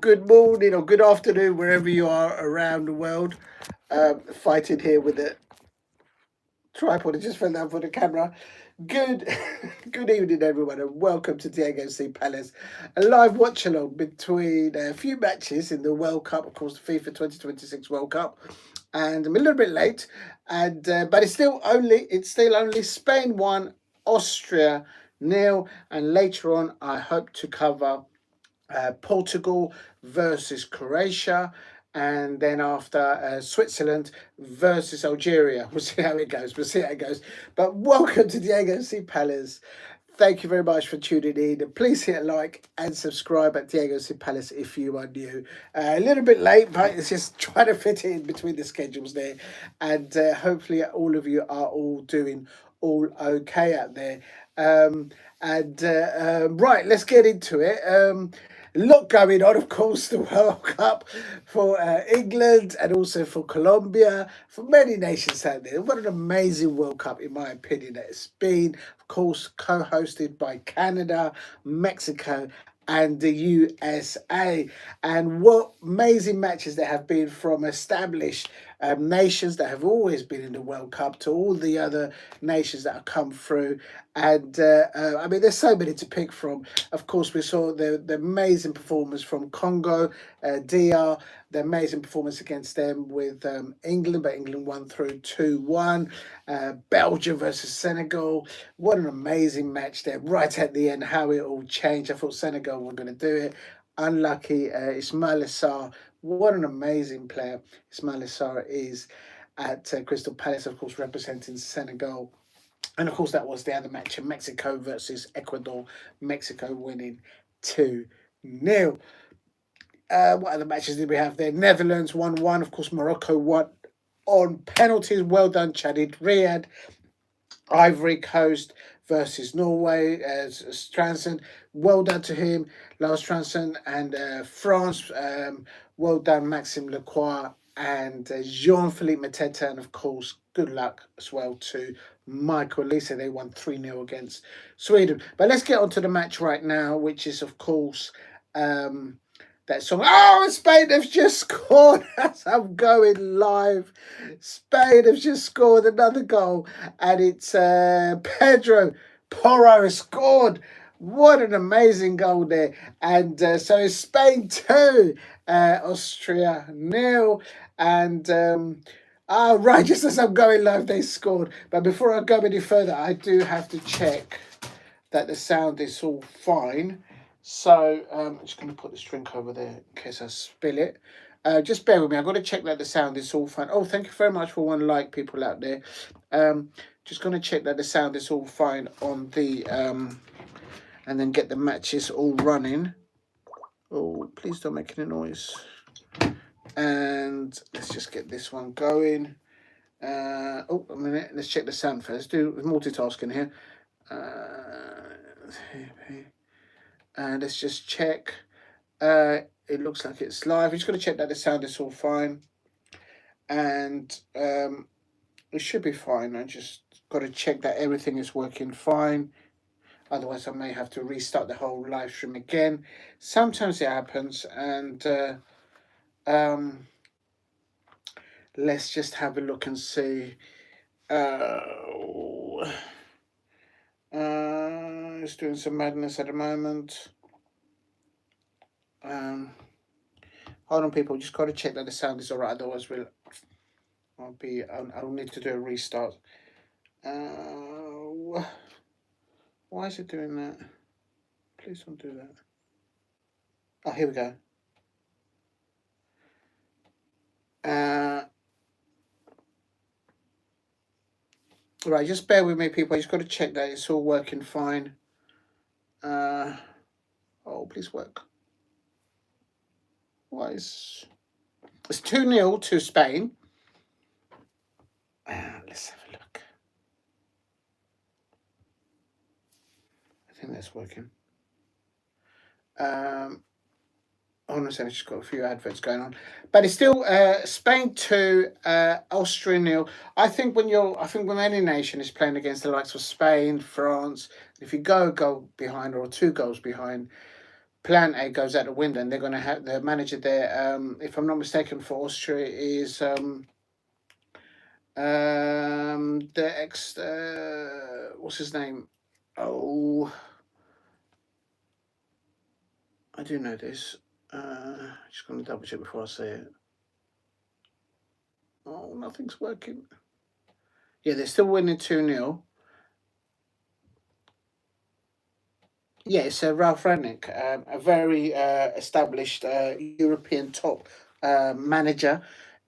Good morning or good afternoon, wherever you are around the world. Fighting here with the tripod. I just fell down for the camera. Good, good evening, everyone, and welcome to Diego C. Palace, a live watch along between a few matches in the World Cup, of course, the FIFA 2026 World Cup, and I'm a little bit late, and but it's still only Spain 1, Austria nil, and later on I hope to cover Portugal versus Croatia, and then after Switzerland versus Algeria. We'll see how it goes. We'll see how it goes. But welcome to Diego C. Palace. Thank you very much for tuning in. Please hit like and subscribe at Diego C. Palace if you are new. A little bit late, but it's just trying to fit it in between the schedules there. And hopefully, all of you are all doing all okay out there. Right, let's get into it. A lot going on, of course, the World Cup for England and also for Colombia, for many nations out there. What an amazing World Cup, in my opinion, that it's been. Of course, co hosted by Canada, Mexico, and the USA. And what amazing matches there have been from established nations that have always been in the World Cup to all the other nations that have come through. And I mean, there's so many to pick from. Of course, we saw the amazing performance from Congo, DR, the amazing performance against them with England, but England won through 2-1. Belgium versus Senegal. What an amazing match there, right at the end, how it all changed. I thought Senegal were going to do it. Unlucky, Ismail Assar. What an amazing player Ismail Assar is at Crystal Palace, of course, representing Senegal. And of course, that was the other match in Mexico versus Ecuador. Mexico winning 2-0. What other matches did we have there? Netherlands 1-1. Of course, Morocco won on penalties. Well done, Chadid Riyad. Ivory Coast versus Norway as Stranson. Well done to him, Lars Stranson. And France, well done, Maxime Lacroix and Jean-Philippe Mateta. And of course, good luck as well to Michael Lisa. They won 3-0 against Sweden. But let's get on to the match right now, which is, of course, that song. Oh, Spain have just scored as I'm going live. Spain have just scored another goal, and it's Pedro Porro has scored. What an amazing goal there. And so it's Spain 2, Austria nil. And right, just as I'm going live, they scored. But before I go any further, I do have to check that the sound is all fine. So I'm just going to put this drink over there in case I spill it. Just bear with me. I've got to check that the sound is all fine. Oh, thank you very much for one like, people out there. Just going to check that the sound is all fine on the... and then get the matches all running. Oh, please don't make any noise. And let's just get this one going. Oh, a minute. Let's check the sound first. Do multitasking here. And let's just check. It looks like it's live. I'm just going to check that the sound is all fine. And it should be fine. I just got to check that everything is working fine. Otherwise, I may have to restart the whole live stream again. Sometimes it happens. And let's just have a look and see. It's doing some madness at the moment. Hold on, people. Just got to check that the sound is alright. Otherwise, I'll need to do a restart. Why is it doing that? Please don't do that. Oh, here we go. Right, just bear with me, people. I just got to check that it's all working fine. Oh, please work. Why is... It's 2-0 to Spain. Let's have a look. I think that's working. Hold on a second, I've just got a few adverts going on. But it's still Spain 2, Austria 0. I think when any nation is playing against the likes of Spain, France, if you go a goal behind or 2 goals behind, plan A goes out the window, and they're going to have the manager there. If I'm not mistaken, for Austria is the ex what's his name? Oh, I do know this. Just going to double check before I say it. Oh, nothing's working. Yeah, they're still winning 2-0. Yeah, it's Ralph Rangnick, a very established European top manager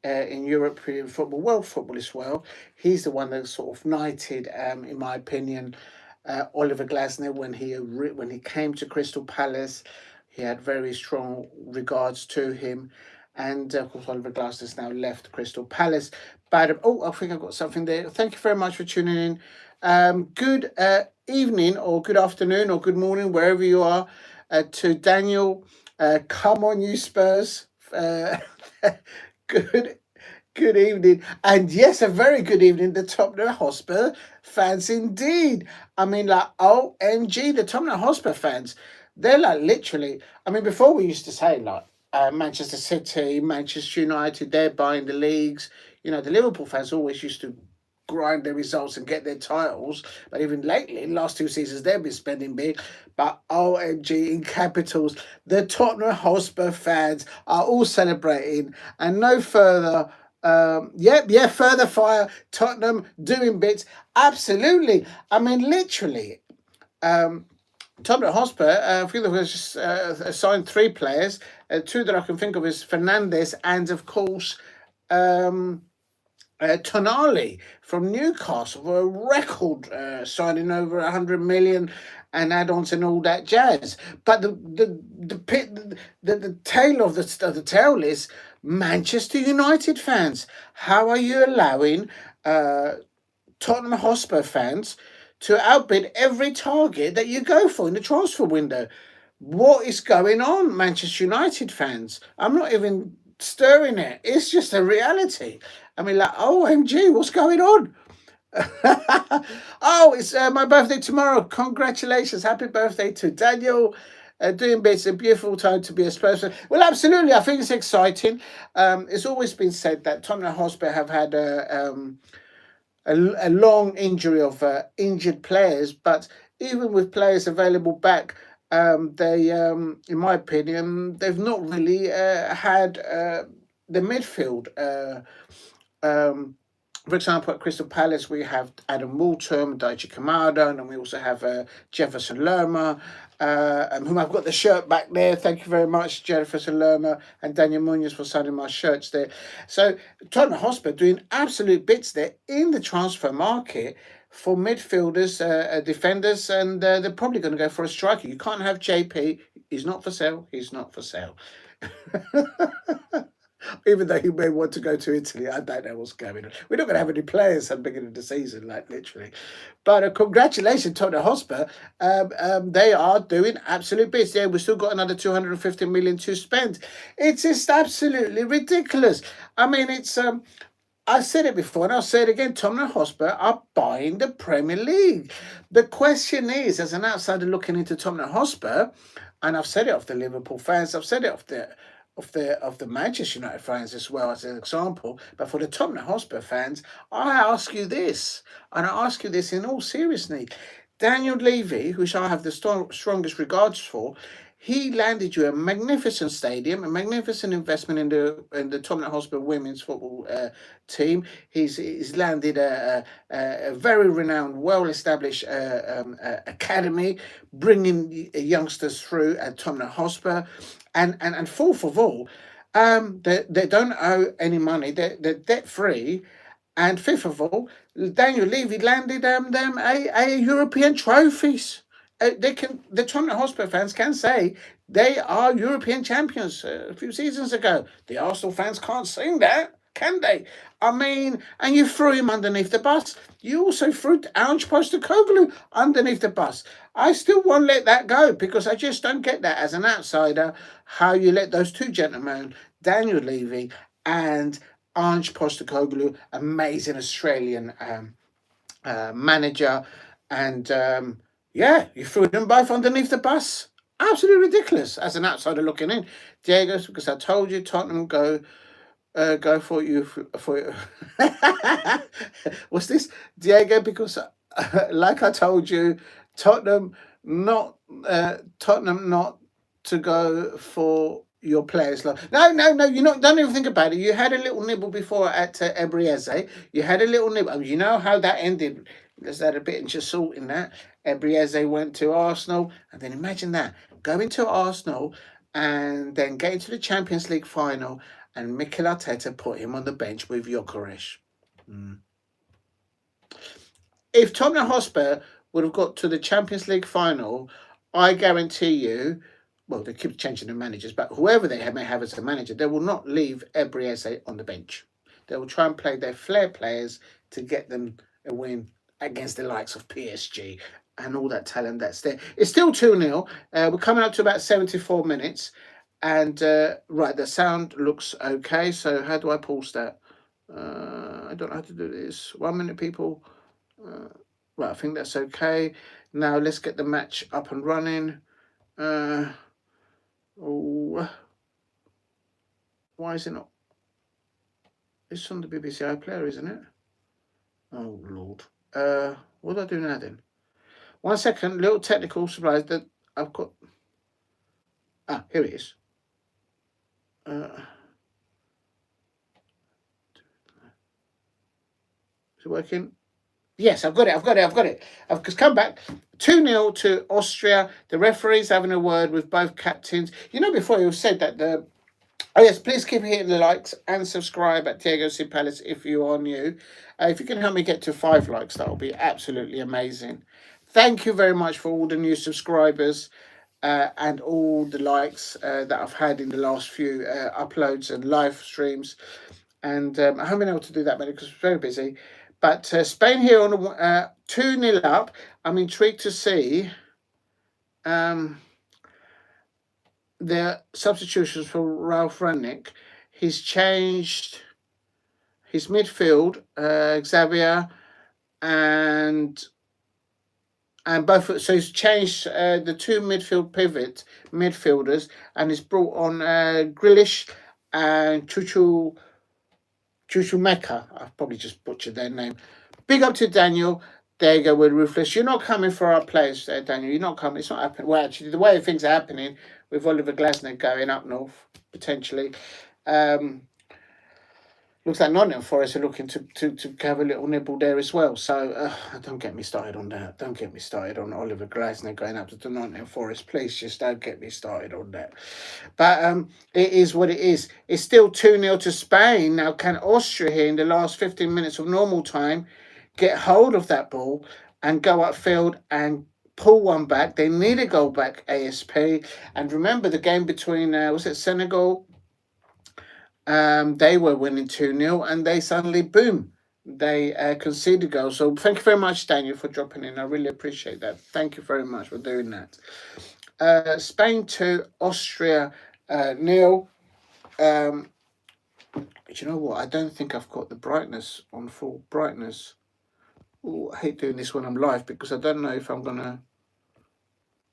in European football, world football as well. He's the one that sort of knighted, in my opinion, Oliver Glasner when he came to Crystal Palace. He had very strong regards to him, and of course Oliver Glasner's now left Crystal Palace. But oh, I think I've got something there. Thank you very much for tuning in. Good evening or good afternoon or good morning, wherever you are, to Daniel. Come on, you Spurs. Good good evening. And yes, a very good evening to Tottenham Hotspur fans indeed. I mean, like, OMG, the Tottenham Hotspur fans. They're like literally, I mean, before we used to say, like, Manchester City, Manchester United, they're buying the leagues. You know, the Liverpool fans always used to grind their results and get their titles. But even lately, last 2 seasons, they've been spending big. But OMG, in capitals, the Tottenham Hotspur fans are all celebrating. And no further, further fire. Tottenham doing bits. Absolutely. I mean, literally. Tottenham Hotspur, I think they've just signed 3 players. Two that I can think of is Fernandes and, of course, Tonali from Newcastle for a record signing over 100 million and add-ons and all that jazz. But the tail of the tail is Manchester United fans. How are you allowing Tottenham Hotspur fans to outbid every target that you go for in the transfer window? What is going on, Manchester United fans? I'm not even stirring it. It's just a reality. I mean, like, OMG, what's going on? Oh, it's my birthday tomorrow. Congratulations. Happy birthday to Daniel. Doing bits, a beautiful time to be a Spurs fan. Well, absolutely. I think it's exciting. It's always been said that Tottenham Hotspur have had a long injury of injured players, but even with players available back, they, in my opinion, they've not really had the midfield. For example, at Crystal Palace, we have Adam Walton, Daichi Kamada, and then we also have Jefferson Lerma, whom I've got the shirt back there. Thank you very much, Jefferson Lerma and Daniel Munoz, for signing my shirts there. So Tottenham Hotspur doing absolute bits there in the transfer market for midfielders, defenders, and they're probably going to go for a striker. You can't have JP. He's not for sale. He's not for sale. Even though he may want to go to Italy, I don't know what's going on. We're not going to have any players at the beginning of the season, like literally. But congratulations, Tottenham Hotspur. They are doing absolute bits. Yeah, we've still got another 250 million to spend. It's just absolutely ridiculous. I mean, it's I said it before and I'll say it again. Tottenham Hotspur are buying the Premier League. The question is, as an outsider looking into Tottenham Hotspur, and I've said it of the Liverpool fans, I've said it of the Manchester United fans as well as an example, but for the Tottenham Hotspur fans, I ask you this, and I ask you this in all seriousness. Daniel Levy, which I have the strongest regards for, he landed you a magnificent stadium, a magnificent investment in the Tottenham Hotspur women's football team. He's landed a very renowned, well-established academy, bringing youngsters through at Tottenham Hotspur. And fourth of all, they don't owe any money. They're debt-free. And fifth of all, Daniel Levy landed them a European trophies. The Tottenham Hotspur fans can say they are European champions a few seasons ago. The Arsenal fans can't sing that, can they? I mean, and you threw him underneath the bus. You also threw Ange Postecoglou underneath the bus. I still won't let that go because I just don't get that as an outsider, how you let those two gentlemen, Daniel Levy and Ange Postecoglou, amazing Australian manager, and you threw them both underneath the bus. Absolutely ridiculous as an outsider looking in. Diego, because I told you Tottenham go for you for what's this, Diego? Because like I told you, Tottenham not Tottenham not to go for your players. Like, no, you not don't even think about it. You had a little nibble before at Ebrieze. You had a little nibble. I mean, you know how that ended. There's that a bit of salt in that. Ebrieze went to Arsenal, and then imagine that going to Arsenal and then getting to the Champions League final and Mikel Arteta put him on the bench with Gyökeres. If Tottenham Hotspur would have got to the Champions League final, I guarantee you, well, they keep changing the managers, but whoever they may have as a manager, they will not leave Ebrieze on the bench. They will try and play their flair players to get them a win against the likes of PSG and all that talent that's there. It's still 2-0. We're coming up to about 74 minutes. And right, the sound looks okay. So how do I pause that? I don't know how to do this. 1 minute, people. Right, I think that's okay. Now let's get the match up and running. Why is it not? It's on the BBC iPlayer, isn't it? Oh Lord. What do I do now then? 1 second, little technical supplies that I've got. Ah, here it is. Is it working? Yes, I've got it. I've just come back. 2-0 to Austria. The referee's having a word with both captains. You know, before you said that the... Oh, yes, please keep hitting the likes and subscribe at Diego C. Palace if you are new. If you can help me get to 5 likes, that will be absolutely amazing. Thank you very much for all the new subscribers and all the likes that I've had in the last few uploads and live streams. And I haven't been able to do that many because I'm very busy. But Spain here on 2-0 up. I'm intrigued to see the substitutions for Ralph Rangnick. He's changed his midfield, Xavier, and both. So he's changed the 2 midfielders, and he's brought on Grealish and Chuchumeka. I've probably just butchered their name. Big up to Daniel. There you go with Ruthless. You're not coming for our players there, Daniel. You're not coming. It's not happening. Well, actually, the way things are happening with Oliver Glasner going up north, potentially. Looks like Nottingham Forest are looking to have a little nibble there as well. So don't get me started on that. Don't get me started on Oliver Glasner going up to Nottingham Forest. Please just don't get me started on that. But it is what it is. It's still 2-0 to Spain. Now, can Austria here in the last 15 minutes of normal time get hold of that ball and go upfield and pull one back? They need a goal back ASP. And remember the game between, was it Senegal? They were winning 2-0 and they suddenly, boom, they conceded a goal. So thank you very much, Daniel, for dropping in. I really appreciate that. Thank you very much for doing that. Spain 2, Austria 0. You know what? I don't think I've got the brightness on full brightness. Ooh, I hate doing this when I'm live because I don't know if I'm going to...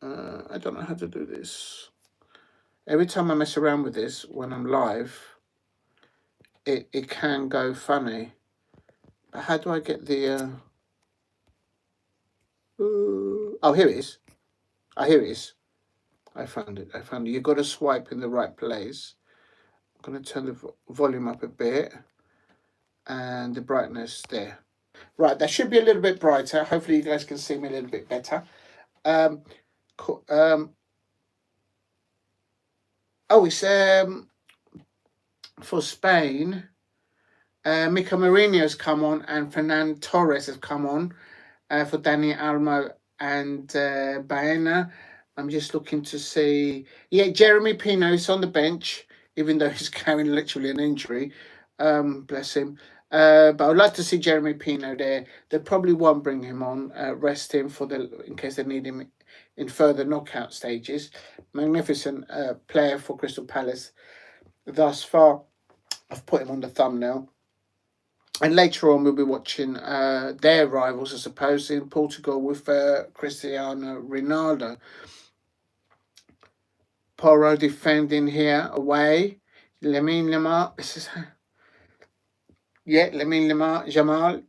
I don't know how to do this. Every time I mess around with this when I'm live... It can go funny. But how do I get the... Oh, here it is. Here it is. I found it. You've got to swipe in the right place. I'm going to turn the volume up a bit. And the brightness there. Right, that should be a little bit brighter. Hopefully you guys can see me a little bit better. It's... for Spain, Mika Mourinho's come on and Fernand Torres has come on for Dani Olmo and Baena. I'm just looking to see... Yeah, Jeremy Pino is on the bench, even though he's carrying literally an injury. Bless him. But I'd like to see Jeremy Pino there. They probably won't bring him on, rest him in case they need him in further knockout stages. Magnificent player for Crystal Palace thus far. I've put him on the thumbnail. And later on, we'll be watching their rivals, I suppose, in Portugal with Cristiano Ronaldo. Porro defending here away. Lamine Lamar. This is Lamine Lamar Jamal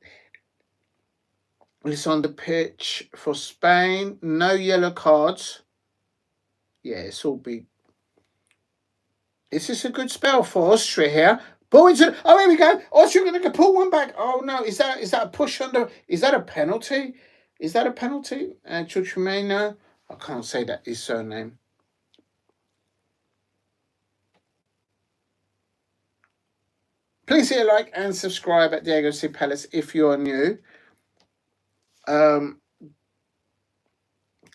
is on the pitch for Spain. No yellow cards. Yeah, it's all big. Is this a good spell for Austria here? Ball into oh, here we go. Austria going to pull one back. Oh no, is that a push under? Is that a penalty? Is that a penalty? Chuchumena. I can't say that his surname. Please hit a like and subscribe at Diego C Palace if you are new.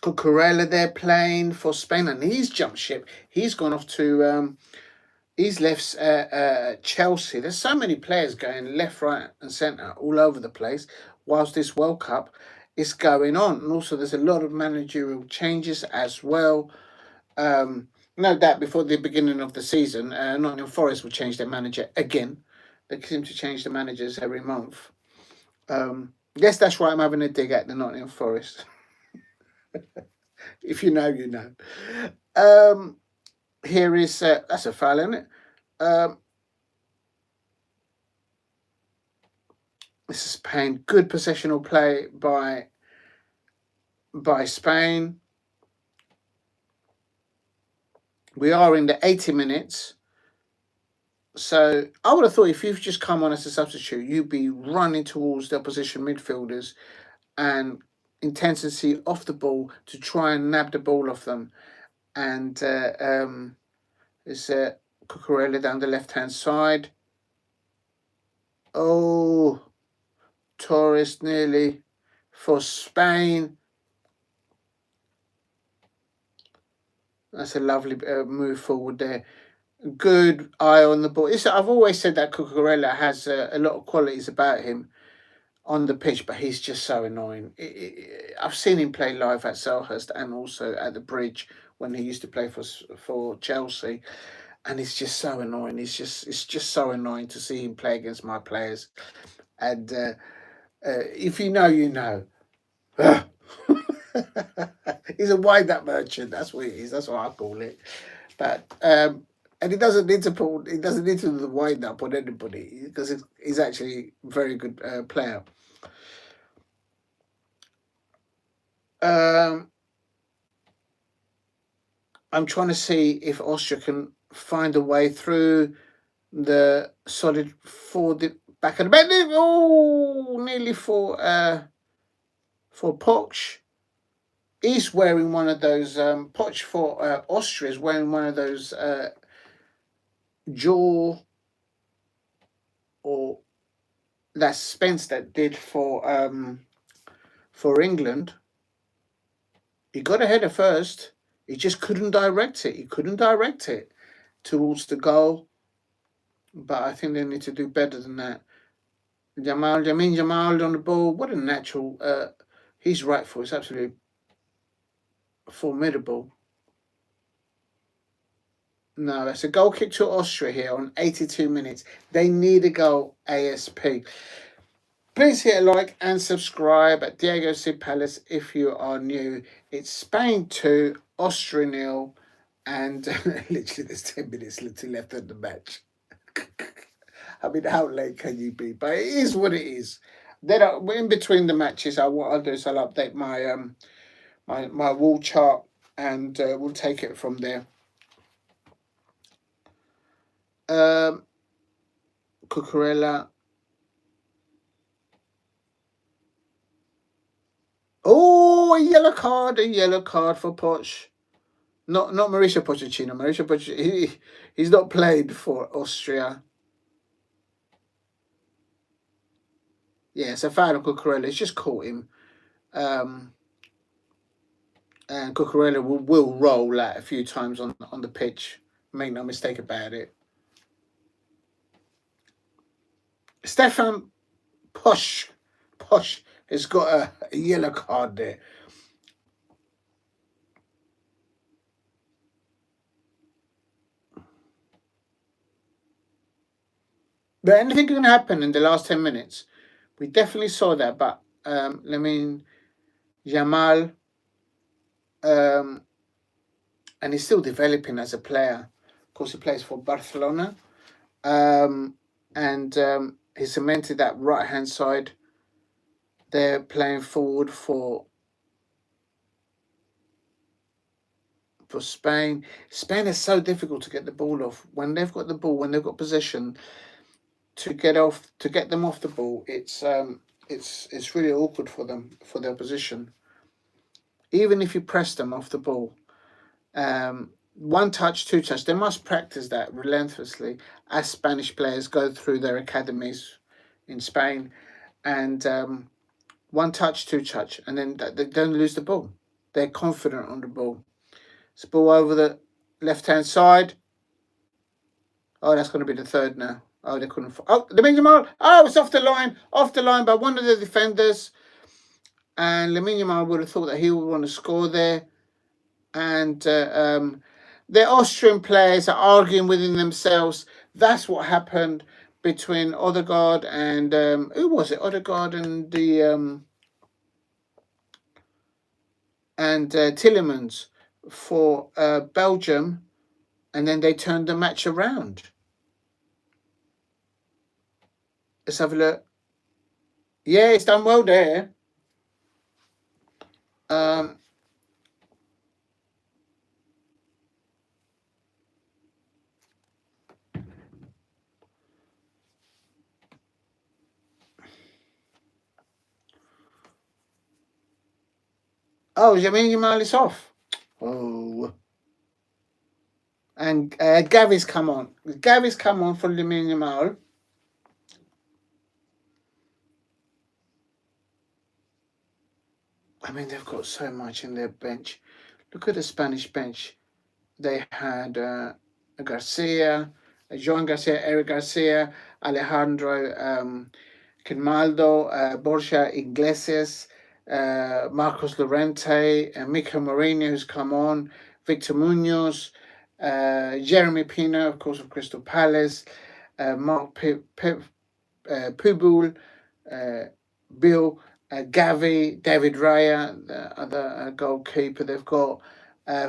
Cucurella there playing for Spain, and he's jumped ship. He's gone off to he's left Chelsea. There's so many players going left, right, and centre all over the place whilst this World Cup is going on. And also, there's a lot of managerial changes as well. No doubt before the beginning of the season, Nottingham Forest will change their manager again. They seem to change the managers every month. Yes, that's right. I'm having a dig at the Nottingham Forest. If you know, you know. Here is that's a foul, isn't it? This is Spain. Good possessional play by Spain. We are in the 80 minutes. So I would have thought if you've just come on as a substitute, you'd be running towards the opposition midfielders and intensity off the ball to try and nab the ball off them. And it's Cucurella down the left-hand side. Oh, Torres nearly for Spain. That's a lovely move forward there. Good eye on the ball. I've always said that Cucurella has a lot of qualities about him on the pitch, but he's just so annoying. I've seen him play live at Selhurst and also at the Bridge when he used to play for Chelsea, and he's just so annoying. It's just so annoying to see him play against my players. And if you know, you know. He's a wind-up merchant. That's what it is. That's what I call it. But and he doesn't need to do the wind-up on anybody because he's actually a very good player. I'm trying to see if Austria can find a way through the solid forward back of the back. Oh, nearly for Poch. He's wearing one of those Poch for Austria is wearing one of those jaw or that Spence that did for England. He got a header first. He just couldn't direct it. He couldn't direct it towards the goal. But I think they need to do better than that. Jamal on the ball. What a natural. He's right for. It's absolutely formidable. No, that's a goal kick to Austria here on 82 minutes. They need a goal ASP. Please hit a like and subscribe at Diego C Palace if you are new. It's Spain 2, Austria 0, and literally there's 10 minutes left in the match. I mean, how late can you be? But it is what it is. Then in between the matches, what I'll do is I'll update my my wall chart, and we'll take it from there. Cucurella. Oh, a yellow card for Poch. Not Mauricio Pochettino. Mauricio Pochettino, he's not played for Austria. Yeah, it's a foul on Cucurella. It's just caught him. And Cucurella will roll out a few times on the pitch. Make no mistake about it. Stefan Poch has got a yellow card there. But anything can happen in the last 10 minutes. We definitely saw that. But Jamal and he's still developing as a player. Of course, he plays for Barcelona, and he cemented that right hand side. They're playing forward for Spain. Spain is so difficult to get the ball off. When they've got the ball, when they've got possession, to get them off the ball, it's really awkward for them, for their position. Even if you press them off the ball, one touch, two touch, they must practice that relentlessly as Spanish players go through their academies in Spain, and one touch, two touch, and then they don't lose the ball. They're confident on the ball. It's a ball over the left-hand side. Oh, that's going to be the third now. Oh, they couldn't. Oh, Lamine Yamal. Oh, it's off the line by one of the defenders. And Lamine Yamal would have thought that he would want to score there. And the Austrian players are arguing within themselves. That's what happened between Odegaard and who was it? Odegaard and the Tillemans for Belgium, and then they turned the match around. Let's have a look. Yeah, it's done well there. Oh, Lamine Yamal is off. Oh. And Gavi's come on. Gavi's come on for Lamine Yamal. I mean, they've got so much in their bench. Look at the Spanish bench. They had Garcia, Joan Garcia, Eric Garcia, Alejandro Quinaldo, Borja Iglesias, Marcos Llorente, Mikel Mourinho, who's come on, Victor Munoz, Jeremy Pino, of course, of Crystal Palace, Mark Pubul, Bill Gavi, David Raya, the other goalkeeper. They've got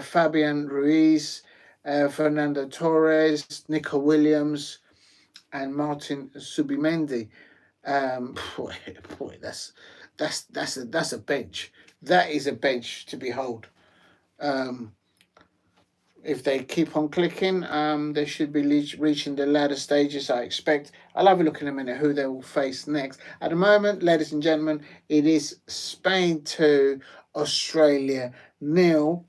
Fabian Ruiz, Fernando Torres, Nico Williams, and Martin Subimendi. Boy, that's a bench. That is a bench to behold. If they keep on clicking, they should be reaching the latter stages, I expect. I'll have a look in a minute who they will face next. At the moment, ladies and gentlemen, it is Spain 2, Australia 0.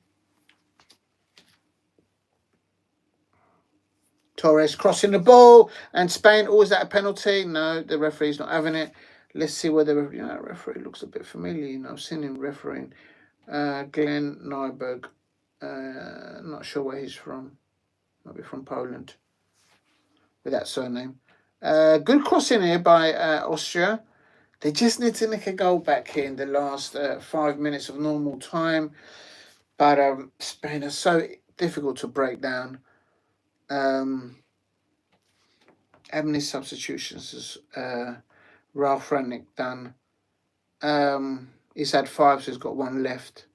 Torres crossing the ball, and Spain, is that a penalty? No, the referee's not having it. Let's see whether the referee looks a bit familiar. I've seen him refereeing. Glenn Nyberg. Not sure where he's from. Might be from Poland with that surname. Good crossing here by Austria. They just need to nick a goal back here in the last 5 minutes of normal time. But Spain are so difficult to break down. How many substitutions has Ralph Rangnick done? He's had 5, so he's got 1 left.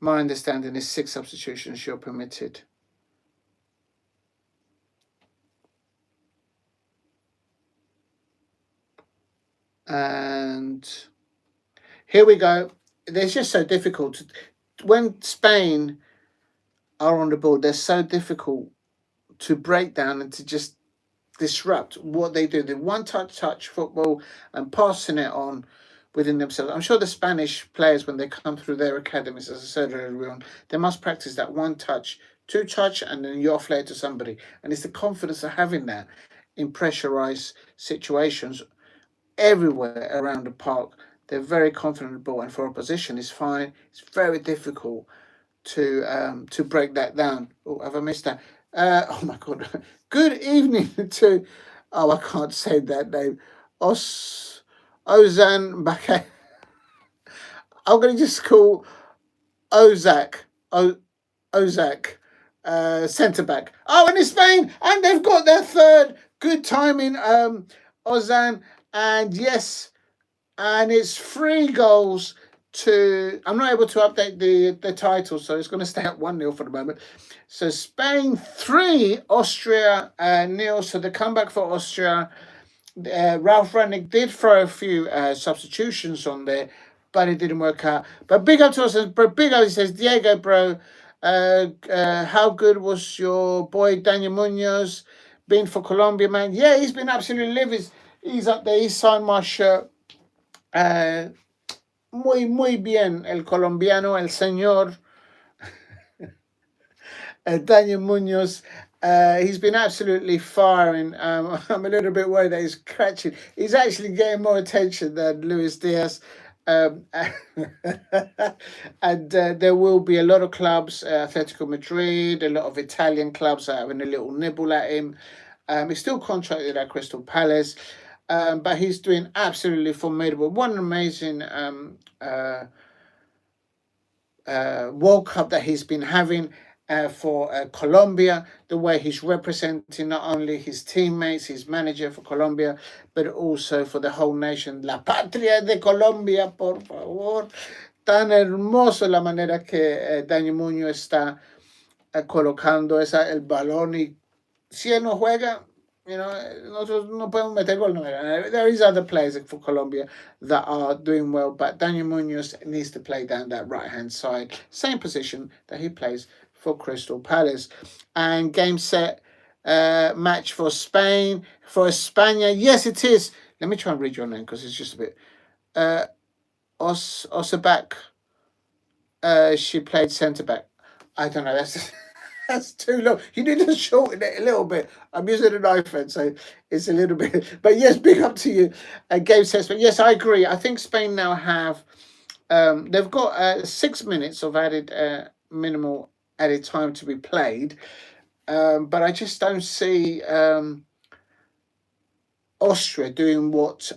My understanding is 6 substitutions you're permitted. And here we go. They're just so difficult. When Spain are on the board, they're so difficult to break down and to just disrupt what they do. The one-touch football and passing it on within themselves. I'm sure the Spanish players, when they come through their academies, as I said earlier on, they must practice that one touch, two touch, and then you offload it to somebody. And it's the confidence of having that in pressurized situations everywhere around the park. They're very confident in the ball, and for opposition, it's fine. It's very difficult to break that down. Oh, have I missed that? Oh my God. Good evening to, I can't say that name. Ozan Bakay. I'm going to just call Ozak, centre back. Oh, and it's Spain, and they've got their third. Good timing, Ozan, and yes, and it's 3 goals I'm not able to update the title, so it's going to stay at 1-0 for the moment. So Spain 3, Austria 0. So the comeback for Austria. Ralph Rangnick did throw a few substitutions on there, but it didn't work out. But big up to us, but big up, he says, Diego, bro, how good was your boy Daniel Munoz? Been for Colombia, man. Yeah, he's been absolutely livid. He's up there. He signed my shirt. Muy bien, el colombiano, el señor Daniel Munoz. He's been absolutely firing. I'm a little bit worried that he's catching. He's actually getting more attention than Luis Diaz. And there will be a lot of clubs, Atletico Madrid, a lot of Italian clubs are having a little nibble at him. He's still contracted at Crystal Palace, but he's doing absolutely formidable. What an amazing World Cup that he's been having for Colombia, the way he's representing not only his teammates, his manager for Colombia, but also for the whole nation. La patria de Colombia, por favor. Tan hermoso la manera que Daniel Muñoz está colocando el balón, y si él no juega, nosotros no podemos meter gol. There is other players for Colombia that are doing well, but Daniel Munoz needs to play down that right-hand side, same position that he plays for Crystal Palace. And game set match for Spain, for España. Yes, it is. Let me try and read your name because it's just a bit. Osabak. She played centre-back. I don't know. That's too long. You need to shorten it a little bit. I'm using an iPhone, so it's a little bit. But yes, big up to you. Game says, but yes, I agree. I think Spain now have, they've got 6 minutes of added minimal added time to be played. But I just don't see Austria doing what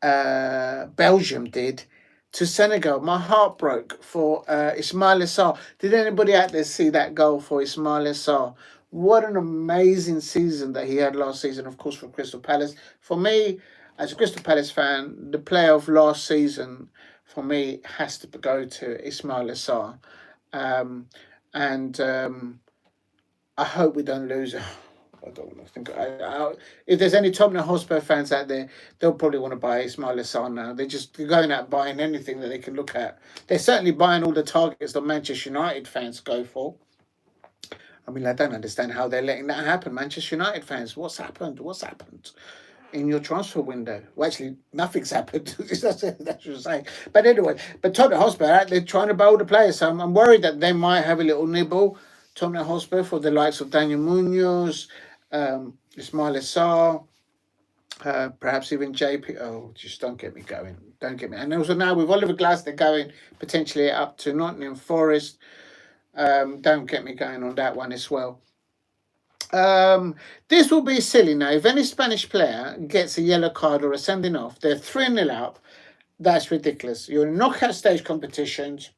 Belgium did to Senegal. My heart broke for Ismaïla Sarr. Did anybody out there see that goal for Ismaïla Sarr? What an amazing season that he had last season, of course, for Crystal Palace. For me, as a Crystal Palace fan, the player of last season, for me, has to go to Ismaïla Sarr. I hope we don't lose. I don't think. If there's any Tottenham Hotspur fans out there, they'll probably want to buy Ismaïla Sarr now. They're going out buying anything that they can look at. They're certainly buying all the targets that Manchester United fans go for. I mean, I don't understand how they're letting that happen. Manchester United fans, what's happened? What's happened in your transfer window? Well, actually, nothing's happened. That's what I'm saying. But anyway, Tottenham Hotspur, they're trying to buy all the players. So I'm worried that they might have a little nibble, Tottenham Hotspur, for the likes of Daniel Munoz, Ismaïla Sarr, perhaps even JP. Oh, just don't get me going. Don't get me. And also now with Oliver Glasner going potentially up to Nottingham Forest, don't get me going on that one as well. This will be silly now. If any Spanish player gets a yellow card or a sending off, they're 3-0 up. That's ridiculous. You're in knockout stage competitions.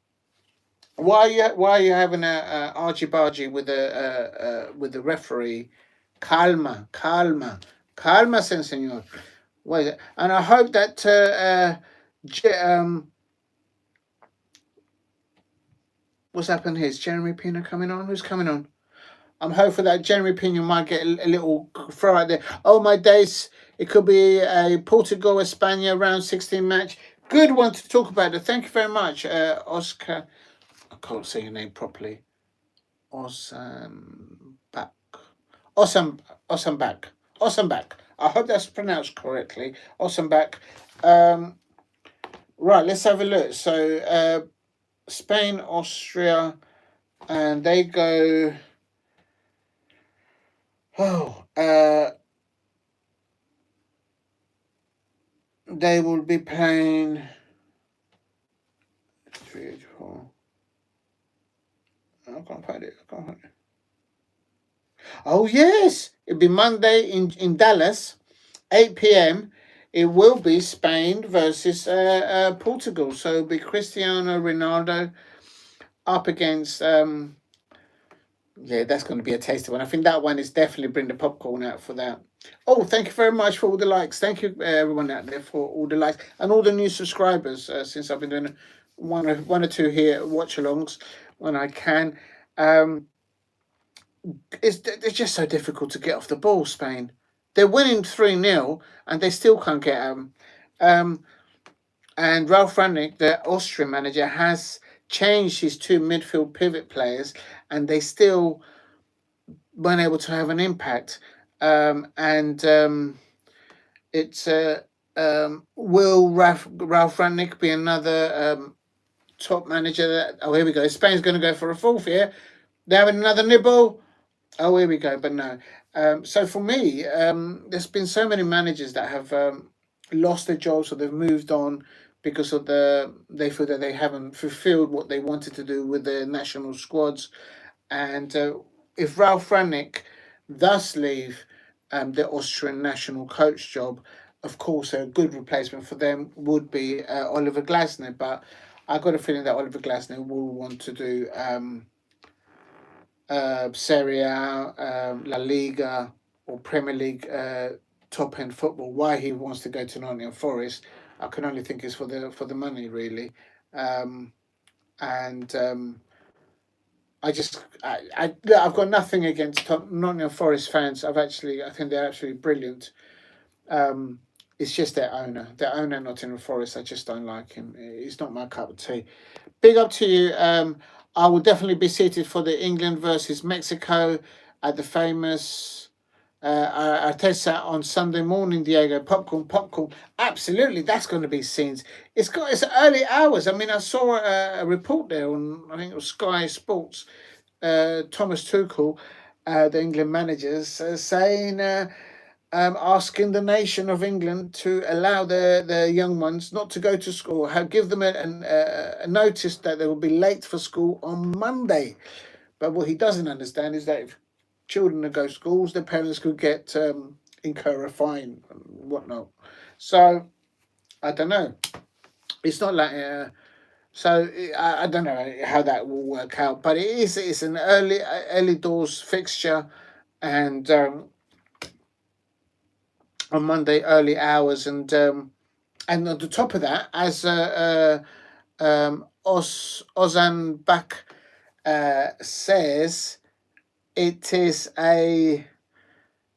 Why are you having a argy-bargy with the referee? Calma, señor. What is it? And I hope that what's happened here? Is Jeremy Pino coming on? Who's coming on? I'm hopeful that Jeremy Pino might get a little throw out there. Oh my days! It could be a Portugal España round 16 match. Good one to talk about. Thank you very much, Oscar. I can't say your name properly. Osambak. I hope that's pronounced correctly. Osambak. Right, let's have a look. So, Spain, Austria, and they go. They will be playing 3, 4. I can't find it. Oh yes, it'll be Monday in Dallas, 8 p.m. It will be Spain versus Portugal. So it'll be Cristiano Ronaldo up against Yeah, that's going to be a tasty one. I think that one is definitely bring the popcorn out for that. Oh, thank you very much for all the likes. Thank you, everyone out there, for all the likes and all the new subscribers. Since I've been doing one or two here watch alongs when I can. Um, it's just so difficult to get off the ball. Spain, they're winning 3-0 and they still can't get them. And Ralf Rangnick, the Austrian manager, has changed his two midfield pivot players, and they still weren't able to have an impact. And it's will Ralf Rangnick be another top manager? That, oh, here we go. Spain's going to go for a fourth here. They're having another nibble. Oh, here we go. But no. So for me, there's been so many managers that have lost their jobs or they've moved on because of they feel that they haven't fulfilled what they wanted to do with their national squads. And if Ralf Rangnick thus leave the Austrian national coach job, of course, a good replacement for them would be Oliver Glasner. But I got a feeling that Oliver Glasner will want to do Serie A, La Liga, or Premier League top end football. Why he wants to go to Nottingham Forest, I can only think is for the money, really. And I've got nothing against Nottingham Forest fans. I think they're absolutely brilliant. It's just their owner, Nottingham Forest. I just don't like him. He's not my cup of tea. Big up to you. I will definitely be seated for the England versus Mexico at the famous Artesa on Sunday morning, Diego. Popcorn. Absolutely, that's going to be scenes. It's early hours. I mean, I saw a report there on, I think it was Sky Sports. Thomas Tuchel, the England managers, saying, asking the nation of England to allow their young ones not to go to school, give them a notice that they will be late for school on Monday. But what he doesn't understand is that if children go to schools, their parents could incur a fine and whatnot. So I don't know. It's not like so I don't know how that will work out, but it's an early doors fixture, and on Monday early hours, and on the top of that, as Ozan Bak says, it is a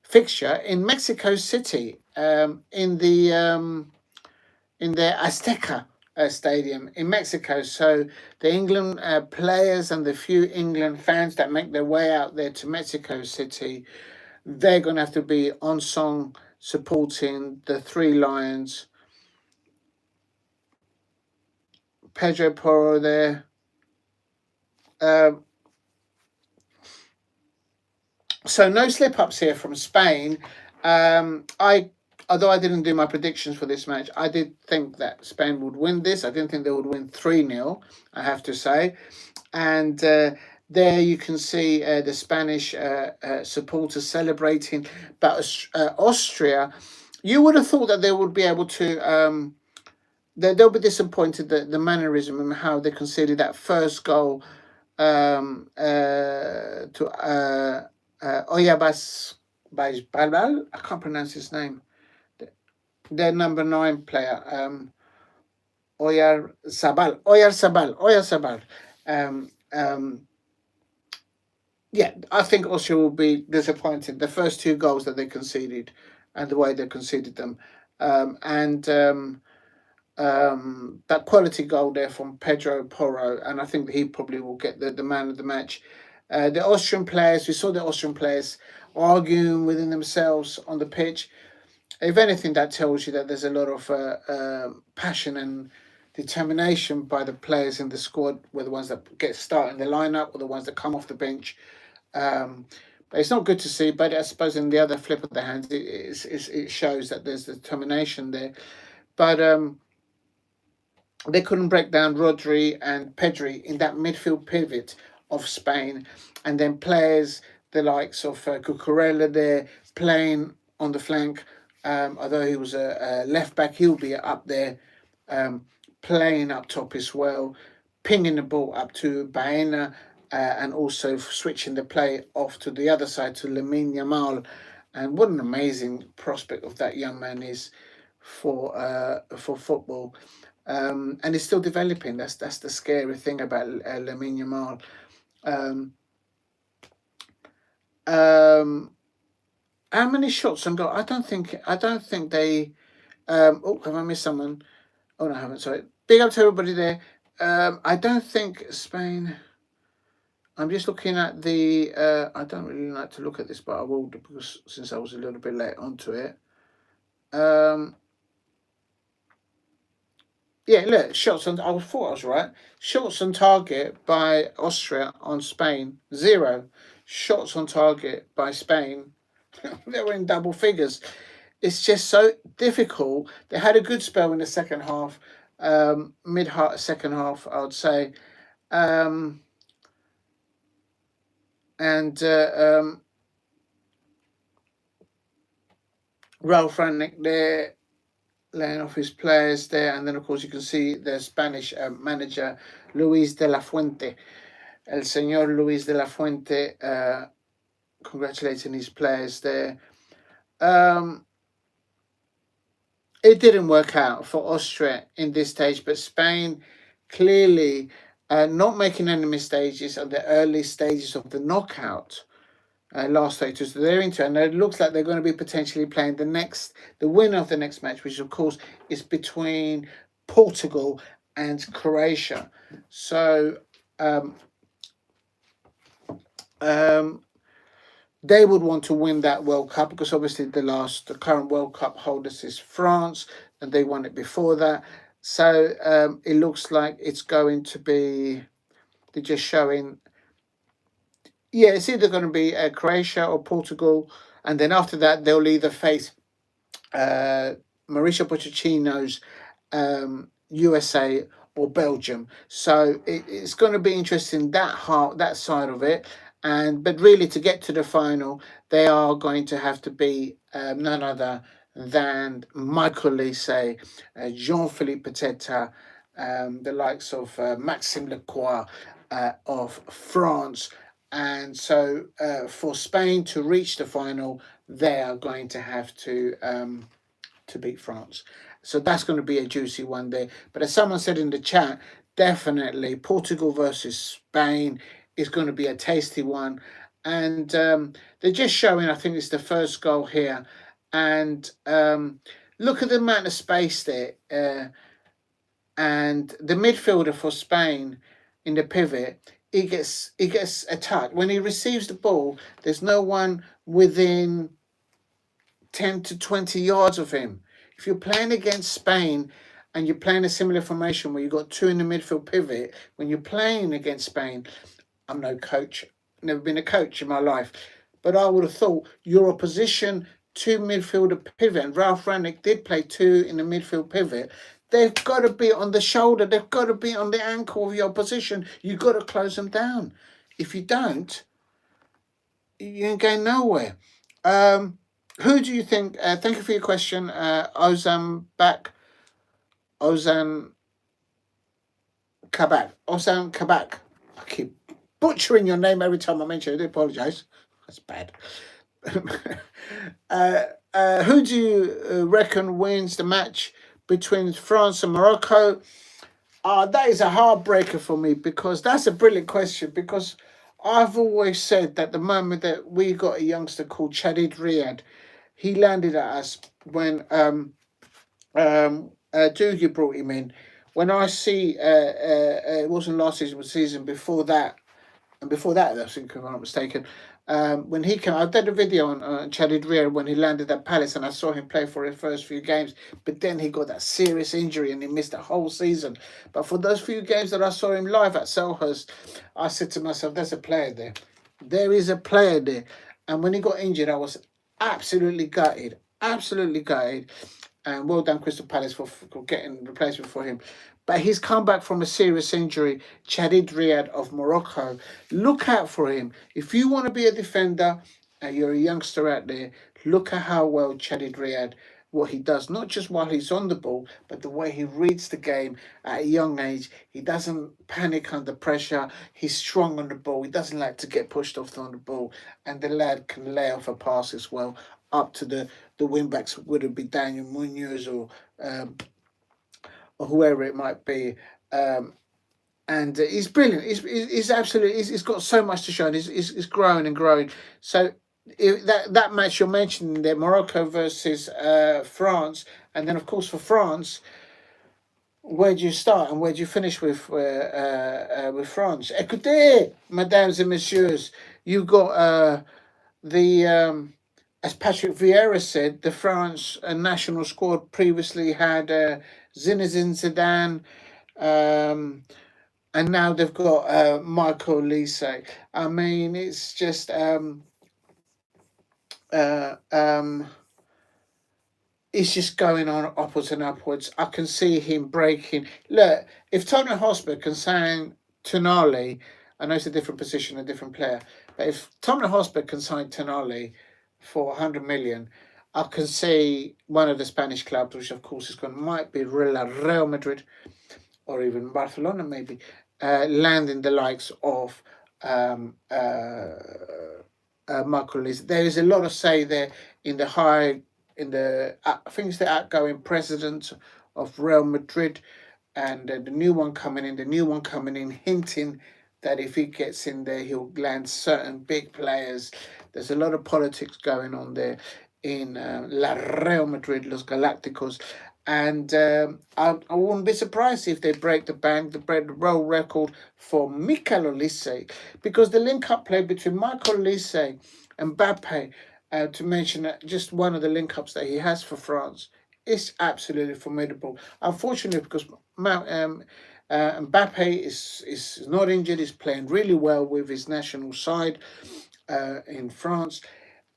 fixture in Mexico City, in the Azteca stadium in Mexico. So the England players and the few England fans that make their way out there to Mexico City, they're going to have to be on song supporting the Three Lions. Pedro Porro there. So no slip-ups here from Spain. Although I didn't do my predictions for this match, I did think that Spain would win this. I didn't think they would win 3-0, I have to say. And there you can see the Spanish supporters celebrating. But Austria, you would have thought that they would be able to... they'll be disappointed that the mannerism and how they conceded that first goal to Oyabas Balbal. I can't pronounce his name. Their number 9 player, Oyarzabal. Yeah, I think Austria will be disappointed. The first 2 goals that they conceded and the way they conceded them. That quality goal there from Pedro Porro, and I think he probably will get the man of the match. The Austrian players, we saw the Austrian players arguing within themselves on the pitch. If anything, that tells you that there's a lot of passion and determination by the players in the squad, whether the ones that get started in the lineup or the ones that come off the bench. But it's not good to see, but I suppose in the other flip of the hands, it shows that there's determination there. But they couldn't break down Rodri and Pedri in that midfield pivot of Spain, and then players the likes of Cucurella there playing on the flank. Although he was a left back, he'll be up there playing up top as well, pinging the ball up to Baena and also switching the play off to the other side to Lamine Yamal. And what an amazing prospect of that young man is for football. And he's still developing. That's the scary thing about Lamine Yamal. Um, um, how many shots on goal? I don't think they. Oh, have I missed someone? Oh no, I haven't. Sorry. Big up to everybody there. I don't think Spain. I'm just looking at the. I don't really like to look at this, but I will because since I was a little bit late onto it. Yeah, look, shots on. I thought I was right. Shots on target by Austria on Spain 0. Shots on target by Spain. They were in double figures. It's just so difficult. They had a good spell in the second half, mid second half, I would say. Um, and Ralph Rangnick there laying off his players there, and then of course you can see the Spanish manager Luis de la Fuente, el señor Luis de la Fuente, congratulating his players there. It didn't work out for Austria in this stage, but Spain clearly not making any mistakes on the early stages of the knockout. Last stages they're into, and it looks like they're going to be potentially playing the winner of the next match, which of course is between Portugal and Croatia. So they would want to win that World Cup because obviously the current World Cup holders is France, and they won it before that. So it looks like it's going to be. They're just showing. Yeah, it's either going to be Croatia or Portugal, and then after that they'll either face Mauricio Pochettino's USA or Belgium. So it's going to be interesting that side of it. But really to get to the final, they are going to have to be none other than Michael Olise, Jean-Philippe Peteta, the likes of Maxime Lecroix of France. And so for Spain to reach the final, they are going to have to beat France. So that's going to be a juicy one there. But as someone said in the chat, definitely Portugal versus Spain is going to be a tasty one. And they're just showing, I think it's the first goal here. And look at the amount of space there. And the midfielder for Spain in the pivot, he gets a touch. When he receives the ball, there's no one within 10 to 20 yards of him. If you're playing against Spain and you're playing a similar formation where you've got two in the midfield pivot, when you're playing against Spain, I'm no coach, never been a coach in my life, but I would have thought your opposition two midfielder pivot, and Ralph Rangnick did play two in the midfield pivot, they've got to be on the shoulder, they've got to be on the ankle of your opposition. You've got to close them down. If you don't, you ain't going nowhere. Who do you think? Thank you for your question, Ozan Kabak. I keep butchering your name every time I mention it. I do apologise. That's bad. Who do you reckon wins the match between France and Morocco? That is a heartbreaker for me because that's a brilliant question, because I've always said that the moment that we got a youngster called Chadid Riyad, he landed at us when Doogie brought him in. When I see, it wasn't last season, it was the season before that, and before that, I think, if I'm not mistaken, when he came, I did a video on Chadid Riyad when he landed at Palace, and I saw him play for his first few games, but then he got that serious injury and he missed the whole season. But for those few games that I saw him live at Selhurst, I said to myself, there's a player there. There is a player there. And when he got injured, I was absolutely gutted. And well done, Crystal Palace, for getting replacement for him. But he's come back from a serious injury. Chadid Riyad of Morocco. Look out for him. If you want to be a defender and you're a youngster out there, look at how well Chadid Riyad what he does, not just while he's on the ball, but the way he reads the game at a young age. He doesn't panic under pressure. He's strong on the ball. He doesn't like to get pushed off on the ball. And the lad can lay off a pass as well up to the wing backs, would it be Daniel Munoz or whoever it might be. And he's brilliant. He's absolutely. He's got so much to show. And he's growing and growing. So that match you're mentioning there, Morocco versus France, and then of course for France, where do you start and where do you finish with France? Écoutez, mesdames et messieurs, you got the as Patrick Vieira said, the France national squad previously had Zinedine Zidane. And now they've got Michael Olise. I mean, it's just uh, um, it's just going on upwards and upwards. I can see him breaking. Look, if Tottenham Hotspur can sign Tonali, I know it's a different position, a different player, but if Tottenham Hotspur can sign Tonali for 100 million, I can see one of the Spanish clubs, which of course is going might be Real Madrid or even Barcelona, maybe landing the likes of Michael Olise. There is a lot of say there in the I think it's the outgoing president of Real Madrid, and the new one coming in. The new one coming in, hinting that if he gets in there, he'll land certain big players. There's a lot of politics going on there in La Real Madrid, Los Galacticos. And I wouldn't be surprised if they break the world record for Michael Olise, because the link-up play between Michael Olise and Mbappe, to mention just one of the link-ups that he has for France, is absolutely formidable. Unfortunately, because Mbappe is not injured, he's playing really well with his national side in France.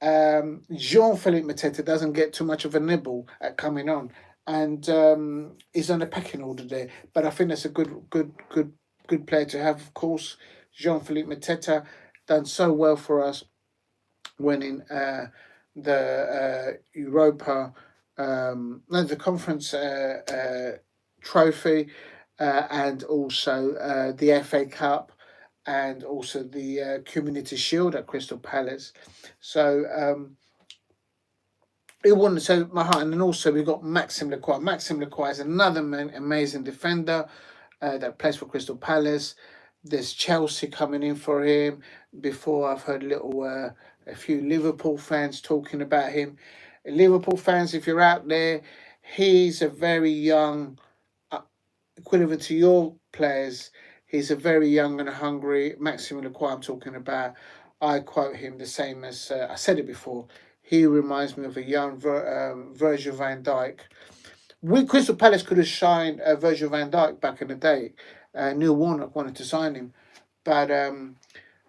Jean-Philippe Mateta doesn't get too much of a nibble at coming on, and he's on the pecking order there. But I think that's a good player to have. Of course, Jean-Philippe Mateta done so well for us, winning the Europa, no, the conference trophy, and also the FA Cup, and also the Community Shield at Crystal Palace. So it won. So my heart, and then also we got Maxime Lacroix. Maxime Lacroix is another amazing defender that plays for Crystal Palace. There's Chelsea coming in for him. Before I've heard a few Liverpool fans talking about him. Liverpool fans, if you're out there, he's a very young, equivalent to your players. He's a very young and hungry Maxime Lacroix I'm talking about. I quote him the same as I said it before. He reminds me of a young Virgil van Dijk. Crystal Palace could have signed Virgil van Dijk back in the day. Neil Warnock wanted to sign him, but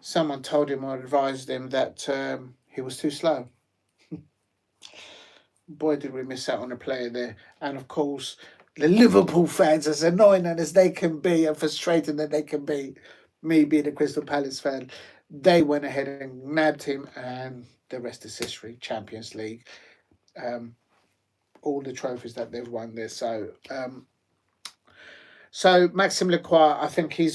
someone told him or advised him that he was too slow. Boy, did we miss out on a player there. And of course, the Liverpool fans, as annoying as they can be and frustrating that they can be, me being a Crystal Palace fan, they went ahead and nabbed him, and the rest is history. Champions League, all the trophies that they've won there. So Maxime Lacroix, I think he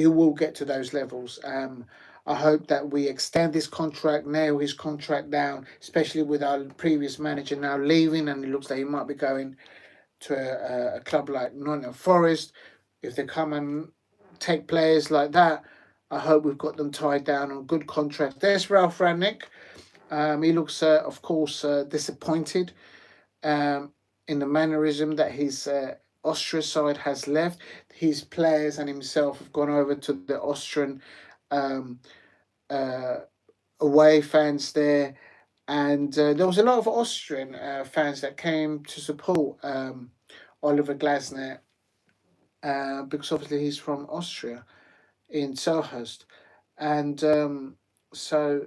will get to those levels. I hope that we extend his contract, nail his contract down, especially with our previous manager now leaving, and it looks like he might be going to a club like Nottingham Forest. If they come and take players like that, I hope we've got them tied down on good contracts. There's Ralph Rangnick. He looks, of course, disappointed in the mannerism that his Austria side has left. His players and himself have gone over to the Austrian away fans there, and there was a lot of Austrian fans that came to support Oliver Glasner, because obviously he's from Austria in Selhurst, and so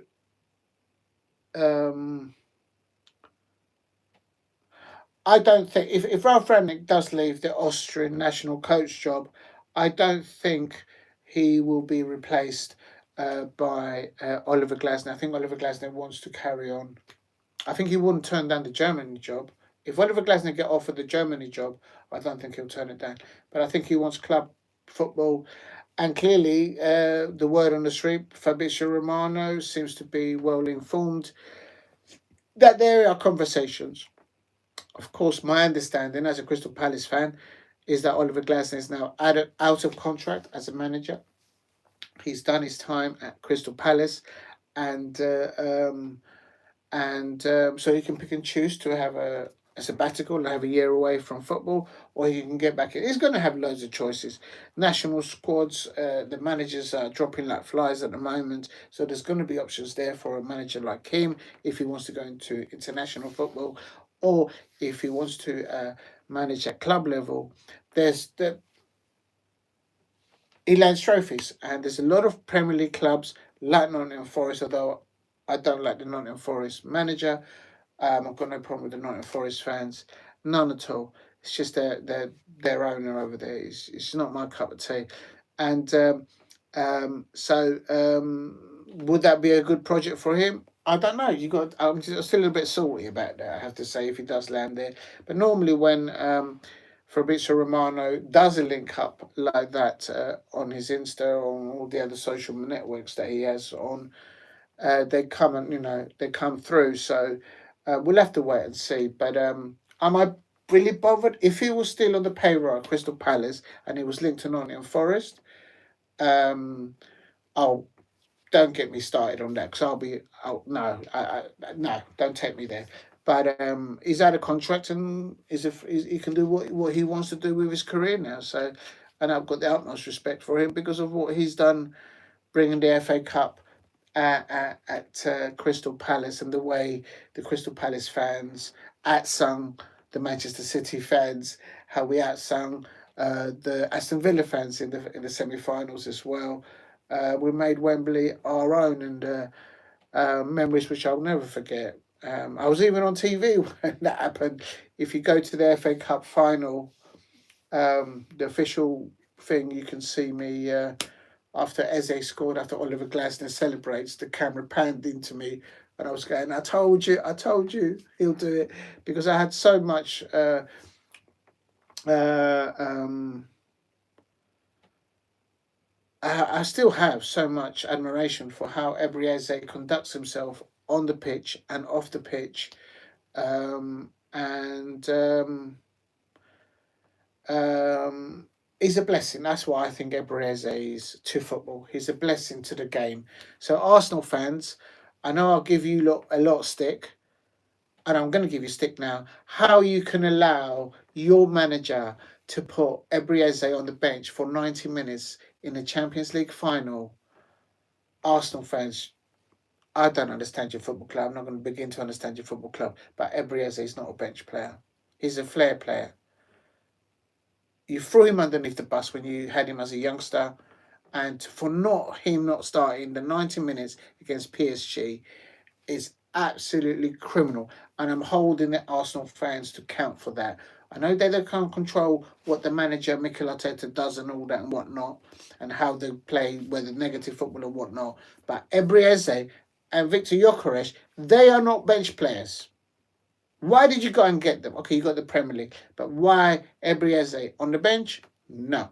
I don't think if Ralph Rangnick does leave the Austrian national coach job, I don't think he will be replaced by Oliver Glasner. I think Oliver Glasner wants to carry on. I think he wouldn't turn down the German job. If Oliver Glasner get offered the Germany job, I don't think he'll turn it down. But I think he wants club football. And clearly, the word on the street, Fabrizio Romano seems to be well informed that there are conversations. Of course, my understanding as a Crystal Palace fan is that Oliver Glasner is now out of contract as a manager. He's done his time at Crystal Palace, and so he can pick and choose to have a sabbatical and have a year away from football, or he can get back in. He's going to have loads of choices. National squads, the managers are dropping like flies at the moment, so there's going to be options there for a manager like him if he wants to go into international football, or if he wants to manage at club level. He lands trophies, and there's a lot of Premier League clubs like Nottingham Forest, although I don't like the Nottingham Forest manager. I've got no problem with the Nottingham Forest fans, none at all. It's just their owner over there. It's not my cup of tea, and would that be a good project for him? I don't know. I'm still a bit salty about that. I have to say, if he does land there, but normally when Fabrizio Romano does a link up like that on his Insta or on all the other social networks that he has on, they come and they come through. So we'll have to wait and see. But am I really bothered if he was still on the payroll at Crystal Palace and he was linked to Nottingham Forest? Oh, don't get me started on that because no, no, don't take me there. But he's out of contract and he can do what he wants to do with his career now. So, and I've got the utmost respect for him because of what he's done, bringing the FA Cup at Crystal Palace and the way the Crystal Palace fans outsung the Manchester City fans, how we outsung the Aston Villa fans in the semi-finals as well. We made Wembley our own, and memories which I'll never forget. I was even on TV when that happened. If you go to the FA Cup final, the official thing, you can see me after Eze scored, after Oliver Glasner celebrates, the camera panned into me, and I was going, I told you, he'll do it, because I had so much. I still have so much admiration for how Ebrieze conducts himself on the pitch and off the pitch, and he's a blessing. That's why I think Ebrieze is to football. He's a blessing to the game. So Arsenal fans, I know I'll give you a lot of stick, and I'm going to give you stick now. How you can allow your manager to put Ebrieze on the bench for 90 minutes in the Champions League final? Arsenal fans, I don't understand your football club. I'm not going to begin to understand your football club, but Ebrieze is not a bench player. He's a flair player. You threw him underneath the bus when you had him as a youngster, and for him not starting the 90 minutes against PSG is absolutely criminal. And I'm holding the Arsenal fans to count for that. I know they can't control what the manager Mikel Arteta does and all that and whatnot, and how they play, whether negative football and whatnot. But Ebrieze and Victor Gyökeres, they are not bench players. Why did you go and get them? Okay, you got the Premier League, but why Ebrieze on the bench? No.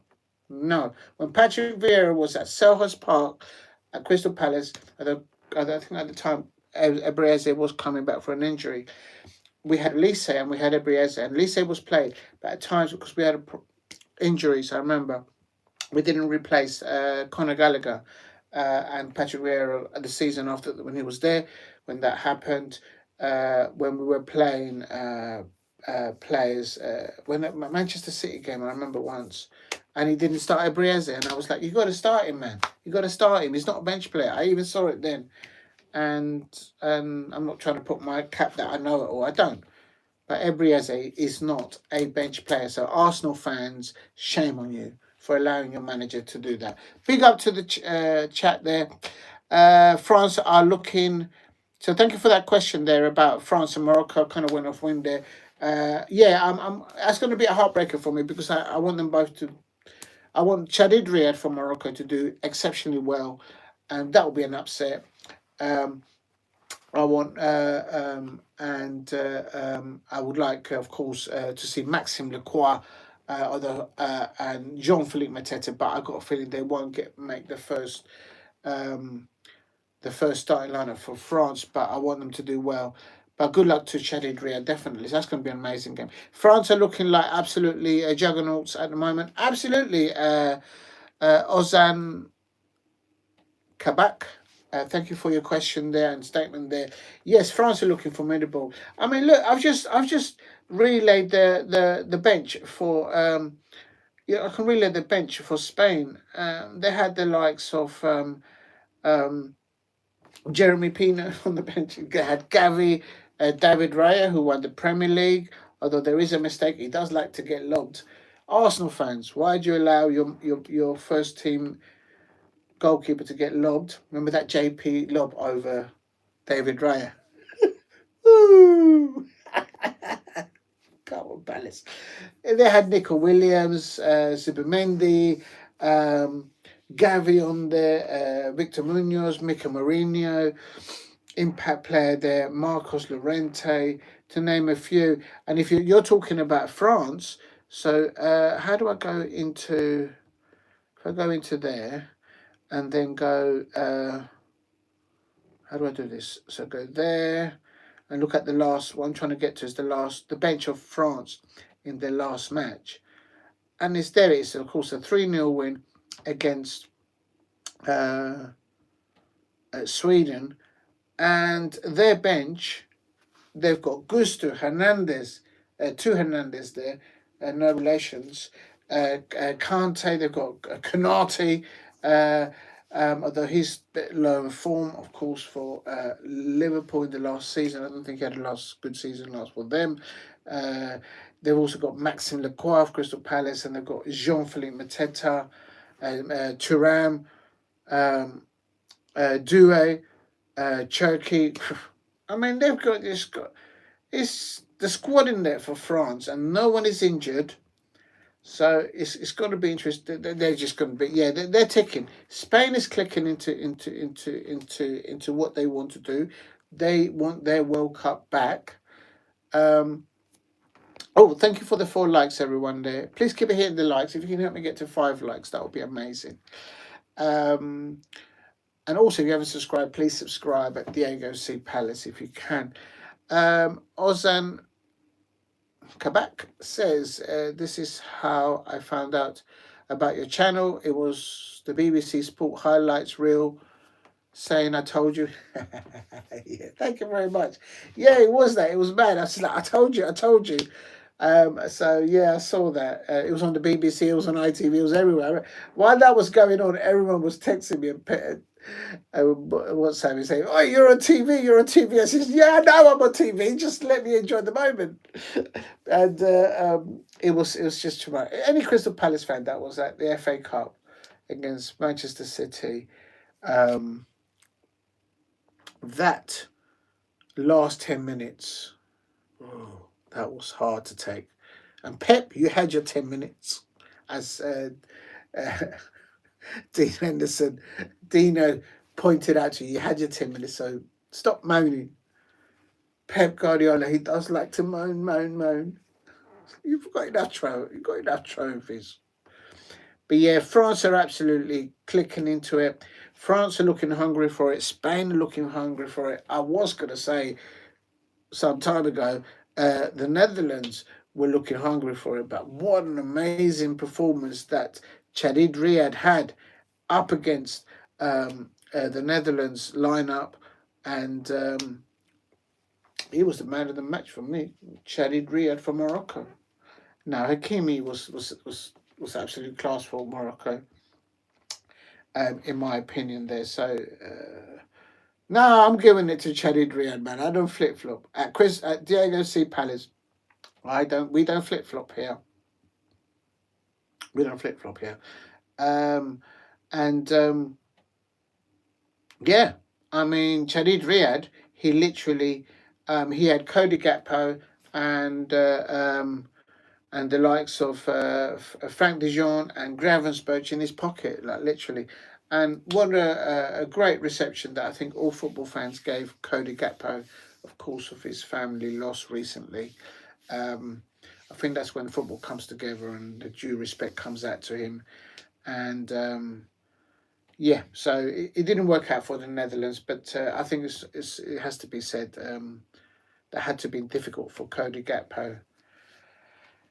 When Patrick Vieira was at Selhurst Park at Crystal Palace, I think at the time Ebrieze was coming back for an injury. We had Lise and we had Ebrieze, and Lise was played, but at times because we had injuries, I remember we didn't replace Conor Gallagher and Patrick Vieira the season after when he was there. When that happened, when we were playing players, when at Manchester City game, I remember once, and he didn't start Ebrieze, and I was like, you got to start him, man. You got to start him. He's not a bench player. I even saw it then. And I'm not trying to put my cap that I know it all. I don't. But Ebrieze is not a bench player. So Arsenal fans, shame on you for allowing your manager to do that. Big up to the chat there. France are looking. So thank you for that question there about France and Morocco. Kind of went off wind there. I'm. That's going to be a heartbreaker for me because I want them both to. I want Chadid Riyad from Morocco to do exceptionally well, and that will be an upset. I want I would like, of course, to see Maxime Lacroix, and Jean-Philippe Mateta, but I got a feeling they won't make um, the first starting lineup for France. But I want them to do well. But good luck to Chadi Dria, definitely. That's going to be an amazing game. France are looking like absolutely juggernauts at the moment. Absolutely. Ozan Kabak. Thank you for your question there and statement there. Yes, France are looking formidable. I mean, look, I've just relayed the bench for yeah, I can relay the bench for Spain. They had the likes of um, Jeremy Pino on the bench. They had Gavi, David Raya, who won the Premier League. Although there is a mistake, he does like to get lobbed. Arsenal fans, why do you allow your first team goalkeeper to get lobbed? Remember that JP lob over David Raya? Woo! Come on, Palace. They had Nico Williams, Zubimendi, um, Gavi on there, Victor Munoz, Mika Mourinho, impact player there, Marcos Llorente, to name a few. And if you're talking about France, so how do I go into? If I go into there and then go, how do I do this? So go there and look at the last. What I'm trying to get to is the bench of France in their last match, and it's there. It's of course a 3-0 win against uh, Sweden, and their bench. They've got Gusto Hernandez, two Hernandez there, no relations. Kante, they've got Kanate, although he's a bit low in form, of course, for Liverpool in the last season. I don't think he had a last good season last for them. Uh, they've also got Maxime Lacroix of Crystal Palace, and they've got Jean-Philippe Mateta, Thuram, um, Doué, Cherki. I mean, they've got this. It's the squad in there for France, and no one is injured. So it's got to be interesting. They're just going to be, yeah, they're ticking. Spain is clicking into what they want to do. They want their World Cup back. Um, oh, thank you for the 4 likes, everyone. There, please keep hitting the likes. If you can help me get to 5 likes, that would be amazing. Um, and also, if you haven't subscribed, please subscribe at Diego C Palace if you can. Ozan Kabak says, this is how I found out about your channel. It was the BBC Sport highlights reel saying I told you. Yeah, thank you very much. Yeah, it was that. It was mad. I said, I told you, I told you. So yeah, I saw that. It was on the BBC, it was on ITV, it was everywhere. While that was going on, everyone was texting me and what's Sammy saying? Oh, you're on TV, you're on TV. I says, yeah, I know I'm on TV. Just let me enjoy the moment. And it was just too much. Any Crystal Palace fan that was at the FA Cup against Manchester City, um, that last 10 minutes, oh, that was hard to take. And Pep, you had your 10 minutes, as uh, Dean Henderson, Dino pointed out to you. You had your 10 minutes, so stop moaning. Pep Guardiola, he does like to moan, moan, moan. You've got enough trophies. But yeah, France are absolutely clicking into it. France are looking hungry for it. Spain are looking hungry for it. I was going to say some time ago, the Netherlands were looking hungry for it. But what an amazing performance that Chadid Riyad had up against the Netherlands lineup, and he was the man of the match for me. Chadid Riyad for Morocco. Now Hakimi was absolute class for Morocco, in my opinion. There, so no, I'm giving it to Chadid Riyad, man. I don't flip flop at Diego C Palace. I don't. We don't flip flop here. We don't flip flop here. Um, and Yeah, I mean Chadid Riyad. He literally, he had Cody Gakpo and uh, um, and the likes of Frank de Jong and Gravenberch in his pocket, like literally. And what a great reception that I think all football fans gave Cody Gakpo, of course, of his family loss recently. Um, I think that's when football comes together and the due respect comes out to him. And yeah, so it didn't work out for the Netherlands, but I think it has to be said that had to be difficult for Cody Gakpo,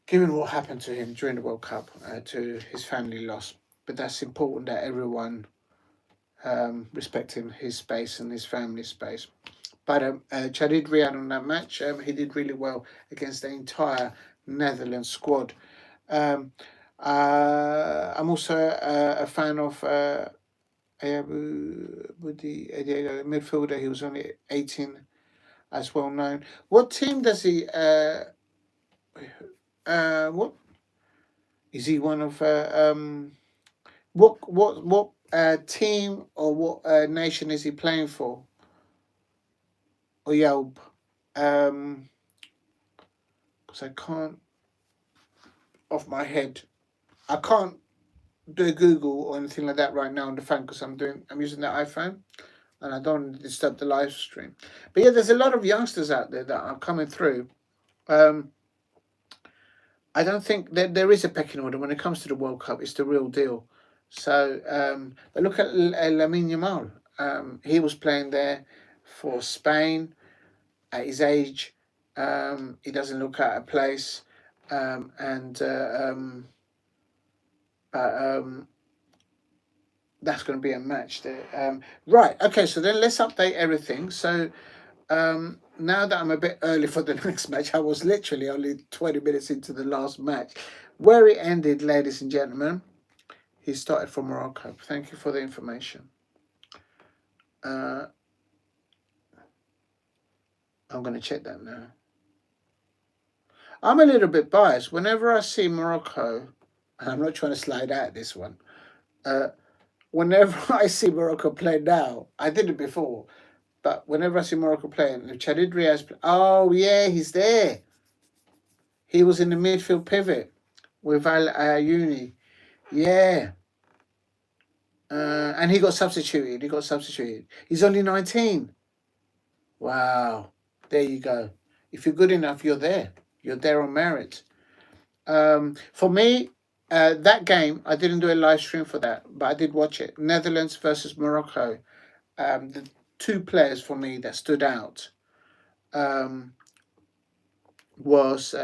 given what happened to him during the World Cup, to his family loss. But that's important that everyone respecting his space and his family's space. But Chadid Riyad on that match, he did really well against the entire Netherlands squad. Um, I'm also a fan of with the midfielder. He was only 18, as well known. What team does he? What is he? One of what team or what nation is he playing for? Or Yelp? Because I can't off my head. I can't do a Google or anything like that right now on the phone because I'm using the iPhone and I don't want to disturb the live stream. But yeah, there's a lot of youngsters out there that are coming through. Um, I don't think that there is a pecking order when it comes to the World Cup. It's the real deal. So, but look at Lamine Yamal. He was playing there for Spain at his age. He doesn't look out of place, and that's going to be a match there. Right. Okay. So then let's update everything. So now that I'm a bit early for the next match, I was literally only 20 minutes into the last match, where it ended, ladies and gentlemen. He started for Morocco. Thank you for the information. I'm going to check that now. I'm a little bit biased. Whenever I see Morocco, and I'm not trying to slide out this one, whenever I see Morocco play now, I did it before, but whenever I see Morocco playing, Chadid Riaz, oh yeah, he's there. He was in the midfield pivot with Al Ayuni. Yeah. And he got substituted. He's only 19. Wow. There you go. If you're good enough, you're there. You're there on merit. For me, that game, I didn't do a live stream for that, but I did watch it. Netherlands versus Morocco. The two players for me that stood out was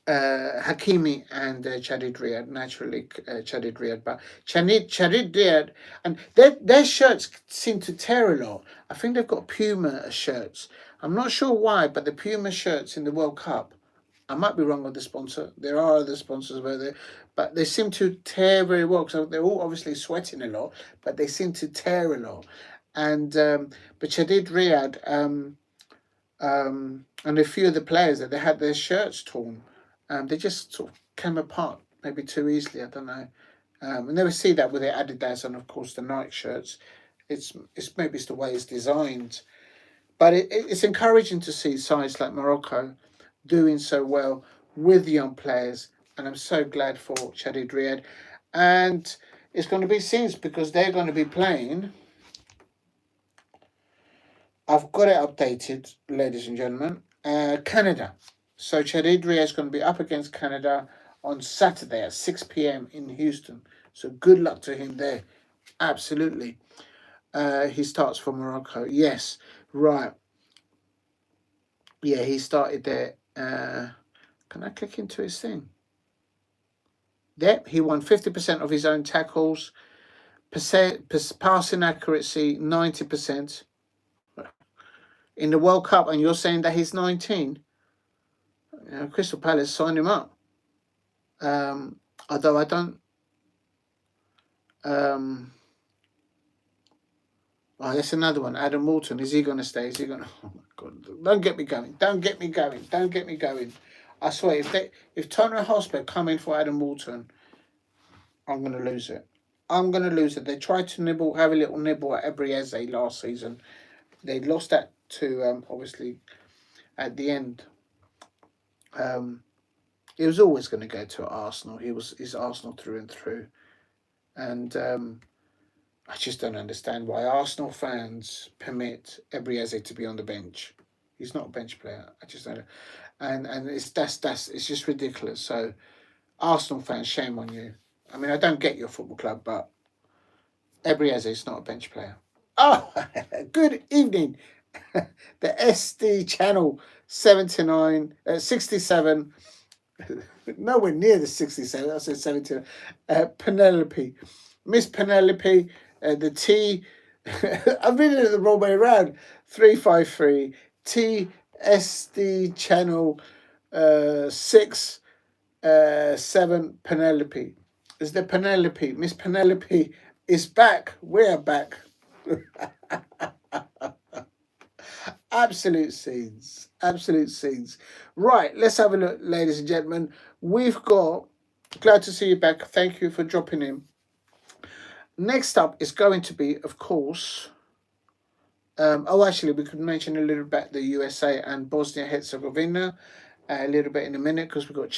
Hakimi and Chadid Riyad, naturally Chadid Riyad, but Chadid Riyad, and their shirts seem to tear a lot. I think they've got Puma shirts. I'm not sure why, but the Puma shirts in the World Cup, I might be wrong on the sponsor. There are other sponsors over there, but they seem to tear very well. So they're all obviously sweating a lot, but they seem to tear a lot. And but Chadid Riyad and a few of the players that they had their shirts torn. They just sort of came apart maybe too easily. I don't know. I never see that with the Adidas and of course the Nike shirts. It's maybe it's the way it's designed, but it's encouraging to see sides like Morocco doing so well with young players, and I'm so glad for Chadid Riyad. And it's going to be scenes because they're going to be playing. I've got it updated, ladies and gentlemen. Canada. So Chadid Riyad is going to be up against Canada on Saturday at 6 p.m. in Houston. So good luck to him there. Absolutely. He starts for Morocco. Yes, right. Yeah, he started there. Can I click into his thing? Yep, he won 50% of his own tackles. Passing accuracy, 90%. In the World Cup, and you're saying that he's 19? Crystal Palace signed him up. Although I don't. Oh, that's another one. Adam Walton. Is he going to stay? Is he going to? Oh my God! Don't get me going. Don't get me going. Don't get me going. I swear, if Tottenham Hotspur come in for Adam Walton, I'm going to lose it. I'm going to lose it. They tried to have a little nibble at Ebrieze last season. They lost that to obviously at the end. He was always going to go to Arsenal. He's Arsenal through and through, and I just don't understand why Arsenal fans permit Ebrieze to be on the bench. He's not a bench player. I just don't. And that's it's just ridiculous. So Arsenal fans, shame on you. I mean, I don't get your football club, but Ebrieze is not a bench player. Oh, good evening. The SD channel 67, nowhere near the 67, I said 79. Penelope. Miss Penelope, the T, I've read it the wrong way around. 353 TSD channel 7 Penelope. Is the Penelope? Miss Penelope is back. We're back. Absolute scenes. Absolute scenes. Right, let's have a look, ladies and gentlemen. We've got, glad to see you back. Thank you for dropping in. Next up is going to be, of course, actually, we could mention a little about the USA and Bosnia Herzegovina a little bit in a minute, because we've got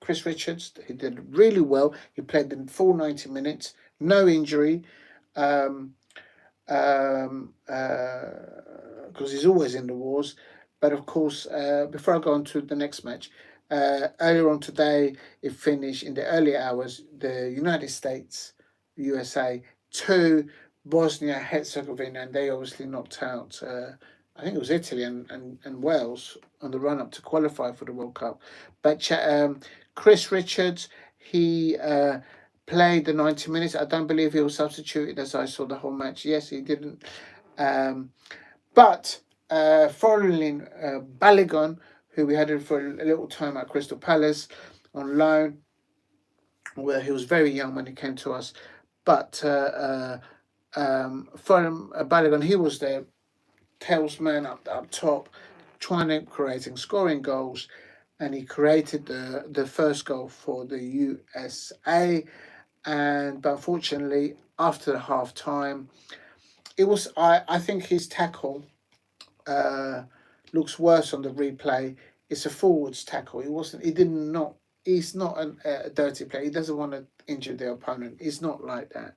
Chris Richards. He did really well. He played the full 90 minutes, no injury. Because he's always in the wars. But of course, before I go on to the next match, earlier on today, it finished in the early hours. The United States, USA, 2, Bosnia Herzegovina, and they obviously knocked out. I think it was Italy and Wales on the run up to qualify for the World Cup. But Chris Richards, he played the 90 minutes. I don't believe he was substituted as I saw the whole match. Yes, he didn't. But following Balogun, who we had for a little time at Crystal Palace on loan, where he was very young when he came to us. But from Balogun, he was the tails man up top, creating scoring goals, and he created the first goal for the USA. But unfortunately, after the half time, it was I think his tackle looks worse on the replay. It's a forwards tackle. He's not a dirty player. He doesn't want to injure the opponent. He's not like that.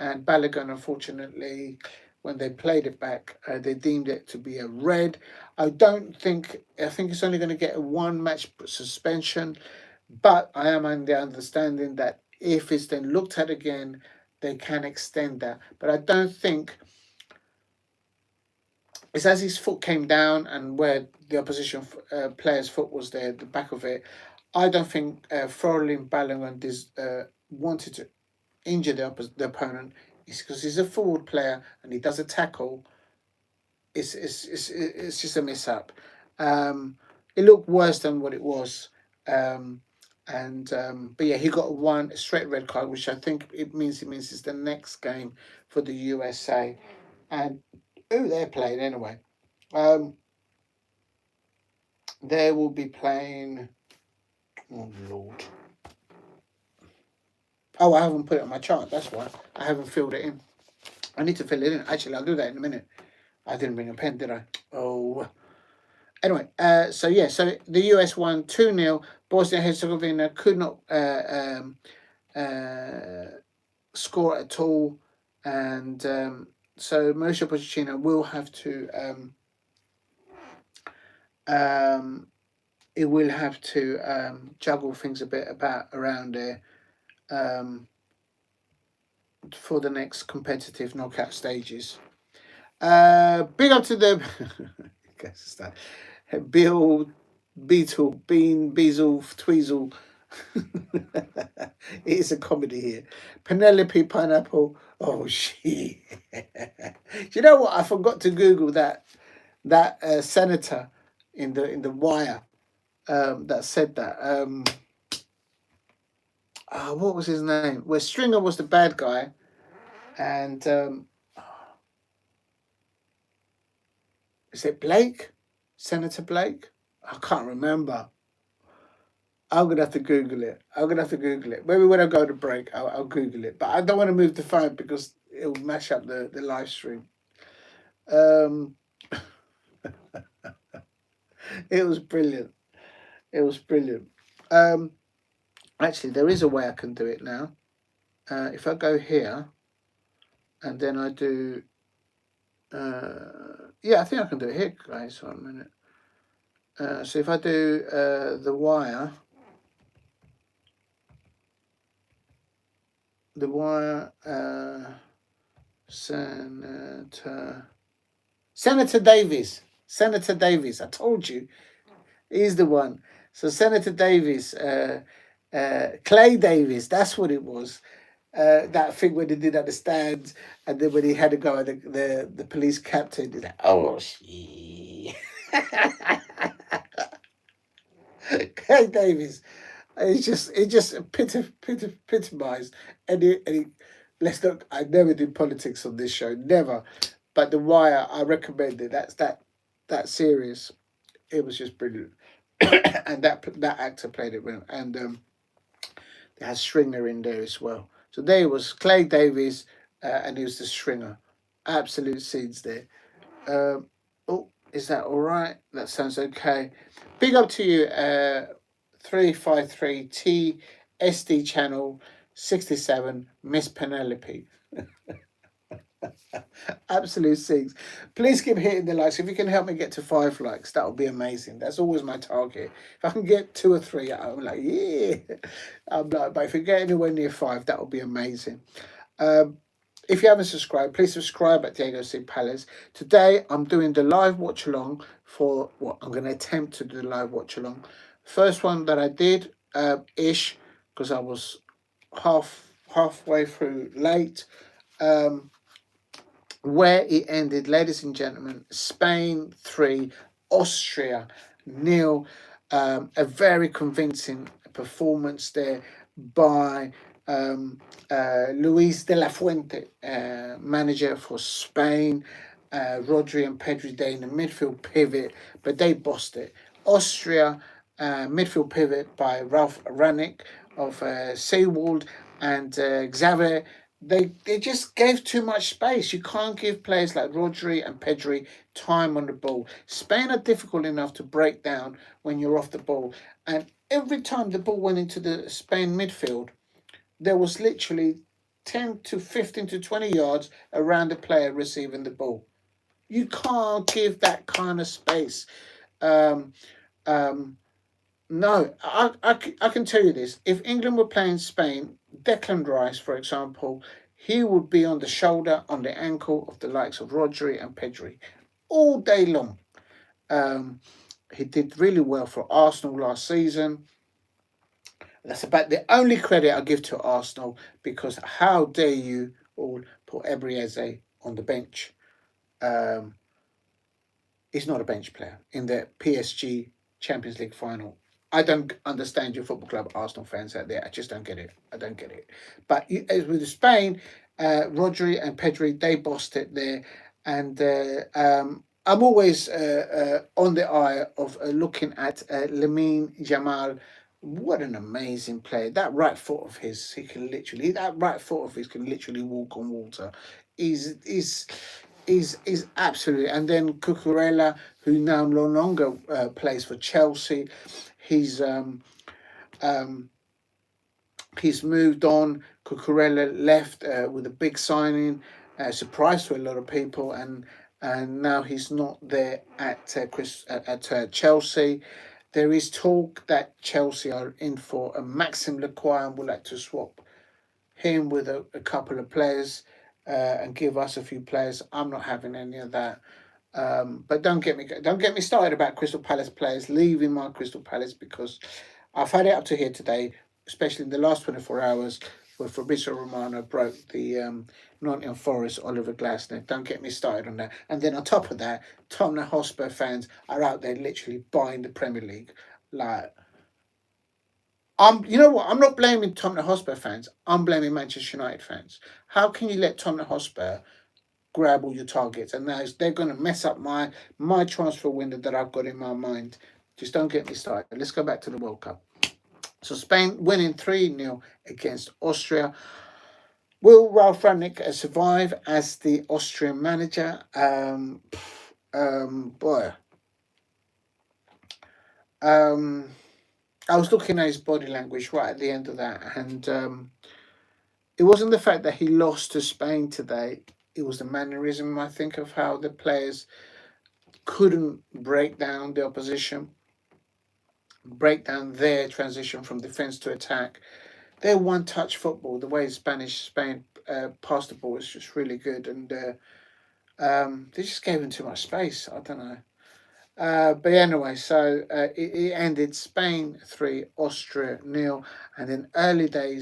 And Balogun, unfortunately, when they played it back, they deemed it to be a red. I think it's only going to get a 1-match suspension, but I am under the understanding that if it's then looked at again, they can extend that. But I don't think it's as his foot came down and where the opposition player's foot was there, the back of it. I don't think Frolin Balogun wanted to injure the opponent. It's because he's a forward player and he does a tackle. It's just a mishap. It looked worse than what it was. But yeah, he got one straight red card, which I think it means it's the next game for the USA, and they're playing anyway. They will be playing. Oh Lord! Oh, I haven't put it on my chart. That's why I haven't filled it in. I need to fill it in. Actually, I'll do that in a minute. I didn't bring a pen, did I? Oh. Anyway, so the US won 2-0. Bosnia Herzegovina could not score at all, and so Mauricio Pochettino will have to juggle things a bit around there for the next competitive knockout stages. Big up to them. Bill, Beetle, Bean, Beazle, Tweezle. It is a comedy here. Penelope Pineapple. Oh, she. You know what? I forgot to Google that senator in the Wire that said that. What was his name? Where Stringer was the bad guy, and is it Blake? Senator Blake? I can't remember. I'm going to have to Google it. Maybe when I go to break, I'll Google it. But I don't want to move the phone because it'll mash up the live stream. It was brilliant. It was brilliant. Actually, there is a way I can do it now. If I go here and then I do, yeah, I think I can do it here, guys. 1 minute. So if I do the wire, Senator Davies. Senator Davies. I told you, he's the one. So Senator Davies, Clay Davies. That's what it was. That thing when he didn't understand, and then when he had to go at the police captain, he's like, "Oh, she." Clay Davies. It just epitomized any. Let's look. I never do politics on this show, never. But The Wire, I recommend it. That series. It was just brilliant, and that actor played it well, and they had Stringer in there as well. So there was Clay Davies, and he was the Stringer. Absolute scenes there. Oh, is that all right? That sounds okay. Big up to you, 353T SD channel 67, Miss Penelope. Absolute sings. Please keep hitting the likes. If you can help me get to 5 likes, that would be amazing. That's always my target. If I can get 2 or 3, I'm like, yeah. I'm like, but if you get anywhere near 5, that would be amazing. If you haven't subscribed, please subscribe at Diego C. Palace. Today, I'm doing the live watch along for what I'm going to attempt to do the live watch along. First one that I did, ish, because I was halfway through late. Where it ended, ladies and gentlemen, Spain 3, Austria 0. A very convincing performance there by Luis de la Fuente, manager for Spain. Rodri and Pedri, they in the midfield pivot, but they bossed it. Austria, midfield pivot by Ralph Ranić of Seewald and Xavier. They just gave too much space. You can't give players like Rodri and Pedri time on the ball. Spain are difficult enough to break down when you're off the ball. And every time the ball went into the Spain midfield, there was literally 10 to 15 to 20 yards around the player receiving the ball. You can't give that kind of space. No, I can tell you this. If England were playing Spain, Declan Rice, for example, he would be on the shoulder, on the ankle of the likes of Rodri and Pedri all day long. He did really well for Arsenal last season. That's about the only credit I give to Arsenal, because how dare you all put Ebrieze on the bench? He's not a bench player in the PSG Champions League final. I don't understand your football club Arsenal fans out there. I just don't get it. I don't get it. But as with Spain, Rodri and Pedri, they bossed it there. And I'm always on the eye of looking at Lamine Yamal. What an amazing player! That right foot of his, that right foot of his can literally walk on water. He's is absolutely. And then Cucurella, who now no longer plays for Chelsea, he's moved on. Cucurella left with a big signing, surprise to a lot of people, and now he's not there at Chelsea. There is talk that Chelsea are in for a Maxim Lequoy and would like to swap him with a couple of players and give us a few players. I'm not having any of that. But don't get me started about Crystal Palace players leaving my Crystal Palace, because I've had it up to here today, especially in the last 24 hours, where Fabrizio Romano broke the Nottingham Forest Oliver Glasner. Don't get me started on that. And then on top of that, Tottenham Hotspur fans are out there literally buying the Premier League. Like, you know what? I'm not blaming Tottenham Hotspur fans. I'm blaming Manchester United fans. How can you let Tottenham Hotspur grab all your targets? And now they're going to mess up my transfer window that I've got in my mind. Just don't get me started. Let's go back to the World Cup. So Spain winning 3-0 against Austria. Will Ralph Rangnick survive as the Austrian manager? Boy. I was looking at his body language right at the end of that, and it wasn't the fact that he lost to Spain today. It was the mannerism, I think, of how the players couldn't break down the opposition, break down their transition from defence to attack. Their one-touch football, the way Spain passed the ball was just really good, and they just gave him too much space. I don't know. But anyway, so it ended Spain 3, Austria nil, and in earlier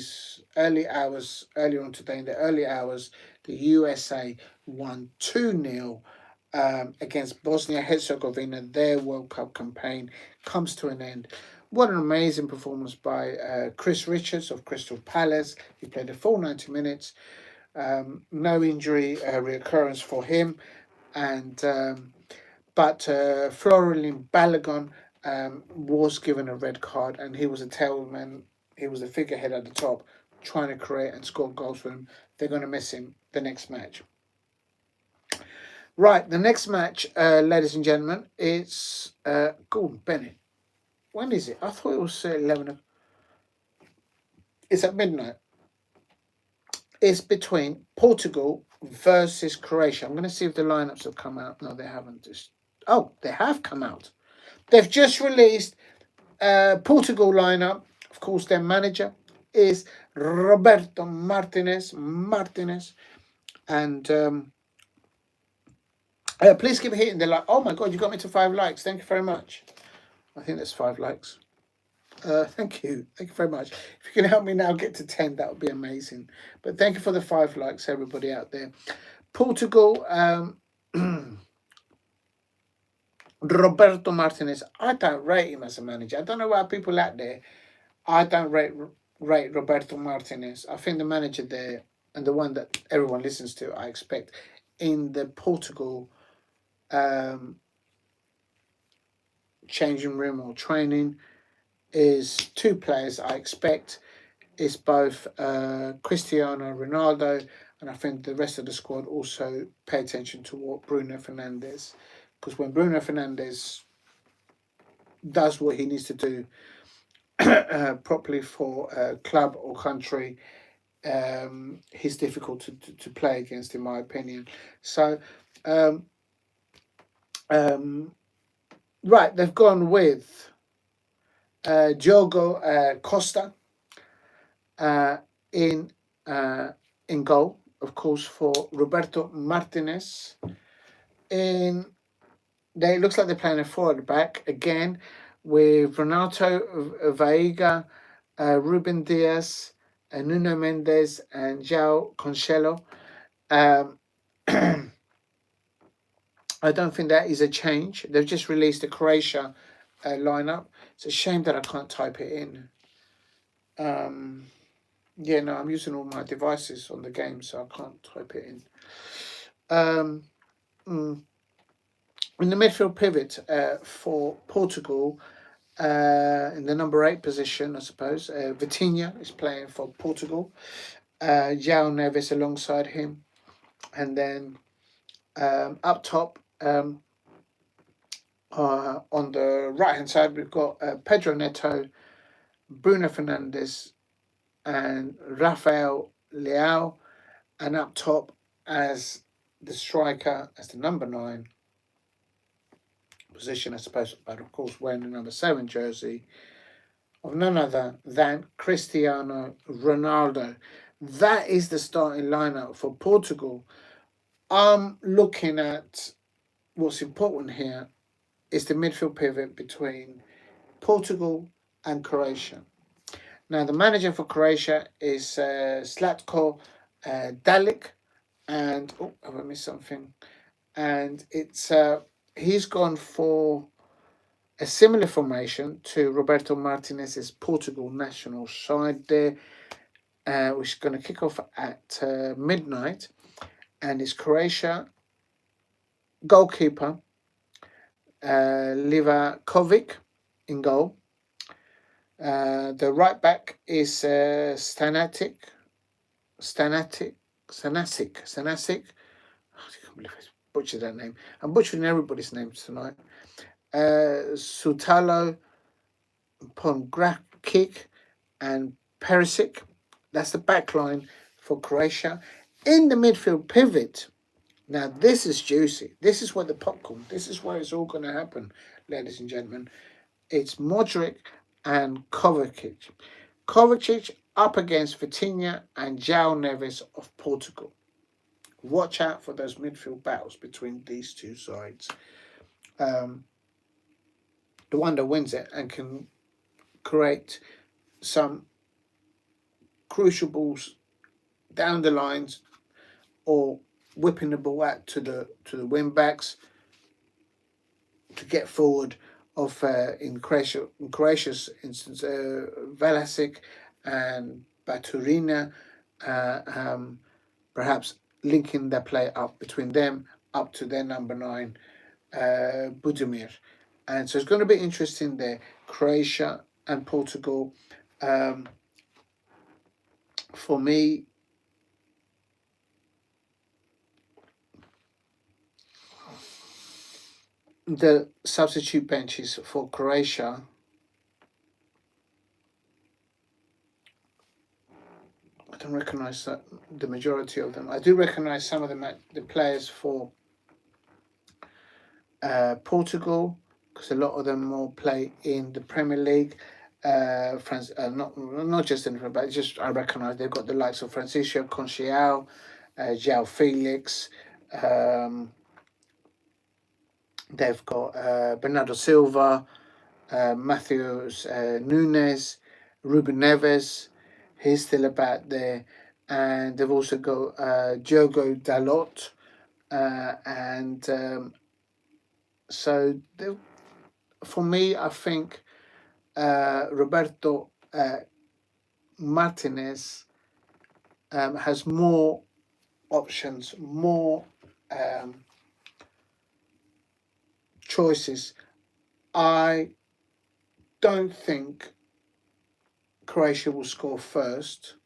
on today, in the early hours, the USA won 2-0 against Bosnia Herzegovina. Their World Cup campaign comes to an end. What an amazing performance by Chris Richards of Crystal Palace. He played the full 90 minutes. No injury reoccurrence for him, and but Florian Balogun was given a red card, and he was a tailman. He was a figurehead at the top, trying to create and score goals for him. They're going to miss him the next match. Right, the next match, ladies and gentlemen, it's Gordon Bennett. When is it? I thought it was 11. It's at midnight. It's between Portugal versus Croatia. I'm going to see if the lineups have come out. No, they haven't. They have come out. They've just released Portugal lineup. Of course, their manager is Roberto Martinez. And please keep hitting the like. Oh my God, you got me to 5 likes. Thank you very much. I think that's 5 likes. Thank you very much. If you can help me now get to 10, that would be amazing. But thank you for the 5 likes, everybody out there. Portugal, Roberto Martinez. I don't rate him as a manager. I don't know why people out there. I don't rate Roberto Martinez. I think the manager there, and the one that everyone listens to, I expect, in the Portugal changing room or training, is 2 players I expect. It's both Cristiano Ronaldo, and I think the rest of the squad also pay attention to what Bruno Fernandes, because when Bruno Fernandes does what he needs to do properly for a club or country, he's difficult to play against, in my opinion. So, right, they've gone with Diogo Costa in goal, of course, for Roberto Martinez. It looks like they're playing a 4 at the back again, with Renato Veiga, Ruben Diaz, Nuno Mendes, and João Cancelo. I don't think that is a change. They've just released the Croatia lineup. It's a shame that I can't type it in. I'm using all my devices on the game, so I can't type it in. In the midfield pivot for Portugal, in the number 8 position, I suppose, Vitinha is playing for Portugal. João Neves alongside him. And then up top, on the right-hand side, we've got Pedro Neto, Bruno Fernandes, and Rafael Leao. And up top, as the striker, as the number 9 position, I suppose, but of course wearing the number 7 jersey, of none other than Cristiano Ronaldo. That is the starting lineup for Portugal. I'm looking at what's important here is the midfield pivot between Portugal and Croatia. Now, the manager for Croatia is Zlatko Dalic, and have I missed something? And it's he's gone for a similar formation to Roberto Martinez's Portugal national side there, which is going to kick off at midnight, and it's Croatia goalkeeper Livakovic in goal. The right back is Stanasic. I can't believe I butchered that name. I'm butchering everybody's names tonight. Sutalo Pongracic and Perisic. That's the back line for Croatia. In the midfield pivot, now this is juicy. This is where the popcorn, this is where it's all going to happen, ladies and gentlemen. It's Modric and Kovacic. Kovacic up against Vitinha and João Neves of Portugal. Watch out for those midfield battles between these two sides. The one that wins it and can create some crucial balls down the lines or whipping the ball out to the wing backs to get forward of in Croatia's instance Velasic and Baturina, perhaps linking their play up between them up to their number 9 Budimir. And so it's going to be interesting there. Croatia and Portugal. For me, the substitute benches for Croatia, I don't recognise the majority of them. I do recognise some of the players for Portugal, because a lot of them all play in the Premier League. Not just in, but just I recognise they've got the likes of Francisco Conchiao, João Felix. They've got Bernardo Silva, Matheus Nunes, Ruben Neves. He's still about there, and they've also got Diogo Dalot, and so for me, I think Roberto Martinez has more options, more choices. I don't think Croatia will score first,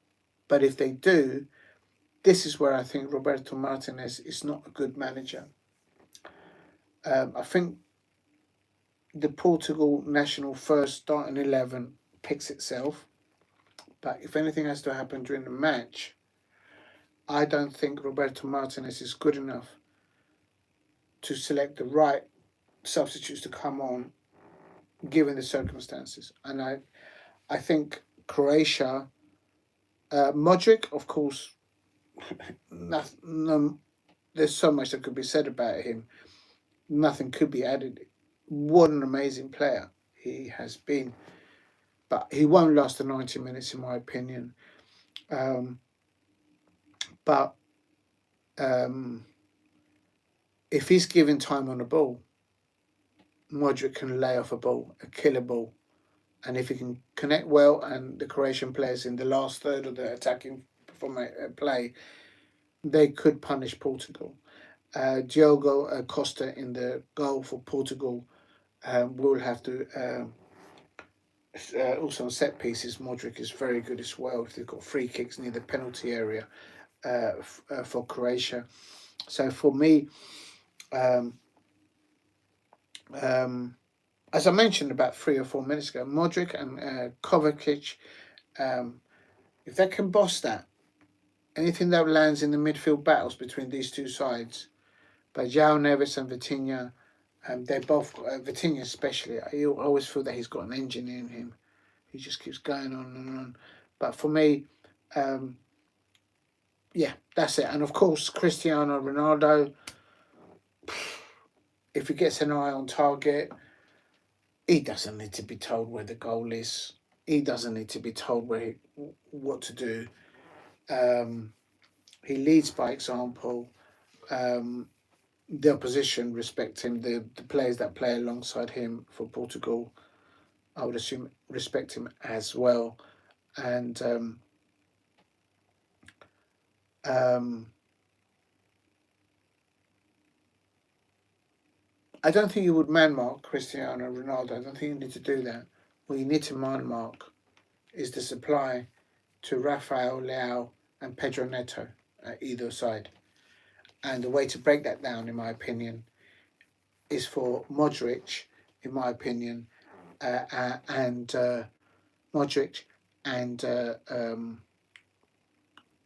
but if they do, this is where I think Roberto Martinez is not a good manager. I think the Portugal national first starting 11 picks itself, but if anything has to happen during the match, I don't think Roberto Martinez is good enough to select the right substitutes to come on given the circumstances. And I think Croatia, Modric, of course, there's so much that could be said about him. Nothing could be added. What an amazing player he has been. But he won't last the 90 minutes, in my opinion. If he's given time on the ball, Modric can lay off a ball, a killer ball. And if he can connect well, and the Croatian players in the last third of the attacking play, they could punish Portugal. Diogo Costa in the goal for Portugal will have to... also on set pieces, Modric is very good as well. If they've got free kicks near the penalty area for Croatia. So for me, as I mentioned about 3 or 4 minutes ago, Modric and Kovacic, if they can boss that, anything that lands in the midfield battles between these two sides, by João Neves and Vitinha, they both, Vitinha especially, I always feel that he's got an engine in him. He just keeps going on and on. But for me, yeah, that's it. And of course, Cristiano Ronaldo, if he gets an eye on target, he doesn't need to be told where the goal is. He doesn't need to be told what to do. He leads by example. The opposition respect him. The players that play alongside him for Portugal, I would assume, respect him as well. And I don't think you would man mark Cristiano Ronaldo. I don't think you need to do that. What you need to man mark is the supply to Rafael Leao and Pedro Neto at either side. And the way to break that down, in my opinion, is for Modric, in my opinion, and Modric and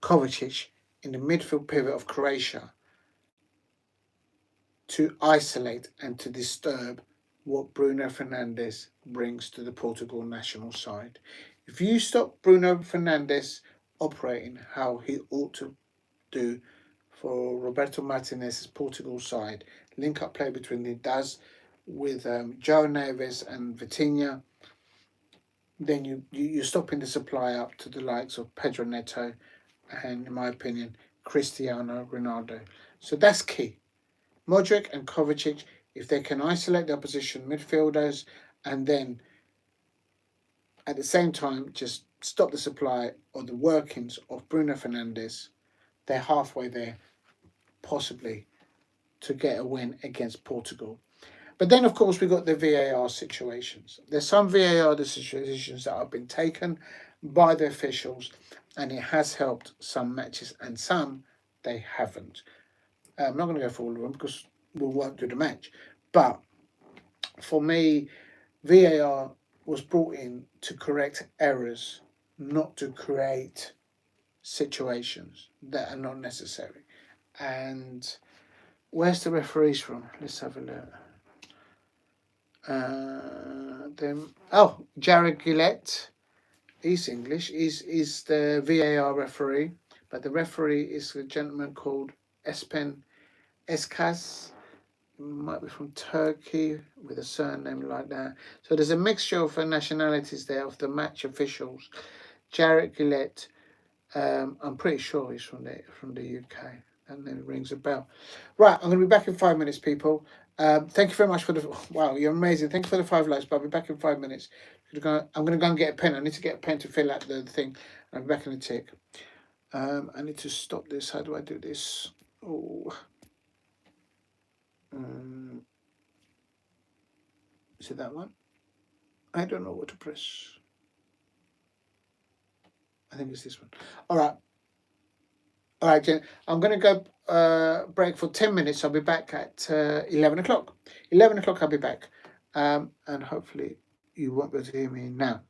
Kovacic in the midfield pivot of Croatia to isolate and to disturb what Bruno Fernandes brings to the Portugal national side. If you stop Bruno Fernandes operating how he ought to do for Roberto Martinez's Portugal side, link up play between the does with Joe Neves and Vitinha, then you're stopping the supply up to the likes of Pedro Neto and, in my opinion, Cristiano Ronaldo. So that's key. Modric and Kovacic, if they can isolate the opposition midfielders and then at the same time just stop the supply or the workings of Bruno Fernandes, they're halfway there, possibly, to get a win against Portugal. But then, of course, we've got the VAR situations. There's some VAR decisions that have been taken by the officials, and it has helped some matches, and some they haven't. I'm not going to go for all of them because we won't do the match. But for me, VAR was brought in to correct errors, not to create situations that are not necessary. And where's the referees from? Let's have a look. Jared Gillette, he's English, is the VAR referee, but the referee is a gentleman called Espen Eskaz. Might be from Turkey with a surname like that. So there's a mixture of nationalities there of the match officials. Jared Gillette, I'm pretty sure he's from the UK, and then it rings a bell. Right, I'm going to be back in 5 minutes, people. Thank you very much for the wow, you're amazing. Thank you for the 5 likes. But I'll be back in 5 minutes. I'm going to go and get a pen. I need to get a pen to fill out the thing. I'll be back in a tick. I need to stop this. How do I do this? Oh. Is it that one? I don't know what to press. I think it's this one. All right, Jen. I'm going to go break for 10 minutes. I'll be back at 11 o'clock. 11 o'clock, I'll be back. And hopefully you won't be able to hear me now.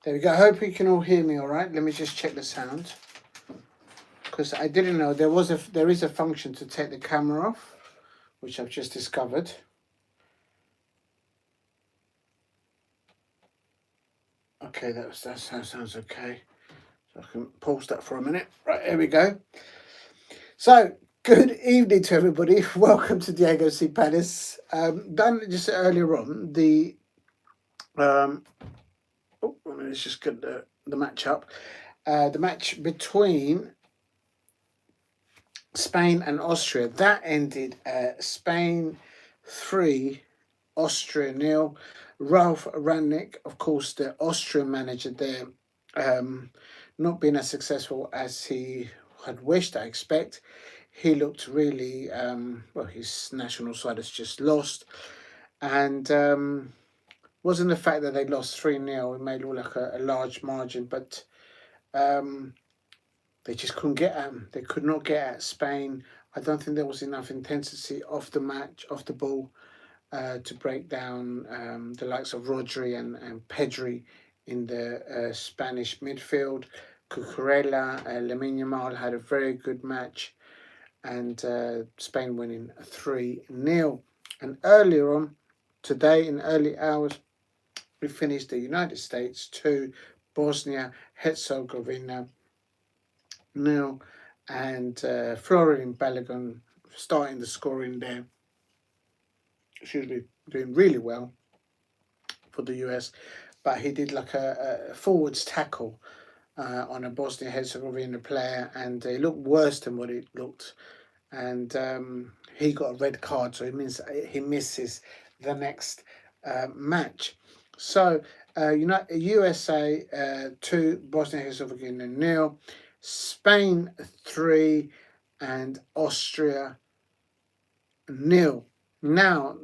There we go. I hope you can all hear me all right. Let me just check the sound. Because I didn't know there is a function to take the camera off, which I've just discovered. Okay, that sounds okay. So I can pause that for a minute. Right, here we go. So, good evening to everybody. Welcome to Diego C. Palace. Done just earlier on the let's just get the match up. The match between Spain and Austria that ended Spain 3, Austria 0. Ralf Rangnick, of course, the Austrian manager there, not being as successful as he had wished, I expect. He looked really, well, his national side has just lost. And wasn't the fact that they lost 3-0, it made it look like a large margin, but they just couldn't get at them. They could not get at Spain. I don't think there was enough intensity off the match, off the ball, to break down the likes of Rodri and Pedri in the Spanish midfield. Cucurella, Lamine Yamal had a very good match, and Spain winning 3-0. And earlier on today, in early hours, we finished the United States 2, Bosnia Herzegovina 0, and Florin Balogun starting the scoring there. Excuse me, doing really well for the US, but he did like a forwards tackle on a Bosnia Herzegovina player, and it looked worse than what it looked. And he got a red card, so it means he misses the next match. So, USA 2, Bosnia Herzegovina 0, Spain 3, and Austria 0. Now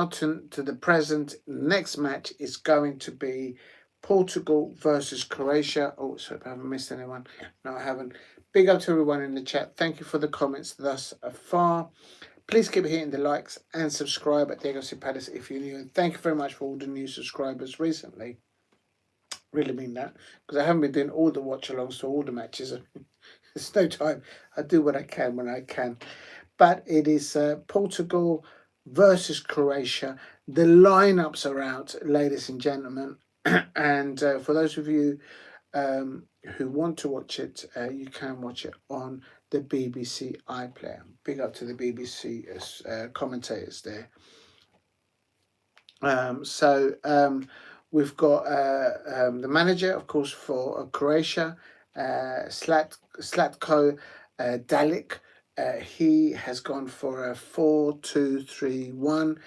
to the present. Next match is going to be Portugal versus Croatia. Oh, sorry, I haven't missed anyone. No, I haven't. Big up to everyone in the chat. Thank you for the comments thus far. Please keep hitting the likes and subscribe at Diego C. Palace if you're new. And thank you very much for all the new subscribers recently. Really mean that, because I haven't been doing all the watch-alongs to all the matches. There's no time. I do what I can when I can. But it is Portugal versus Croatia. The lineups are out, ladies and gentlemen. And for those of you who want to watch it, you can watch it on the BBC iPlayer. Big up to the BBC commentators there. We've got the manager, of course, for Croatia, Slatko Dalic. He has gone for a 4-2-3-1,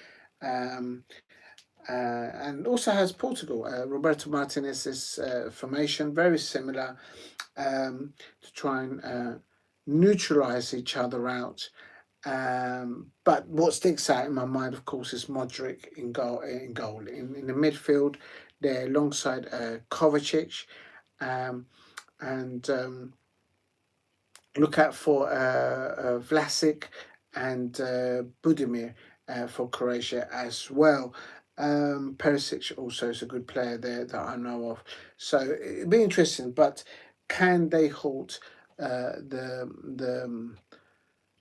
and also has Portugal. Roberto Martinez's formation, very similar, to try and neutralise each other out. But what sticks out in my mind, of course, is Modric in goal. In the midfield, there alongside Kovacic, and look out for Vlasic and Budimir for Croatia as well. Perisic also is a good player there that I know of. So it'll be interesting. But can they halt the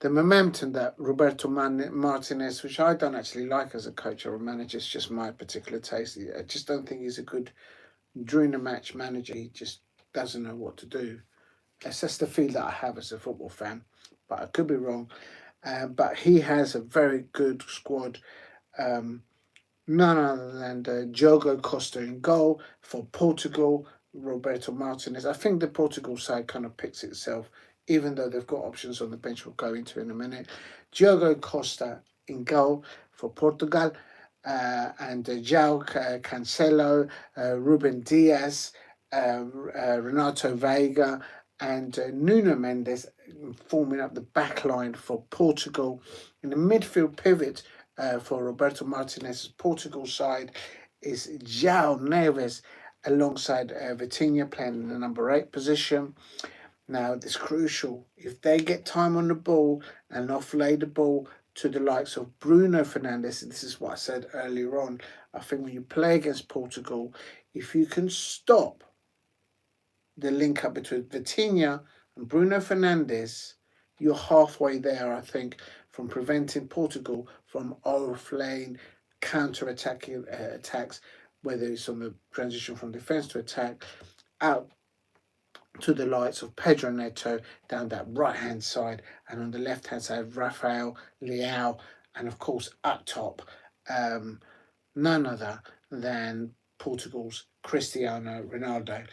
momentum that Roberto Martinez, which I don't actually like as a coach or a manager, it's just my particular taste. I just don't think he's a good during the match manager. He just doesn't know what to do. That's just the feel that I have as a football fan, but I could be wrong. But he has a very good squad. None other than Diogo Costa in goal for Portugal, Roberto Martinez. I think the Portugal side kind of picks itself, even though they've got options on the bench we'll go into in a minute. Diogo Costa in goal for Portugal, and João Cancelo, Ruben Dias, Renato Veiga, and Nuno Mendes forming up the back line for Portugal. In the midfield pivot for Roberto Martinez's Portugal side is João Neves alongside Vitinha playing in the number 8 position. Now, it's crucial. If they get time on the ball and offload the ball to the likes of Bruno Fernandes, and this is what I said earlier on, I think when you play against Portugal, if you can stop the link up between Vitinha and Bruno Fernandes, you're halfway there, I think, from preventing Portugal from overplaying counter-attacking attacks, whether it's on the transition from defence to attack, out to the likes of Pedro Neto down that right-hand side, and on the left-hand side, Rafael Leao, and of course up top, none other than Portugal's Cristiano Ronaldo.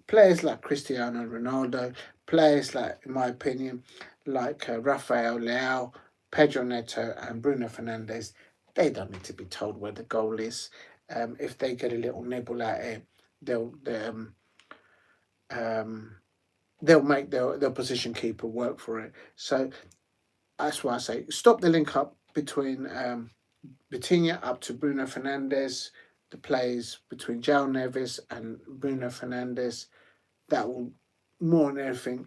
Players like Cristiano Ronaldo, players like, in my opinion, like Rafael Leao, Pedro Neto, and Bruno Fernandes, they don't need to be told where the goal is. If they get a little nibble at it, they'll make their position keeper work for it. So that's why I say stop the link up between Vitinha up to Bruno Fernandes, the plays between João Neves and Bruno Fernandes. That will, more than anything,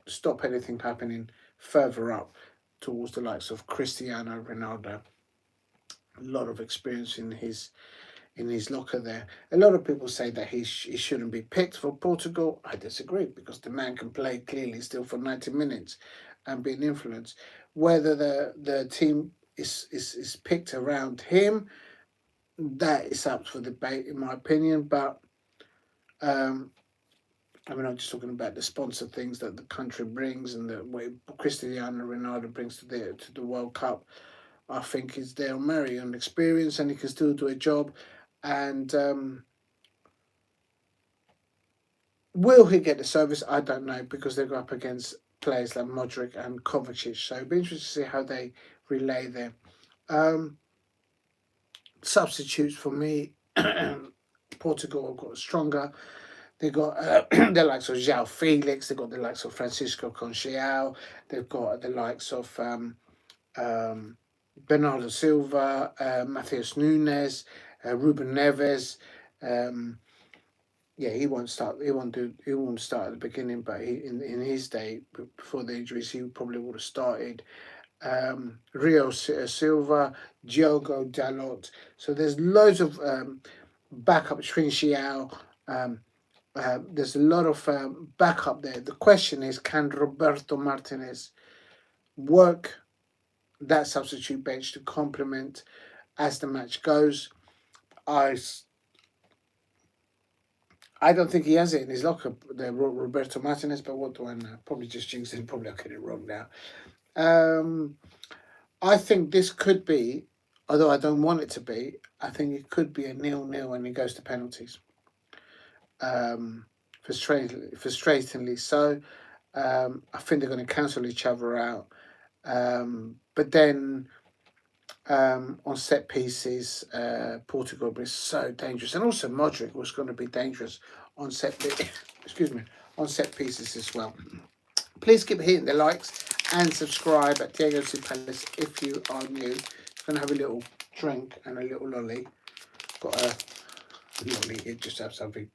stop anything happening further up towards the likes of Cristiano Ronaldo. A lot of experience in his locker there. A lot of people say that he shouldn't be picked for Portugal. I disagree, because the man can play clearly still for 90 minutes and be an influence. Whether the team is picked around him, that is up for debate, in my opinion. But I'm just talking about the sponsor things that the country brings and the way Cristiano Ronaldo brings to the World Cup. I think he's there on merit and experience, and he can still do a job. And will he get the service? I don't know, because they go up against players like Modric and Kovacic. So it'll be interesting to see how they relay there. Substitutes for me, Portugal have got stronger. They got the likes of João Felix. They've got the likes of Francisco Conceição. They've got the likes of Bernardo Silva, Matheus Nunes, Ruben Neves. He won't start. He won't start at the beginning, but in his day, before the injuries, he probably would have started. Rio Silva, Diogo Dalot. So there's loads of backup. Trinciao. There's a lot of backup there. The question is, can Roberto Martinez work that substitute bench to complement as the match goes? I don't think he has it in his locker, the Roberto Martinez, but what do I know? Probably just jinxed it. Probably I'll get it wrong now. I think this could be, although I don't want it to be, I think it could be a 0-0 when it goes to penalties. Frustratingly so. I think they're going to cancel each other out. But then on set pieces, Portugal was so dangerous, and also Modric was going to be dangerous on set pieces as well. Please keep hitting the likes and subscribe at Diego C. Palace if you are new. I'm going to have a little drink and a little lolly. Got a lolly here, just have something.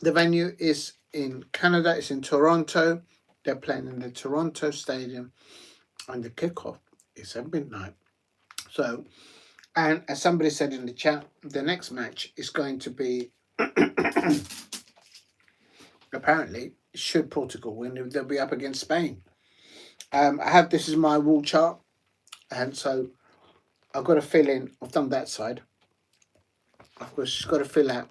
The venue is in Canada. It's in Toronto. They're playing in the Toronto Stadium, and the kickoff is at midnight. So, and as somebody said in the chat, the next match is going to be apparently, should Portugal win, they'll be up against Spain. This is my wall chart, and so I've got a feeling I've done that side. I've just got to fill out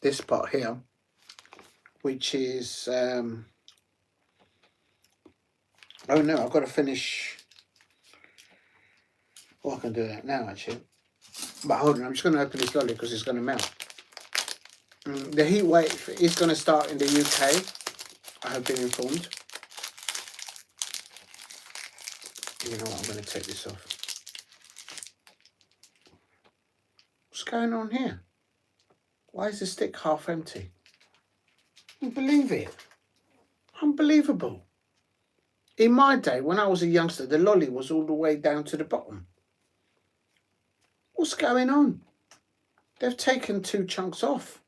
this part here, which is oh no, I've got to finish. I can do that now actually, but hold on, I'm just going to open this lolly because it's going to melt. The heat wave is going to start in the UK, I have been informed. You know what, I'm going to take this off. What's going on here? Why is the stick half empty? I can't believe it. Unbelievable. In my day, when I was a youngster, the lolly was all the way down to the bottom. What's going on? They've taken 2 chunks off.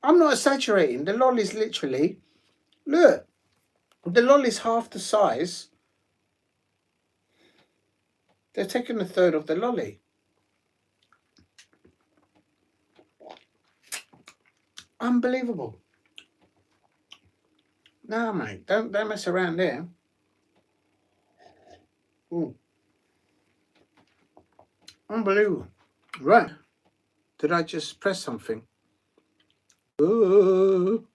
I'm not exaggerating. The lolly's literally, look, the lolly's half the size. They're taking a third of the lolly. Unbelievable. No, mate, don't mess around there. Ooh. Unbelievable. Right. Did I just press something? Ooh.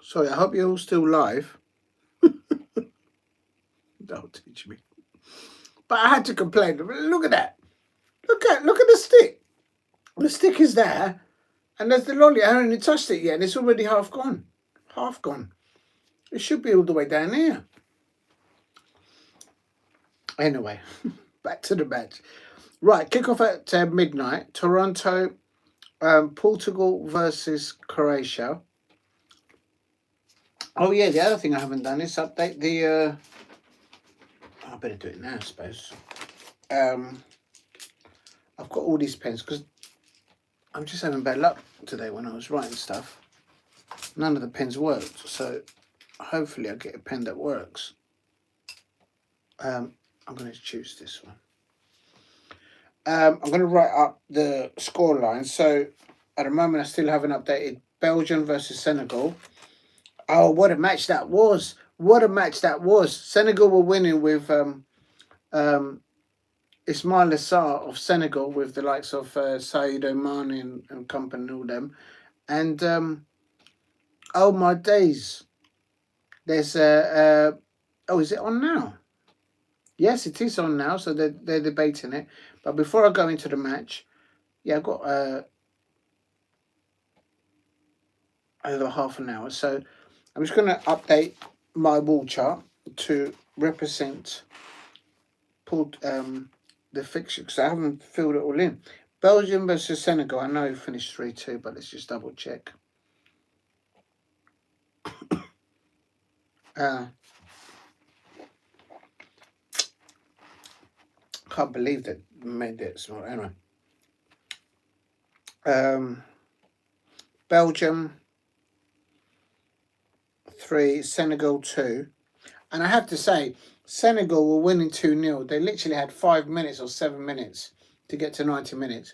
Sorry, I hope you're all still live. Don't teach me. But I had to complain. Look at that. Look at the stick. The stick is there, and there's the lolly. I haven't even touched it yet, and it's already half gone. Half gone. It should be all the way down here. Anyway, back to the match. Right, kick off at midnight. Toronto, Portugal versus Croatia. Oh yeah, the other thing I haven't done is update the. I better do it now, I suppose. I've got all these pens because I'm just having bad luck today when I was writing stuff. None of the pens worked, so hopefully I'll get a pen that works. I'm going to choose this one. I'm going to write up the score line. So at the moment I still haven't updated Belgium versus Senegal. Oh, what a match that was. What a match that was. Senegal were winning with Ismail Assar of Senegal with the likes of Sadio Mane and company and all them. And oh my days. There's oh, is it on now? Yes, it is on now, so they're debating it. But before I go into the match, yeah, I've got over half an hour. So I'm just gonna update my wall chart to represent the fixture because I haven't filled it all in. Belgium versus Senegal. I know it finished 3-2, but let's just double check. Can't believe that made it small. Anyway, Belgium 3, Senegal 2, and I have to say Senegal were winning 2-0. They literally had 5 minutes or 7 minutes to get to 90 minutes,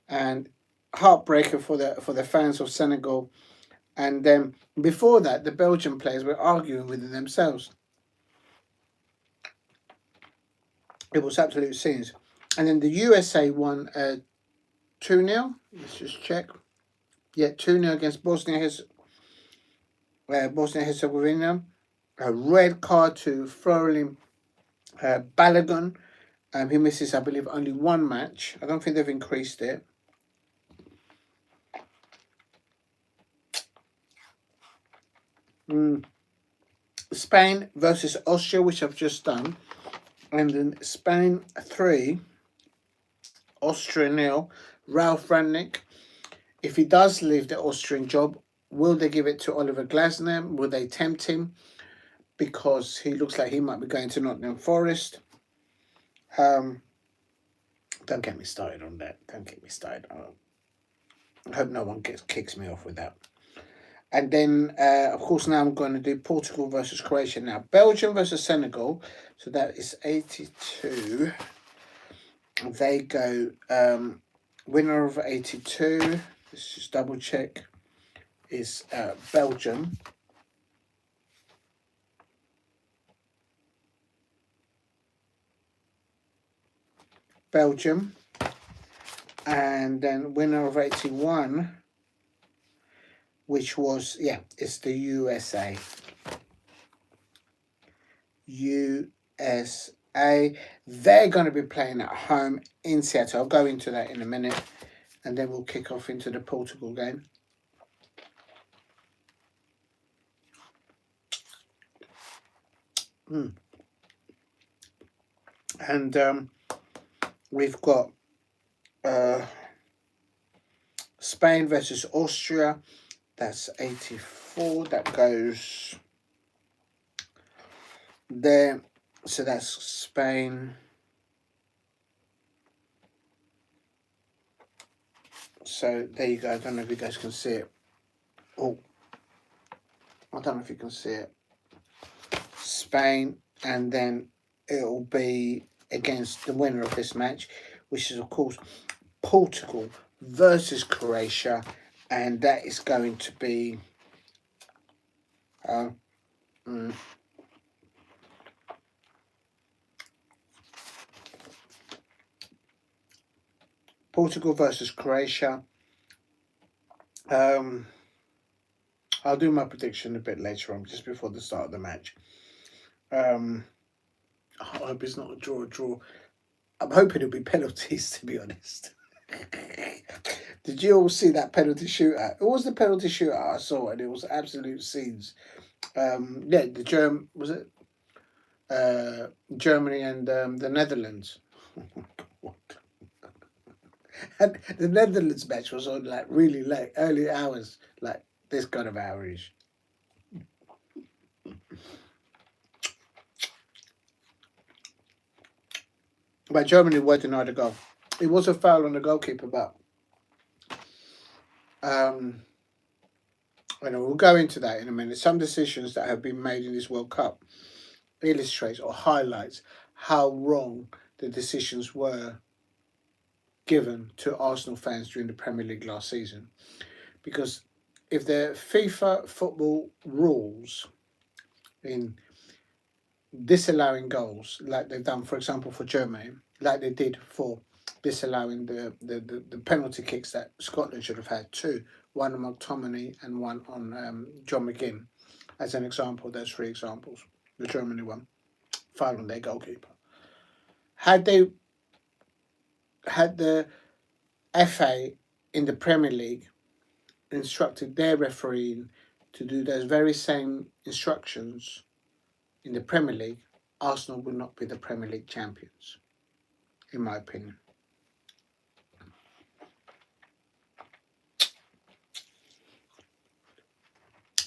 and heartbreaker for the fans of Senegal. And then before that, the Belgian players were arguing within themselves. It was absolute scenes. And then the USA won 2-0. Let's just check. Yeah, 2-0 against Bosnia-Herzegovina. A red card to Florian Balogun. He misses, I believe, only one match. I don't think they've increased it. Spain versus Austria, which I've just done. And then Spain 3, Austria 0. Ralf Rangnick. If he does leave the Austrian job, will they give it to Oliver Glasner? Will they tempt him? Because he looks like he might be going to Nottingham Forest. Don't get me started on that. Don't get me started. I hope no one kicks me off with that. And then, of course, now I'm going to do Portugal versus Croatia. Now, Belgium versus Senegal. So that is 82. They go winner of 82. Let's just double check. Is Belgium. Belgium. And then winner of 81, which was, yeah, it's the USA. USA. They're going to be playing at home in Seattle. I'll go into that in a minute. And then we'll kick off into the Portugal game. And we've got Spain versus Austria. That's 84. That goes there. So that's Spain. So there you go. I don't know if you guys can see it. Oh, I don't know if you can see it. Spain, and then it'll be against the winner of this match, which is of course Portugal versus Croatia, and that is going to be uh, mm, Portugal versus Croatia. I'll do my prediction a bit later on, just before the start of the match. I hope it's not a draw. I'm hoping it'll be penalties, to be honest. Did you all see that penalty shootout? It was the penalty shootout I saw, and it was absolute scenes. Yeah, was it Germany and the Netherlands. And the Netherlands match was on like really late, early hours, like this kind of hours. But Germany were denied a goal. It was a foul on the goalkeeper, but we'll go into that in a minute. Some decisions that have been made in this World Cup illustrates or highlights how wrong the decisions were given to Arsenal fans during the Premier League last season. Because if the FIFA football rules in disallowing goals, like they've done, for example, for Germany, like they did for disallowing the penalty kicks that Scotland should have had two, one on McTominay and one on John McGinn, as an example. There's three examples. The Germany one, foul on their goalkeeper. Had the FA in the Premier League instructed their refereeing to do those very same instructions in the Premier League, Arsenal would not be the Premier League champions, in my opinion.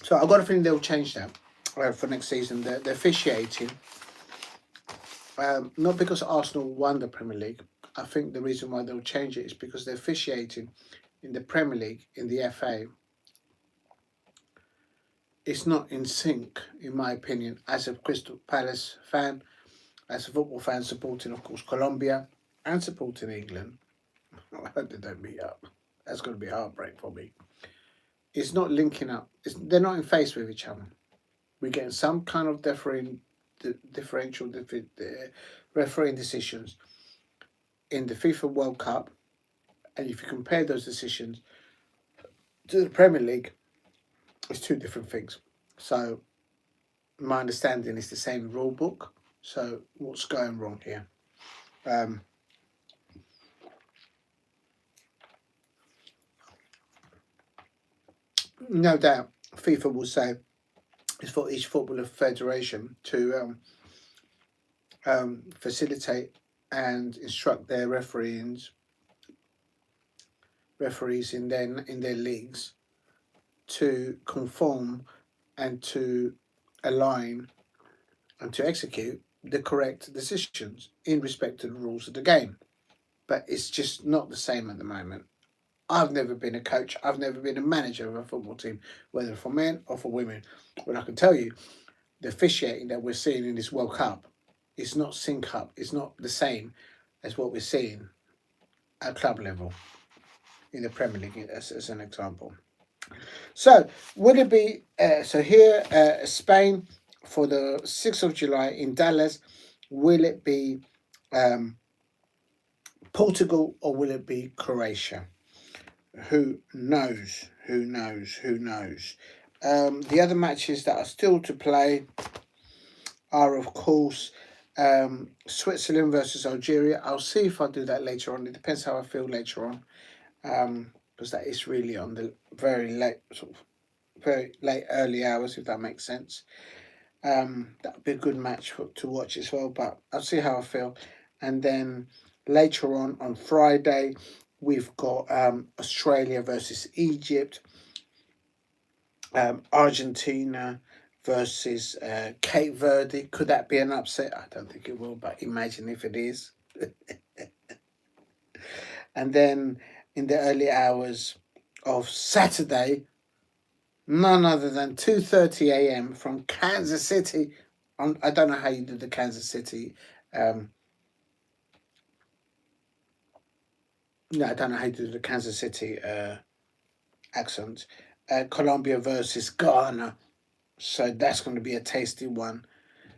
So I've got a feeling they'll change that for next season. The officiating, not because Arsenal won the Premier League. I think the reason why they'll change it is because the officiating in the Premier League, in the FA, is not in sync, in my opinion, as a Crystal Palace fan, as a football fan supporting, of course, Colombia and supporting England. I hope they don't meet up. That's going to be a heartbreak for me. It's not linking up. They're not in phase with each other. We're getting some kind of differential refereeing decisions in the FIFA World Cup, and if you compare those decisions to the Premier League, it's two different things. So my understanding is the same rule book. So what's going wrong here? No doubt, FIFA will say it's for each footballer federation to facilitate and instruct their referees in their leagues to conform and to align and to execute the correct decisions in respect to the rules of the game. But it's just not the same at the moment. I've never been a coach. I've never been a manager of a football team, whether for men or for women. But I can tell you, the officiating that we're seeing in this World Cup is not sync up. It's not the same as what we're seeing at club level in the Premier League, as an example. So, would it be so here, Spain for the 6th of July in Dallas? Will it be Portugal or will it be Croatia? Who knows? Who knows? Who knows? The other matches that are still to play are, of course, Switzerland versus Algeria. I'll see if I do that later on. It depends how I feel later on, because that is really on the very late, early hours, if that makes sense. That would be a good match to watch as well, but I'll see how I feel. And then later on Friday, we've got Australia versus Egypt, Argentina versus Cape Verde. Could that be an upset? I don't think it will, but imagine if it is. And then in the early hours of Saturday, none other than 2:30 a.m. from Kansas City. I don't know how you do the Kansas City. No, I don't know how you do the Kansas City accent. Colombia versus Ghana. So that's going to be a tasty one.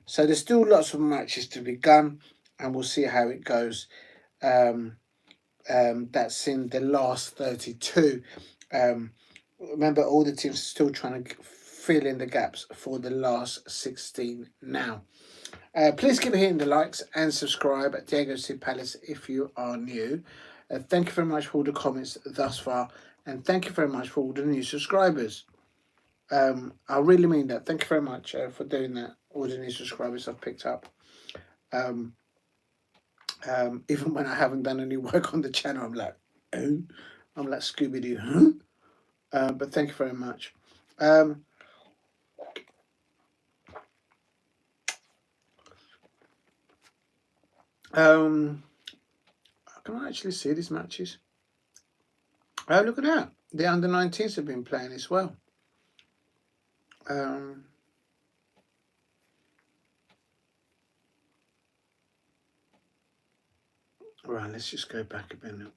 So there's still lots of matches to be done, and we'll see how it goes. That's in the last 32. Remember, all the teams are still trying to fill in the gaps for the last 16 now. Please keep hitting the likes and subscribe at Diego C. Palace if you are new. Thank you very much for all the comments thus far, and thank you very much for all the new subscribers. I really mean that. Thank you very much for doing that. All the new subscribers I've picked up. Even when I haven't done any work on the channel, I'm like, oh, I'm like Scooby Doo, huh? But thank you very much. Can I actually see these matches? Oh, look at that. The under-19s have been playing as well. Right, let's just go back a minute.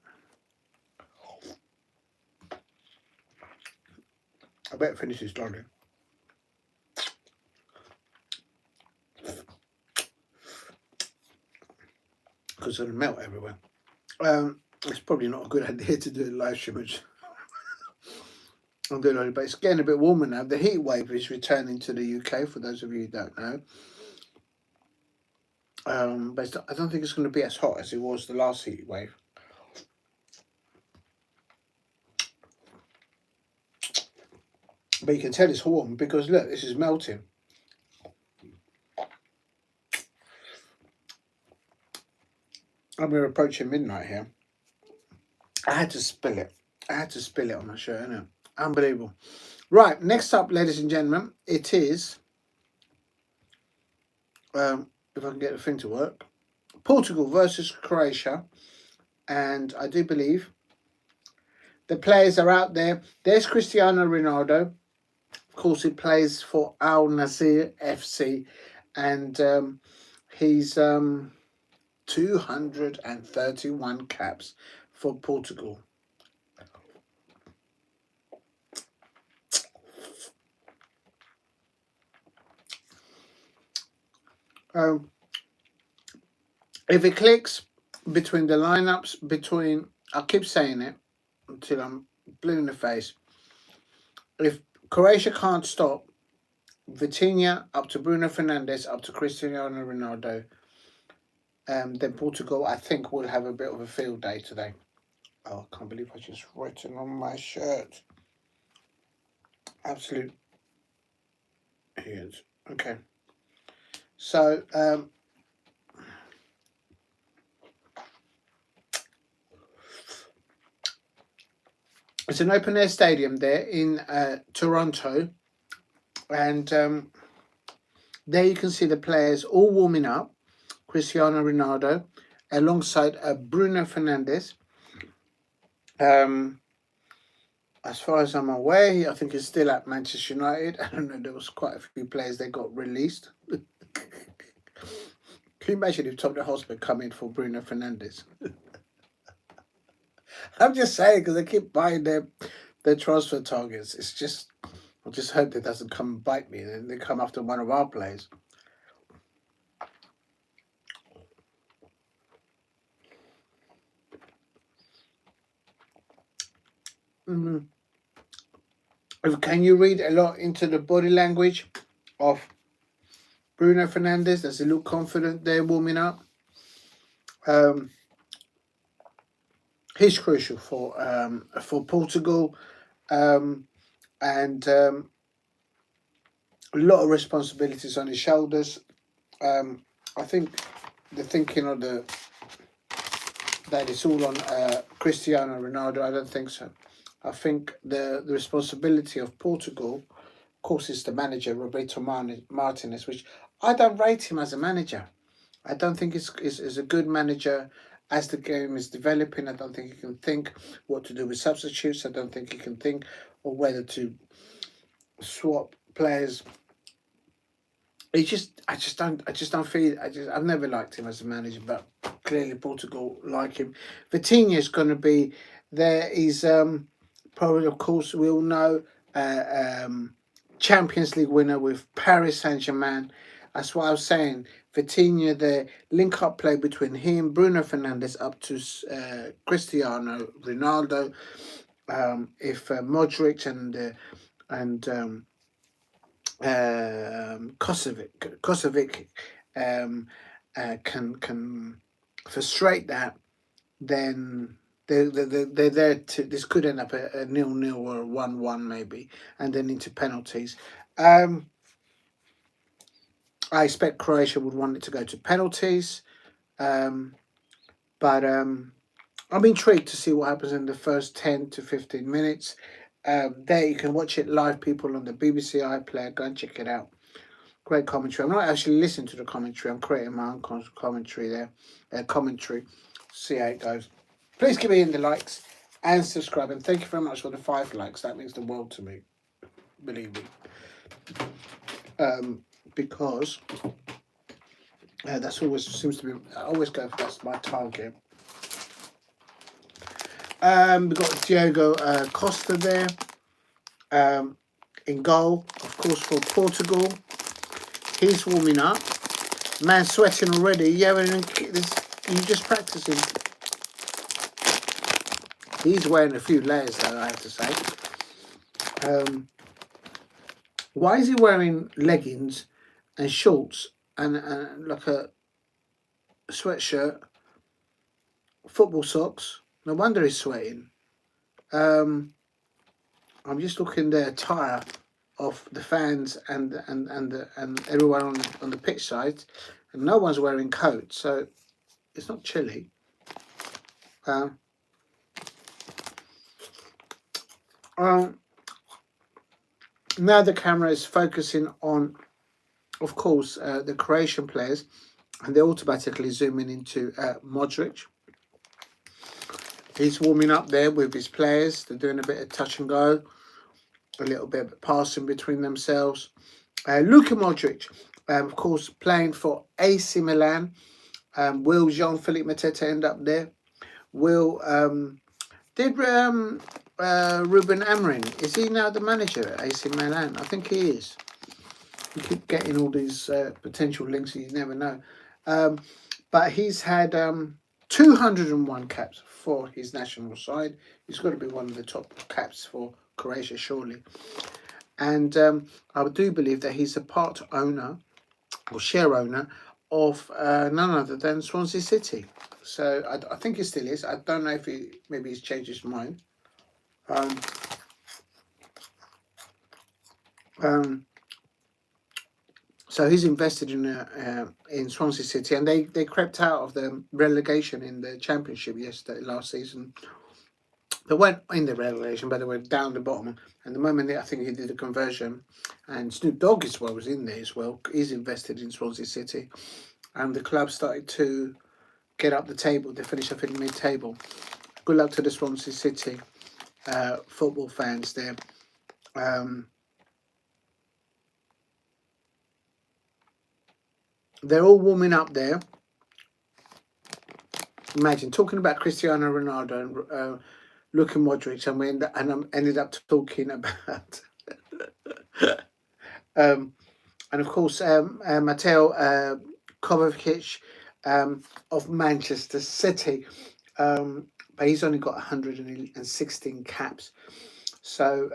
I better finish this laundry. Because it'll melt everywhere. It's probably not a good idea to do a live stream. I'm doing it, but it's getting a bit warmer now. The heat wave is returning to the UK, for those of you who don't know. But I don't think it's going to be as hot as it was the last heat wave. But you can tell it's warm because look, this is melting. And we're approaching midnight here. I had to spill it. I had to spill it on my shirt, innit? Unbelievable. Right, next up, ladies and gentlemen, it is, if I can get the thing to work, Portugal versus Croatia. And I do believe the players are out there. There's Cristiano Ronaldo. Of course, he plays for Al Nassr FC. And he's 231 caps for Portugal. If it clicks between the lineups, I'll keep saying it until I'm blue in the face. If Croatia can't stop Vitinha up to Bruno Fernandes up to Cristiano Ronaldo, then Portugal, I think, will have a bit of a field day today. Oh, I can't believe I just written on my shirt. Absolute idiots. Okay. So, it's an open air stadium there in Toronto, and there you can see the players all warming up. Cristiano Ronaldo alongside Bruno Fernandes. As far as I'm aware, I think he's still at Manchester United. I don't know, there was quite a few players that got released. Can you imagine if Tottenham Hotspur come in for Bruno Fernandes? I'm just saying, because they keep buying their transfer targets. It's just, I just hope that doesn't come and bite me and they come after one of our players. Can you read a lot into the body language of Bruno Fernandes? Does he look confident there warming up? He's crucial for Portugal, and a lot of responsibilities on his shoulders. I think the thinking of that it's all on Cristiano Ronaldo. I don't think so. I think the responsibility of Portugal, of course, is the manager, Roberto Martinez, which I don't rate him as a manager. I don't think he's a good manager. as the game is developing. I don't think he can think what to do with substitutes. I don't think he can think or whether to swap players. I just don't feel. I've never liked him as a manager, but clearly Portugal like him. Vitinha is going to be there. He's probably, of course, we all know, Champions League winner with Paris Saint-Germain. That's what I was saying. Vitinha, the link-up play between him, Bruno Fernandes, up to Cristiano Ronaldo. If Modric and Kosovic can frustrate that, then they're there to. This could end up a 0-0 or a 1-1 maybe, and then into penalties. I expect Croatia would want it to go to penalties, but I'm intrigued to see what happens in the first 10 to 15 minutes. There you can watch it live, people, on the BBC iPlayer. Go and check it out. Great commentary. I'm not actually listening to the commentary. I'm creating my own commentary there. Commentary. See how it goes. Please give me the likes and subscribe. And thank you very much for the 5 likes. That means the world to me. Believe me. Because that's always seems to be. I always go for that's my target. We've got Diogo Costa there in goal, of course, for Portugal. He's warming up. Man, sweating already. Yeah, you just practicing. He's wearing a few layers, though, I have to say. Why is he wearing leggings and shorts and like a sweatshirt, football socks? No wonder he's sweating. I'm just looking the attire of the fans and everyone on the pitch side, and no one's wearing coats, so it's not chilly. Now the camera is focusing on, of course, the Croatian players, and they're automatically zooming into Modric. He's warming up there with his players. They're doing a bit of touch and go, a little bit of passing between themselves. Luka Modric, of course, playing for AC Milan. Will Jean-Philippe Mateta end up there? Did Ruben Amorim, is he now the manager at AC Milan? I think he is. You keep getting all these potential links, you never know. But he's had 201 caps for his national side. He's got to be one of the top caps for Croatia, surely. And I do believe that he's a part owner or share owner of none other than Swansea City. So I think he still is. I don't know if maybe he's changed his mind. So he's invested in Swansea City, and they crept out of the relegation in the Championship last season. They weren't in the relegation, but they were down the bottom. And the moment I think he did a conversion, and Snoop Dogg as well was in there as well. He's invested in Swansea City, and the club started to get up the table. They finished up in mid-table. Good luck to the Swansea City football fans there. They're all warming up there. Imagine talking about Cristiano Ronaldo and Luka Modric, and I ended up talking about and of course Mateo Kovacic of Manchester City, but he's only got 116 caps. So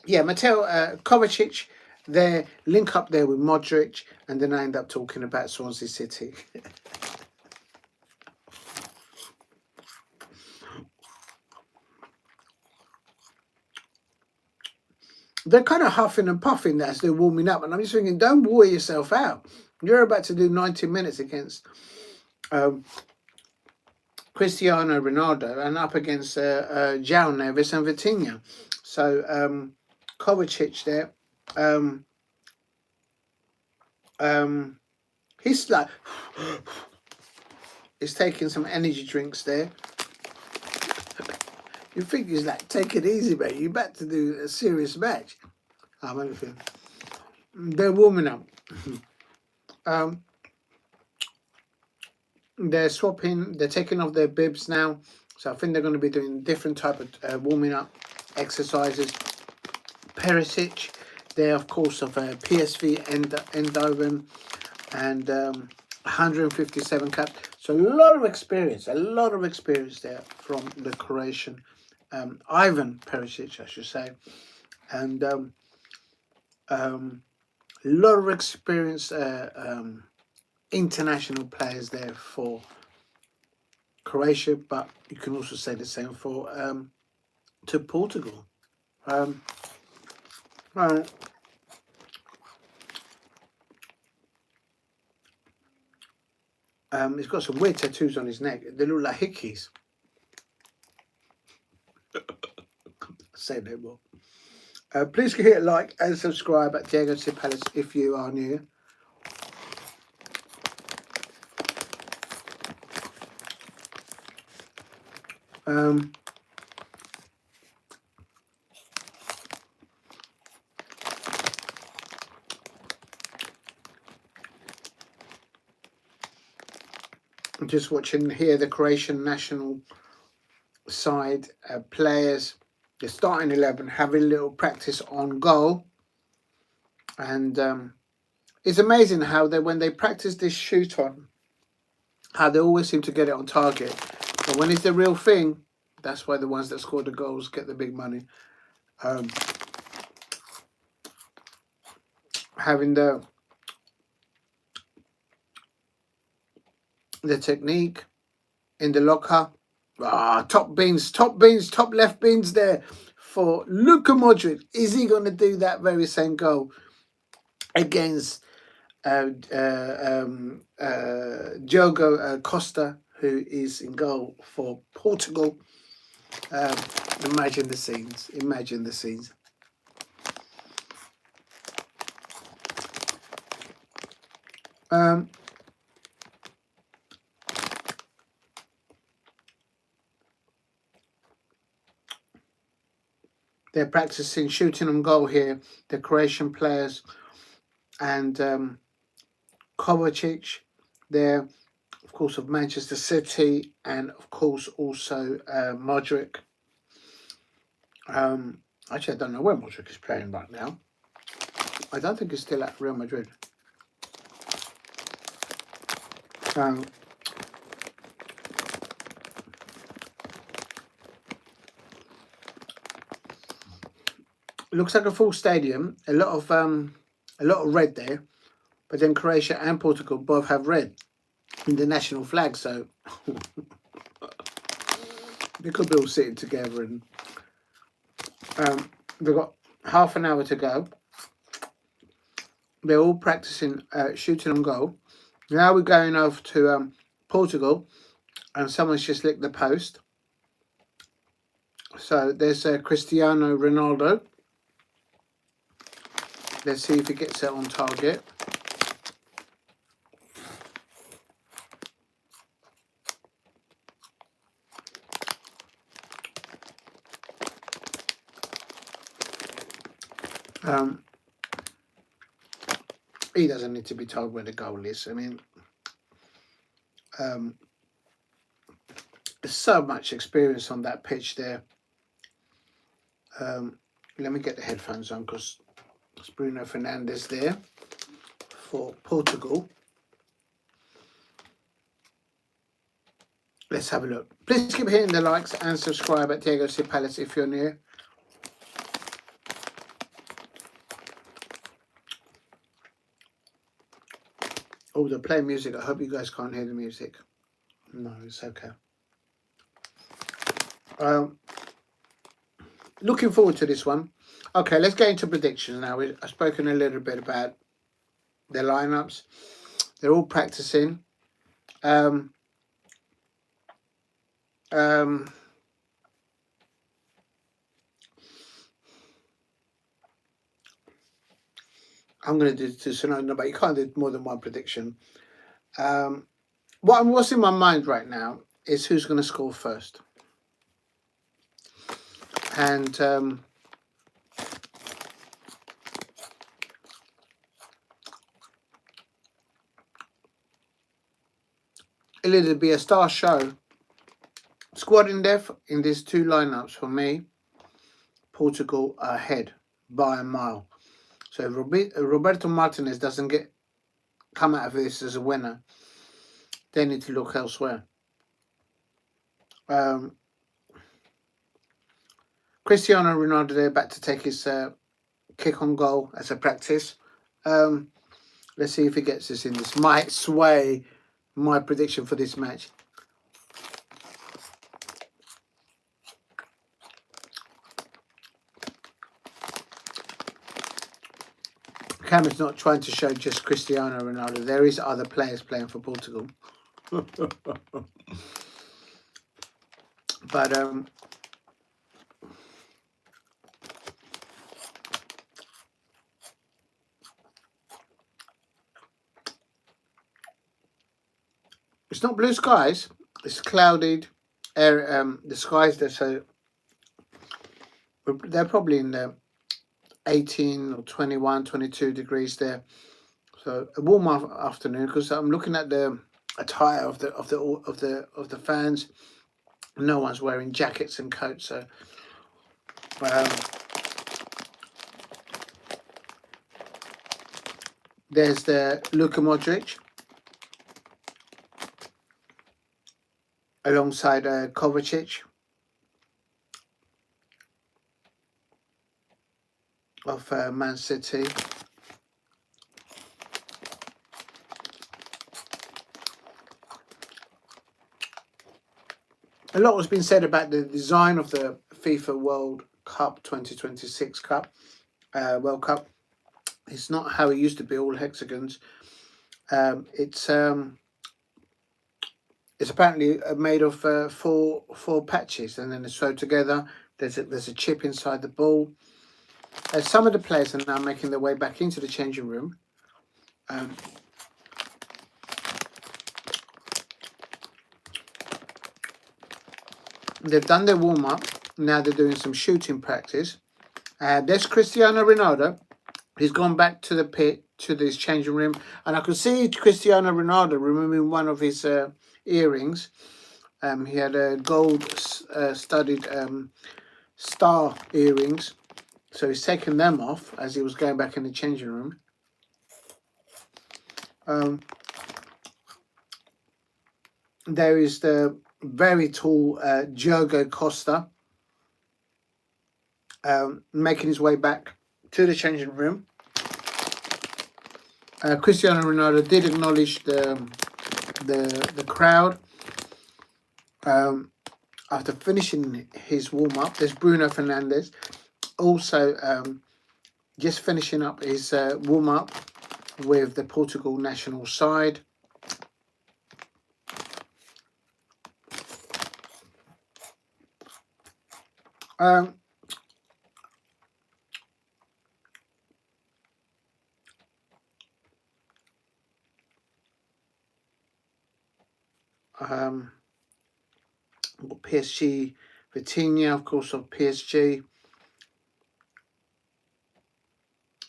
yeah, Mateo Kovacic, they link up there with Modric, and then I end up talking about Swansea City. They're kind of huffing and puffing as they're warming up, and I'm just thinking, don't wear yourself out. You're about to do 90 minutes against Cristiano Ronaldo and up against João Neves and Vitinha. So Kovacic there, he's like is taking some energy drinks there. You think he's like, take it easy, mate. You're about to do a serious match. They're warming up. They're swapping. They're taking off their bibs now. So I think they're going to be doing different type of warming up exercises. Perisic, there of course of PSV Eindhoven, and 157 cap. So a lot of experience there from the Croatian, Ivan Perisic, I should say, and a lot of experienced international players there for Croatia, but you can also say the same for to Portugal. He's got some weird tattoos on his neck. They look like hickeys. Say no more. Please hit like and subscribe at Diego C. Palace if you are new. I'm just watching here the Croatian national side players. The starting 11 having a little practice on goal, and it's amazing how when they practice this shoot on, how they always seem to get it on target. But when it's the real thing, that's why the ones that score the goals get the big money. Having the technique in the locker. Top left bins there for Luka Modric. Is he going to do that very same goal against Diogo Costa, who is in goal for Portugal? Imagine the scenes. Imagine the scenes. They're practicing shooting on goal here, the Croatian players, and Kovacic there, of course, of Manchester City, and of course also Modric. Actually, I don't know where Modric is playing right now. I don't think he's still at Real Madrid. Looks like a full stadium. A lot of red there, but then Croatia and Portugal both have red in the national flag, so they could be all sitting together. And they've got half an hour to go. They're all practicing shooting on goal. Now we're going over to Portugal, and someone's just licked the post. So there's Cristiano Ronaldo. Let's see if he gets it on target. He doesn't need to be told where the goal is. I mean, there's so much experience on that pitch there. Let me get the headphones on because it's Bruno Fernandes there for Portugal. Let's have a look. Please keep hitting the likes and subscribe at Diego C. Palace if you're new. Oh, they're playing music. I hope you guys can't hear the music. No, it's okay. Looking forward to this one. Okay, let's get into predictions now. I've spoken a little bit about their lineups. They're all practicing. I'm going to do this, but you can't do more than one prediction. what's in my mind right now is who's going to score first. And it'll be a star show. Squad in depth in these two lineups for me. Portugal are ahead by a mile. So if Roberto Martinez doesn't come out of this as a winner, they need to look elsewhere. Cristiano Ronaldo there back to take his kick on goal as a practice. Let's see if he gets this in. This might sway my prediction for this match. Camera's not trying to show just Cristiano Ronaldo. There is other players playing for Portugal. But it's not blue skies. It's clouded air. The skies they're probably in the 18 or 21, 22 degrees there. So a warm afternoon, because I'm looking at the attire of the fans. No one's wearing jackets and coats. So there's the Luka Modric alongside Kovacic of Man City. A lot has been said about the design of the FIFA World Cup 2026 World Cup. It's not how it used to be, all hexagons. It's apparently made of four patches, and then it's sewed together. There's a chip inside the ball. Some of the players are now making their way back into the changing room. They've done their warm-up. Now they're doing some shooting practice. There's Cristiano Ronaldo. He's gone back to the pit, to this changing room. And I could see Cristiano Ronaldo removing one of his earrings. He had a gold-studded star earrings. So he's taken them off as he was going back in the changing room. There is the very tall Diogo Costa making his way back to the changing room. Cristiano Ronaldo did acknowledge the crowd after finishing his warm-up. There's Bruno Fernandes also just finishing up his warm-up with the Portugal national side. PSG, Vitinha, of course, of PSG,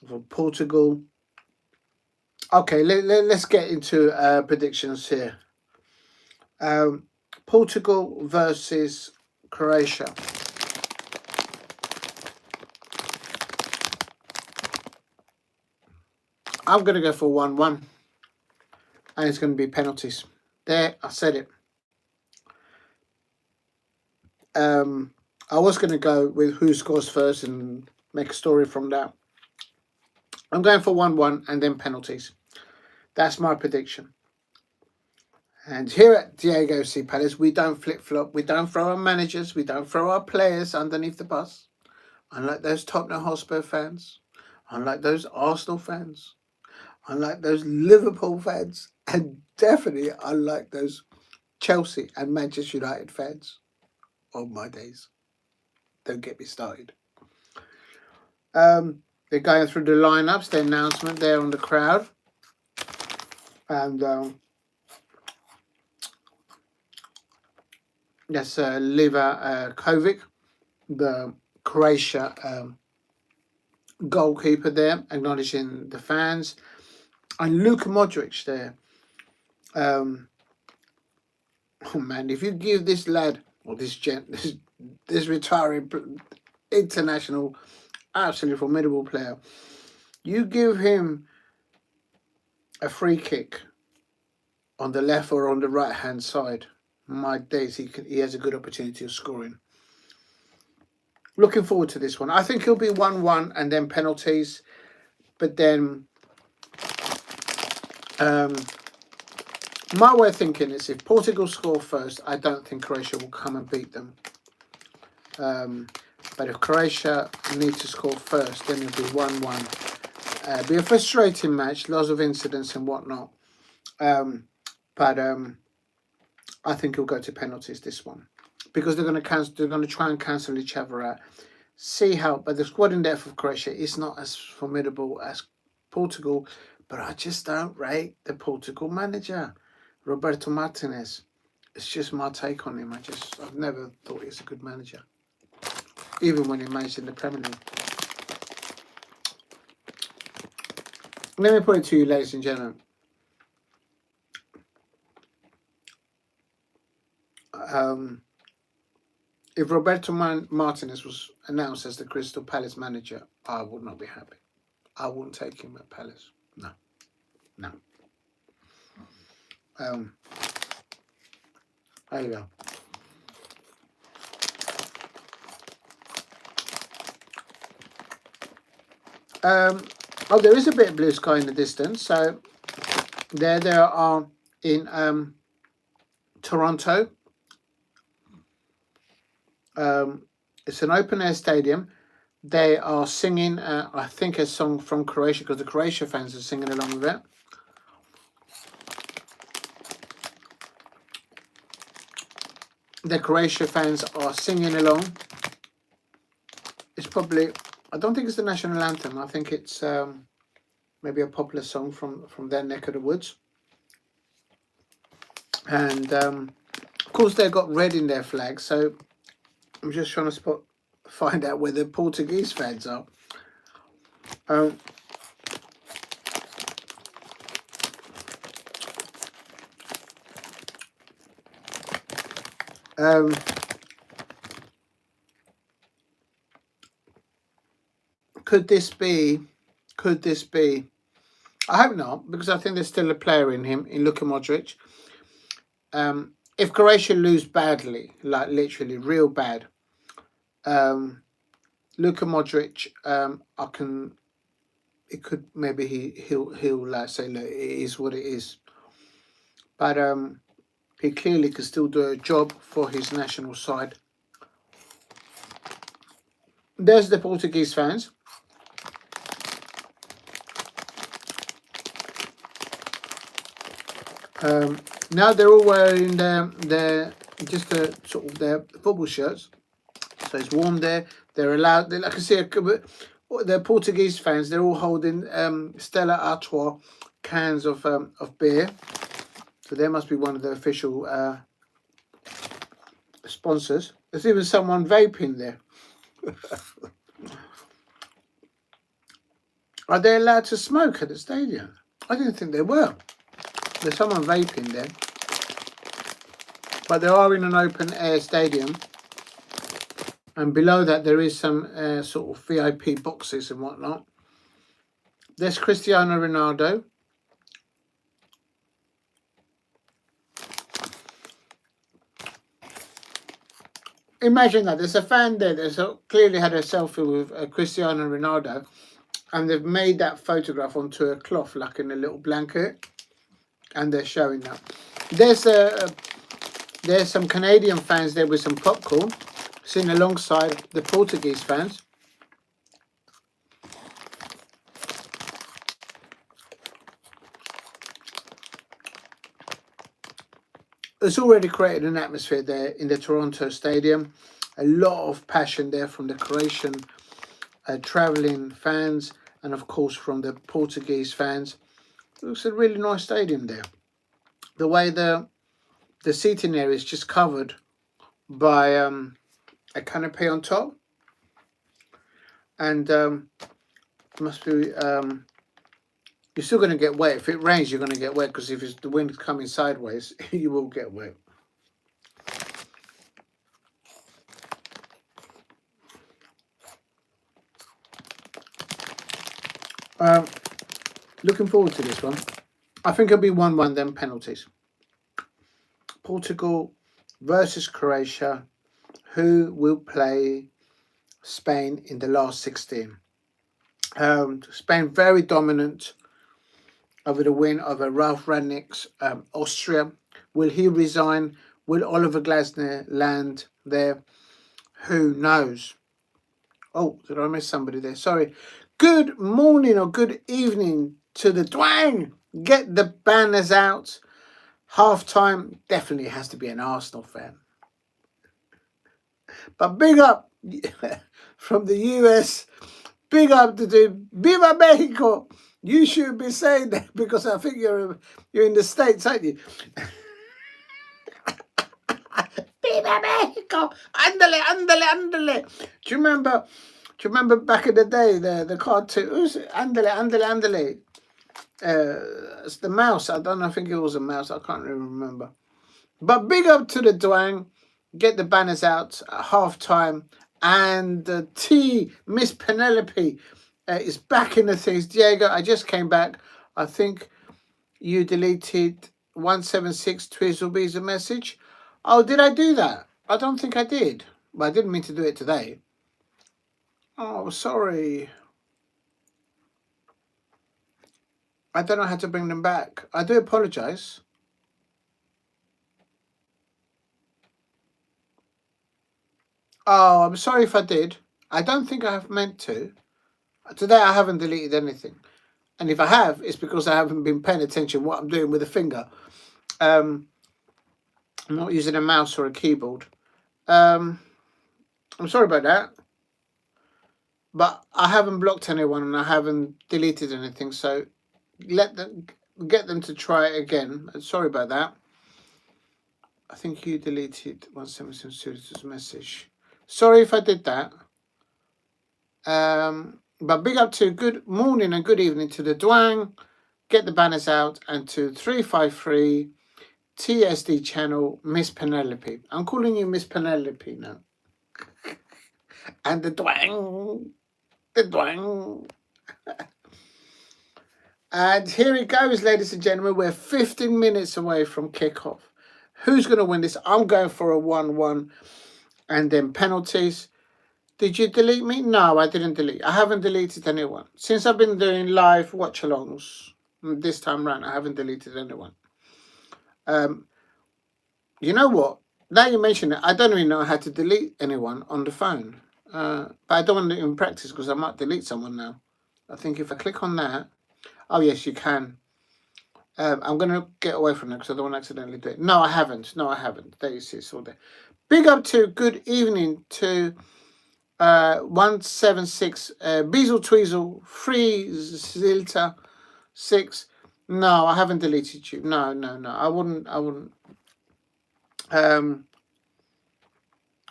for Portugal. Okay, let's get into predictions here. Portugal versus Croatia. I'm going to go for 1-1. And it's going to be penalties. There, I said it. I was going to go with who scores first and make a story from that. I'm going for 1-1 and then penalties. That's my prediction. And here at Diego C. Palace, we don't flip-flop. We don't throw our managers. We don't throw our players underneath the bus. Unlike those Tottenham Hotspur fans. Unlike those Arsenal fans. Unlike those Liverpool fans. And definitely unlike those Chelsea and Manchester United fans. Oh my days. Don't get me started. They're going through the lineups, the announcement there on the crowd. And That's Liva Kovic, the Croatia goalkeeper there, acknowledging the fans. And Luka Modric there. Oh man, if you give this lad or this retiring international, absolutely formidable player, you give him a free kick on the left or on the right hand side, my days, he has a good opportunity of scoring. Looking forward to this one. I think it'll be 1-1 and then penalties, but then my way of thinking is if Portugal score first, I don't think Croatia will come and beat them. But if Croatia need to score first, then it'll be 1-1. It'll be a frustrating match, lots of incidents and whatnot. But I think it'll go to penalties this one, because they're going to try and cancel each other out. See how, but the squad in depth of Croatia is not as formidable as Portugal. But I just don't rate the Portugal manager, Roberto Martinez. It's just my take on him. I've never thought he's a good manager, even when he managed in the Premier League. Let me put it to you, ladies and gentlemen. If Roberto Martinez was announced as the Crystal Palace manager, I would not be happy. I wouldn't take him at Palace. No. There you go. There is a bit of blue sky in the distance. So there are in Toronto. It's an open air stadium. They are singing, I think, a song from Croatia, because the Croatia fans are singing along with it. The Croatia fans are singing along. It's probably, I don't think it's the national anthem. I think it's maybe a popular song from their neck of the woods. And of course, they've got red in their flag. So I'm just trying to find out where the Portuguese fans are. Could this be? I hope not, because I think there's still a player in him, in Luka Modric. If Croatia lose badly, like literally real bad, Luka Modric, it could, maybe he'll say, look, it is what it is. But he clearly could still do a job for his national side. There's the Portuguese fans. Now they're all wearing their football shirts, so it's warm there. They're allowed. I can see the Portuguese fans. They're all holding Stella Artois cans of beer. So there must be one of the official sponsors. There's even someone vaping there. Are they allowed to smoke at the stadium? I didn't think they were. There's someone vaping there. But they are in an open air stadium. And below that there is some sort of VIP boxes and whatnot. There's Cristiano Ronaldo. Imagine that. There's a fan there that's clearly had a selfie with Cristiano Ronaldo. And they've made that photograph onto a cloth, like in a little blanket. And they're showing that. There's some Canadian fans there with some popcorn, sitting alongside the Portuguese fans. It's already created an atmosphere there in the Toronto Stadium. A lot of passion there from the Croatian travelling fans, and of course from the Portuguese fans. It looks a really nice stadium there. The way the seating area is just covered by a canopy on top, and must be you're still going to get wet. If it rains, you're going to get wet, because if the wind is coming sideways, you will get wet. Looking forward to this one. I think it'll be 1-1 then penalties. Portugal versus Croatia. Who will play Spain in the last 16? Spain very dominant over the win over Ralph Rangnick's Austria. Will he resign? Will Oliver Glasner land there? Who knows? Oh, did I miss somebody there? Sorry. Good morning or good evening to the twang. Get the banners out. Half time definitely has to be an Arsenal fan. But big up from the US. Big up to the Viva Mexico. You should be saying that, because I think you're in the States, aren't you? Viva Mexico. Andale, andale, andale. Do you remember back in the day the cartoon? Who's it? Andale, andale, andale. It's the mouse. I don't know. I think it was a mouse. I can't really remember. But big up to the Dwang. Get the banners out at half time. And Miss Penelope is back in the things. Diego, I just came back. I think you deleted 176 Twizzlebee's a message. Oh, did I do that? I don't think I did. But I didn't mean to do it today. Oh, sorry. I don't know how to bring them back. I do apologise. Oh, I'm sorry if I did. I don't think I have meant to. Today I haven't deleted anything. And if I have, it's because I haven't been paying attention what I'm doing with the finger. I'm not using a mouse or a keyboard. I'm sorry about that. But I haven't blocked anyone and I haven't deleted anything. So get them to try it again. Sorry about that. I think you deleted 177's message. Sorry if I did that. But big up to good morning and good evening to the Dwang. Get the banners out, and to 353 TSD channel, Miss Penelope. I'm calling you Miss Penelope now. And the Dwang. The Dwang. And here it goes, ladies and gentlemen. We're 15 minutes away from kickoff. Who's going to win this? I'm going for a 1-1. And then penalties. Did you delete me? No, I didn't delete. I haven't deleted anyone. Since I've been doing live watch-alongs this time round, I haven't deleted anyone. You know what? Now you mention it, I don't even know how to delete anyone on the phone. But I don't want to do it in practice, because I might delete someone now. I think if I click on that... Oh, yes, you can. I'm going to get away from that because I don't want to accidentally do it. No, I haven't. There you see, it's all there. Big up to good evening to 176 Beazle Tweezle 3 Zilta 6. No, I haven't deleted you. No. I wouldn't.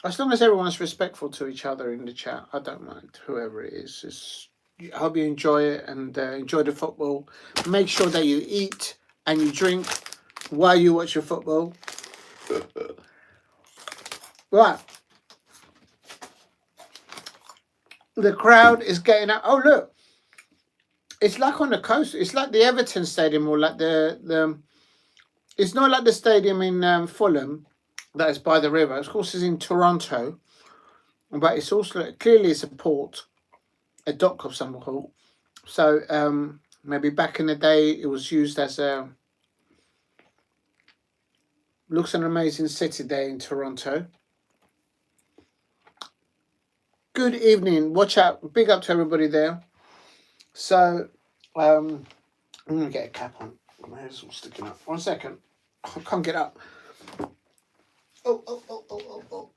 As long as everyone's respectful to each other in the chat, I don't mind whoever it is. I hope you enjoy it and enjoy the football. Make sure that you eat and you drink while you watch your football. Right. The crowd is getting up. Oh, look. It's like on the coast. It's like the Everton Stadium, or like the it's not like the stadium in Fulham that is by the river. Of course, it's in Toronto. But it's also clearly it's a port. A dock of some sort. So maybe back in the day it was used as a... Looks an amazing city there in Toronto. Good evening. Watch out. Big up to everybody there. So I'm going to get a cap on. My hair's all sticking up. 1 second. I can't get up. Oh.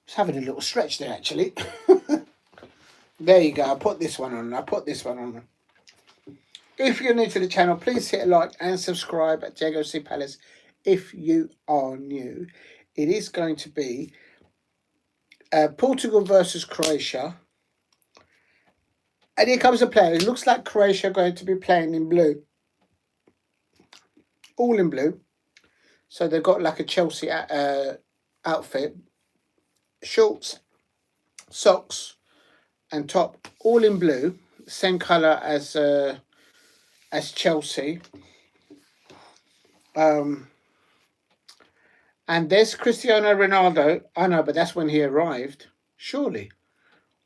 Just having a little stretch there, actually. There you go. I put this one on. If you're new to the channel, please hit a like and subscribe at Diego C Palace. If you are new, it is going to be Portugal versus Croatia. And here comes the player. It looks like Croatia are going to be playing in blue. All in blue. So they've got like a Chelsea outfit. Shorts, socks, and top. All in blue. Same colour as Chelsea. And there's Cristiano Ronaldo. I know, but that's when he arrived. Surely.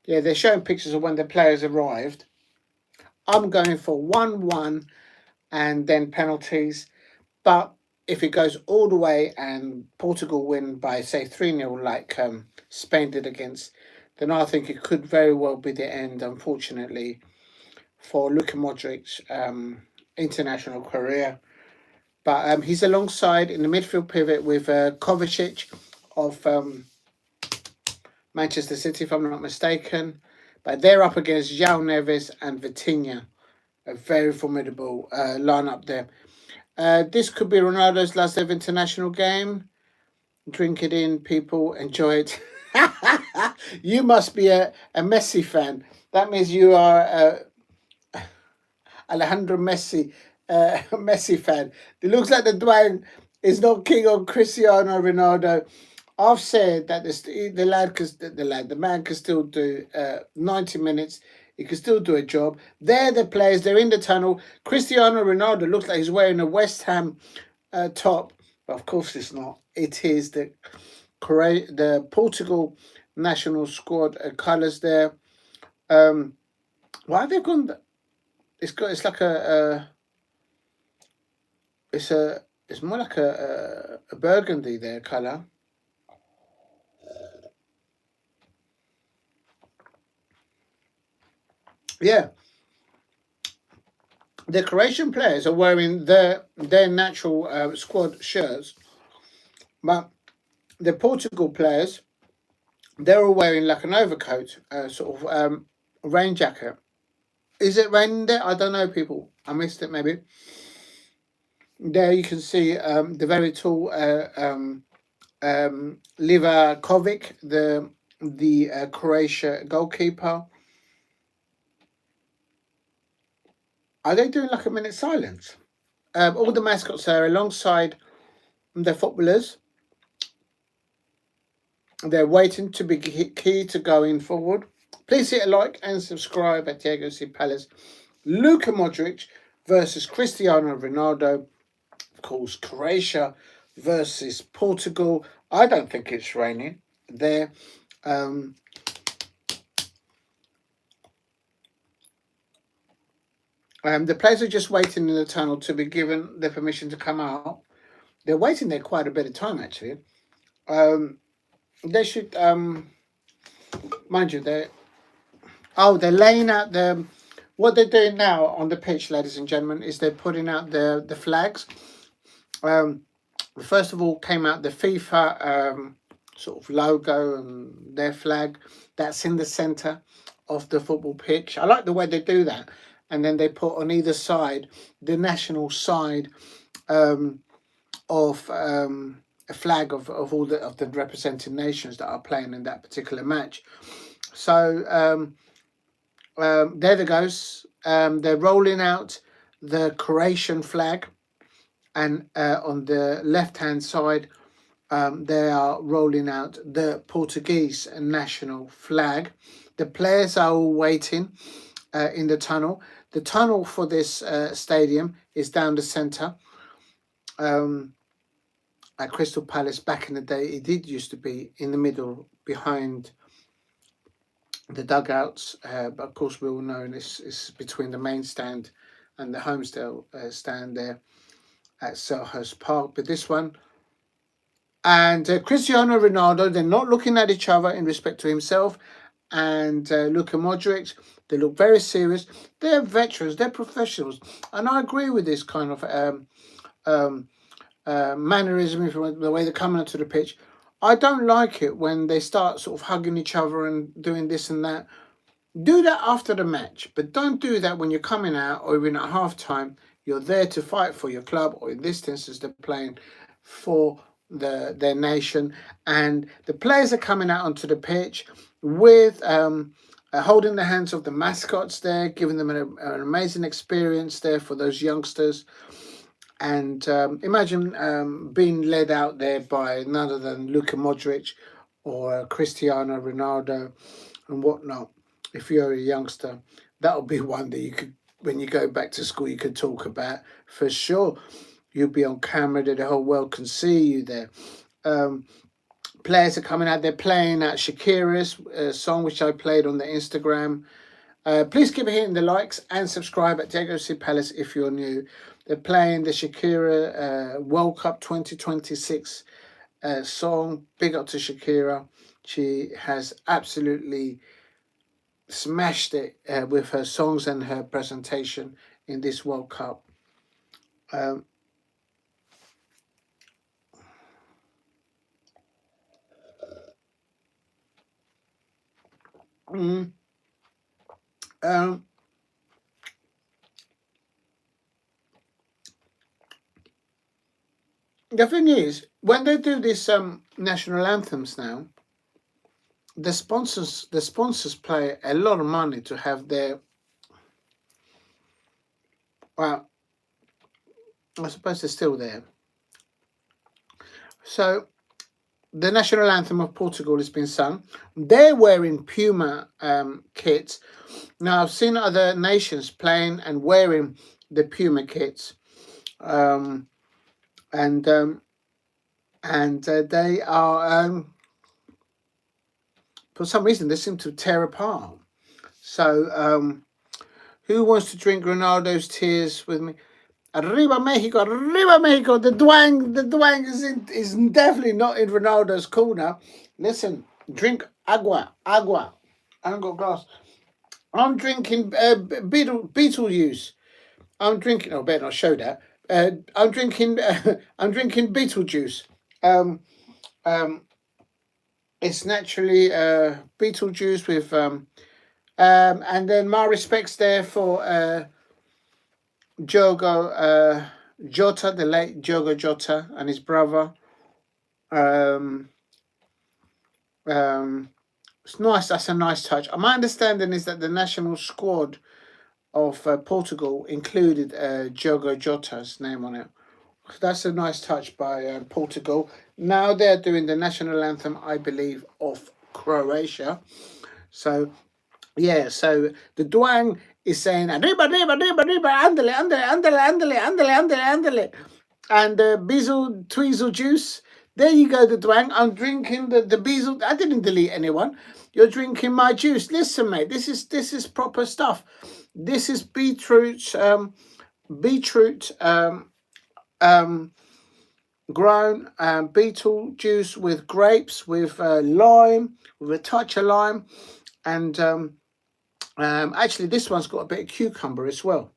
Yeah, they're showing pictures of when the players arrived. I'm going for 1-1 and then penalties. But if it goes all the way and Portugal win by, say, 3-0 like Spain did against, then I think it could very well be the end, unfortunately, for Luka Modric's international career. But he's alongside in the midfield pivot with Kovacic of Manchester City, if I'm not mistaken. But they're up against João Neves and Vitinha. A very formidable lineup there. This could be Ronaldo's last ever international game. Drink it in, people. Enjoy it. You must be a Messi fan. That means you are Alejandro Messi, Messi fan. It looks like the Dwayne is not keen on Cristiano Ronaldo. I've said that the man can still do 90 minutes. He can still do a job. They're the players. They're in the tunnel. Cristiano Ronaldo looks like he's wearing a West Ham top, but of course it's not. It is the Portugal national squad colours there. Why have they gone? It's like it's more like a burgundy there colour. Yeah, the Croatian players are wearing their natural squad shirts, but the Portugal players, they're all wearing like an overcoat, sort of rain jacket. Is it raining there? I don't know, people. I missed it, maybe. There you can see the very tall Livakovic, the Croatia goalkeeper. Are they doing like a minute silence? All the mascots are alongside the footballers. They're waiting to be key to going forward. Please hit a like and subscribe at Diego C Palace. Luka Modric versus Cristiano Ronaldo. Of course, Croatia versus Portugal. I don't think it's raining there. The players are just waiting in the tunnel to be given the permission to come out. They're waiting there quite a bit of time, actually. They should, mind you, they're laying out what they're doing now on the pitch, ladies and gentlemen, is they're putting out the flags. First of all came out the FIFA sort of logo and their flag. That's in the centre of the football pitch. I like the way they do that. And then they put on either side the national side of a flag of all the represented nations that are playing in that particular match. So there it goes. They're rolling out the Croatian flag, and on the left-hand side, they are rolling out the Portuguese national flag. The players are all waiting in the tunnel. The tunnel for this stadium is down the centre. At Crystal Palace back in the day, it did used to be in the middle behind the dugouts, but of course we all know this is between the main stand and the homestay stand there at Selhurst Park. But this one, and Cristiano Ronaldo, they're not looking at each other in respect to himself and Luka Modric. They look very serious. They're veterans, they're professionals, and I agree with this kind of mannerism, the way they're coming onto the pitch. I don't like it when they start sort of hugging each other and doing this and that. Do that after the match, but don't do that when you're coming out or even at halftime. You're there to fight for your club, or in this instance, they're playing for their nation, and the players are coming out onto the pitch with holding the hands of the mascots there, giving them an amazing experience there for those youngsters. And imagine being led out there by none other than Luka Modric or Cristiano Ronaldo and whatnot. If you're a youngster, that'll be one that you could, when you go back to school, you could talk about for sure. You'll be on camera that the whole world can see you there. Players are coming out. They're playing at Shakira's song, which I played on the Instagram. Please keep hitting the likes and subscribe at Diego C Palace if you're new. They're playing the Shakira World Cup 2026 song. Big up to Shakira. She has absolutely smashed it with her songs and her presentation in this World Cup. The thing is, when they do this national anthems now, the sponsors pay a lot of money to have their, well, I suppose they're still there. So the national anthem of Portugal has been sung. They're wearing Puma kits. Now I've seen other nations playing and wearing the Puma kits, and they are for some reason they seem to tear apart. So who wants to drink Ronaldo's tears with me? Arriba Mexico, Arriba Mexico. The Dwang is definitely not in Ronaldo's corner. Listen, drink agua. I haven't got a glass. I'm drinking Beetlejuice. I'm drinking. Oh, I better not show that. I'm drinking. I'm drinking Beetlejuice. It's naturally Beetlejuice with and then my respects there for Diogo Jota, the late Diogo Jota, and his brother. It's nice. That's a nice touch. My understanding is that the national squad of Portugal included Diogo Jota's name on it. That's a nice touch by Portugal. Now they're doing the national anthem, I believe, of Croatia. So, yeah, so the Dwang is saying, arriba, arriba, arriba, arriba, andale, andale, andale, andale, andale, andale, andale. And Beezle Tweezle Juice. There you go, the Dwang. I'm drinking the Beezle. I didn't delete anyone. You're drinking my juice. Listen, mate, this is proper stuff. This is beetroot grown beetle juice with grapes, with lime, with a touch of lime, and actually this one's got a bit of cucumber as well.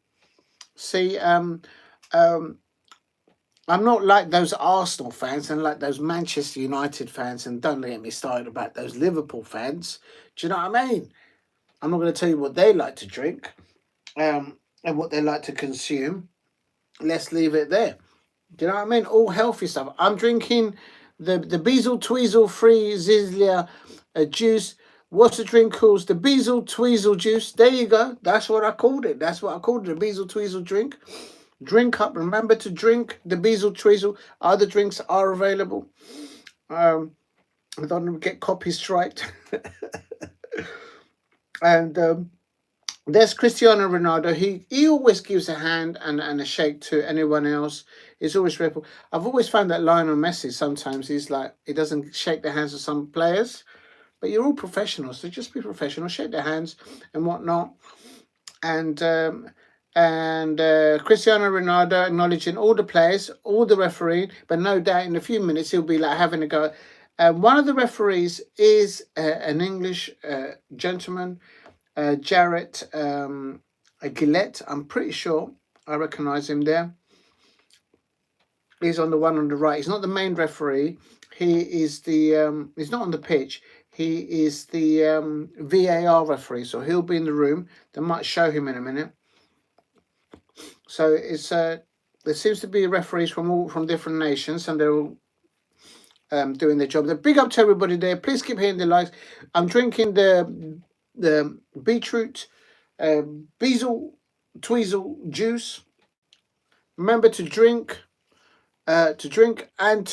See, I'm not like those Arsenal fans and like those Manchester United fans, and don't get me started about those Liverpool fans. Do you know what I mean? I'm not going to tell you what they like to drink and what they like to consume. Let's leave it there. Do you know what I mean? All healthy stuff. I'm drinking the Beezle Tweezle Free Zizlia juice. What's the drink called? The Beezle Tweezle juice. There you go. That's what I called it. That's what I called it. The Beezle Tweezle drink. Drink up. Remember to drink the Beezle Tweezle. Other drinks are available. I don't get copy striked. And there's Cristiano Ronaldo. He always gives a hand and a shake to anyone else. He's always rebel. I've always found that Lionel Messi, sometimes he's like, he doesn't shake the hands of some players. But you're all professionals, so just be professional, shake their hands and whatnot. And Cristiano Ronaldo acknowledging all the players, all the referee, but no doubt in a few minutes he'll be like having a go. One of the referees is an English gentleman, Jarrett Gillette. I'm pretty sure I recognise him there. He's on the one on the right. He's not the main referee. He is the he's not on the pitch. He is the VAR referee, so he'll be in the room. They might show him in a minute. So it's there seems to be referees from different nations, and they're all doing their job. The big up to everybody there. Please keep hitting the likes. I'm drinking the beetroot bezel tweezel juice. Remember to drink and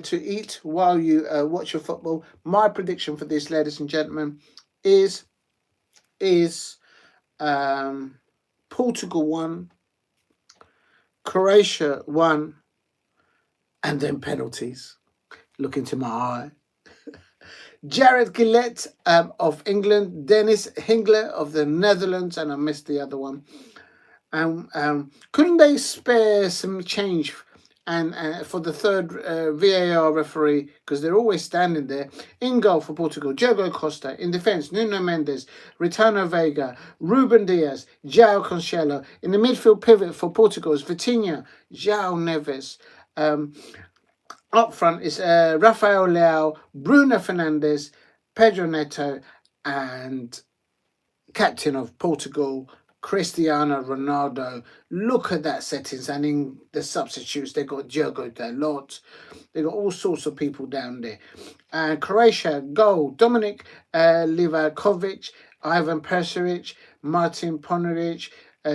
to eat while you watch your football. My prediction for this, ladies and gentlemen, is Portugal 1, Croatia 1, and then penalties. Look into my eye. Jared Gillett of England, Dennis Hingler of the Netherlands, and I missed the other one. Couldn't they spare some change and for the third VAR referee, because they're always standing there? In goal for Portugal, Diogo Costa. In defence, Nuno Mendes, Returno Veiga, Ruben Dias, João Cancelo. In the midfield pivot for Portugal is Vitinha, João Neves. Up front is Rafael Leao, Bruno Fernandes, Pedro Neto, and captain of Portugal, Cristiano Ronaldo. Look at that settings, and in the substitutes they got Diogo Dalot. They got all sorts of people down there. And Croatia goal: Dominic Livakovic, Ivan Perisic, Martin Poneric,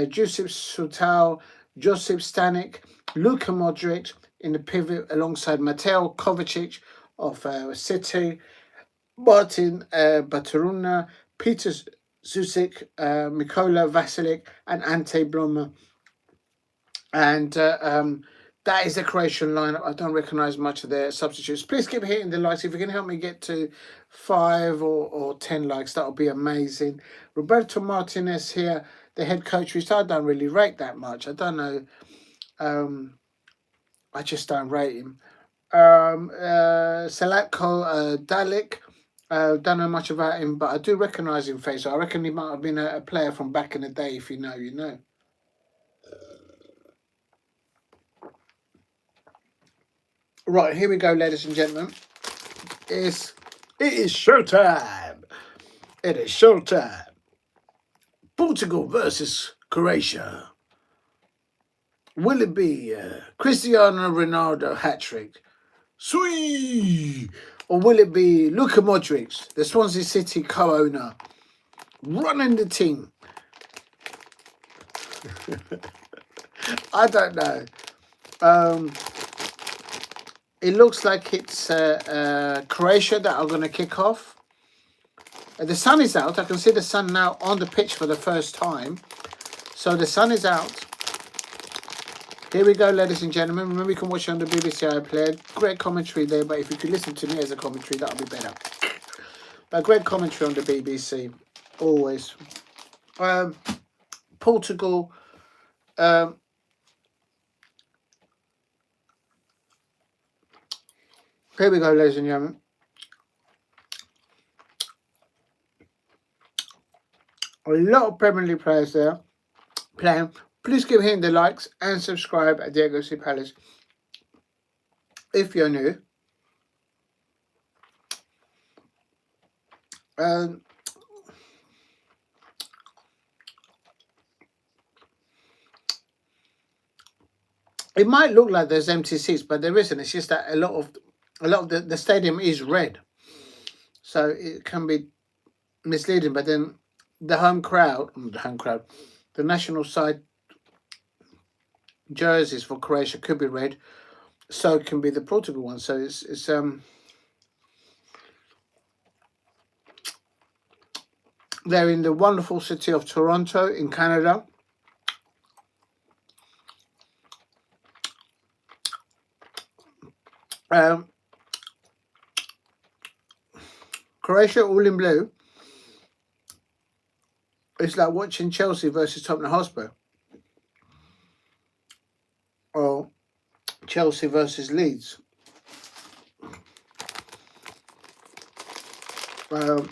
Josip Sutal, Josip Stanek, Luka Modric in the pivot alongside Mateo Kovacic of City, Martin Baturuna, Peter Zusic, Mikola Vasilic, and Ante Bloma. And that is the Croatian lineup. I don't recognise much of their substitutes. Please keep hitting the likes. If you can help me get to 5 or 10 likes, that would be amazing. Roberto Martinez here, the head coach, which I don't really rate that much. I don't know. I just don't rate him. Selatko Dalic. Don't know much about him, but I do recognise him face. I reckon he might have been a player from back in the day. If you know, you know. Right, here we go, ladies and gentlemen. It is showtime. It is showtime. Portugal versus Croatia. Will it be Cristiano Ronaldo hat-trick? Sweet! Or will it be Luka Modric, the Swansea City co-owner, running the team? I don't know. It looks like it's Croatia that are going to kick off. The sun is out. I can see the sun now on the pitch for the first time. So the sun is out. Here we go, ladies and gentlemen. Remember, you can watch it on the BBC iPlayer. Great commentary there, but if you could listen to me as a commentary, that would be better. But great commentary on the BBC, always. Portugal. Here we go, ladies and gentlemen. A lot of Premier League players there playing. Please keep hitting the likes and subscribe at Diego C. Palace if you're new. It might look like there's empty seats, but there isn't. It's just that a lot of the stadium is red, so it can be misleading. But then the the national side jerseys for Croatia could be red, so it can be the Portugal one. So it's they're in the wonderful city of Toronto in Canada. Croatia all in blue. It's like watching Chelsea versus Tottenham Hotspur, or Chelsea versus Leeds. Have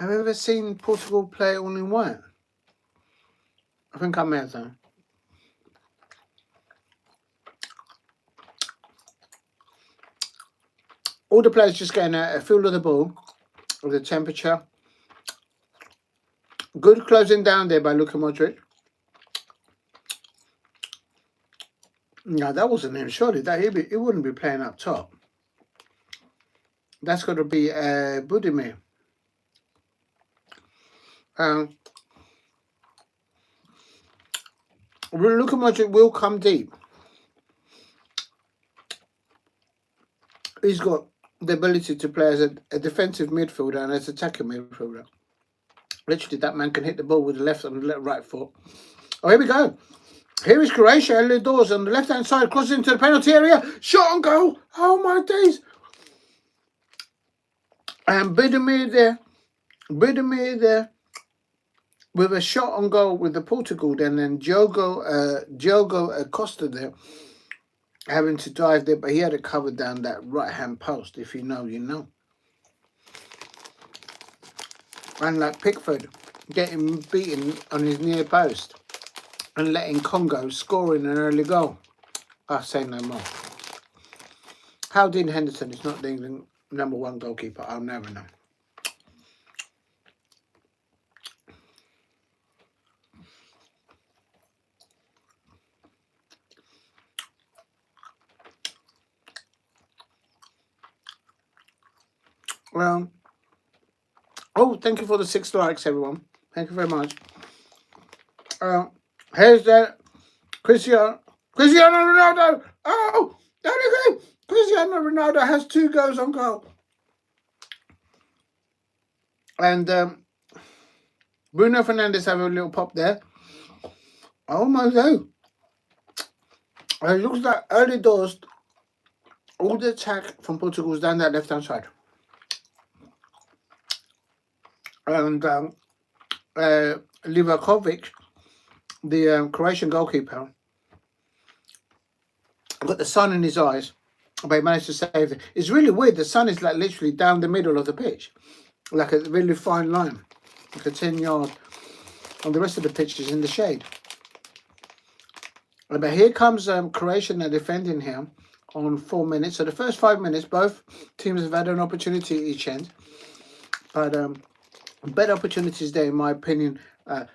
you ever seen Portugal play all in white? I think I may have done. All the players just getting a feel of the ball, of the temperature. Good closing down there by Luka Modric. No, that wasn't him. Surely that he wouldn't be playing up top. That's got to be Budimir. Luka Modric will come deep. He's got the ability to play as a defensive midfielder and as attacking midfielder. Literally, that man can hit the ball with the left and the right foot. Oh, here we go. Here is Croatia, early doors on the left-hand side, crossing into the penalty area. Shot on goal. Oh, my days. And Budimir there. With a shot on goal with the Portugal, then Diogo Costa there, having to dive there, but he had it covered down that right-hand post. If you know, you know. And like Pickford getting beaten on his near post and letting Congo score in an early goal. I say no more. How Dean Henderson is not the England #1 goalkeeper, I'll never know. Well, oh, thank you for the 6 likes, everyone. Thank you very much. Here's that Cristiano Ronaldo. Oh, there you go. Cristiano Ronaldo has 2 goals on goal. And Bruno Fernandes have a little pop there. Oh my God. It looks like early doors, all the attack from Portugal was down that left-hand side. And Livakovic, the Croatian goalkeeper, got the sun in his eyes, but he managed to save it. It's really weird. The sun is like literally down the middle of the pitch, like a really fine line, like a 10-yard, and the rest of the pitch is in the shade. But here comes Croatia now defending him on 4 minutes. So the first 5 minutes, both teams have had an opportunity each end, but better opportunities there, in my opinion,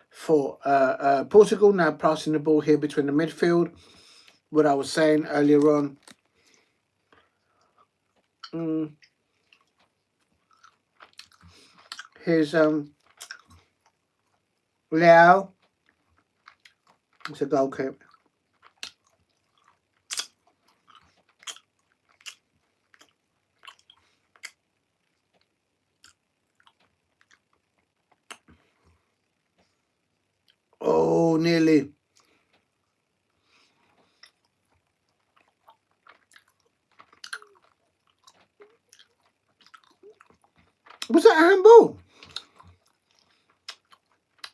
for Portugal. Now passing the ball here between the midfield. What I was saying earlier on. Here's Leo. It's a goal kick. Oh, nearly. Was that a handball?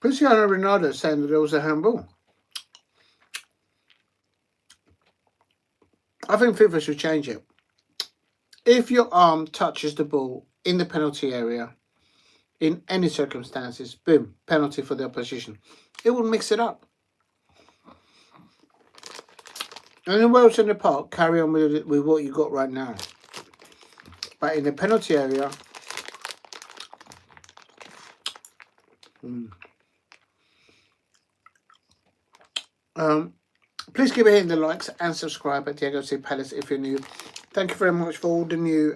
Cristiano Ronaldo saying that it was a handball. I think FIFA should change it. If your arm touches the ball in the penalty area, in any circumstances, boom, penalty for the opposition. It will mix it up. Anywhere else in the park, carry on with what you got right now. But in the penalty area, please keep hitting the likes and subscribe at Diego C. Palace if you're new. Thank you very much for all the new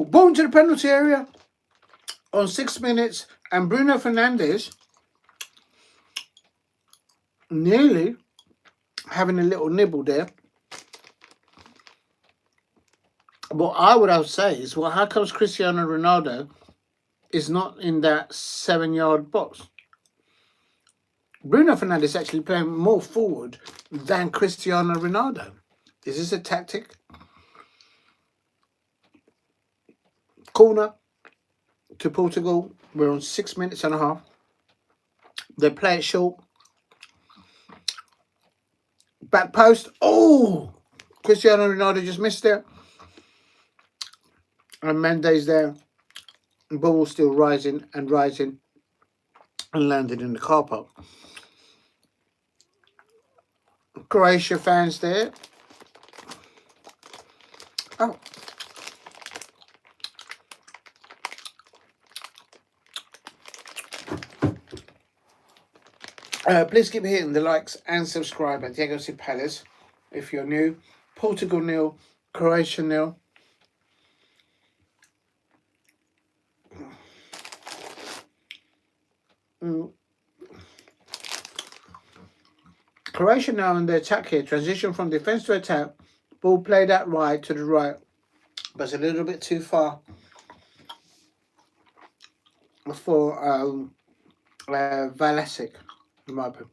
ball into the penalty area on 6 minutes, and Bruno Fernandes nearly having a little nibble there. What I would say is, well, how comes Cristiano Ronaldo is not in that 7-yard box? Bruno Fernandes is actually playing more forward than Cristiano Ronaldo. Is this a tactic? Corner to Portugal. We're on 6 minutes and a half. They play it short. Back post. Oh! Cristiano Ronaldo just missed it. And Mendes there. The ball still rising and rising. and landed in the car park. Croatia fans there. Oh. Please keep hitting the likes and subscribe at Diego C. Palace if you're new. Portugal 0, Croatia 0. Croatia now on the attack here. Transition from defence to attack. Ball played out wide to the right, but it's a little bit too far for Valasic, in my opinion.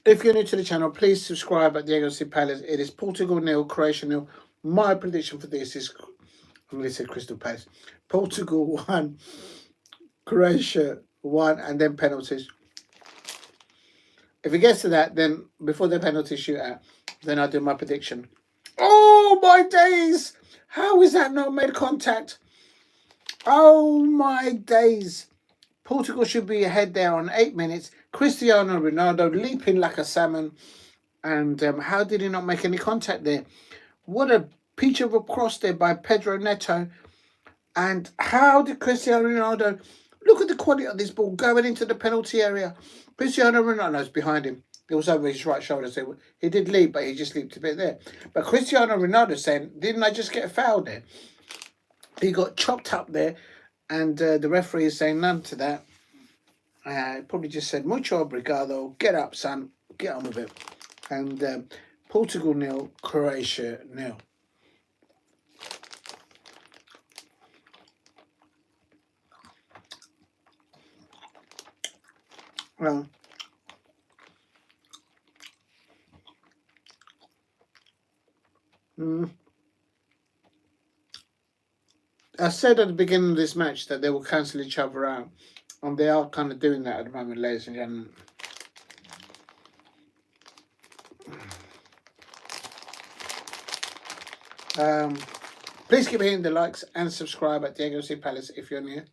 If you're new to the channel, please subscribe at Diego C. Palace. It is Portugal 0, Croatia 0. My prediction for this is, I'm going to say Crystal Palace. Portugal 1, Croatia 1, and then penalties. If it gets to that, then before the penalty shootout, then I'll do my prediction. Oh my days! How is that not made contact? Oh my days! Portugal should be ahead there on 8 minutes. Cristiano Ronaldo leaping like a salmon. And how did he not make any contact there? What a peach of a cross there by Pedro Neto. And how did Cristiano Ronaldo... Look at the quality of this ball going into the penalty area. Cristiano Ronaldo's behind him. It was over his right shoulder. So he did leap, but he just leaped a bit there. But Cristiano Ronaldo saying, didn't I just get a foul there? He got chopped up there. And the referee is saying none to that. Probably just said, mucho obrigado. Get up, son. Get on with it. And Portugal 0, Croatia 0. Well, I said at the beginning of this match that they will cancel each other out. And they are kind of doing that at the moment, ladies and gentlemen. Please keep hitting the likes and subscribe at Diego C. Palace if you're new.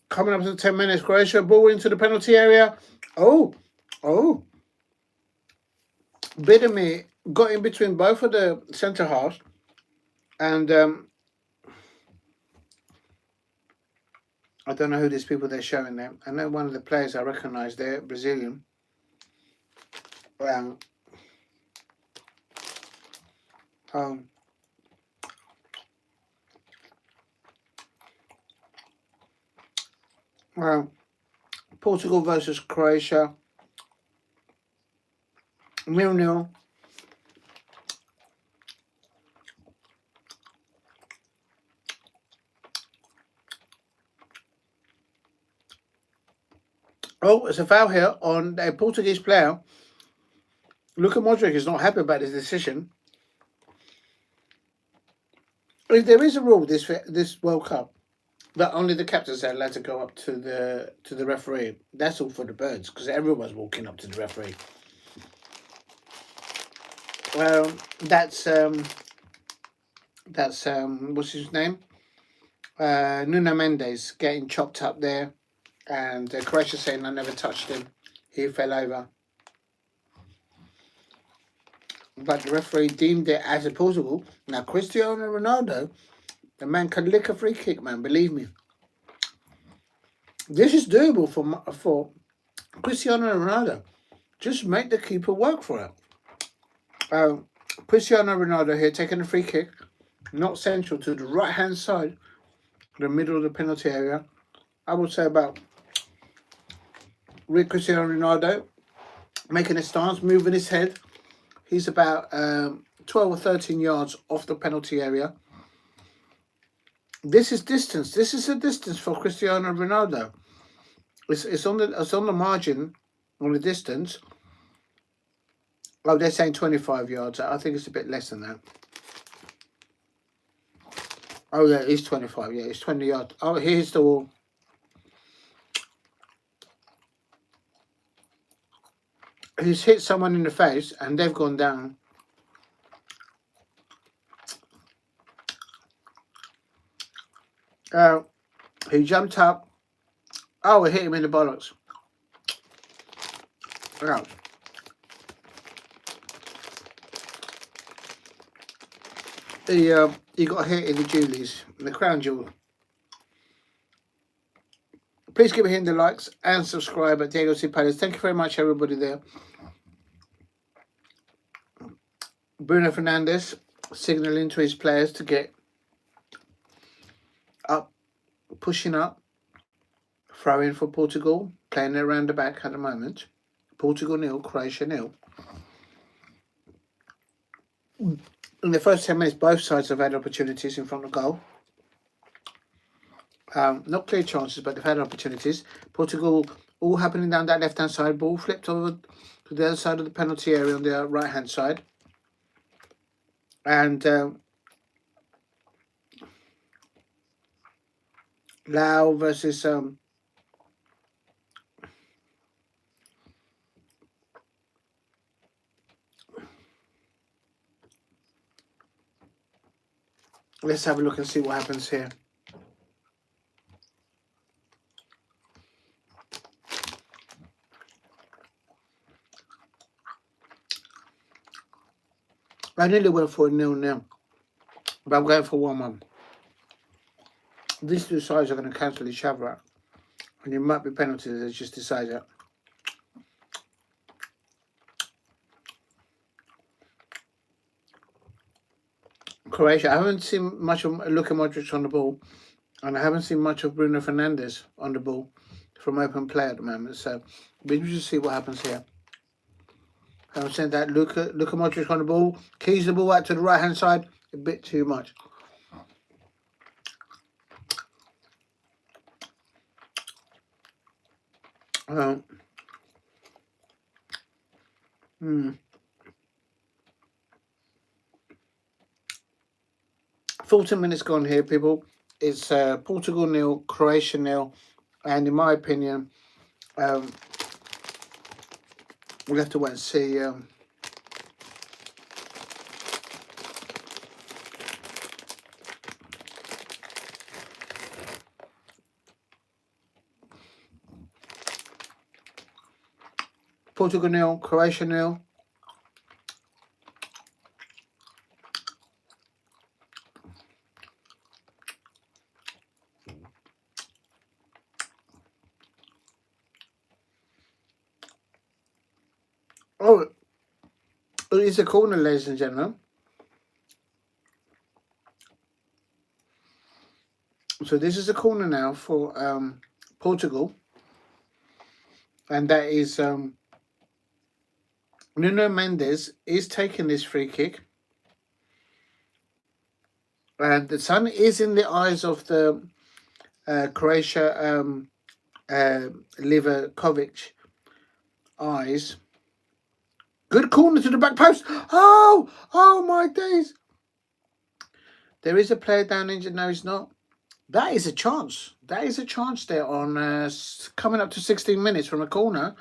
Coming up to 10 minutes, Croatia ball into the penalty area. Oh. Bidemi got in between both of the centre halves, and I don't know who these people they're showing there. I know one of the players I recognise there, Brazilian. Well, Portugal versus Croatia. 0-0. Oh, it's a foul here on a Portuguese player. Luka Modric is not happy about this decision. If there is a rule this World Cup that only the captains are allowed to go up to the referee, that's all for the birds, because everyone's walking up to the referee. Well, that's what's his name? Nuno Mendes getting chopped up there, and Croatia saying I never touched him. He fell over. But the referee deemed it as a Portugal. Now, Cristiano Ronaldo, the man can lick a free kick, man, believe me. This is doable for Cristiano Ronaldo. Just make the keeper work for it. Cristiano Ronaldo here taking a free kick, not central to the right-hand side, the middle of the penalty area. I would say about Cristiano Ronaldo making a stance, moving his head. He's about 12 or 13 yards off the penalty area. This is distance. This is a distance for Cristiano Ronaldo. It's on the margin on the distance. Oh, they're saying 25 yards. I think it's a bit less than that. Oh, yeah, it's 25. Yeah, it's 20 yards. Oh, here's the wall. He's hit someone in the face and they've gone down. He jumped up. Oh, it hit him in the bollocks. Ouch. He got hit in the Julies, the crown jewel. Please give him the likes and subscribe at Diego C. Palace. Thank you very much, everybody there. Bruno Fernandes signalling to his players to get up, pushing up, throwing for Portugal, playing it around the back at the moment. Portugal 0, Croatia 0. In the first 10 minutes, both sides have had opportunities in front of goal. Not clear chances, but they've had opportunities. Portugal all happening down that left-hand side. Ball flipped over to the other side of the penalty area on the right-hand side. And Lau versus let's have a look and see what happens here. I nearly went for a 0-0, but I'm going for 1-1. These two sides are going to cancel each other out, and it might be penalties that just decide that. Croatia, I haven't seen much of Luka Modric on the ball, and I haven't seen much of Bruno Fernandes on the ball from open play at the moment, so we just see what happens here. I've seen that Luka Modric on the ball, keys the ball out to the right hand side, a bit too much. Hmm. 14 minutes gone here, people. It's Portugal 0, Croatia 0, and in my opinion, we'll have to wait and see. Portugal 0, Croatia 0. Oh, it's a corner, ladies and gentlemen. So this is a corner now for Portugal. And that is Nuno Mendes is taking this free kick. And the sun is in the eyes of the Croatia Livakovic eyes. Good corner to the back post. Oh my days. There is a player down injured. No, he's not. That is a chance. That is a chance there on coming up to 16 minutes from a corner.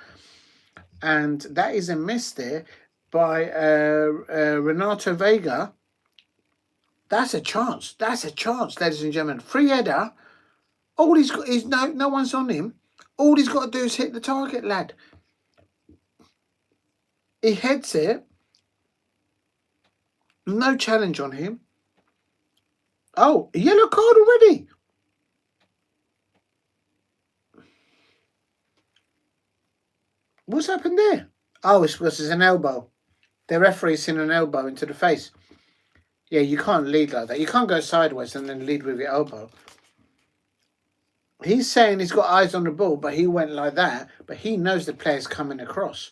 And that is a miss there by Renato Vega. That's a chance. That's a chance, ladies and gentlemen. Free header. All he's got is no one's on him. All he's got to do is hit the target, lad. He heads it. No challenge on him. Oh, a yellow card already. What's happened there? Oh, it's because it's an elbow. The referee's seen an elbow into the face. Yeah, you can't lead like that. You can't go sideways and then lead with your elbow. He's saying he's got eyes on the ball, but he went like that. But he knows the player's coming across.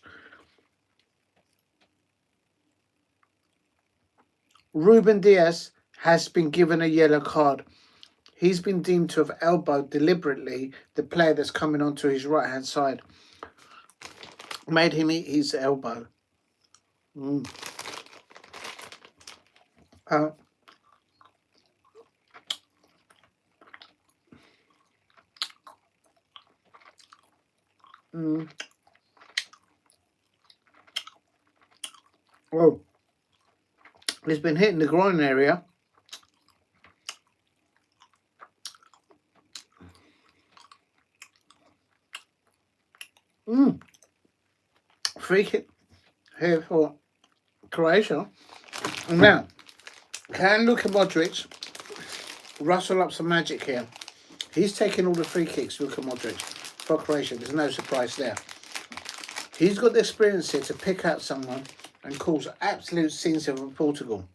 Ruben Diaz has been given a yellow card. He's been deemed to have elbowed deliberately the player that's coming onto his right-hand side. Made him eat his elbow. Mm. Uh, mm. Oh, he's been hitting the groin area. Mm. Free kick here for Croatia. Now, can Luka Modric rustle up some magic here? He's taking all the free kicks, Luka Modric, for Croatia. There's no surprise there. He's got the experience here to pick out someone and cause absolute scenes for Portugal.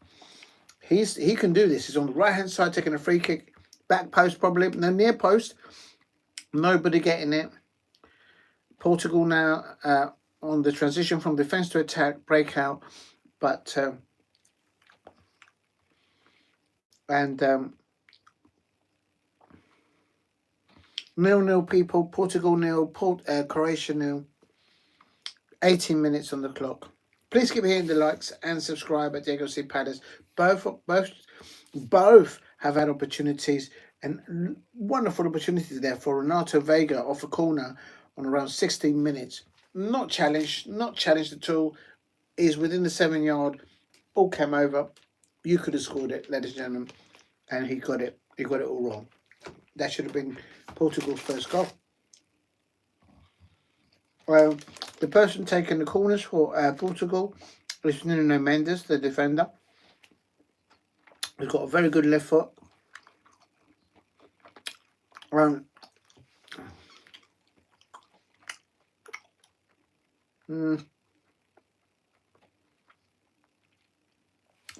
He can do this. He's on the right-hand side taking a free kick. Back post probably. No, near post. Nobody getting it. Portugal now on the transition from defence to attack, breakout. But... And 0-0 people, Portugal 0, Croatia 0. 18 minutes on the clock. Please keep hitting the likes and subscribe at Diego C. Palace. Both have had opportunities and wonderful opportunities there for Ronaldo Vega off a corner on around 16 minutes. Not challenged at all. He's within the 7-yard. Ball came over. You could have scored it, ladies and gentlemen. And he got it. He got it all wrong. That should have been Portugal's first goal. Well, the person taking the corners for Portugal is Nuno Mendes, the defender. He's got a very good left foot.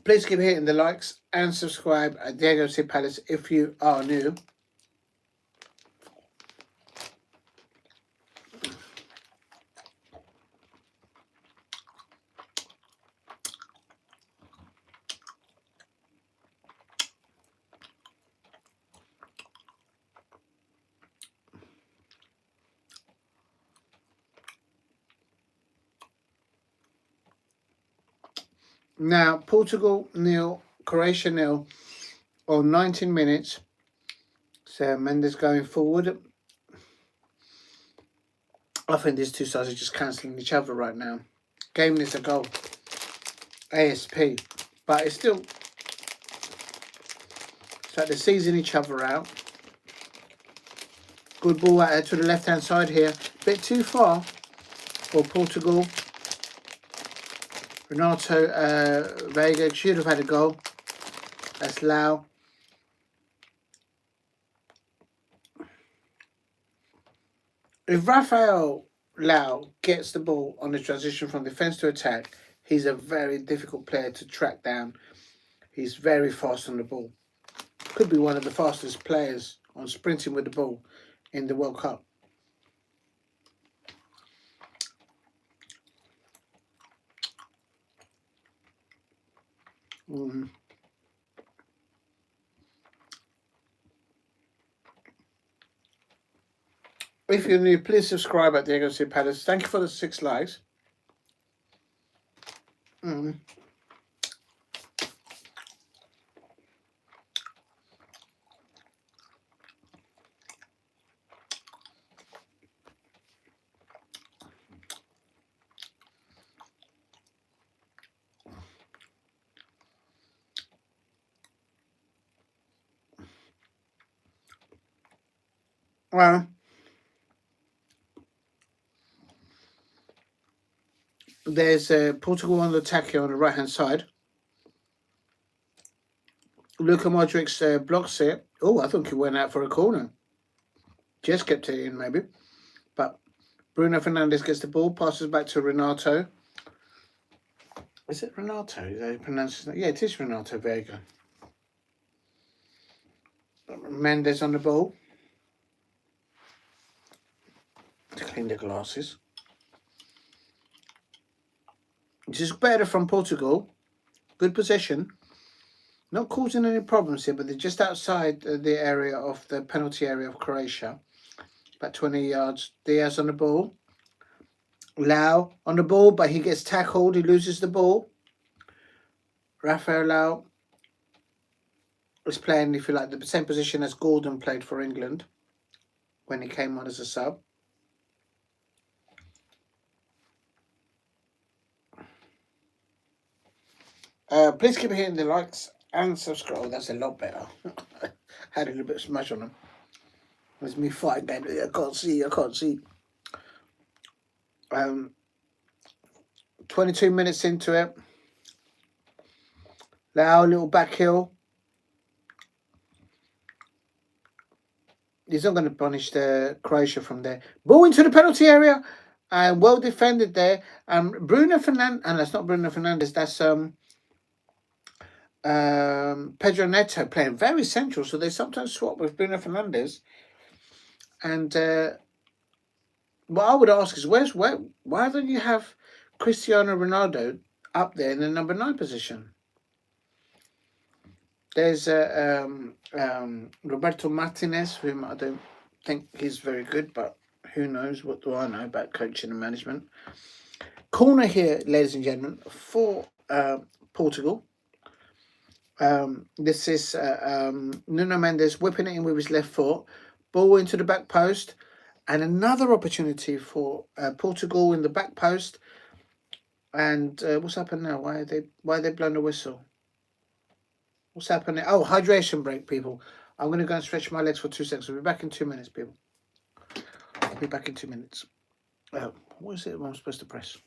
Please keep hitting the likes and subscribe at Diego C. Palace if you are new. Now, Portugal 0, Croatia 0 on 19 minutes. So Mendes going forward. I think these two sides are just cancelling each other right now. Game needs a goal. ASP. But it's still... It's like they're seizing each other out. Good ball out to the left-hand side here. Bit too far for Portugal. Ronaldo Vega should have had a goal. That's Lau. If Rafael Lau gets the ball on the transition from defence to attack, he's a very difficult player to track down. He's very fast on the ball. Could be one of the fastest players on sprinting with the ball in the World Cup. If you're new, please subscribe at Diego C. Palace. Thank you for the 6 likes. Well, there's Portugal on the attack here on the right-hand side. Luka Modric blocks it. Oh, I think he went out for a corner. Just kept it in, maybe. But Bruno Fernandes gets the ball, passes back to Renato. Is it Renato? Is that how you pronounce it? Yeah, it is Renato Vega. Mendes on the ball. To clean the glasses. This is better from Portugal. Good possession. Not causing any problems here, but they're just outside the area of the penalty area of Croatia. About 20 yards. Diaz on the ball. Lau on the ball, but he gets tackled. He loses the ball. Rafael Lau is playing, if you like, the same position as Gordon played for England when he came on as a sub. Please keep hitting the likes and subscribe. Oh, that's a lot better. Had a little bit of smash on them. It's me fighting game. I can't see. I can't see. 22 minutes into it. Lau, little back heel. He's not going to punish the Croatia from there. Ball into the penalty area. And well defended there. Bruno Fernandes. And that's not Bruno Fernandes. That's Pedro Neto playing very central. So they sometimes swap with Bruno Fernandes. And what I would ask is, why don't you have Cristiano Ronaldo up there in the number 9 position? There's Roberto Martinez, whom I don't think he's very good, but who knows? What do I know about coaching and management? Corner here, ladies and gentlemen, for Portugal. This is Nuno Mendes whipping it in with his left foot, ball into the back post, and another opportunity for Portugal in the back post. And what's happened now? Why are they blowing the whistle? What's happening? Oh, hydration break, people. I'm going to go and stretch my legs for 2 seconds. I'll be back in 2 minutes, people. I'll be back in 2 minutes. What is it I'm supposed to press?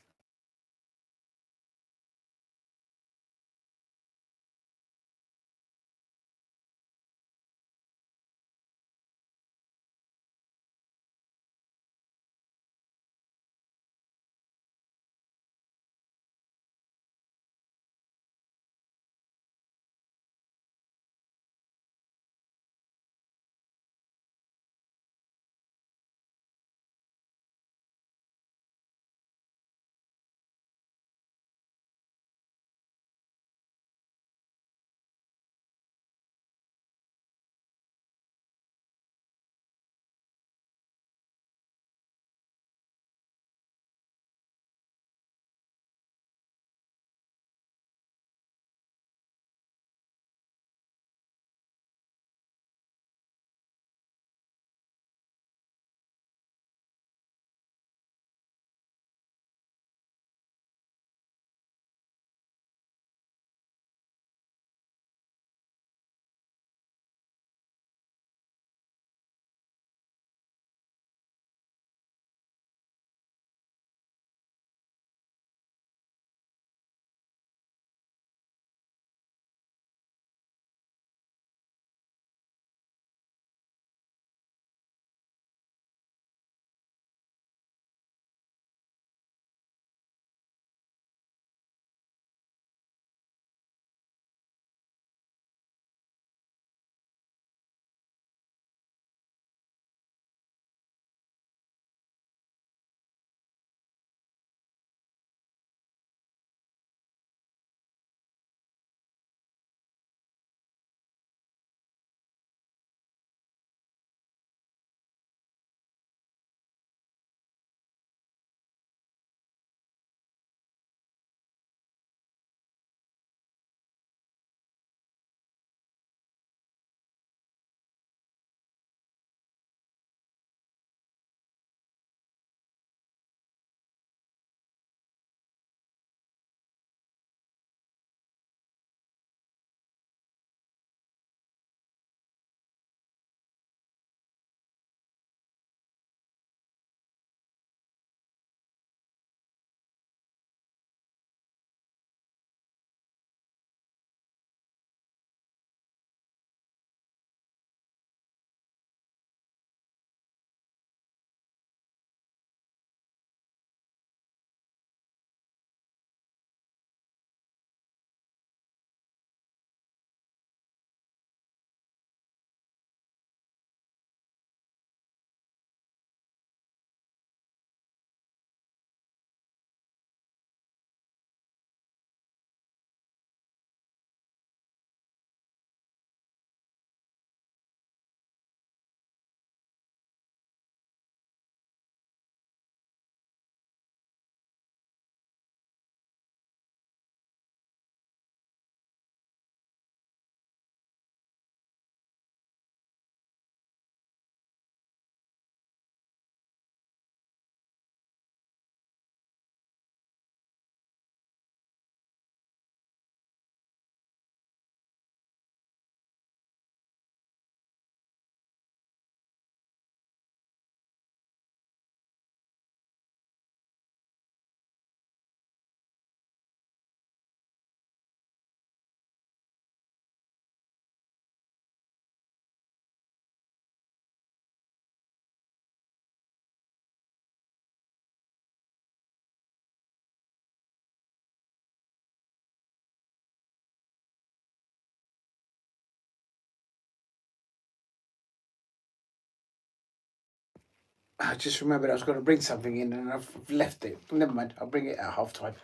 I just remembered I was going to bring something in and I've left it. Never mind, I'll bring it at half time.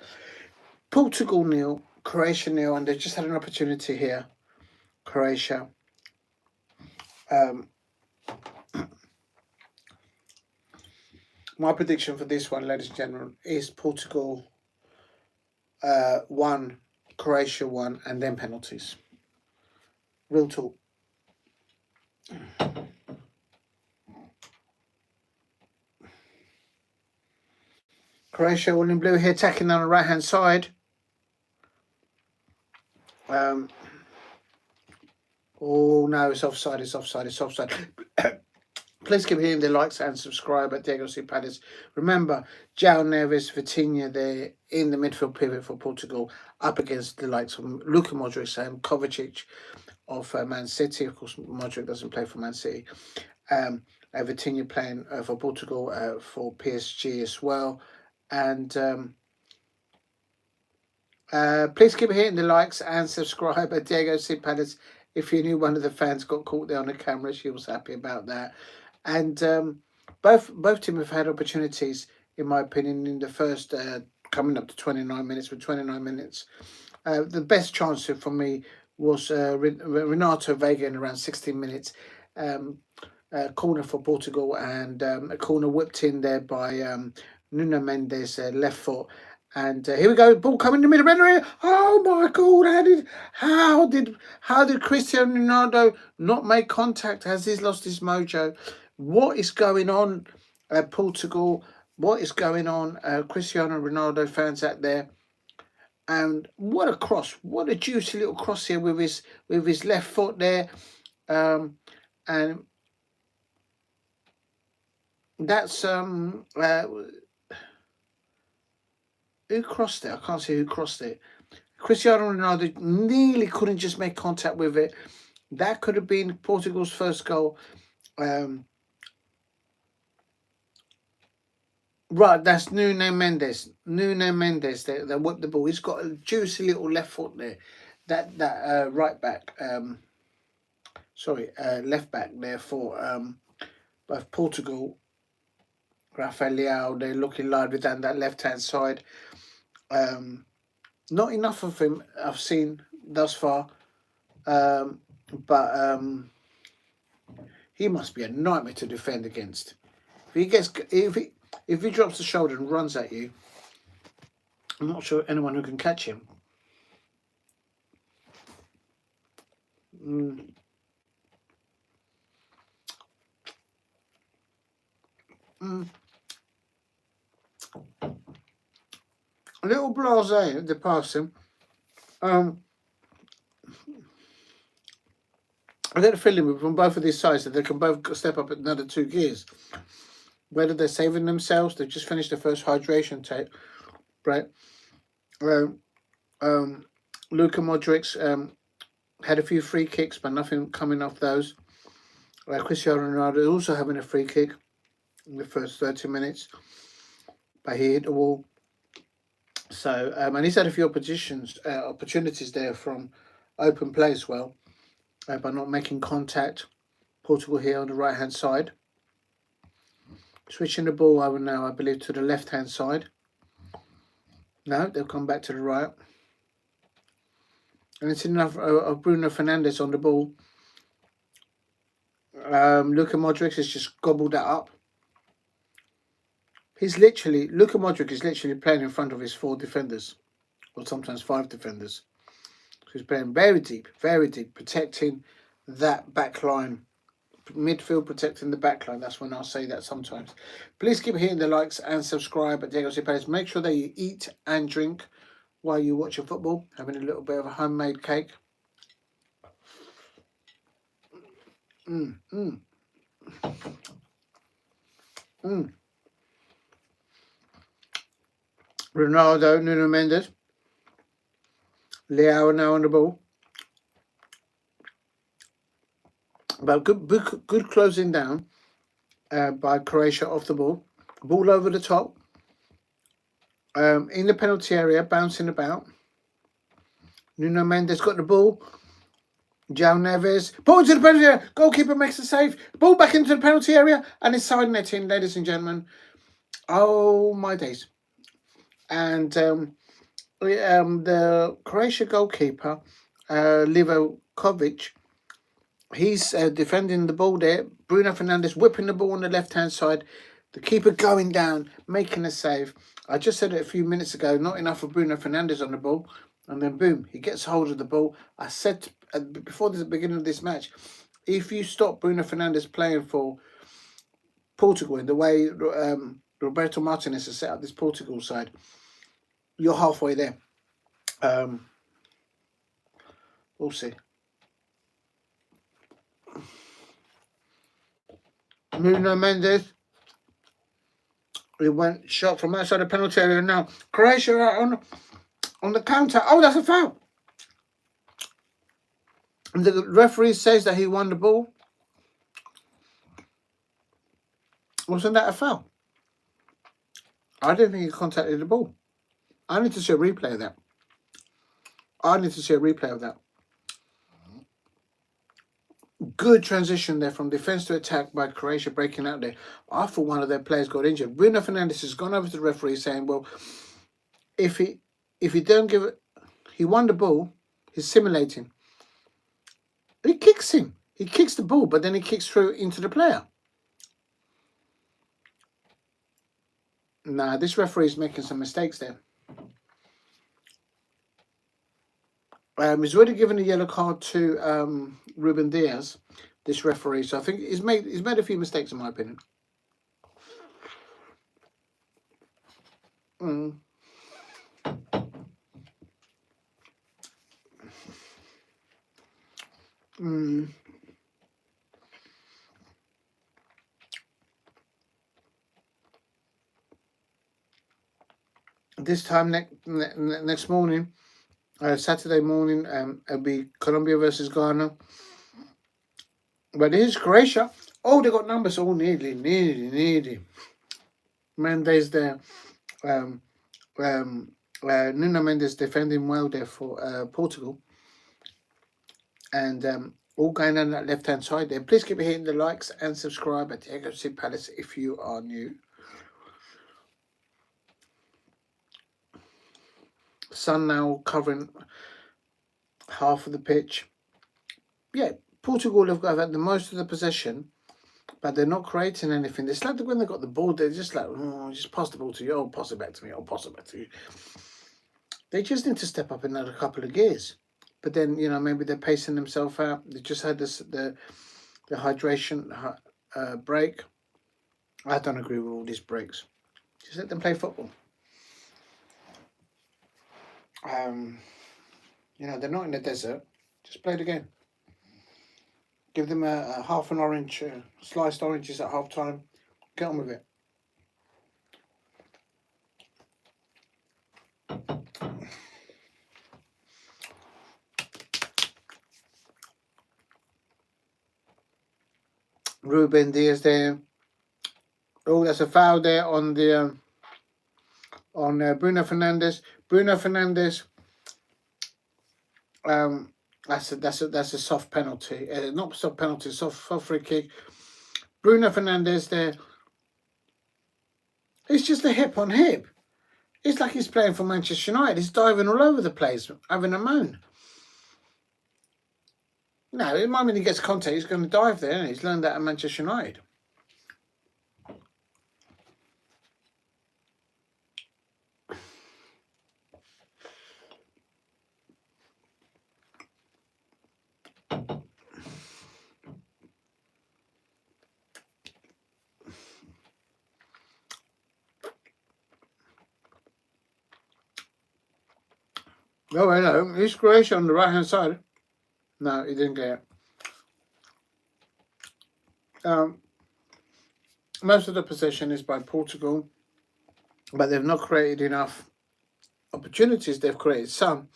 Portugal nil, Croatia nil, and they've just had an opportunity here. Croatia. My prediction for this one, ladies and gentlemen, is Portugal 1, Croatia 1, and then penalties. Real talk. Croatia all in blue here, attacking on the right hand side. Oh no, it's offside, it's offside, it's offside. Please keep hitting the likes and subscribe at Diego C. Palace. Remember, João Neves, Vitinha there in the midfield pivot for Portugal, up against the likes of Luka Modric and Kovacic of Man City. Of course, Modric doesn't play for Man City. Vitinha playing for Portugal for PSG as well. And please keep hitting the likes and subscribe at Diego C. Palace. If you knew one of the fans got caught there on the camera, she was happy about that. And both teams have had opportunities, in my opinion, in the first coming up to 29 minutes. With 29 minutes, the best chance for me was Renato Vega in around 16 minutes. Corner for Portugal, and a corner whipped in there by Nuno Mendes, left foot. And here we go, ball coming in the middle of the area. Oh my God! How did Cristiano Ronaldo not make contact? Has he lost his mojo? What is going on at Portugal? What is going on, Cristiano Ronaldo fans out there? And what a cross! What a juicy little cross here with his left foot there, and that's who crossed it? I can't see who crossed it. Cristiano Ronaldo nearly couldn't just make contact with it. That could have been Portugal's first goal. Right, that's Nuno Mendes. Nuno Mendes that whipped the ball. He's got a juicy little left foot there. That right back. Left back there for both Portugal. Rafael Leao, they're looking lively down that left hand side. Not enough of him I've seen thus far, but he must be a nightmare to defend against. If he drops the shoulder and runs at you, I'm not sure anyone who can catch him. A little blasé at the passing. I get a feeling from both of these sides that they can both step up another 2 gears. Whether they're saving themselves, they've just finished the first hydration tape, right? Luka Modric had a few free kicks, but nothing coming off those. Cristiano Ronaldo also having a free kick in the first 30 minutes, but he hit the wall. So, and he's had a few opportunities there from open play as well, by not making contact. Portugal here on the right hand side. Switching the ball over now, I believe, to the left hand side. No, they'll come back to the right. And it's enough of Bruno Fernandes on the ball. Luka Modric has just gobbled that up. Luka Modric is literally playing in front of his 4 defenders, or sometimes 5 defenders. So he's playing very deep, protecting that back line. Midfield, protecting the back line. That's when I'll say that sometimes. Please keep hitting the likes and subscribe at Diego C. Palace. Make sure that you eat and drink while you watch your football. Having a little bit of a homemade cake. Ronaldo, Nuno Mendes. Leao now on the ball. But good closing down by Croatia off the ball. Ball over the top. In the penalty area, bouncing about. Nuno Mendes got the ball. João Neves. Ball into the penalty area. Goalkeeper makes a save. Ball back into the penalty area. And it's side netting, ladies and gentlemen. Oh, my days. And the Croatia goalkeeper, Livakovic, he's defending the ball there. Bruno Fernandes whipping the ball on the left-hand side. The keeper going down, making a save. I just said it a few minutes ago, not enough for Bruno Fernandes on the ball. And then, boom, he gets hold of the ball. I said before the beginning of this match, if you stop Bruno Fernandes playing for Portugal in the way Roberto Martinez has set up this Portugal side, you're halfway there. We'll see. Nuno Mendes. He went shot from outside the penalty area now. Croatia on the counter. Oh, that's a foul. And the referee says that he won the ball. Wasn't that a foul? I didn't think he contacted the ball. I need to see a replay of that. Good transition there from defence to attack by Croatia breaking out there. I thought one of their players got injured. Bruno Fernandes has gone over to the referee saying, well, if he don't give it, he won the ball, he's simulating. He kicks him. He kicks the ball, but then he kicks through into the player. Nah, this referee is making some mistakes there. He's already given a yellow card to Ruben Diaz, this referee. So I think he's made a few mistakes in my opinion. This time next morning, Saturday morning, it'll be Colombia versus Ghana. But here's Croatia. Oh, they got numbers. Oh, nearly. Mendes there. Nuno Mendes defending well there for Portugal. And all going on that left-hand side there. Please keep hitting the likes and subscribe at Diego C Palace if you are new. Sun now covering half of the pitch. Yeah, Portugal have had the most of the possession, but they're not creating anything. It's like when they got the ball, they're just like, oh, just pass the ball to you. Oh, pass it back to me. Oh, pass it back to you. They just need to step up another couple of gears. But then, maybe they're pacing themselves out. They just had the hydration break. I don't agree with all these breaks. Just let them play football. They're not in the desert. Just play the game. Give them a half an orange, sliced oranges at half time. Get on with it. Ruben Diaz there. Oh, that's a foul there on the Bruno Fernandes. Bruno Fernandes. That's a soft penalty. Not soft penalty. Soft free kick. Bruno Fernandes there. It's just a hip on hip. It's like he's playing for Manchester United. He's diving all over the place, having a moan. No, the moment he gets contact, he's going to dive there. He's learned that at Manchester United. Oh, hello. He's Croatia on the right-hand side. No, he didn't get it. Most of the possession is by Portugal, but they've not created enough opportunities. They've created some,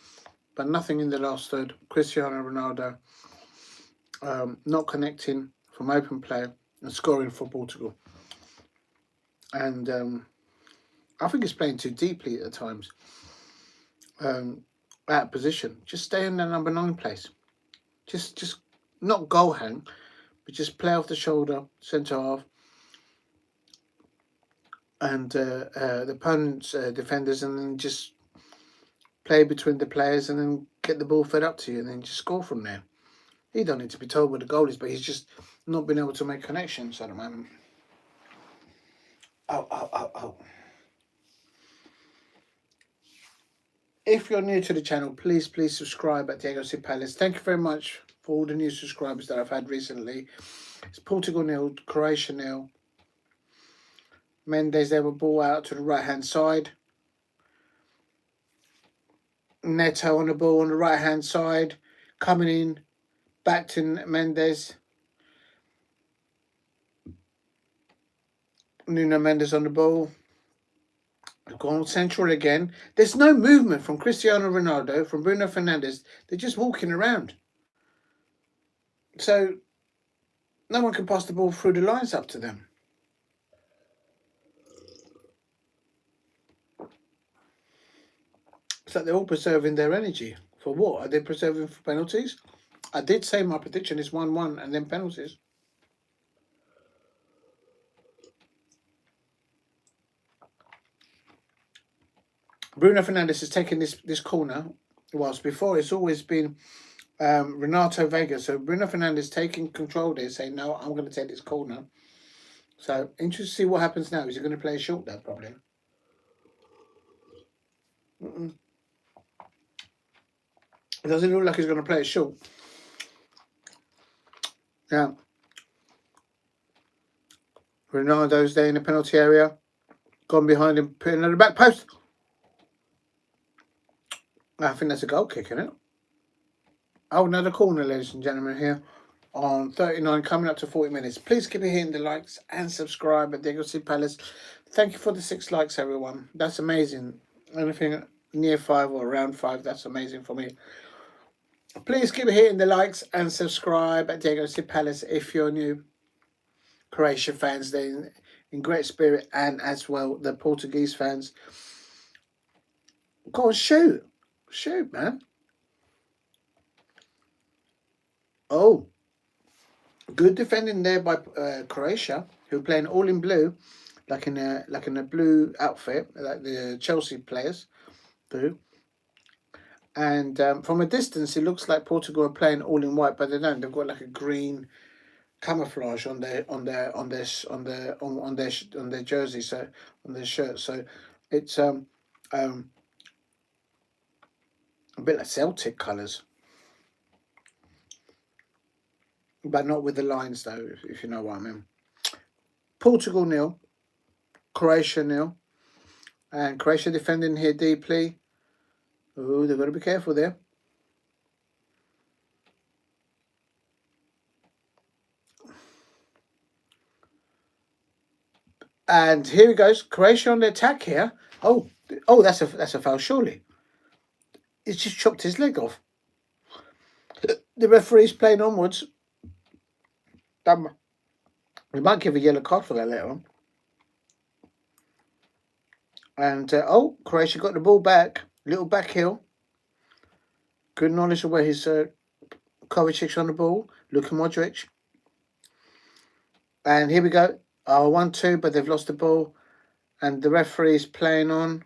but nothing in the last third. Cristiano Ronaldo not connecting from open play and scoring for Portugal. And I think he's playing too deeply at times. Out of position. Just stay in the number 9 place. Just not goal hang, but just play off the shoulder, centre half, and the opponent's defenders, and then just play between the players, and then get the ball fed up to you, and then just score from there. He don't need to be told where the goal is, but he's just not been able to make connections at the moment. Oh. If you're new to the channel, please subscribe at Diego C. Palace. Thank you very much for all the new subscribers that I've had recently. It's Portugal 0, Croatia 0. Mendes, they have a ball out to the right-hand side. Neto on the ball on the right-hand side. Coming in. Back to Mendes. Nuno Mendes on the ball. Gone central again. There's no movement from Cristiano Ronaldo, from Bruno Fernandes. They're just walking around. So no one can pass the ball through the lines up to them. It's like they're all preserving their energy. For what? Are they preserving for penalties? I did say my prediction is 1-1 and then penalties. Bruno Fernandes is taking this corner, whilst before it's always been Renato Vega. So Bruno Fernandes taking control there, saying, no, I'm going to take this corner. So interesting to see what happens now. Is he going to play a short there, probably? It doesn't look like he's going to play it short. Now, Ronaldo's there in the penalty area. Gone behind him, putting on the back post. I think that's a goal kick, isn't it? Oh, another corner, ladies and gentlemen, here on 39, coming up to 40 minutes. Please keep hitting the likes and subscribe at Diego C. Palace. Thank you for the 6 likes, everyone. That's amazing. Anything near 5 or around 5, that's amazing for me. Please keep hitting the likes and subscribe at Diego C. Palace if you're new. Croatia fans, they're in great spirit, and as well the Portuguese fans. Go on, shoot. Shoot, man. Oh, good defending there by Croatia, who are playing all in blue, like in a blue outfit, like the Chelsea players do. And from a distance, it looks like Portugal are playing all in white, but they don't. They've got like a green camouflage on their jersey, so on their shirt. So it's a bit like Celtic colours, but not with the lines though, if you know what I mean. Portugal 0, Croatia 0, and Croatia defending here deeply. Oh, they've got to be careful there. And here he goes, Croatia on the attack here. Oh, that's a foul, surely. He's just chopped his leg off. The referee's playing onwards. We might give a yellow card for that later on. And Croatia got the ball back. Little back heel. Good knowledge of where his Kovacic's on the ball. Luka Modric. And here we go. 1-2, but they've lost the ball. And the referee's playing on.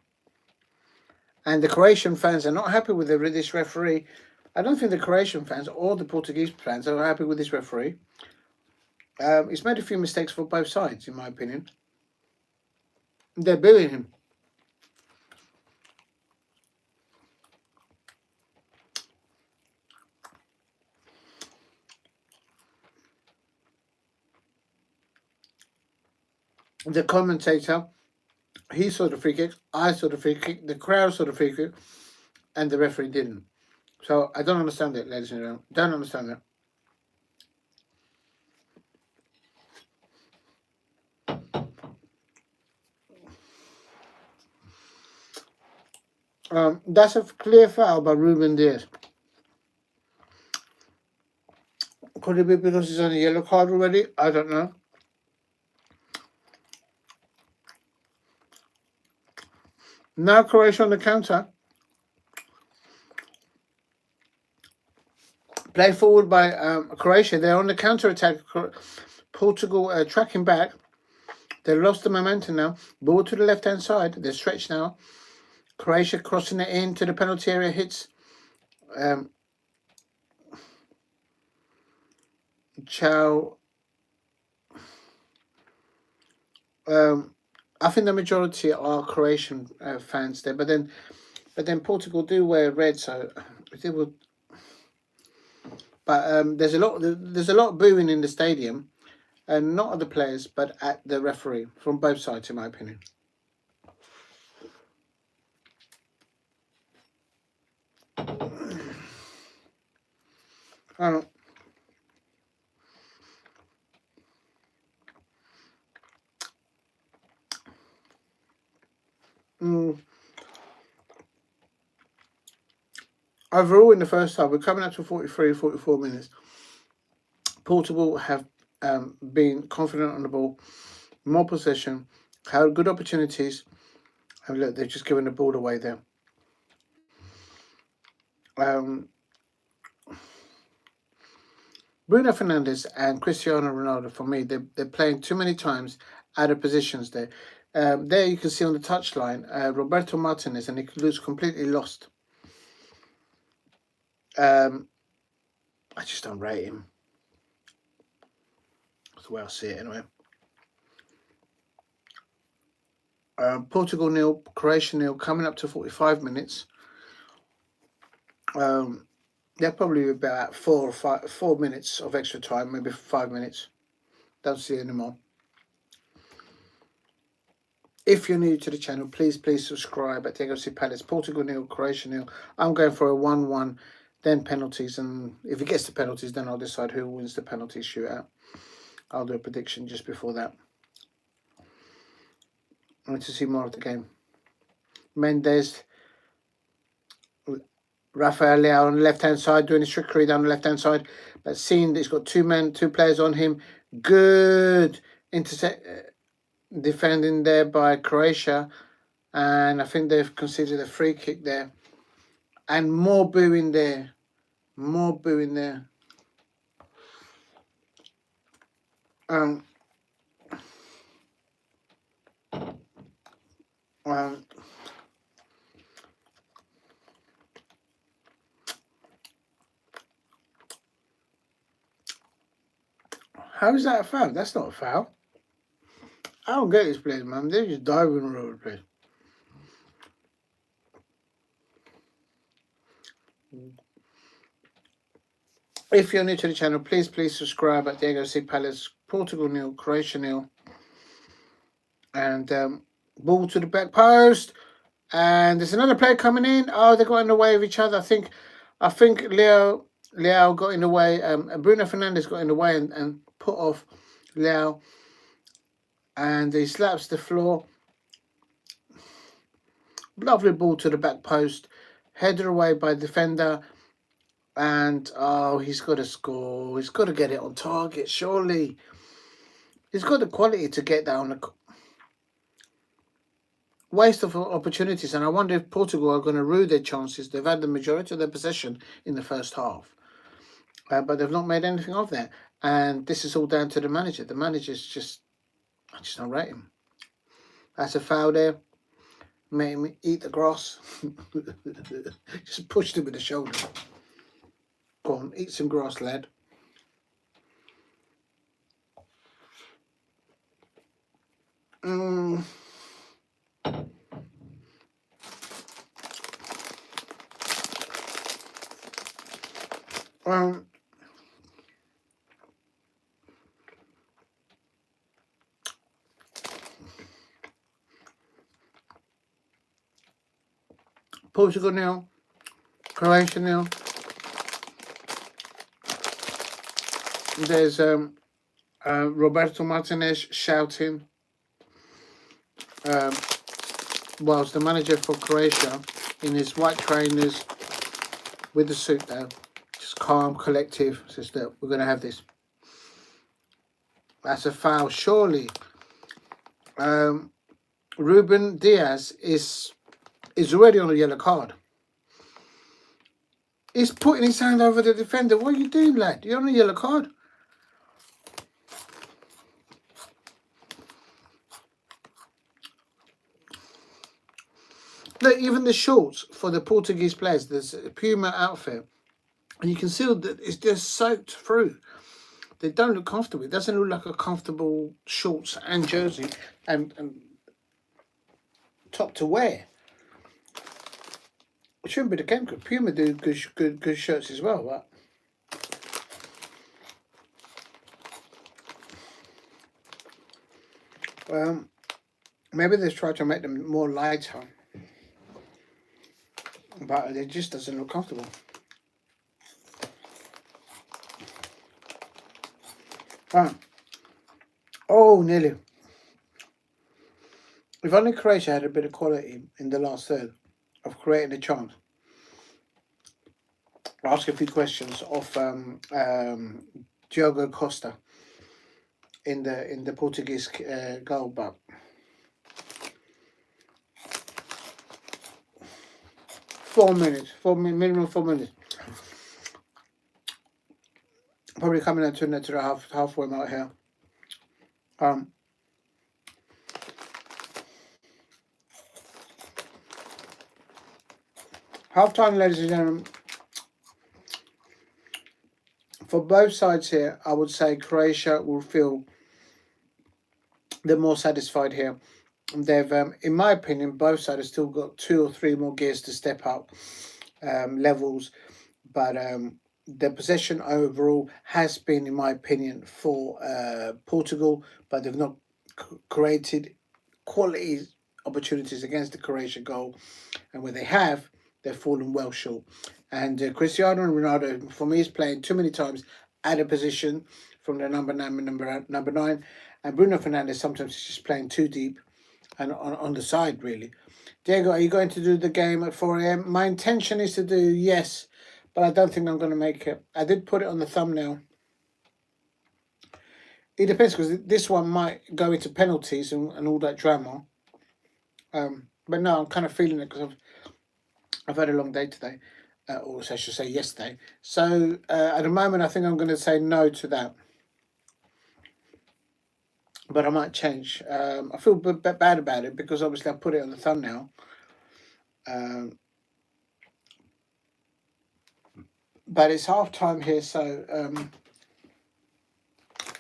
And the Croatian fans are not happy with this referee. I don't think the Croatian fans or the Portuguese fans are happy with this referee. He's made a few mistakes for both sides, in my opinion. They're booing him. The commentator, he saw the free kick, I saw the free kick, the crowd saw the free kick, and the referee didn't. So I don't understand it, ladies and gentlemen. Don't understand that. That's a clear foul by Ruben Diaz. Could it be because he's on a yellow card already? I don't know. Now Croatia on the counter. Play forward by Croatia. They're on the counter-attack. Portugal tracking back. They lost the momentum now. Ball to the left-hand side. They're stretched now. Croatia crossing it into the penalty area. Hits Chow. I think the majority are Croatian fans there, but then Portugal do wear red, so it will. But there's a lot of booing in the stadium, and not at the players, but at the referee from both sides, in my opinion. I don't. Overall, in the first half, we're coming up to 43, 44 minutes. Portugal have been confident on the ball, more possession, had good opportunities, and look, they've just given the ball away there. Bruno Fernandes and Cristiano Ronaldo, for me, they're playing too many times out of positions there. There you can see on the touchline, Roberto Martinez, and he looks completely lost. I just don't rate him. That's the way I see it anyway. Portugal 0, Croatia 0, coming up to 45 minutes. They're probably about 4 minutes of extra time, maybe 5 minutes. Don't see it anymore. If you're new to the channel, please subscribe at Diego C. Palace. Portugal 0, Croatia 0. I'm going for a 1-1, then penalties, and if it gets to penalties, then I'll decide who wins the penalty shootout. I'll do a prediction just before that. I want to see more of the game. Mendes, Rafael Leao on the left-hand side, doing his trickery down the left-hand side, but seeing that he's got two players on him. Good intercept, defending there by Croatia, and I think they've conceded a free kick there. And more booing there. More booing there. How is that a foul? That's not a foul. I don't get this place, man. They're just diving all over the place. If you're new to the channel, please subscribe at Diego C. Palace. Portugal 0, Croatia 0. And ball to the back post. And there's another player coming in. Oh, they got in the way of each other. I think Leao got in the way. Bruno Fernandes got in the way and put off Leao. And he slaps the floor. Lovely ball to the back post. Headed away by defender. And, oh, he's got to score. He's got to get it on target, surely. He's got the quality to get that on the waste of opportunities. And I wonder if Portugal are going to rue their chances. They've had the majority of their possession in the first half. But they've not made anything of that. And this is all down to the manager. The manager's just, I just don't rate him. That's a foul there. Made him eat the grass. Just pushed him with the shoulder. Go on, eat some grass, lad. Portugal 0, Croatia 0. There's Roberto Martinez shouting, whilst the manager for Croatia in his white trainers with the suit there, just calm, collective, says that we're going to have this. That's a foul, surely. Ruben Diaz is already on a yellow card. He's putting his hand over the defender. What are you doing, lad? You're on a yellow card. Look, even the shorts for the Portuguese players, there's a Puma outfit, and you can see that it's just soaked through. They don't look comfortable. It doesn't look like a comfortable shorts and jersey and top to wear. It shouldn't be the game because Puma do good shirts as well, but maybe they try to make them more lighter, but it just doesn't look comfortable. Oh, nearly. If only Croatia had a bit of quality in the last third of creating a chance. I'll ask a few questions of Diogo Costa in the Portuguese goal, but minimum 4 minutes. Probably coming out to the halfway mark here. Half time, ladies and gentlemen. For both sides here, I would say Croatia will feel they're more satisfied here. They've, in my opinion, both sides have still got 2 or 3 more gears to step up levels, but the possession overall has been, in my opinion, for Portugal, but they've not created quality opportunities against the Croatia goal, and where they have, they've fallen well short. And Cristiano Ronaldo, for me, is playing too many times out of position from the number 9, and Bruno Fernandes sometimes is just playing too deep and on the side, really. Diego, are you going to do the game at 4 a.m.? My intention is to do yes, but I don't think I'm going to make it. I did put it on the thumbnail. It depends, because this one might go into penalties and all that drama. But no, I'm kind of feeling it because I've had a long day today, or I should say yesterday. So at the moment, I think I'm going to say no to that. But I might change. I feel a bit bad about it because obviously I put it on the thumbnail. But it's half time here, so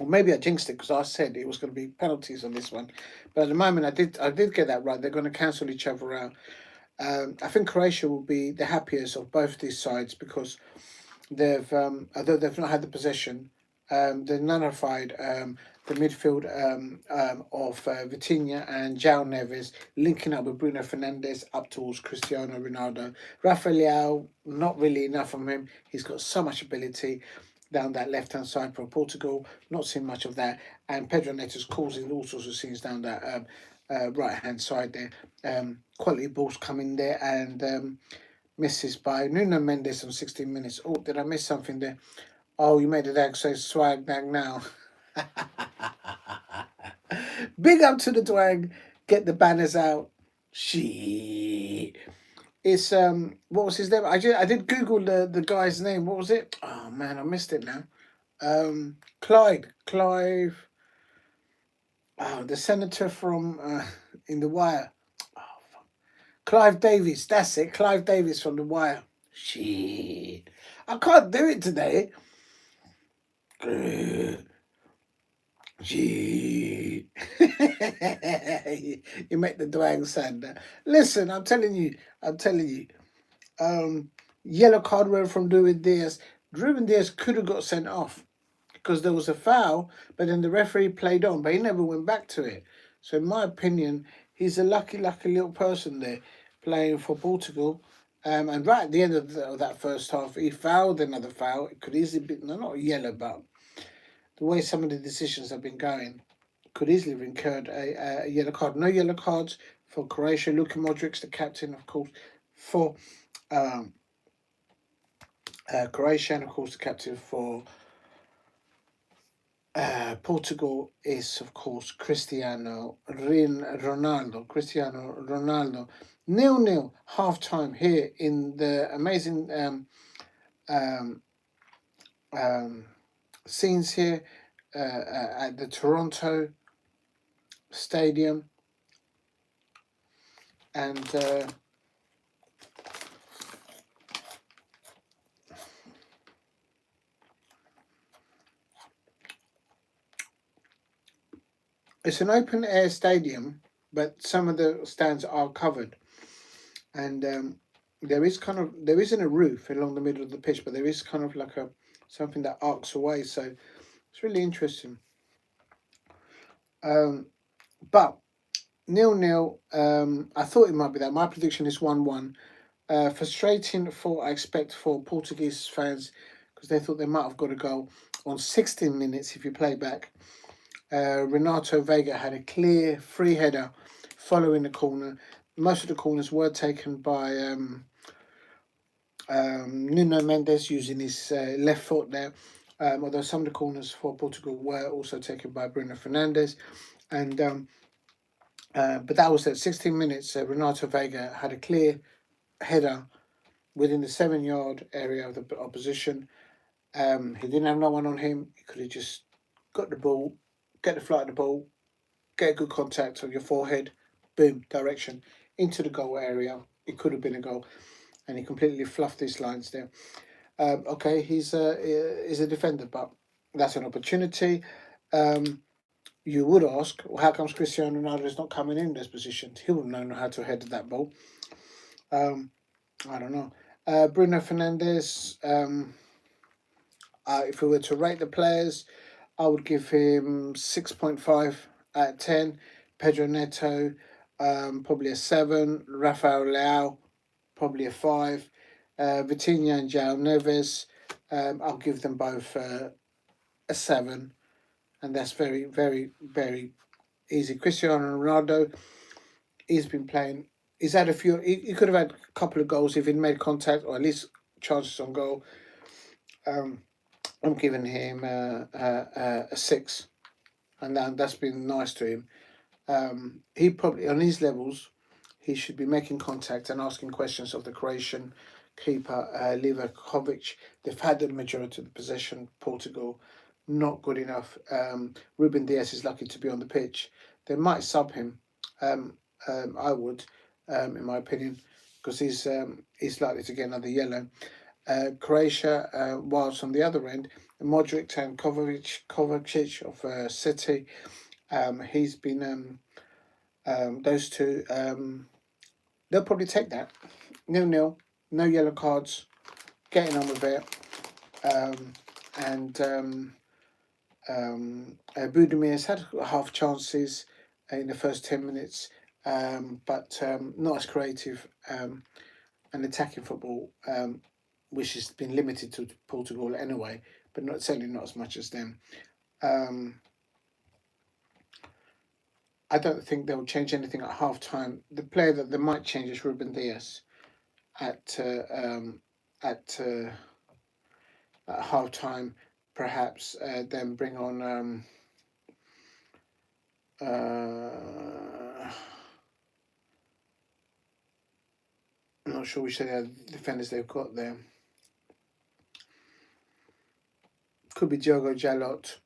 or maybe I jinxed it because I said it was going to be penalties on this one. But at the moment, I did get that right. They're going to cancel each other out. I think Croatia will be the happiest of both these sides because they've, although they've not had the possession, they've nullified the midfield of Vitinha and João Neves, linking up with Bruno Fernandes up towards Cristiano Ronaldo. Rafael, not really enough from him. He's got so much ability down that left-hand side for Portugal. Not seen much of that. And Pedro Neto's causing all sorts of scenes down that right-hand side there. Quality balls coming there and misses by Nuno Mendes on 16 minutes. Oh, did I miss something there? Oh, you made the dag say swag dag now. Big up to the twang. Get the banners out. Shit. It's what was his name? I did Google the guy's name. What was it? Oh man, I missed it now. Clive. Oh, the senator from in The Wire. Oh, fuck. Clive Davis. That's it. Clive Davis from The Wire. Shit. I can't do it today. Gee. You make the Dwang sound. Listen, I'm telling you. Yellow card went from Ruben Diaz. Ruben Diaz could have got sent off because there was a foul, but then the referee played on, but he never went back to it. So in my opinion, he's a lucky little person there playing for Portugal. And right at the end of that first half, he fouled another foul. It could easily be, no, not yellow, but the way some of the decisions have been going, could easily have incurred a yellow card. No yellow cards for Croatia. Luka Modric, the captain, of course, for Croatia, and of course the captain for Portugal is, of course, Cristiano Ronaldo. 0-0, half time here in the amazing um, scenes here at the Toronto Stadium, and it's an open air stadium, but some of the stands are covered, and there isn't a roof along the middle of the pitch, but there is kind of like a something that arcs away. So it's really interesting. Um, but 0-0. I thought it might be that. My prediction is 1-1. Frustrating for I expect for Portuguese fans because they thought they might have got a goal on 16 minutes if you play back. Renato Vega had a clear free header following the corner. Most of the corners were taken by Nuno Mendes using his left foot there. Although some of the corners for Portugal were also taken by Bruno Fernandes. And but that was at 16 minutes. Renato Vega had a clear header within the 7-yard area of the opposition. He didn't have no one on him. He could have just got the ball, get the flight of the ball, get a good contact on your forehead, boom, direction into the goal area. It could have been a goal, and he completely fluffed his lines there. Okay, he's a defender, but that's an opportunity. You would ask, well, how comes Cristiano Ronaldo is not coming in this position? He would know how to head that ball. I don't know. Bruno Fernandes. If we were to rate the players, I would give him 6.5 out of 10. Pedro Neto, probably a 7. Rafael Leao, probably a 5. Vitinha and João Neves, I'll give them both a 7. And that's very, very, very easy. Cristiano Ronaldo, he's been playing. He's had a few. He could have had a couple of goals if he'd made contact, or at least chances on goal. I'm giving him a 6, and that's been nice to him. He probably, on his levels, he should be making contact and asking questions of the Croatian keeper, Livakovic. They've had the majority of the possession, Portugal. Not good enough. Ruben Dias is lucky to be on the pitch. They might sub him. I would, in my opinion, because he's likely to get another yellow. Croatia, whilst on the other end, Modric and Kovacic of City, he's been those two. They'll probably take that 0-0, no yellow cards, getting on with it, and Budimir's had half chances in the first 10 minutes, but not as creative and attacking football. Which has been limited to Portugal anyway, but certainly not as much as them. I don't think they'll change anything at half time. The player that they might change is Ruben Dias at half time, perhaps. Then bring on I'm not sure which defenders they've got there. Could be Diogo Dalot,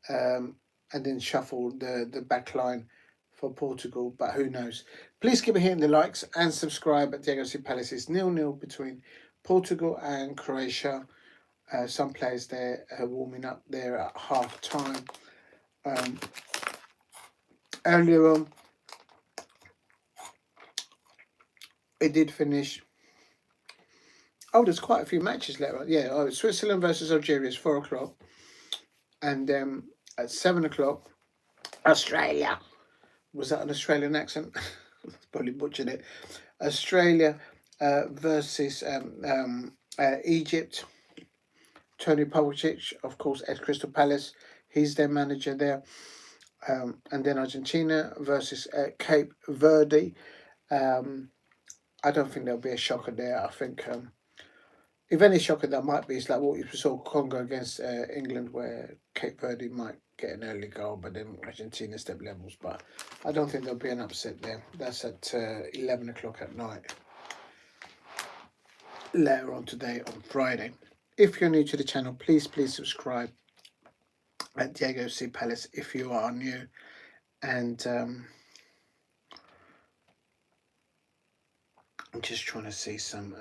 and then shuffle the back line for Portugal, but who knows? Please keep hitting the likes and subscribe at Diego C. Palace's 0-0 between Portugal and Croatia. Some players there warming up there at half time. Earlier on, it did finish. Oh, there's quite a few matches later on. Yeah, Switzerland versus Algeria is 4 o'clock. And at 7 o'clock, Australia. Was that an Australian accent? Probably butchered it. Australia versus Egypt. Tony Pavicic, of course, at Crystal Palace. He's their manager there. And then Argentina versus Cape Verde. I don't think there'll be a shocker there. I think if any shocker that might be, it's like what we saw Congo against England, where Cape Verde might get an early goal, but then Argentina step levels. But I don't think there'll be an upset there. That's at 11 o'clock at night. Later on today, on Friday. If you're new to the channel, please subscribe at Diego C Palace if you are new. And I'm just trying to see some.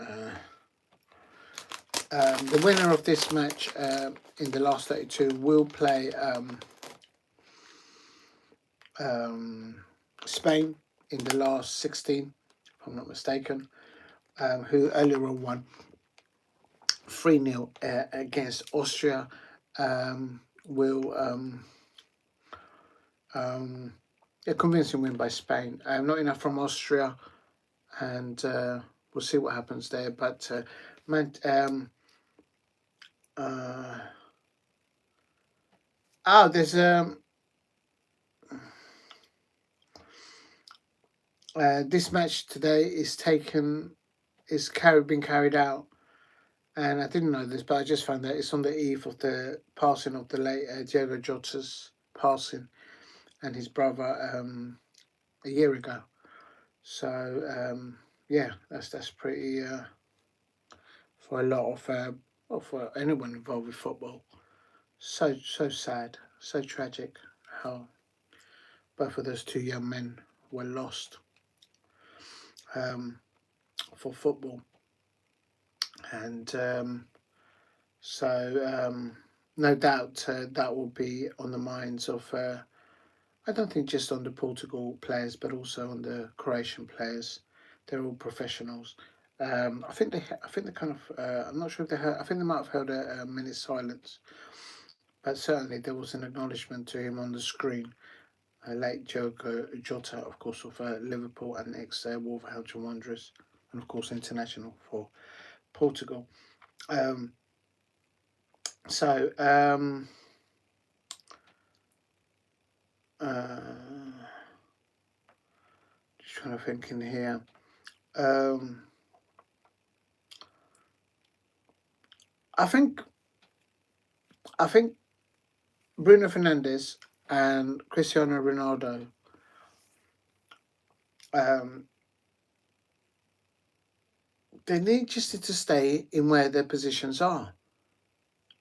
The winner of this match in the last 32 will play Spain in the last 16, if I'm not mistaken, who earlier on won 3-0 against Austria. Will a convincing win by Spain. Not enough from Austria, and we'll see what happens there. But there's this match today is been carried out, and I didn't know this, but I just found that it's on the eve of the passing of the late Diego Jota's passing, and his brother a year ago. So yeah, that's pretty for a lot of for anyone involved with football. So sad, so tragic how both of those two young men were lost for football. And no doubt that will be on the minds of I don't think just on the Portugal players, but also on the Croatian players. They're all professionals. I think they kind of I'm not sure if they heard. I think they might have held a minute's silence, but certainly there was an acknowledgement to him on the screen. Late Jota, of course, of Liverpool and ex-Wolverhampton Wanderers, and of course international for Portugal. So just trying to think in here. I think Bruno Fernandes and Cristiano Ronaldo they need just to stay in where their positions are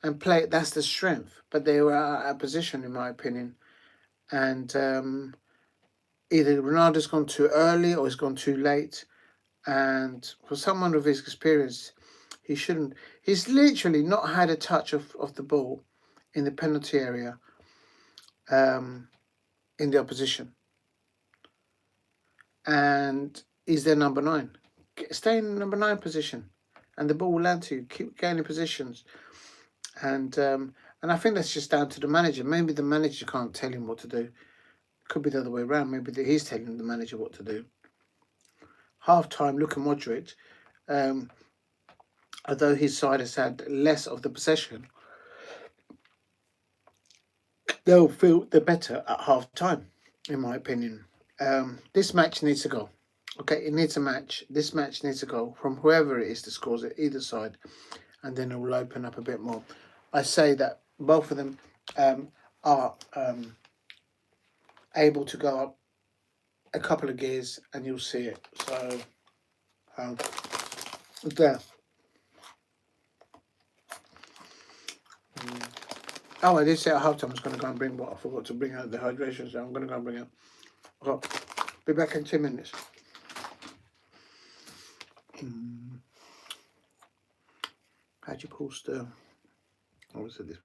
and play. That's the strength, but they were out of position, in my opinion. And either Ronaldo's gone too early or he's gone too late. And for someone of his experience, he shouldn't. He's literally not had a touch of the ball in the penalty area in the opposition. And he's their number 9. Stay in the number 9 position and the ball will land to you. Keep gaining positions. And I think that's just down to the manager. Maybe the manager can't tell him what to do. Could be the other way around. Maybe he's telling the manager what to do. Half time, Luka Modric, although his side has had less of the possession, they'll feel the better at half time, in my opinion. This match needs to go. Okay, it needs a match. This match needs to go from whoever it is that scores it, either side, and then it will open up a bit more. I say that both of them are able to go up a couple of gears, and you'll see it. So there. Oh, I did say at halftime I was going to go and bring what I forgot to bring out the hydration, so I'm going to go and bring it. I'll be back in 2 minutes. How'd you pause the... What was it? This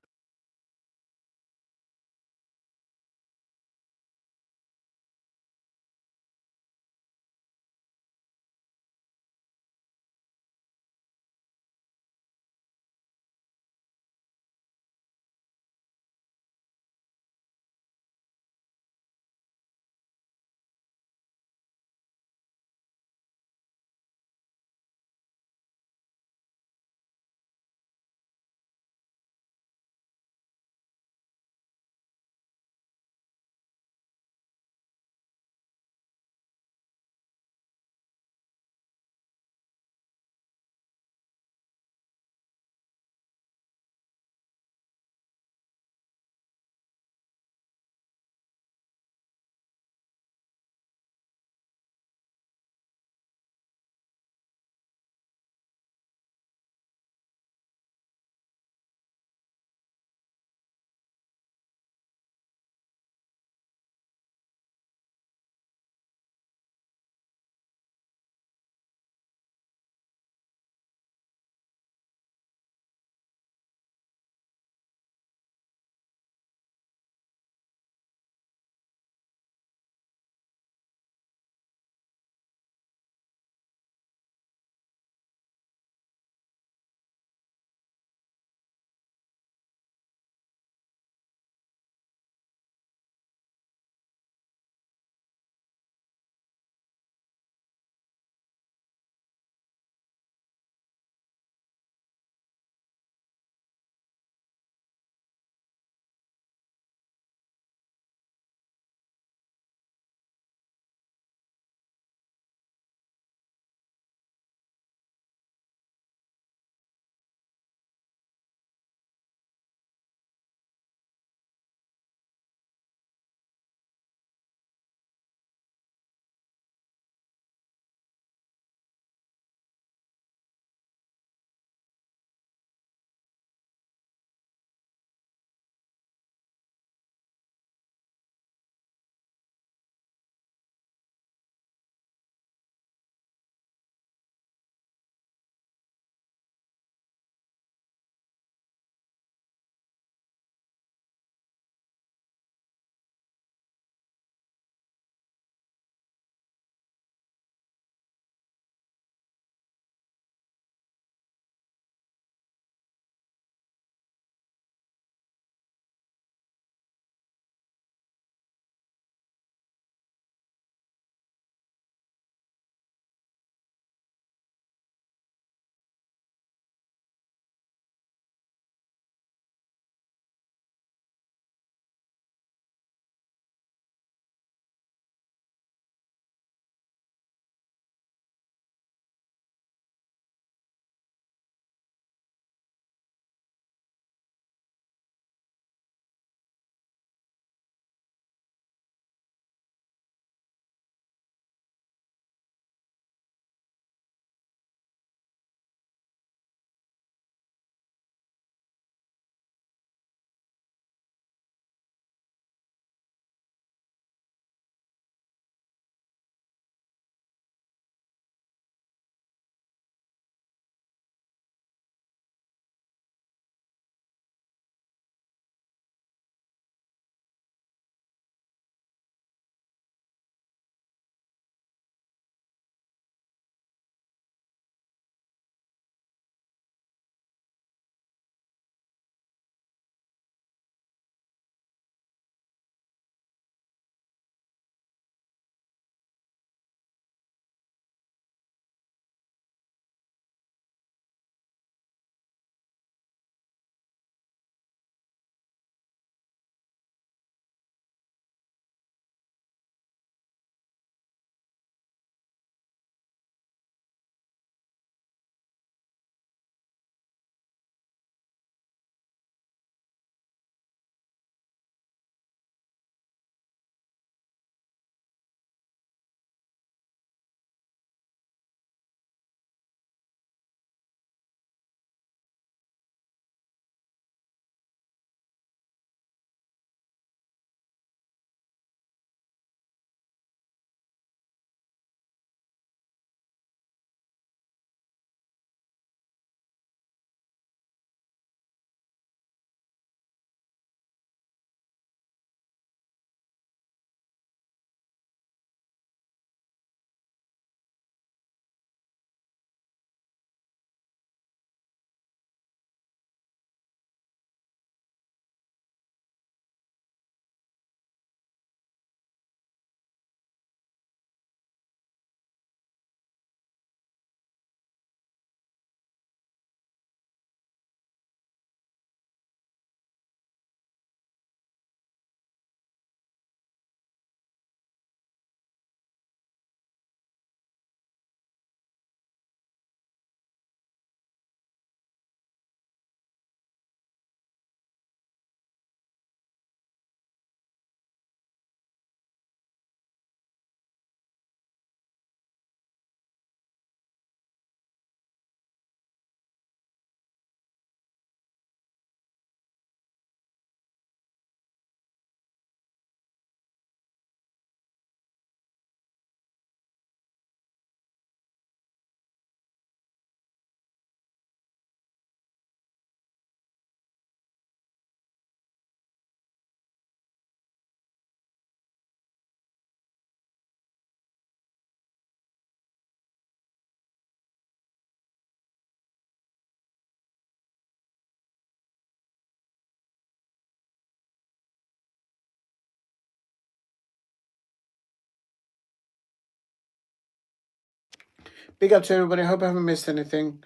Big up to everybody. Hope I haven't missed anything.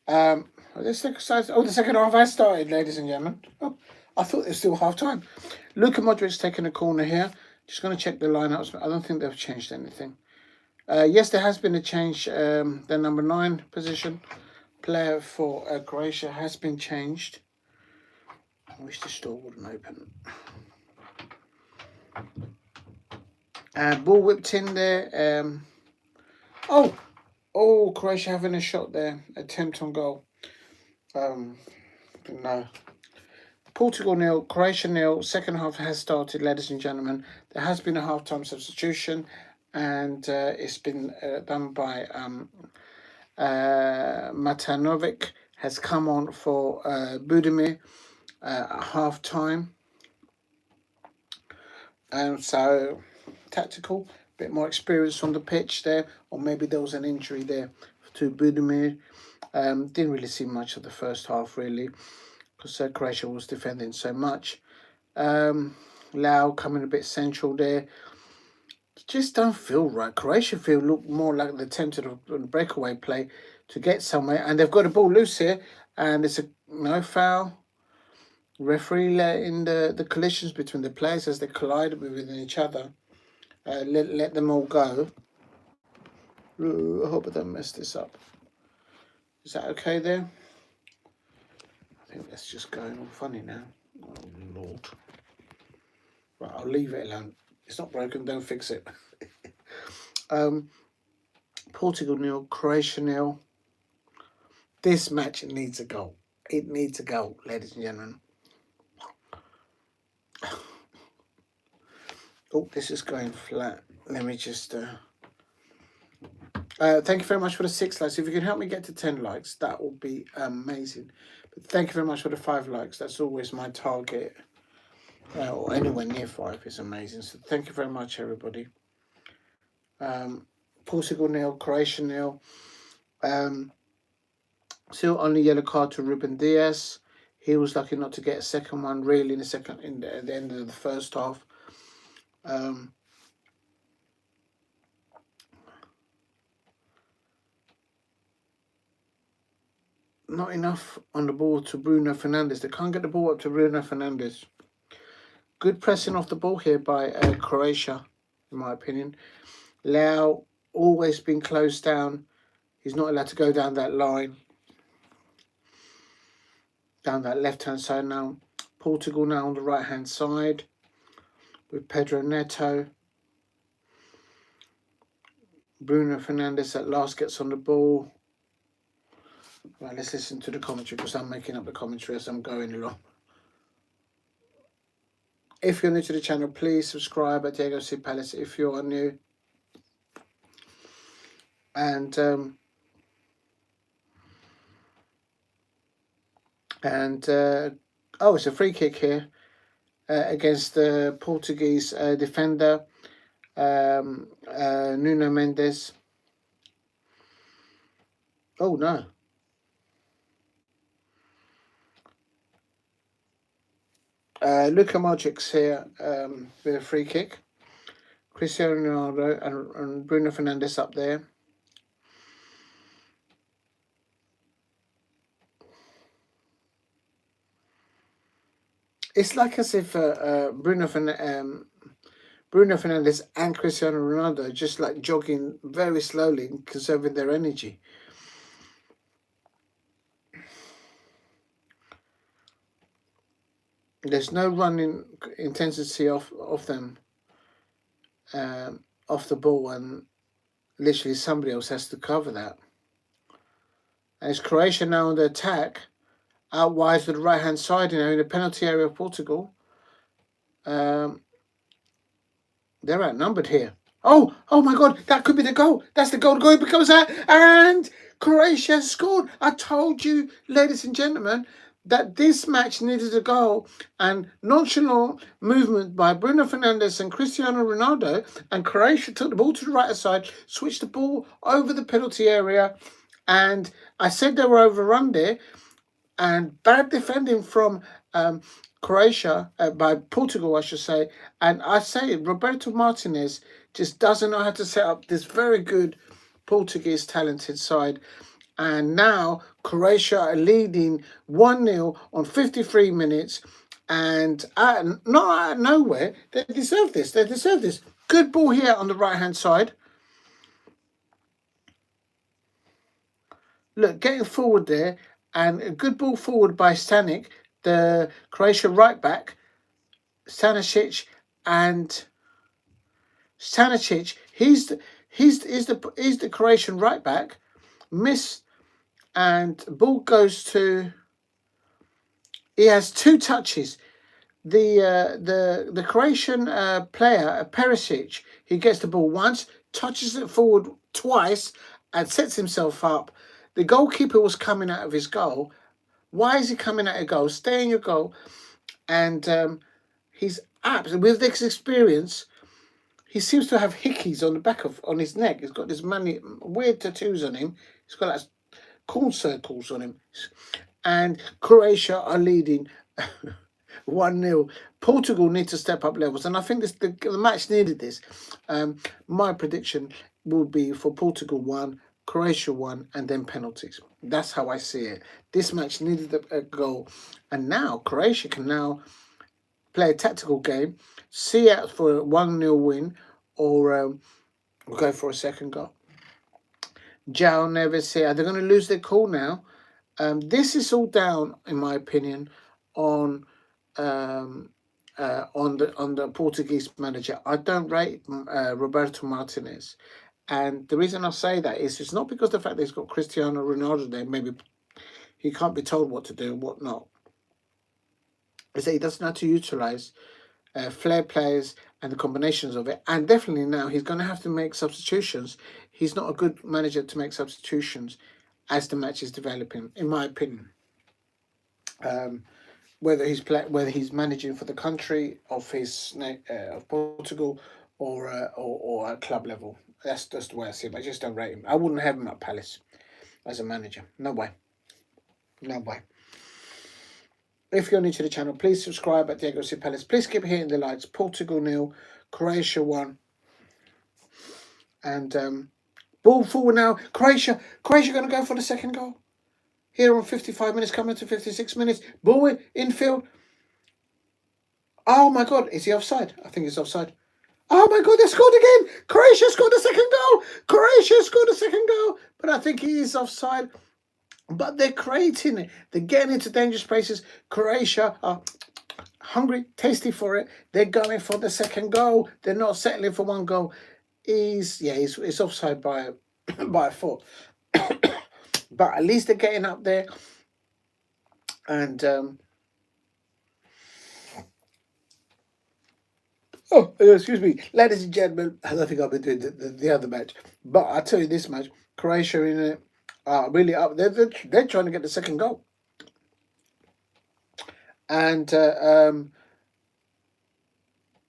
The second half has started, ladies and gentlemen. Oh, I thought there's still half time. Luka Modric's taking a corner here. Just going to check the lineups. I don't think they've changed anything. Yes, there has been a change. The number 9 position player for Croatia has been changed. I wish the store wouldn't open. Ball whipped in there. Croatia having a shot there. Attempt on goal. No. Portugal 0, Croatia 0. Second half has started, ladies and gentlemen. There has been a half-time substitution, and it's been done by Matanovic. Has come on for Budimir at half-time. So, tactical, a bit more experience on the pitch there, or maybe there was an injury there to Budimir. Didn't really see much of the first half, really, because Croatia was defending so much. Lau coming a bit central there. Just don't feel right. Croatia look more like they attempted a breakaway play to get somewhere, and they've got a ball loose here, and it's a no foul. Referee letting the collisions between the players as they collide within each other. Let them all go. I hope I don't mess this up. Is that okay there? I think that's just going all funny now. Oh, Lord. Right, I'll leave it alone. It's not broken, don't fix it. Portugal 0, Croatia 0. This match needs a goal. It needs a goal, ladies and gentlemen. Oh, this is going flat. Let me just... thank you very much for the 6 likes. If you can help me get to 10 likes, that will be amazing. But thank you very much for the 5 likes. That's always my target. Or anywhere near 5 is amazing. So thank you very much, everybody. Portugal 0, Croatia 0. Still only yellow card to Ruben Diaz. He was lucky not to get a second one, really, at the end of the first half. Not enough on the ball to Bruno Fernandes. They can't get the ball up to Bruno Fernandes. Good pressing off the ball here by Croatia, in my opinion. Lau always been closed down. He's not allowed to go down that line. Down that left-hand side now. Portugal now on the right-hand side with Pedro Neto. Bruno Fernandes at last gets on the ball. Right, let's listen to the commentary because I'm making up the commentary as I'm going along. If you're new to the channel, please subscribe at Diego C. Palace if you are new. And it's a free kick here against the Portuguese defender, Nuno Mendes. Oh, no. Luka Modric's here with a free kick. Cristiano Ronaldo and Bruno Fernandes up there. It's like as if Bruno Fernandes and Cristiano Ronaldo are just like jogging very slowly and conserving their energy. There's no running intensity off them, off the ball, and literally somebody else has to cover that. And it's Croatia now on the attack, out wide to the right-hand side, in the penalty area of Portugal. They're outnumbered here. Oh my God, that could be the goal. That's the goal. The goal becomes that, and Croatia scored. I told you, ladies and gentlemen, that this match needed a goal, and nonchalant movement by Bruno Fernandes and Cristiano Ronaldo, and Croatia took the ball to the right side, switched the ball over the penalty area, and I said they were overrun there, and bad defending from Croatia, by Portugal, I should say, and I say Roberto Martinez just doesn't know how to set up this very good Portuguese talented side. And now Croatia are leading 1-0 on 53 minutes. And not out of nowhere, they deserve this. They deserve this. Good ball here on the right-hand side. Look, getting forward there. And a good ball forward by Stanic, the Croatia right back. Stanisic and Stanisic. He's the Croatian right back. Miss, and ball goes to. He has 2 touches. The Croatian player Perisic, he gets the ball once, touches it forward twice, and sets himself up. The goalkeeper was coming out of his goal. Why is he coming out of goal? Stay in your goal. And he's absolutely, with this experience, he seems to have hickeys on his neck. He's got this many weird tattoos on him. He's got like corn circles on him. And Croatia are leading 1-0. Portugal need to step up levels, and I think the match needed this. My prediction will be for Portugal 1, Croatia 1, and then penalties. That's how I see it. This match needed a goal, and now Croatia can now play a tactical game, see out for a 1-0 win, or go for a second goal. João Neves here. They're going to lose their cool now. This is all down, in my opinion, on the Portuguese manager. I don't rate Roberto Martinez, and the reason I say that is it's not because of the fact that he's got Cristiano Ronaldo there. Maybe he can't be told what to do and what not. Is that he doesn't know how to utilize flair players and the combinations of it, and definitely now he's going to have to make substitutions. He's not a good manager to make substitutions as the match is developing, in my opinion. Whether he's managing for the country of his of Portugal or at club level, that's just the way I see him. I just don't rate him. I wouldn't have him at Palace as a manager. No way. No way. If you're new to the channel, please subscribe at Diego C. Palace. Please keep hitting the likes. Portugal 0, Croatia 1. And ball forward now. Croatia going to go for the second goal. Here on 55 minutes, coming to 56 minutes. Ball infield. Oh my God, is he offside? I think he's offside. Oh my God, they scored again. Croatia scored the second goal. Croatia scored the second goal. But I think he is offside. But they're creating it. They're getting into dangerous places. Croatia are hungry, tasty for it. They're going for the second goal. They're not settling for one goal. He's offside by a foot. But at least they're getting up there. And excuse me, ladies and gentlemen, I don't think I've been doing the other match, but I tell you this match, Croatia in it are really up. They're trying to get the second goal. And the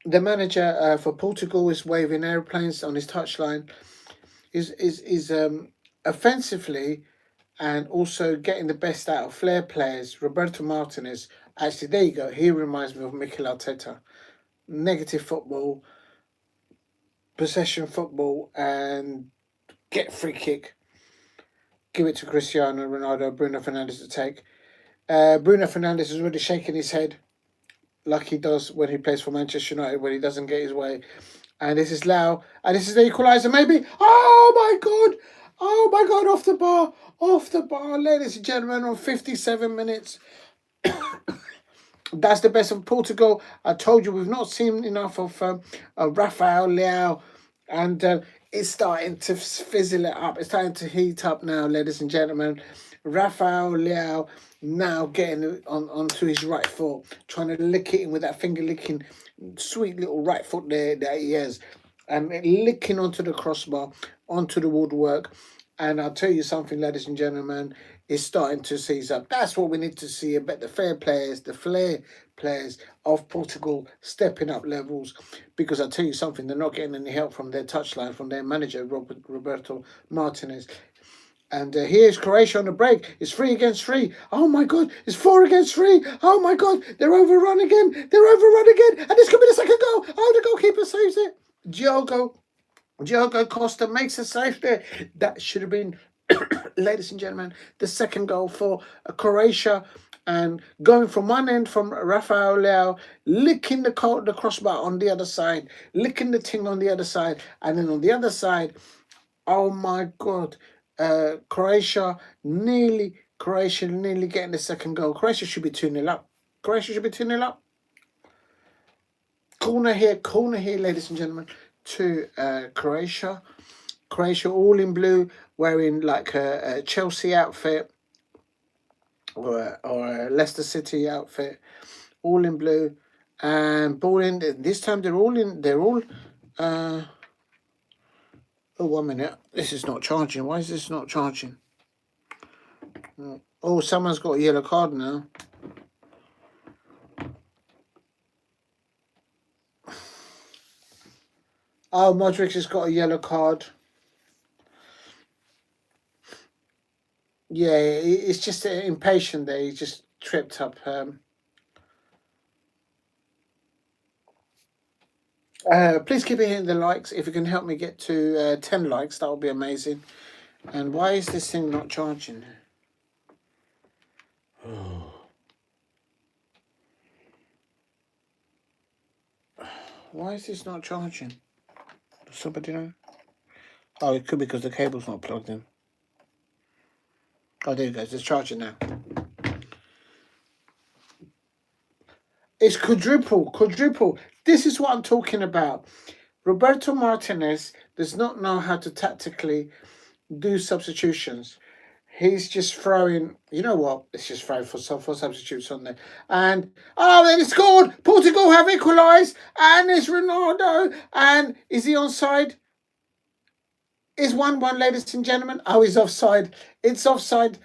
manager for Portugal is waving airplanes on his touchline. Is offensively and also getting the best out of flair players. Roberto Martinez, actually, there you go. He reminds me of Mikel Arteta. Negative football, possession football, and get free kick. Give it to Cristiano Ronaldo, Bruno Fernandes to take. Bruno Fernandes is already shaking his head like he does when he plays for Manchester United, when he doesn't get his way. And this is Lau. And this is the equaliser, maybe. Oh, my God. Oh, my God, off the bar. Off the bar, ladies and gentlemen, on 57 minutes. That's the best of Portugal. I told you we've not seen enough of Rafael Leao. And it's starting to fizzle it up. It's starting to heat up now, ladies and gentlemen. Rafael Leao now getting it onto his right foot, trying to lick it in with that finger-licking, sweet little right foot there that he has. And licking onto the crossbar, onto the woodwork. And I'll tell you something, ladies and gentlemen, it's starting to seize up. That's what we need to see. About the fair players, the flair players of Portugal stepping up levels. Because I'll tell you something, they're not getting any help from their touchline, from their manager, Roberto Martinez. And here's Croatia on the break. It's 3 against 3. Oh, my God. It's 4 against 3. Oh, my God. They're overrun again. They're overrun again. And this could be the second goal. Oh, the goalkeeper saves it. Diogo Diogo Costa makes a save there. That should have been, ladies and gentlemen, the second goal for Croatia. And going from one end from Rafael Leao, licking the crossbar on the other side, licking the thing on the other side, and then on the other side, oh my God, Croatia nearly getting the second goal. Croatia should be 2-0 up. Croatia should be 2-0 up. Corner here, ladies and gentlemen, to Croatia. Croatia all in blue, wearing like a Chelsea outfit or a Leicester City outfit, all in blue, and ball in. This time they're all in. They're all. Oh, 1 minute. This is not charging. Why is this not charging? Oh, someone's got a yellow card now. Oh, Modric has got a yellow card. Yeah, it's just impatient there. He just tripped up. Please keep hitting the likes. If you can help me get to 10 likes, that would be amazing. And why is this thing not charging? Why is this not charging? Does somebody know? Oh, it could be because the cable's not plugged in. Oh, there it goes. It's charging now. It's quadruple. This is what I'm talking about. Roberto Martinez does not know how to tactically do substitutions. He's just throwing, you know what? Let's just throw for substitutes on there. And, oh, then he scored. Portugal have equalised. And it's Ronaldo. And is he onside? It's 1-1, ladies and gentlemen. Oh, he's offside. It's offside.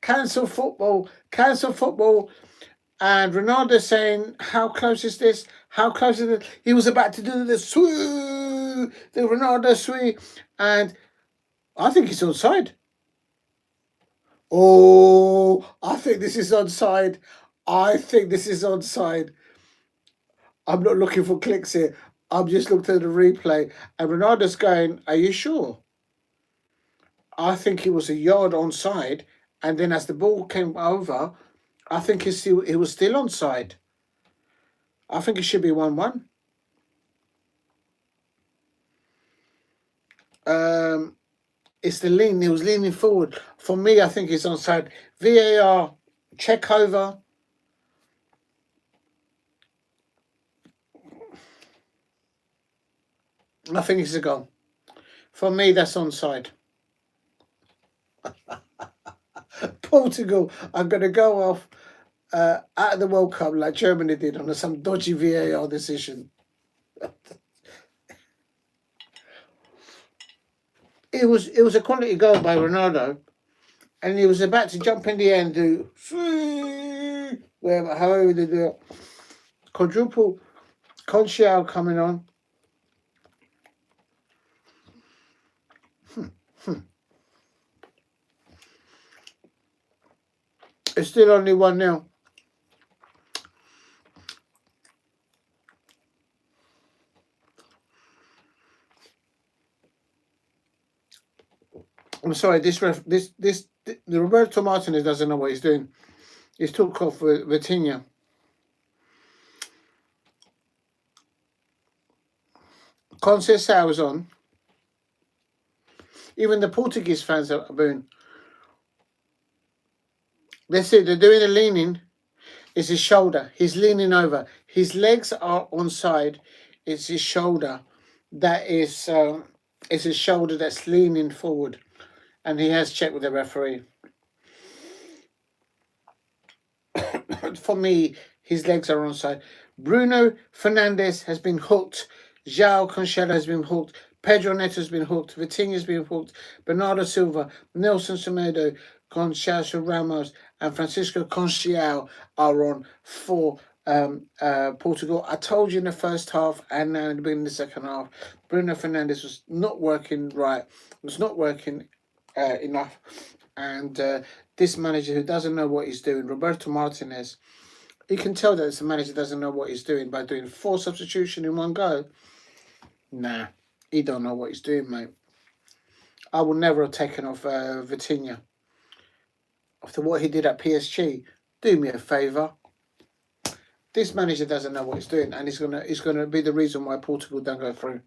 Cancel football. Cancel football. And Ronaldo saying, how close is this? How close is it? He was about to do the swoo, the Ronaldo swee. And I think he's onside. Oh, I think this is onside. I think this is onside. I'm not looking for clicks here. I'm just looking at the replay. And Ronaldo's going, are you sure? I think he was a yard onside. And then as the ball came over, I think he was still onside. I think it should be 1-1. It's the lean. He was leaning forward. For me, I think he's onside. VAR, check over. I think it's a goal. For me, that's onside. Portugal are going to go off out of the World Cup like Germany did on some dodgy VAR decision. It was a quality goal by Ronaldo, and he was about to jump in the air and do however they do it. Quadruple Conchiao coming on. It's still only 1-0. I'm sorry, the Roberto Martinez doesn't know what he's doing. He's took off Vitinha. Conceição was on. Even the Portuguese fans are booing. That's it. They're doing a leaning. It's his shoulder. He's leaning over. His legs are on side. It's his shoulder. That is. It's his shoulder that's leaning forward, and he has checked with the referee. For me, his legs are on side. Bruno Fernandes has been hooked. João Cancelo has been hooked. Pedro Neto has been hooked. Vitinha has been hooked. Bernardo Silva, Nelson Semedo, Gonçalo Ramos, and Francisco Conceição are on for Portugal. I told you in the first half and now in the beginning of the second half, Bruno Fernandes was not working right. Was not working enough. And this manager who doesn't know what he's doing, Roberto Martinez, you can tell that the manager doesn't know what he's doing by doing 4 substitutions in one go. Nah, He don't know what he's doing, mate. I would never have taken off Vitinha after what he did at PSG. Do me a favour. This manager doesn't know what he's doing, and he's gonna be the reason why Portugal don't go through.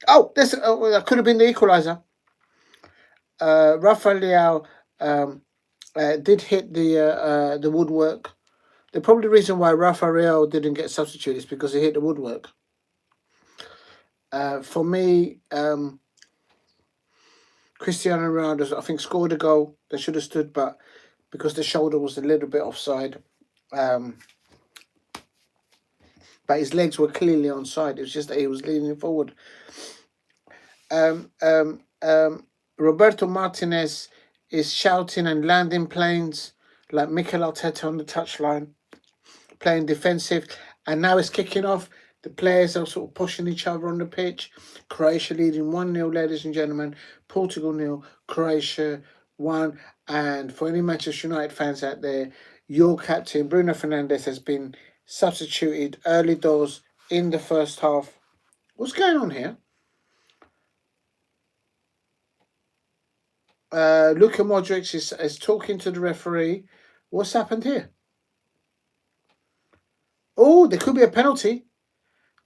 Oh, that could have been the equaliser. Rafael did hit the woodwork. The probably reason why Rafael didn't get substituted is because he hit the woodwork. For me, Cristiano Ronaldo, I think, scored a goal. They should have stood, but because the shoulder was a little bit offside, but his legs were clearly onside. It was just that he was leaning forward. Roberto Martinez is shouting and landing planes like Mikel Arteta on the touchline, playing defensive, and now it's kicking off. The players are sort of pushing each other on the pitch. Croatia leading 1-0, ladies and gentlemen. Portugal 0, Croatia 1. And for any Manchester United fans out there, your captain, Bruno Fernandes, has been substituted early doors in the first half. What's going on here? Luka Modric is talking to the referee. What's happened here? Oh, there could be a penalty.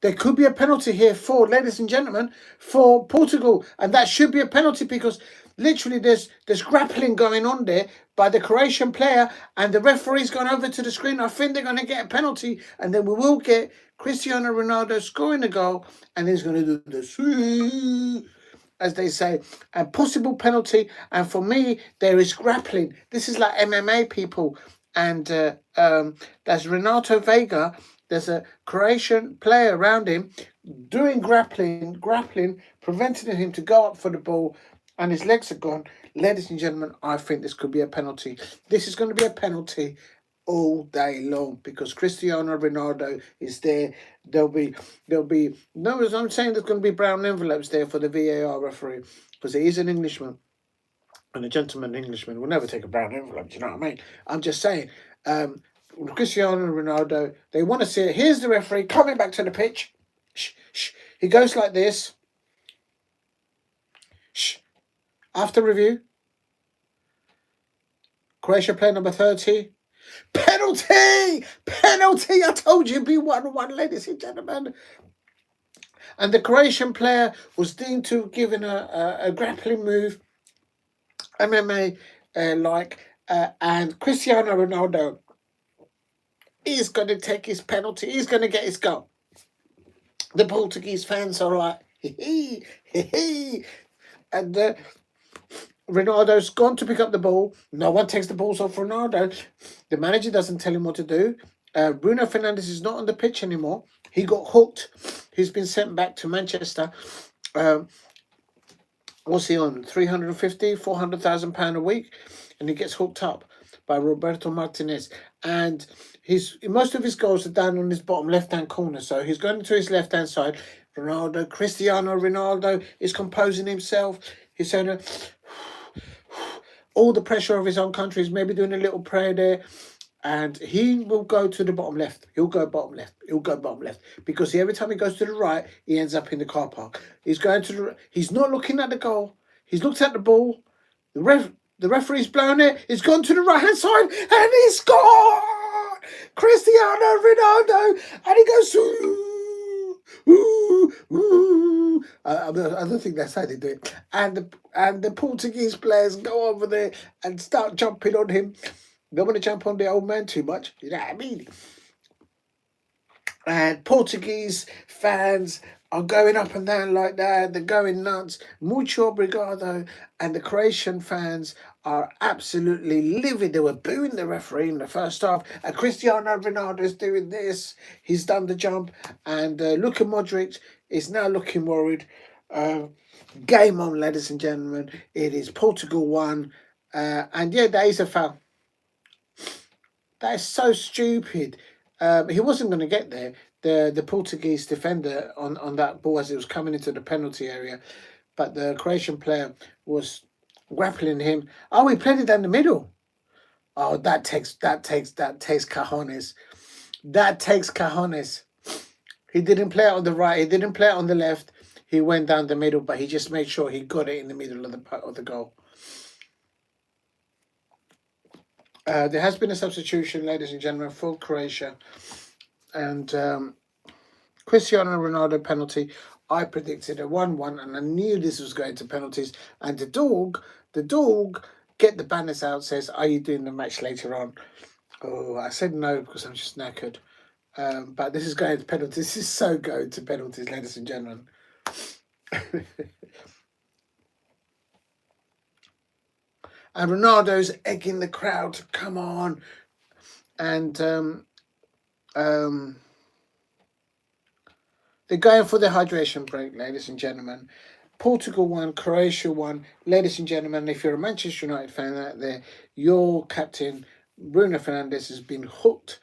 There could be a penalty here for, ladies and gentlemen, for Portugal. And that should be a penalty because literally there's grappling going on there by the Croatian player, and the referee's gone over to the screen. I think they're going to get a penalty, and then we will get Cristiano Ronaldo scoring a goal, and he's going to do the, as they say, a possible penalty. And for me, there is grappling. This is like MMA, people. And that's Renato Vega. There's a Croatian player around him doing grappling, preventing him to go up for the ball, and his legs are gone. Ladies and gentlemen, I think this could be a penalty. This is going to be a penalty all day long because Cristiano Ronaldo is there. There'll be no, as I'm saying, there's going to be brown envelopes there for the VAR referee because he is an Englishman, and a gentleman Englishman will never take a brown envelope. Do you know what I mean? I'm just saying. Cristiano Ronaldo, they want to see it. Here's the referee coming back to the pitch. Shh, shh. He goes like this. Shh. After review, Croatia player number 30. Penalty! Penalty! I told you it'd be 1-1, ladies and gentlemen. And the Croatian player was deemed to have given a grappling move, MMA and Cristiano Ronaldo is going to take his penalty. He's going to get his goal. The Portuguese fans are like, hee hee. And Ronaldo's gone to pick up the ball. No one takes the balls off Ronaldo. The manager doesn't tell him what to do. Bruno Fernandes is not on the pitch anymore. He got hooked. He's been sent back to Manchester. What's he on? 350, 400,000 pound a week, and he gets hooked up by Roberto Martinez. And most of his goals are down on his bottom left-hand corner. So he's going to his left-hand side. Cristiano Ronaldo is composing himself. He's saying all the pressure of his own country. He's maybe doing a little prayer there. And he will go to the bottom left. He'll go bottom left. Because every time he goes to the right, he ends up in the car park. He's not looking at the goal. He's looked at the ball. The referee's blown it. He's gone to the right-hand side, and he scored! Cristiano Ronaldo! And he goes, ooh, ooh. I don't think that's how they do it. And the Portuguese players go over there and start jumping on him. Don't want to jump on the old man too much. You know what I mean? And Portuguese fans are going up and down like that. They're going nuts. Mucho obrigado. And the Croatian fans are absolutely livid. They were booing the referee in the first half. And Cristiano Ronaldo is doing this. He's done the jump. And Luka Modric is now looking worried. Game on, ladies and gentlemen. It is Portugal 1. And yeah, that is a foul. That is so stupid. He wasn't going to get there. The Portuguese defender on that ball as it was coming into the penalty area, but the Croatian player was grappling him. Oh, he played it down the middle. Oh, that takes cojones. That takes cojones. He didn't play it on the right. He didn't play it on the left. He went down the middle, but he just made sure he got it in the middle of the goal. There has been a substitution, ladies and gentlemen, for Croatia, and Cristiano Ronaldo penalty. I predicted a 1-1, and I knew this was going to penalties. And the dog, get the banners out, says, "Are you doing the match later on?" Oh, I said no because I'm just knackered. But this is going to penalties. This is so going to penalties, ladies and gentlemen. And Ronaldo's egging the crowd to come on. And they're going for the hydration break, ladies and gentlemen. Portugal won, Croatia won. Ladies and gentlemen, if you're a Manchester United fan out there, your captain, Bruno Fernandes, has been hooked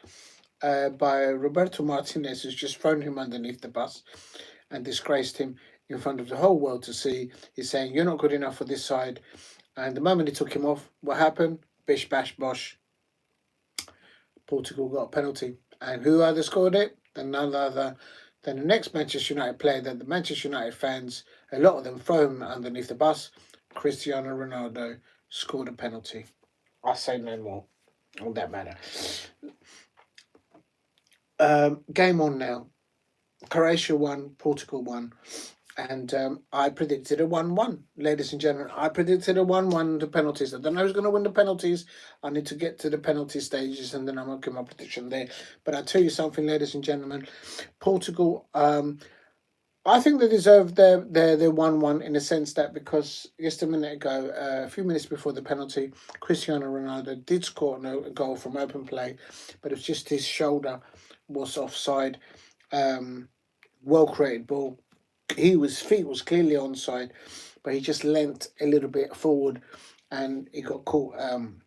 by Roberto Martinez, who's just thrown him underneath the bus and disgraced him in front of the whole world to see. He's saying, "You're not good enough for this side." And the moment he took him off, what happened? Bish, bash, bosh. Portugal got a penalty. And who either scored it? Then none other than the next Manchester United player that the Manchester United fans, a lot of them throw him underneath the bus. Cristiano Ronaldo scored a penalty. I say no more on that matter. Game on now. Croatia won, Portugal won. And I predicted a 1-1, ladies and gentlemen. I predicted a 1-1 to penalties. I don't know who's going to win the penalties. I need to get to the penalty stages and then I'm going to give my prediction there. But I'll tell you something, ladies and gentlemen. Portugal, I think they deserve their 1-1 in the sense that because just a minute ago, a few minutes before the penalty, Cristiano Ronaldo did score a goal from open play, but it's just his shoulder was offside. Well created ball. His feet was clearly onside, but he just leant a little bit forward, and he got caught. And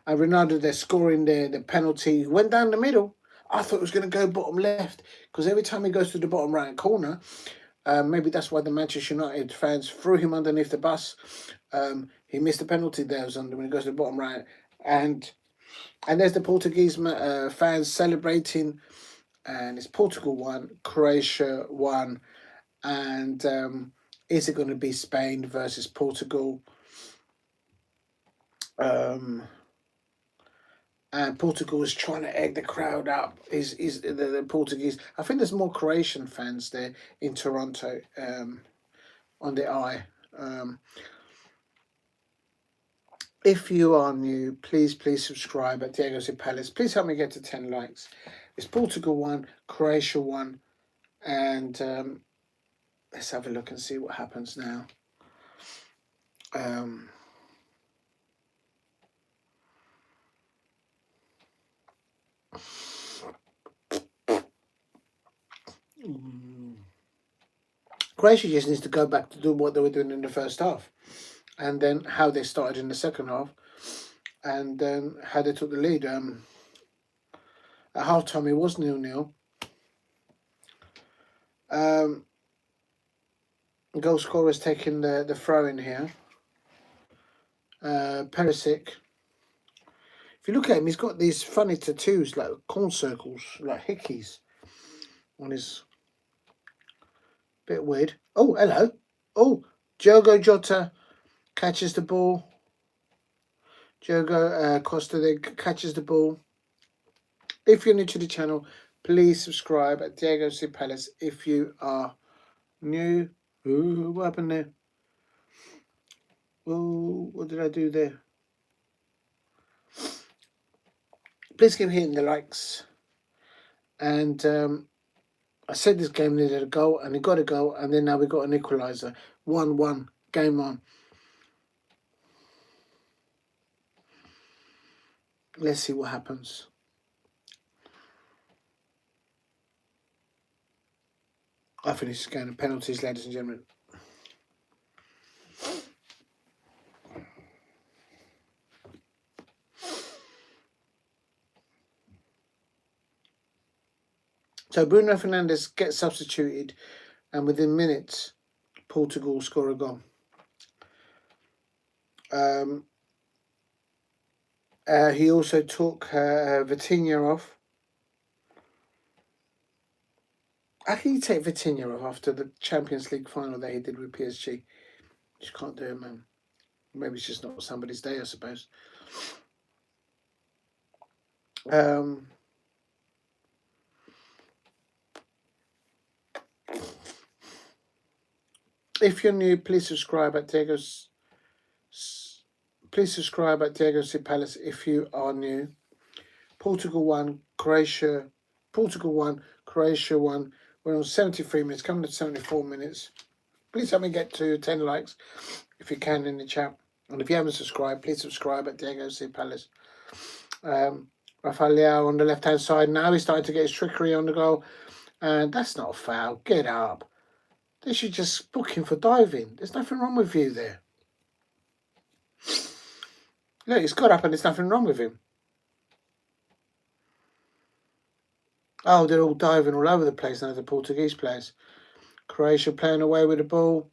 Ronaldo, they're scoring the penalty, went down the middle. I thought it was going to go bottom left because every time he goes to the bottom right corner, maybe that's why the Manchester United fans threw him underneath the bus. He missed the penalty there when he goes to the bottom right, and there's the Portuguese fans celebrating. And it's Portugal 1, Croatia 1, and is it going to be Spain versus Portugal? And Portugal is trying to egg the crowd up. Is the Portuguese? I think there's more Croatian fans there in Toronto. On the eye. If you are new, please subscribe at Diego C Palace. Please help me get to 10 likes. It's Portugal 1, Croatia 1, and let's have a look and see what happens now. Croatia just needs to go back to do what they were doing in the first half, and then how they started in the second half, and then how they took the lead. At halftime, it was 0-0. Goal scorer's taking the throw in here. Perisic. If you look at him, he's got these funny tattoos, like corn circles, like hickeys on his. Bit weird. Oh, hello. Oh, Diogo Jota catches the ball. Diogo Costa there catches the ball. If you're new to the channel, please subscribe at Diego C Palace. If you are new, ooh, what happened there? Oh, what did I do there? Please keep hitting the likes. And I said this game needed a goal, and it got a goal, and then now we got an equaliser. 1-1. Game on. Let's see what happens. I think this is going to penalties, ladies and gentlemen. So Bruno Fernandes gets substituted, and within minutes, Portugal score a goal. He also took Vitinha off. How can you take Vitinha off after the Champions League final that he did with PSG? Just can't do it, man. Maybe it's just not somebody's day, I suppose. If you're new, please subscribe at Diego's. Please subscribe at Diego C. Palace if you are new. Portugal 1, Croatia. Portugal 1, Croatia 1. We're on 73 minutes, coming to 74 minutes. Please help me get to 10 likes if you can in the chat. And if you haven't subscribed, please subscribe at Diego C. Palace. Rafael Leao on the left-hand side. Now he's starting to get his trickery on the goal. And that's not a foul. Get up. They should just book him for diving. There's nothing wrong with you there. Look, he's got up and there's nothing wrong with him. Oh, they're all diving all over the place now, the Portuguese players. Croatia playing away with the ball.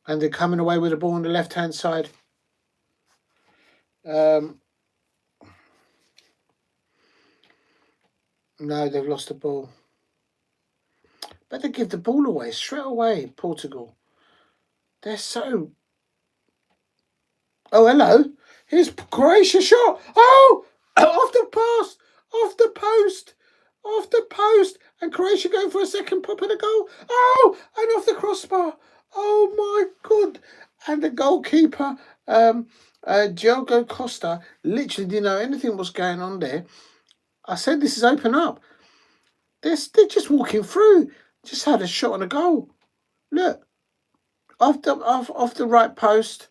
And they're coming away with the ball on the left-hand side. No, they've lost the ball. Better give the ball away straight away, Portugal. They're so... Oh, hello. Here's Croatia shot. Oh, off the pass. Off the post. Off the post. And Croatia going for a second pop at a goal. Oh, and off the crossbar. Oh, my God. And the goalkeeper, Diogo Costa, literally didn't know anything was going on there. I said this is open up. They're just walking through. Just had a shot on a goal. Look. Off the right post.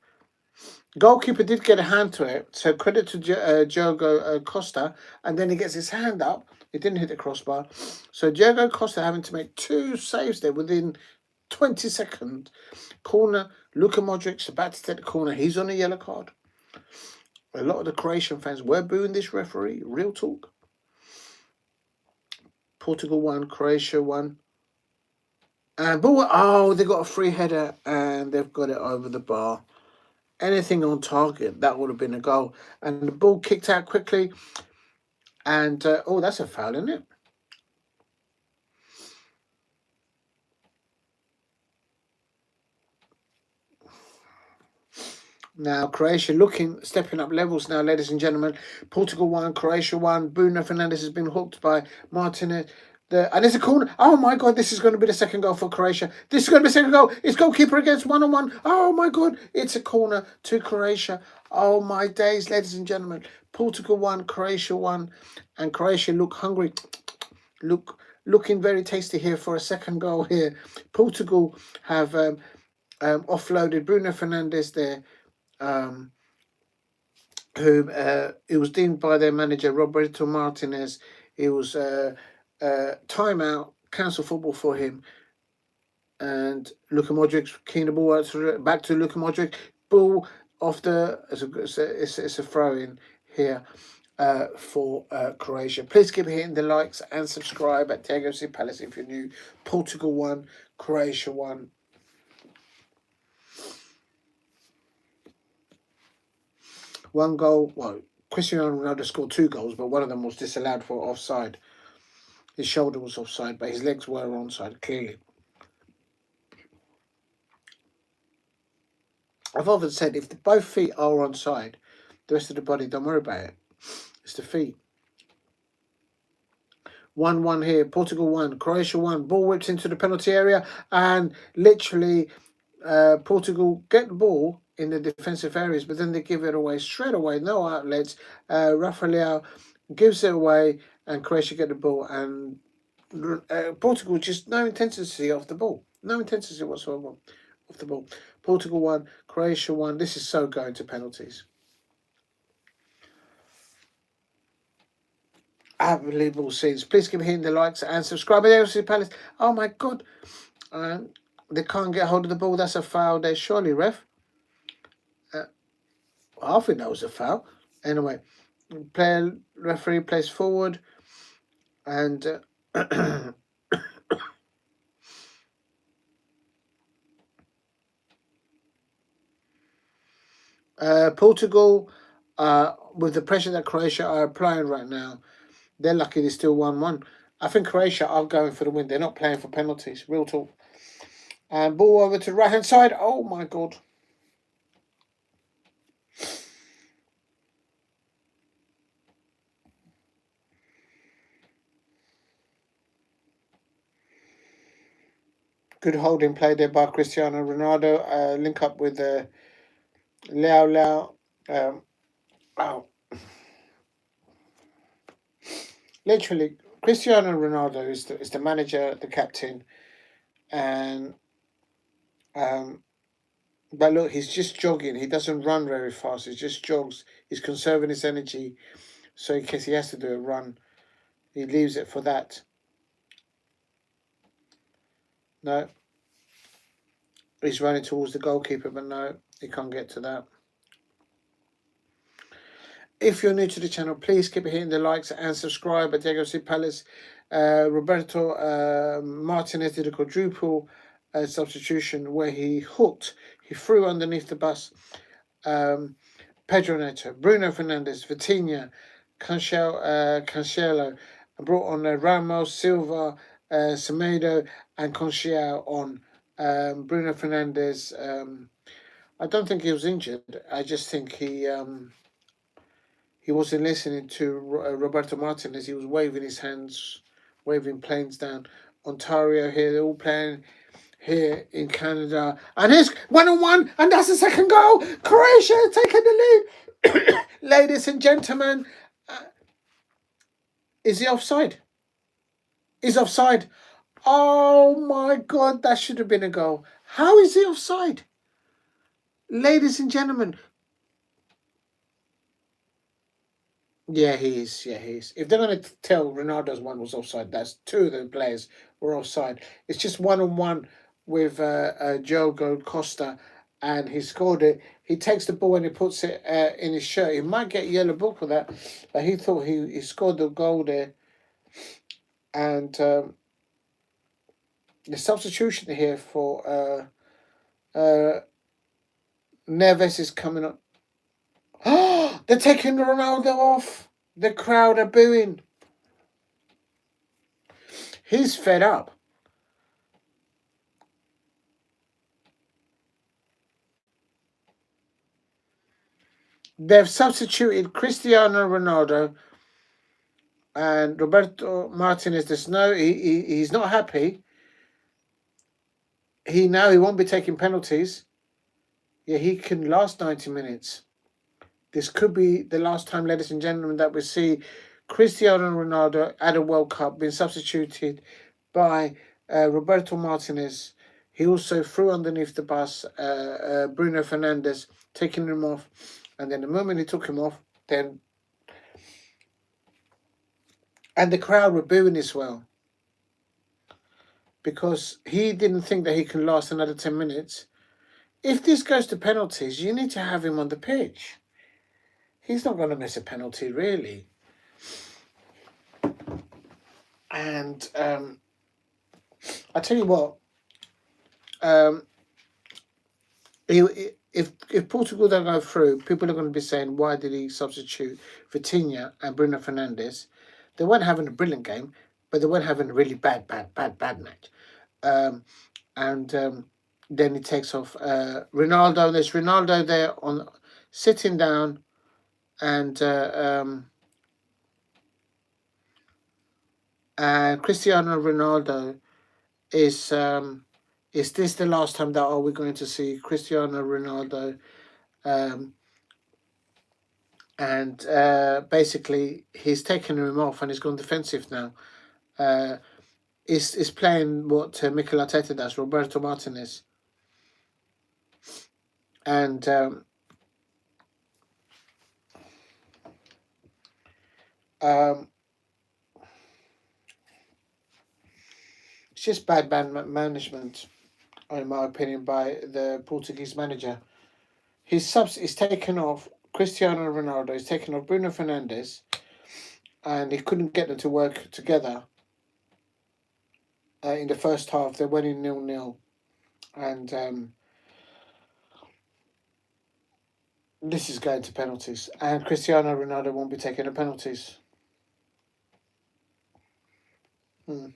Goalkeeper did get a hand to it, so credit to Diogo Costa, and then he gets his hand up. It didn't hit the crossbar. So Diogo Costa having to make 2 saves there within 20 seconds. Corner, Luka Modric's about to take the corner. He's on a yellow card. A lot of the Croatian fans were booing this referee. Real talk. Portugal 1, Croatia 1. And oh, they got a free header and they've got it over the bar. Anything on target, that would have been a goal. And the ball kicked out quickly. And, oh, that's a foul, isn't it? Now, Croatia stepping up levels now, ladies and gentlemen. Portugal 1, Croatia 1. Bruno Fernandes has been hooked by Martinez. And there's a corner. Oh, my God, this is going to be the second goal for Croatia. This is going to be the second goal. It's goalkeeper against one-on-one. Oh, my God, it's a corner to Croatia. Oh, my days, ladies and gentlemen. Portugal 1, Croatia 1. And Croatia look hungry. Looking very tasty here for a second goal here. Portugal have offloaded Bruno Fernandes there. Who it was deemed by their manager Roberto Martinez. It was timeout, cancel football for him, and Luka Modric keen the ball out back to Luka Modric. Ball off the it's a throw in here for Croatia. Please keep hitting the likes and subscribe at Diego C. Palace if you're new. Portugal 1, Croatia 1. One goal, well, Cristiano Ronaldo scored 2 goals, but one of them was disallowed for offside. His shoulder was offside, but his legs were onside, clearly. I've often said, if both feet are onside, the rest of the body, don't worry about it. It's the feet. 1-1 here, Portugal 1, Croatia 1. Ball whips into the penalty area, and literally Portugal get the ball in the defensive areas, but then they give it away straight away, no outlets. Rafael gives it away, and Croatia get the ball, and Portugal just no intensity off the ball. No intensity whatsoever off the ball. Portugal 1, Croatia 1. This is so going to penalties. Unbelievable scenes. Please keep hitting the likes and subscribe. To Palace. Oh my God. They can't get hold of the ball. That's a foul there, surely, ref. I think that was a foul. Anyway, referee plays forward, and Portugal, with the pressure that Croatia are applying right now, they're lucky they're still 1-1. I think Croatia are going for the win. They're not playing for penalties. Real talk. And ball over to the right hand side. Oh my God. Good holding play there by Cristiano Ronaldo. Link up with Leao Leao. Oh, literally, Cristiano Ronaldo is the manager, the captain, and but look, he's just jogging. He doesn't run very fast. He just jogs. He's conserving his energy, so in case he has to do a run, he leaves it for that. No, he's running towards the goalkeeper, but no, he can't get to that. If you're new to the channel, please keep hitting the likes and subscribe. At Diego C. Palace, Roberto Martinez did a quadruple substitution where he hooked, he threw underneath the bus Pedro Neto, Bruno Fernandes, Vitinha, Cancelo, and brought on Ramos, Silva, Semedo, and Conceição on Bruno Fernandes. I don't think he was injured. I just think he wasn't listening to Roberto Martinez. He was waving his hands, waving planes down. Ontario here, they're all playing here in Canada. And here's 1-on-1, and that's the second goal. Croatia taking the lead. Ladies and gentlemen, is he offside? He's offside. Oh my God, that should have been a goal. How is he offside? Ladies and gentlemen, yeah, he is. Yeah, he is. If they're going to tell Ronaldo's one was offside, that's two of the players were offside. It's just 1-on-1 with Diogo Costa, and he scored it. He takes the ball and he puts it in his shirt. He might get a yellow book for that, but he thought he scored the goal there. And the substitution here for Neves is coming up. Oh, they're taking Ronaldo off. The crowd are booing. He's fed up. They've substituted Cristiano Ronaldo and Roberto Martinez. There's no, he's not happy. He won't be taking penalties. Yeah, he can last 90 minutes. This could be the last time, ladies and gentlemen, that we see Cristiano Ronaldo at a World Cup being substituted by Roberto Martinez. He also threw underneath the bus Bruno Fernandes, taking him off. And then the moment he took him off, then... And the crowd were booing as well. Because he didn't think that he can last another 10 minutes. If this goes to penalties, you need to have him on the pitch. He's not going to miss a penalty, really. And I tell you what, if Portugal don't go through, people are going to be saying, why did he substitute Vitinha and Bruno Fernandes? They weren't having a brilliant game, but they weren't having a really bad match. Then he takes off Ronaldo. There's Ronaldo there on sitting down, and Cristiano Ronaldo is this the last time that are we going to see Cristiano Ronaldo? Basically he's taken him off and he's gone defensive now. Is playing what Mikel Arteta does, Roberto Martinez. And it's just bad management, in my opinion, by the Portuguese manager. His subs is taken off Cristiano Ronaldo, he's taken off Bruno Fernandes, and he couldn't get them to work together. In the first half, they went in 0-0, and this is going to penalties, and Cristiano Ronaldo won't be taking the penalties. Hmm.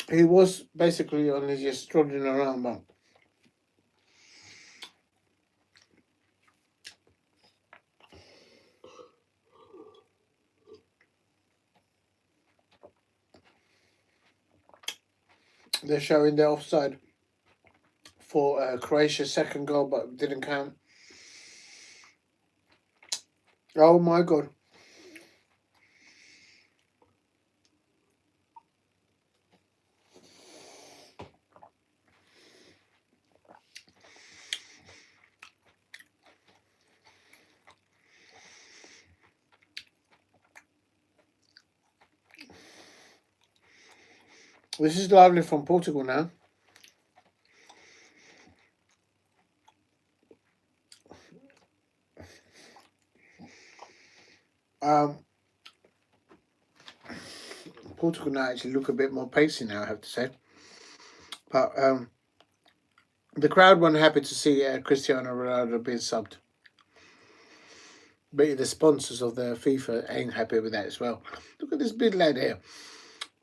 He was basically on his just strolling around, but they're showing the offside for Croatia's second goal, but didn't count. Oh my God. This is lively from Portugal now. Um, Portugal now actually look a bit more pacey now, I have to say. But the crowd weren't happy to see Cristiano Ronaldo being subbed. But the sponsors of the FIFA ain't happy with that as well. Look at this big lad here,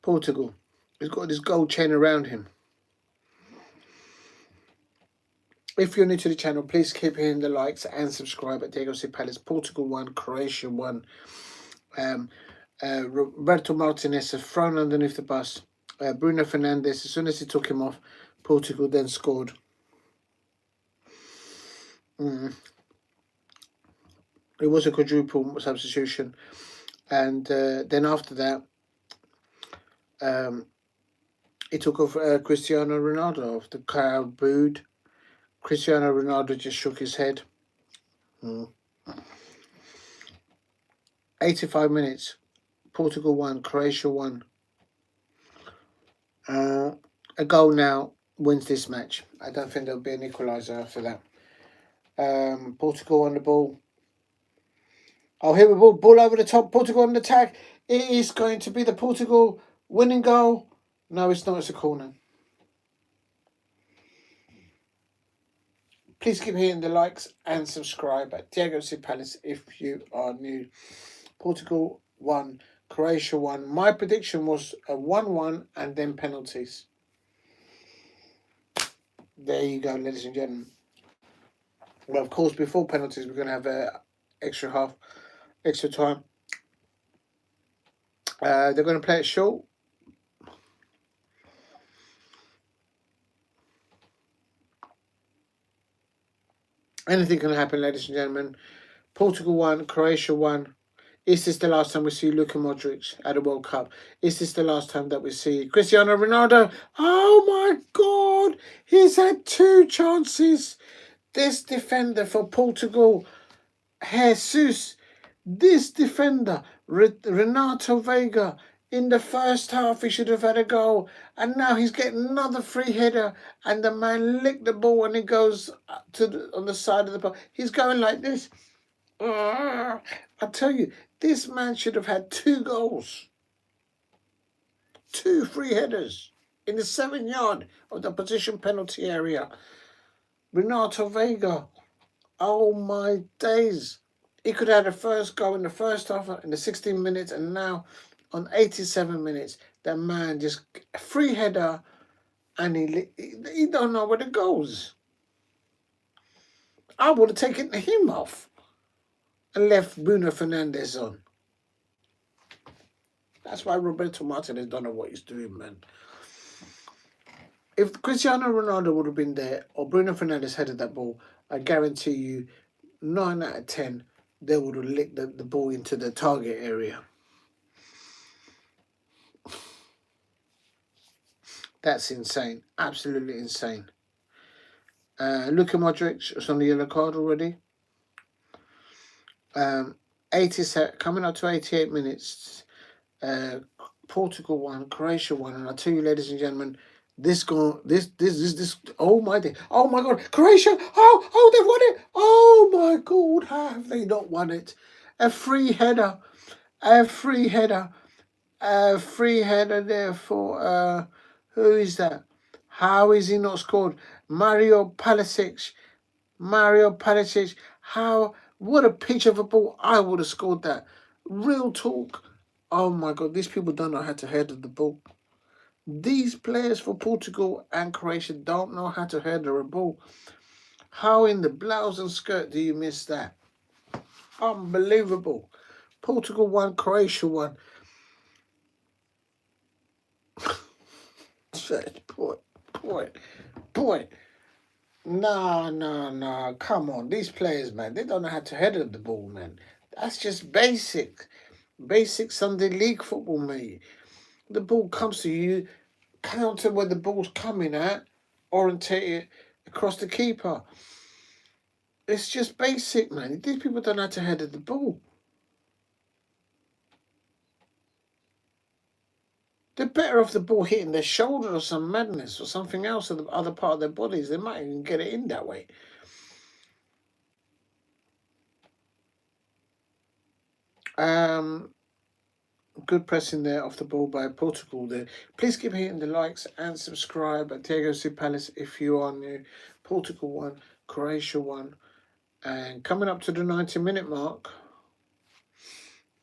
Portugal. He's got this gold chain around him. If you're new to the channel, please keep hitting the likes and subscribe at Diego C. Palace. Portugal won, Croatia won. Roberto Martinez is thrown underneath the bus. Bruno Fernandes, as soon as he took him off, Portugal then scored. It was a quadruple substitution. And then after that, he took off Cristiano Ronaldo off. The crowd booed. Cristiano Ronaldo just shook his head. 85 minutes. Portugal won. Croatia won. A goal now wins this match. I don't think there'll be an equaliser after that. Portugal on the ball. Oh, here we go. Ball over the top. Portugal on the attack. It is going to be the Portugal winning goal. No, it's not. It's a corner. Please keep hitting the likes and subscribe at Diego C. Palace if you are new. Portugal won. Croatia won. My prediction was a 1-1 and then penalties. There you go, ladies and gentlemen. Well, of course, before penalties, we're going to have an extra time. They're going to play it short. Anything can happen, ladies and gentlemen. Portugal won, Croatia won. Is this the last time we see Luka Modric at the World Cup? Is this the last time that we see Cristiano Ronaldo? Oh my God! He's had 2 chances. This defender for Portugal, Jesus, this defender, Renato Veiga, in the first half he should have had a goal, and now he's getting another free header, and the man licked the ball and he goes on the side of the ball. He's going like this. I tell you, this man should have had 2 goals. 2 free headers in the 7-yard of the position penalty area. Renato Veiga. Oh my days. He could have had a first goal in the first half in the 16 minutes, and now on 87 minutes, that man just a free header, and he don't know where it goes. I would have taken him off and left Bruno Fernandes on. That's why Roberto Martinez don't know what he's doing, man. If Cristiano Ronaldo would have been there or Bruno Fernandes headed that ball, I guarantee you 9 out of 10, they would have licked the ball into the target area. That's insane. Absolutely insane. Luka Modric is on the yellow card already. 87, coming up to 88 minutes. Portugal won, Croatia won, and I tell you, ladies and gentlemen, this. Oh my day! Oh my God! Croatia! Oh, they've won it! Oh my God! How have they not won it? A free header, a free header there for who is that? How is he not scored? Mario Palicic. How? What a pitch of a ball. I would have scored that. Real talk. Oh my God, these people don't know how to header the ball. These players for Portugal and Croatia don't know how to header a ball. How in the blouse and skirt do you miss that? Unbelievable. Portugal won, Croatia won. Boy. No. Come on. These players, man, they don't know how to header the ball, man. That's just basic. Basic Sunday league football, mate. The ball comes to you, counter where the ball's coming at, orientate it across the keeper. It's just basic, man. These people don't know how to header the ball. They're better off the ball hitting their shoulder or some madness or something else or the other part of their bodies. They might even get it in that way. Good pressing there off the ball by Portugal there. Please keep hitting the likes and subscribe at Diego C. Palace if you are new. Portugal won, Croatia won. And coming up to the 90-minute mark.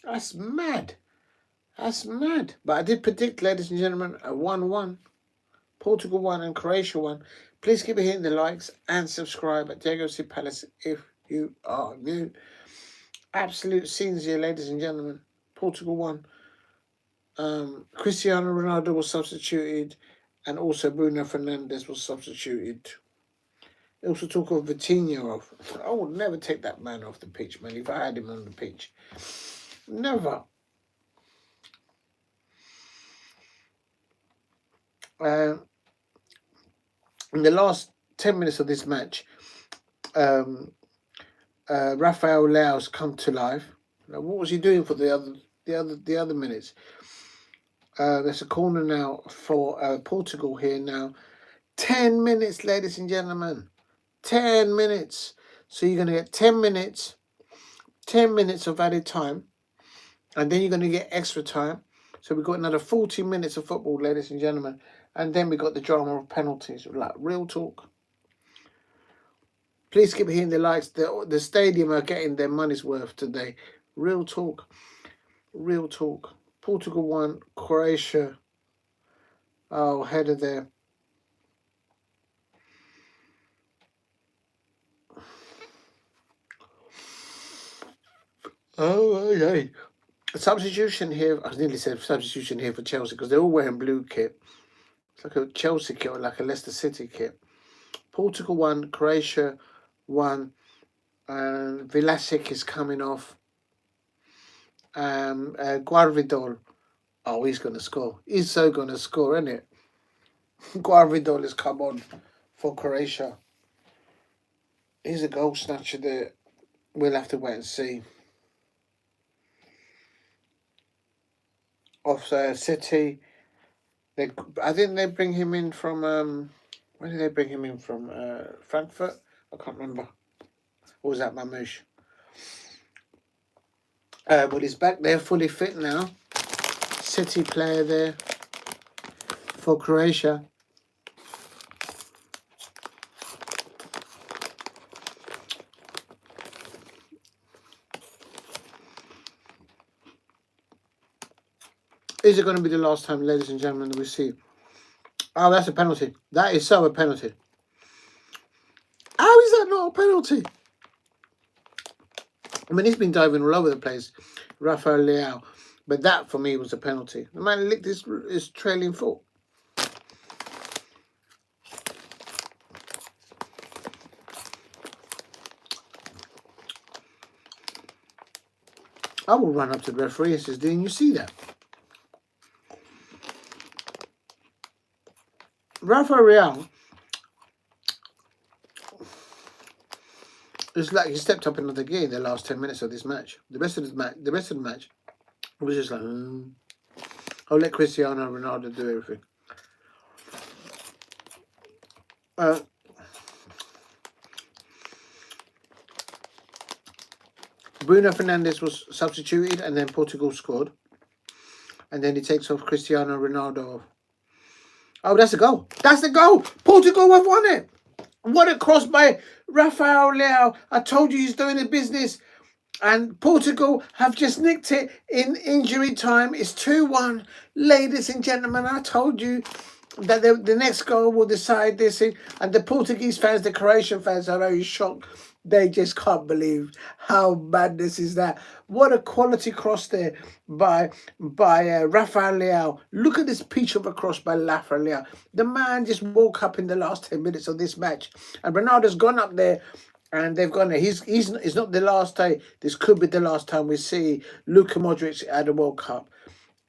That's mad. That's mad. But I did predict, ladies and gentlemen, a 1-1. Portugal won and Croatia won. Please keep hitting the likes and subscribe at Diego C. Palace if you are new. Absolute scenes here, ladies and gentlemen. Portugal won. Cristiano Ronaldo was substituted, and also Bruno Fernandes was substituted. They also took off Vitinha off. I would never take that man off the pitch, man, if I had him on the pitch. Never. In the last 10 minutes of this match, Rafael Leao's come to life. Now, what was he doing for the other minutes? There's a corner now for Portugal here now. 10 minutes, ladies and gentlemen. 10 minutes. So you're going to get 10 minutes of added time, and then you're going to get extra time. So we've got another 40 minutes of football, ladies and gentlemen, and then we got the drama of penalties. Like, real talk. Please keep hitting the likes. The stadium are getting their money's worth today. Real talk. Portugal won, Croatia. Oh, header there. Oh, yeah. Substitution here. I nearly said substitution here for Chelsea because they're all wearing blue kit. It's like a Chelsea kit or like a Leicester City kit. Portugal won, Croatia won, and Vlasic is coming off. Guarvidol. Oh, he's going to score. He's so going to score, isn't it? Guarvidol has come on for Croatia. He's a goal snatcher there. We'll have to wait and see. Off City. I think they bring him in from... where did they bring him in from? Frankfurt? I can't remember. Or was that Mamouche? But he's back there, fully fit now. City player there for Croatia. Is it going to be the last time, ladies and gentlemen, that we see? Oh, that's a penalty. That is so a penalty. How is that not a penalty? I mean, he's been diving all over the place, Rafael Leao. But that, for me, was a penalty. The man licked his trailing foot. I will run up to the referee and says, didn't you see that? Rafael Leao, it's like he stepped up another gear in the last 10 minutes of this match. The rest of the match was just like, I'll let Cristiano Ronaldo do everything. Bruno Fernandes was substituted, and then Portugal scored. And then he takes off Cristiano Ronaldo. Oh, that's the goal. That's the goal. Portugal have won it. What a cross by Rafael Leao. I told you he's doing the business. And Portugal have just nicked it in injury time. It's 2-1. Ladies and gentlemen, I told you that the next goal will decide this. And the Portuguese fans, the Croatian fans are very shocked. They just can't believe how madness is that. What a quality cross there by Rafael Leao. Look at this peach of a cross by Rafael Leao. The man just woke up in the last 10 minutes of this match. And Ronaldo's gone up there. And they've gone there. It's not the last day. This could be the last time we see Luka Modric at the World Cup.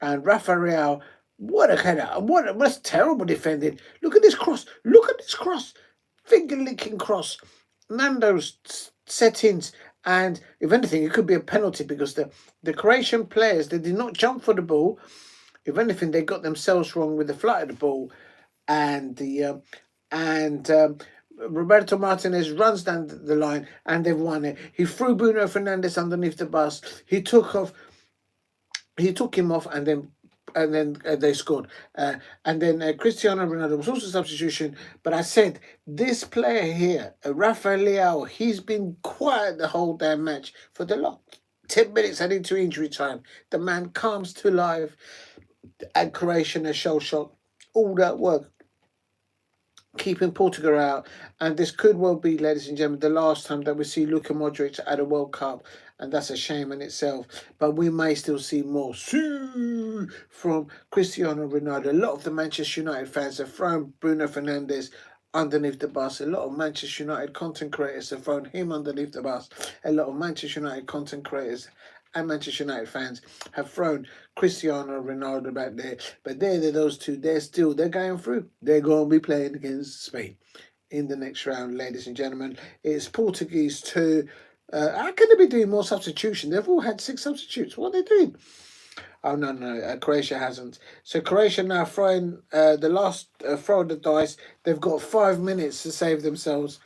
And Rafael, what a header. What's terrible defending. Look at this cross. Look at this cross. Finger-licking cross. Nando's settings. And if anything, it could be a penalty because the Croatian players, they did not jump for the ball. If anything, they got themselves wrong with the flight of the ball. And Roberto Martinez runs down the line and they've won it. He threw Bruno Fernandes underneath the bus. He took him off and then they scored. And then Cristiano Ronaldo was also a substitution. But I said, this player here, Rafael Leao, he's been quiet the whole damn match for the last 10 minutes heading to injury time. The man comes to life. And Croatia a shell shock. All that work, keeping Portugal out, and this could well be, ladies and gentlemen, the last time that we see Luka Modric at a World Cup, and that's a shame in itself. But we may still see more from Cristiano Ronaldo. A lot of the Manchester United fans have thrown Bruno Fernandes underneath the bus. A lot of Manchester United content creators have thrown him underneath the bus. A lot of Manchester United content creators and Manchester United fans have thrown Cristiano Ronaldo back there. But those two, they're going through. They're going to be playing against Spain in the next round, ladies and gentlemen. It's Portuguese 2. How can they be doing more substitution? They've all had 6 substitutes. What are they doing? Oh, no, Croatia hasn't. So Croatia now throwing the last throw of the dice. They've got 5 minutes to save themselves.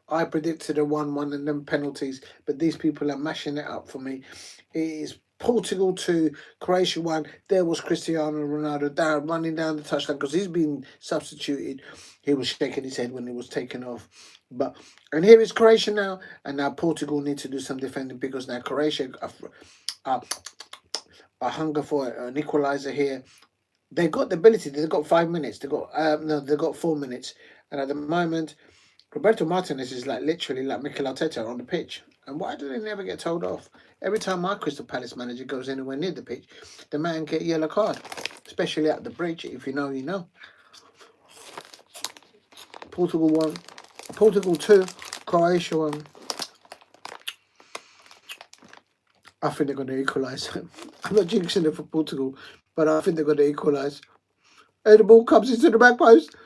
I predicted a 1-1 and then penalties, but these people are mashing it up for me. It is Portugal 2, Croatia 1. There was Cristiano Ronaldo running down the touchline because he's been substituted. He was shaking his head when he was taken off. And here is Croatia now, and now Portugal need to do some defending because now Croatia are hunger for an equaliser here. They've got the ability. They've got 5 minutes. They've got 4 minutes. And at the moment, Roberto Martinez is literally like Mikel Arteta on the pitch. And why do they never get told off? Every time my Crystal Palace manager goes anywhere near the pitch, the man get a yellow card, especially at the bridge. If you know, you know. Portugal 1, Portugal 2, Croatia 1. I think they're going to equalise. I'm not jinxing it for Portugal, but I think they're going to equalise. And the ball comes into the back post.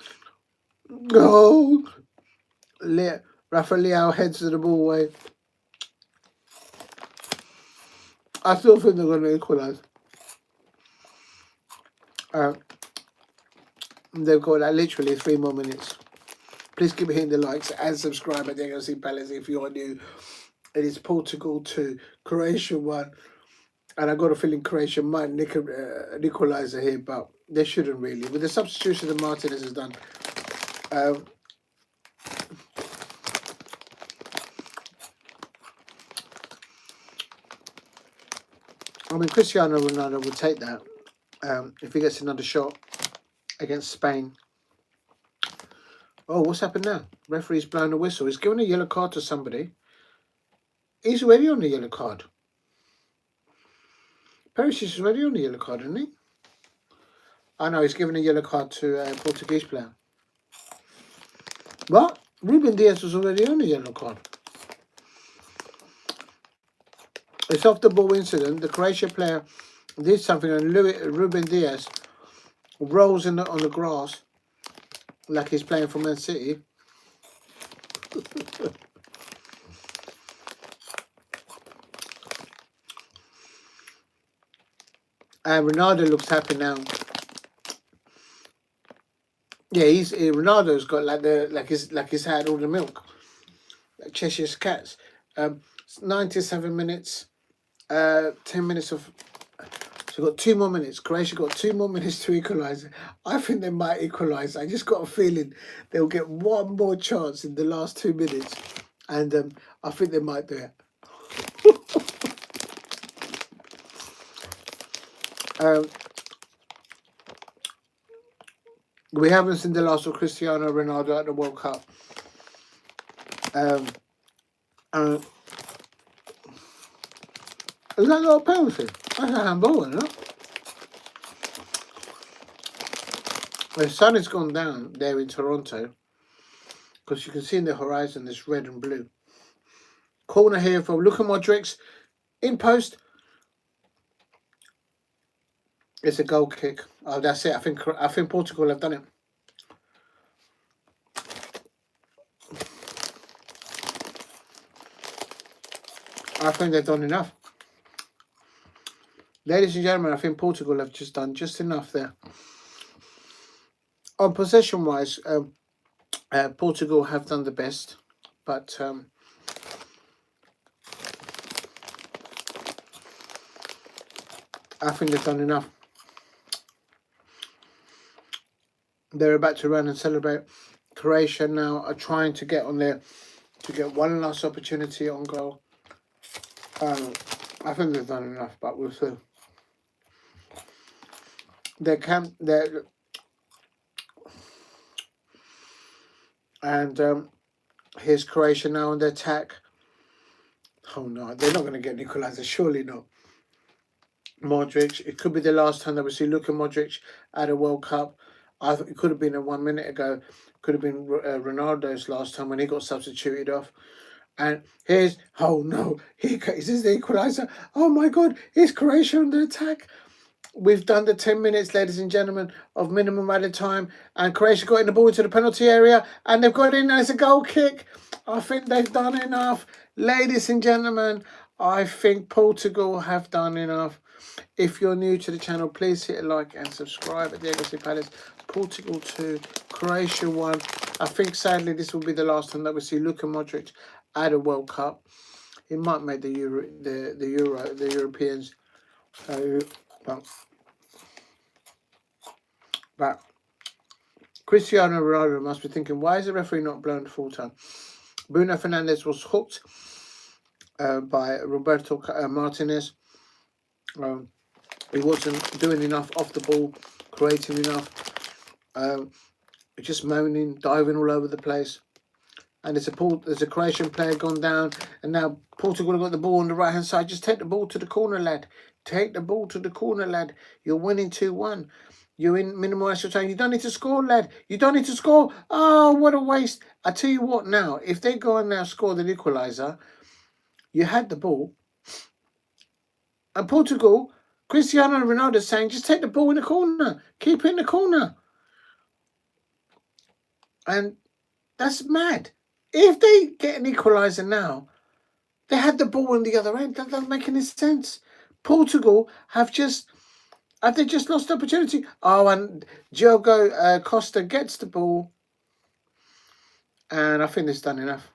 Oh, Rafael Leao heads the ball away. I still think they're going to equalise. They've got literally 3 more minutes. Please keep hitting the likes and subscribe at the AOC Palace if you're new. It is Portugal 2, Croatia 1. And I got a feeling Croatia might nick an equaliser here, but they shouldn't really. With the substitution that Martinez has done. I mean, Cristiano Ronaldo would take that if he gets another shot against Spain. Oh, what's happened now? Referee's blowing a whistle. He's giving a yellow card to somebody. He's already on the yellow card. Perisic is already on the yellow card, isn't he? I know, he's giving a yellow card to a Portuguese player. What? Ruben Diaz was already on the yellow card. It's off the ball incident. The Croatia player did something and Ruben Diaz rolls on the grass like he's playing for Man City. And Ronaldo looks happy now. Yeah, Ronaldo's got like he's had all the milk, like Cheshire's cats. 97 minutes, 10 minutes of So we've got 2 more minutes. Croatia got 2 more minutes to equalise. I think they might equalise. I just got a feeling they'll get one more chance in the last 2 minutes. And I think they might do it. We haven't seen the last of Cristiano Ronaldo at the World Cup. Is that not a penalty? That's a handball, isn't it? The sun has gone down there in Toronto because you can see in the horizon this red and blue. Corner here from Luka Modric in post. It's a goal kick. Oh, that's it. I think Portugal have done it. I think they've done enough. Ladies and gentlemen, I think Portugal have just done just enough there. On possession-wise, Portugal have done the best, but I think they've done enough. They're about to run and celebrate. Croatia now are trying to get on there to get one last opportunity on goal. I think they've done enough, but we'll see. Here's Croatia now on the attack. Oh no, they're not going to get an equaliser, surely not. Modric, it could be the last time that we see Luka Modric at a World Cup. I thought it could have been 1 minute ago. Could have been Ronaldo's last time when he got substituted off. And here's, oh no, is this the equaliser? Oh my God, here's Croatia on the attack. We've done the 10 minutes, ladies and gentlemen, of minimum added time. And Croatia got in the ball into the penalty area. And they've got in as a goal kick. I think they've done enough. Ladies and gentlemen, I think Portugal have done enough. If you're new to the channel, please hit a like and subscribe at Diego C. Palace. Portugal 2, Croatia 1. I think sadly this will be the last time that we see Luka Modric at a World Cup. He might make the Europeans. But Cristiano Ronaldo must be thinking, why is the referee not blown full time? Bruno Fernandes was hooked by Roberto Martinez. He wasn't doing enough off the ball, creating enough. Just moaning, diving all over the place. And there's a Croatian player gone down, and now Portugal have got the ball on the right hand side. Just take the ball to the corner, lad. Take the ball to the corner, lad. You're winning 2-1. You're in minimal extra time. You don't need to score, lad. You don't need to score. Oh, what a waste. I tell you what now, if they go and now score the equaliser, you had the ball. And Portugal, Cristiano Ronaldo is saying, just take the ball in the corner. Keep it in the corner. And that's mad. If they get an equaliser now, they had the ball on the other end. That doesn't make any sense. Portugal have just lost the opportunity. Oh, and Diogo Costa gets the ball. And I think it's done enough.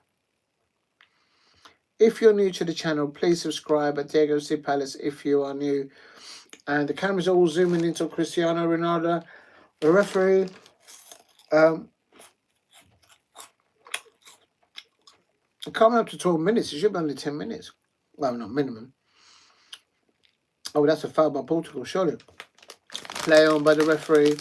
If you're new to the channel, please subscribe at Diego C. Palace if you are new. And the camera's all zooming into Cristiano Ronaldo. The referee... coming up to 12 minutes, it should be only 10 minutes. Well, not minimum. Oh, that's a foul by Portugal, surely. Play on by the referee.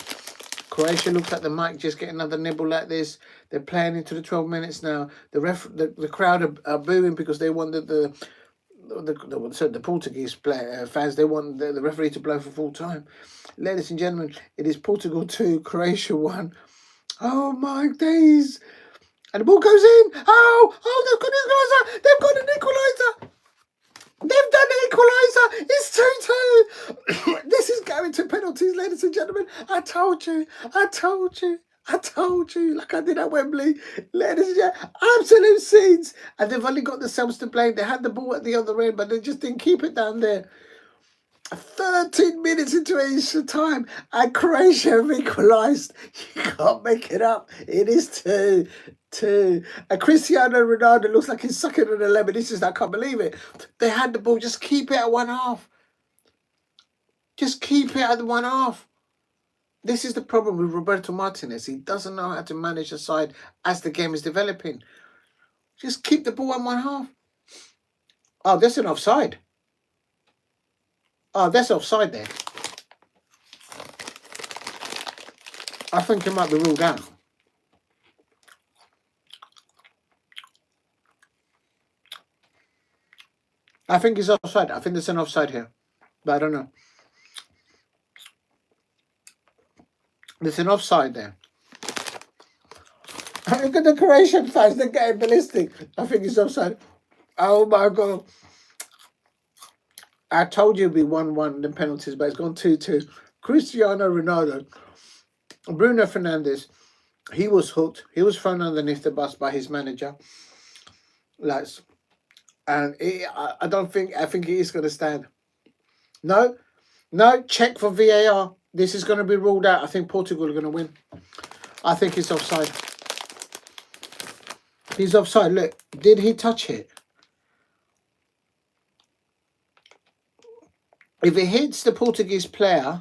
Croatia looks at the mic, just get another nibble like this. They're playing into the 12 minutes now. The crowd are booing because they wanted the Portuguese fans. They want the referee to blow for full time. Ladies and gentlemen, it is Portugal 2, Croatia 1. Oh my days. And the ball goes in. Oh, they've got an equaliser. They've got an equaliser. They've done an equaliser. It's 2-2. This is going to penalties, ladies and gentlemen. I told you. Like I did at Wembley. Ladies and gentlemen, absolute scenes. And they've only got themselves to blame. They had the ball at the other end, but they just didn't keep it down there. 13 minutes into extra time, and Croatia have equalised. You can't make it up. It is 2-2. And Cristiano Ronaldo looks like he's sucking on a lemon. He says, I can't believe it. They had the ball. Just keep it at 1/2. Just keep it at the 1.5. This is the problem with Roberto Martinez. He doesn't know how to manage the side as the game is developing. Just keep the ball at 1.5. Oh, that's an offside. Oh, that's offside there. I think it might be ruled out. I think it's offside. I think there's an offside here. But I don't know. There's an offside there. Look at the Croatian fans. They're getting ballistic. I think it's offside. Oh, my God. I told you it'd be 1-1 in penalties, but it's gone 2-2. Cristiano Ronaldo. Bruno Fernandes. He was hooked. He was thrown underneath the bus by his manager. And I think it is going to stand. No, check for VAR. This is going to be ruled out. I think Portugal are going to win. I think it's offside. He's offside. Look, did he touch it? If it hits the Portuguese player,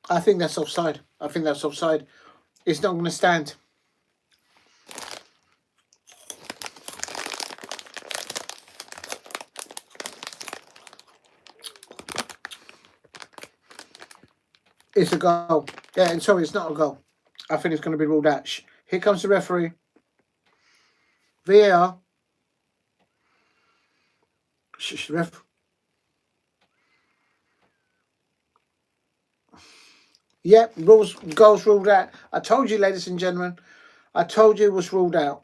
I think that's offside. It's not going to stand. It's a goal. Yeah, and sorry, it's not a goal. I think it's going to be ruled out. Here comes the referee. VAR. Ref. Yep, goals ruled out. I told you, ladies and gentlemen. I told you it was ruled out.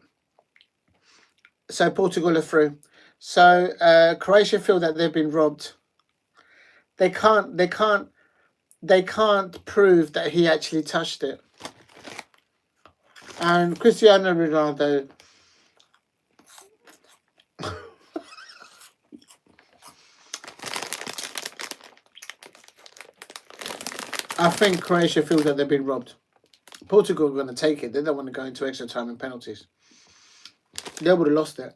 So Portugal are through. So Croatia feel that they've been robbed. They can't prove that he actually touched it. And Cristiano Ronaldo. I think Croatia feel that they've been robbed. Portugal are going to take it. They don't want to go into extra time and penalties. They would have lost it.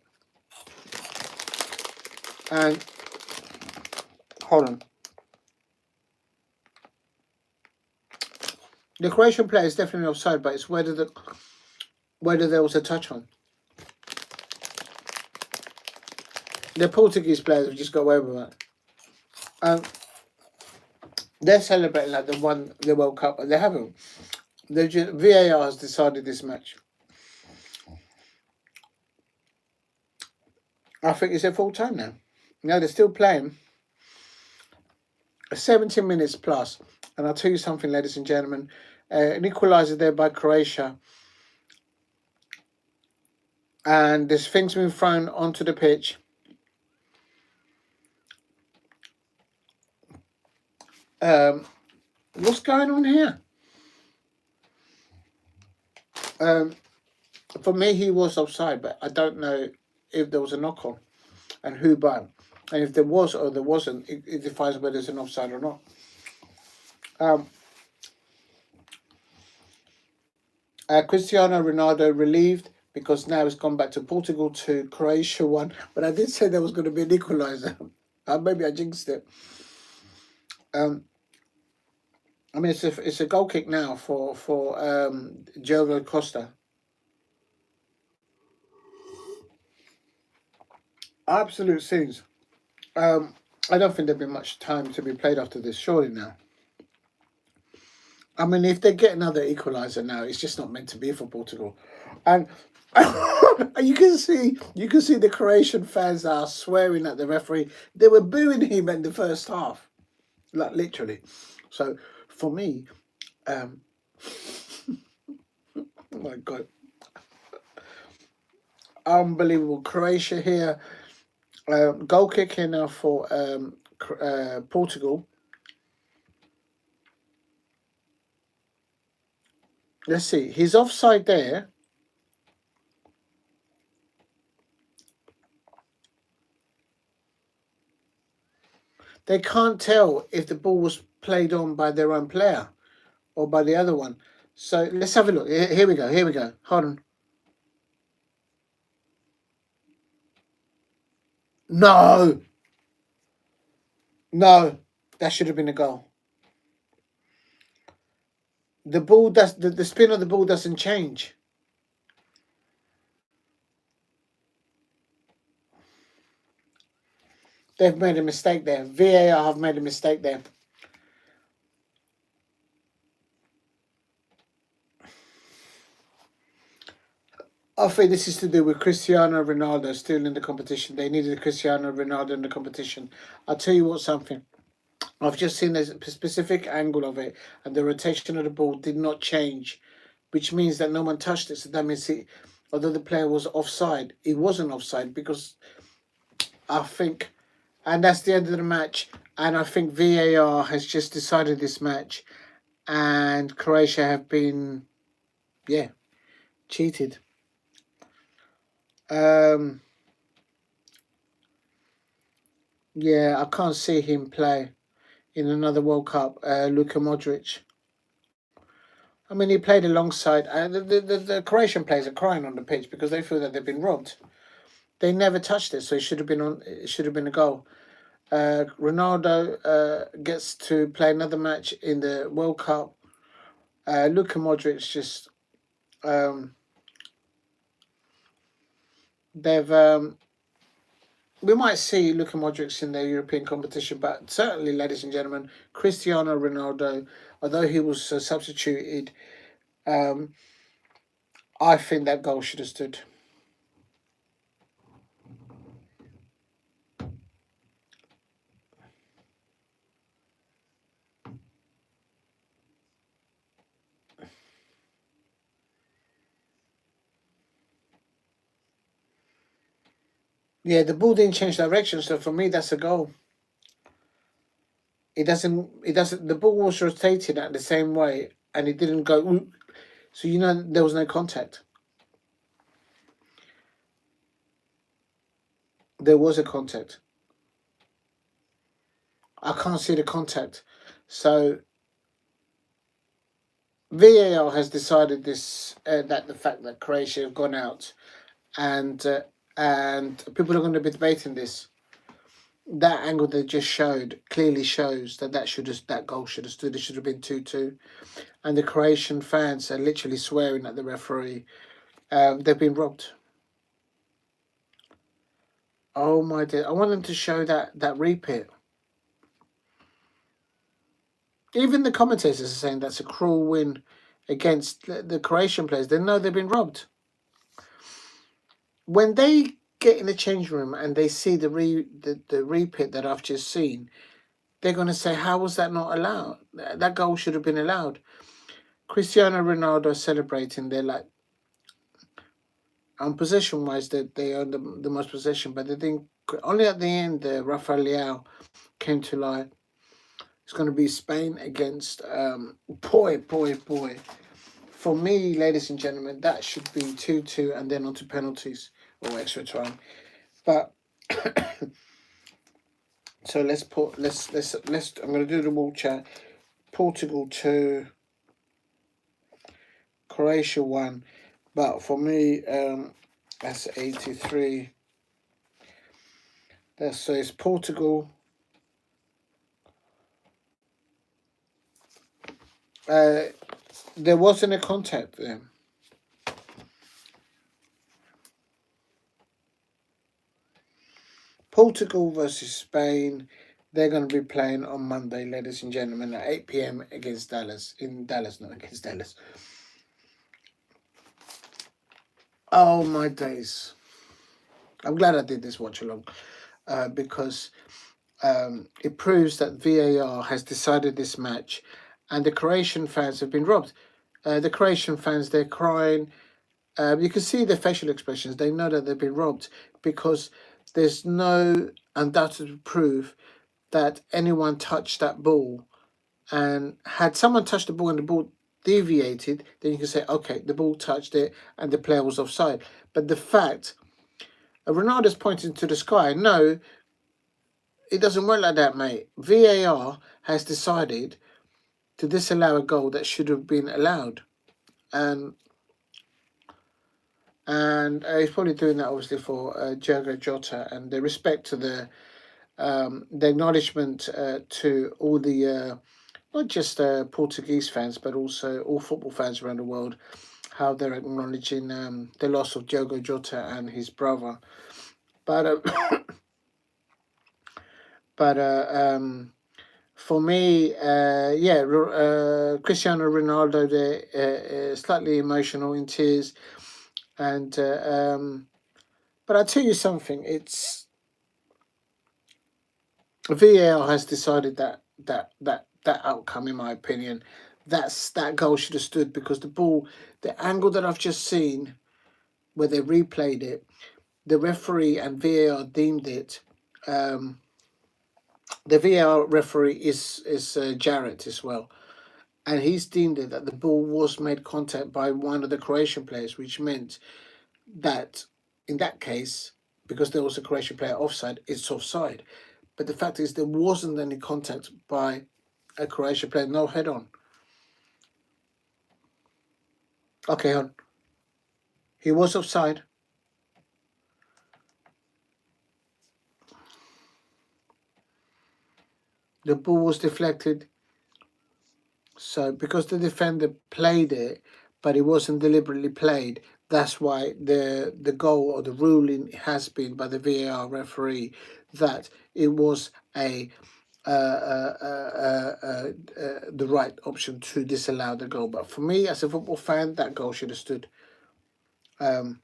And hold on. The Croatian player is definitely offside, but it's whether there was a touch on. The Portuguese players have just got away with it. They're celebrating like they won the World Cup, but they haven't. VAR has decided this match. I think it's a full time now. No, they're still playing. 70 minutes plus. And I'll tell you something, ladies and gentlemen. An equaliser there by Croatia. And there's things being thrown onto the pitch. What's going on here? For me, he was offside, but I don't know if there was a knock on and who by. And if there was or there wasn't, it defines whether it's an offside or not. Cristiano Ronaldo relieved because now it's gone back to Portugal 2, Croatia 1. But I did say there was going to be an equaliser. Maybe I jinxed it. I mean, it's a goal kick now for Diogo Costa. Absolute scenes. I don't think there'll be much time to be played after this, surely now. I mean, if they get another equaliser now, it's just not meant to be for Portugal. And you can see the Croatian fans are swearing at the referee. They were booing him in the first half, like literally. So for me, oh my God, unbelievable. Croatia here, goal kick here now for Portugal. Let's see, he's offside there. They can't tell if the ball was played on by their own player or by the other one. So let's have a look. Here we go. Hold on. No, no, that should have been a goal. The ball does the spin of the ball doesn't change. They've made a mistake there. VAR have made a mistake there. I think this is to do with Cristiano Ronaldo still in the competition. They needed Cristiano Ronaldo in the competition. I'll tell you what, something. I've just seen a specific angle of it, and the rotation of the ball did not change, which means that no one touched it. So that means although the player was offside, he wasn't offside because I think, and that's the end of the match. And I think VAR has just decided this match, and Croatia have been, yeah, cheated. Um, yeah, I can't see him play in another World Cup. Luka Modric. I mean, he played alongside, and the Croatian players are crying on the pitch because they feel that they've been robbed. They never touched it, so it should have been on. It should have been a goal. Ronaldo gets to play another match in the World Cup. Luka Modric just they've we might see Luka Modric in the European competition, but certainly, ladies and gentlemen, Cristiano Ronaldo, although he was substituted, I think that goal should have stood. Yeah, the ball didn't change direction, so for me, that's a goal. It doesn't. It doesn't. The ball was rotated at the same way, and it didn't go. So there was no contact. There was a contact. I can't see the contact. So VAR has decided this that the fact that Croatia have gone out, and people are going to be debating this. That angle they just showed clearly shows that goal should have stood. It should have been 2-2, and the Croatian fans are literally swearing at the referee. They've been robbed. Oh my dear! I want them to show that repeat. Even the commentators are saying that's a cruel win against the Croatian players. They know they've been robbed. When they get in the change room and they see the repeat that I've just seen, they're going to say, "How was that not allowed? That goal should have been allowed." Cristiano Ronaldo are celebrating. They're like, on possession wise, they own the most possession, but they think only at the end, Rafael Leao came to light. It's going to be Spain against boy. For me, ladies and gentlemen, that should be 2-2 and then on to penalties or extra time. But so let's I'm going to do the wall chat. Portugal 2, Croatia 1. But for me, that's 83. So it's Portugal. There wasn't a contact there. Portugal versus Spain. They're going to be playing on Monday, ladies and gentlemen, at 8 p.m. against Dallas. In Dallas, not against Dallas. Oh, my days. I'm glad I did this watch along because it proves that VAR has decided this match and the Croatian fans have been robbed. The Croatian fans, they're crying. You can see their facial expressions. They know that they've been robbed because there's no undoubted proof that anyone touched that ball. And had someone touched the ball and the ball deviated, then you can say, okay, the ball touched it and the player was offside. But the fact, Ronaldo's pointing to the sky. No, it doesn't work like that, mate. VAR has decided to disallow a goal that should have been allowed. And And he's probably doing that obviously for Diogo Jota, and the respect to the acknowledgement to all the not just Portuguese fans, but also all football fans around the world, how they're acknowledging the loss of Diogo Jota and his brother. But but for me, Cristiano Ronaldo, there, slightly emotional in tears, and but I'll tell you something. It's VAR has decided that outcome, in my opinion. That goal should have stood because the ball, the angle that I've just seen, where they replayed it, the referee and VAR deemed it. Um, the VAR referee is Jarrett as well, and he's deemed it that the ball was made contact by one of the Croatian players, which meant that in that case, because there was a Croatian player offside, it's offside. But the fact is, there wasn't any contact by a Croatian player, no head on. Okay, on. He was offside. The ball was deflected. So because the defender played it, but it wasn't deliberately played, that's why the goal or the ruling has been by the VAR referee that it was the right option to disallow the goal. But for me, as a football fan, that goal should have stood. Um,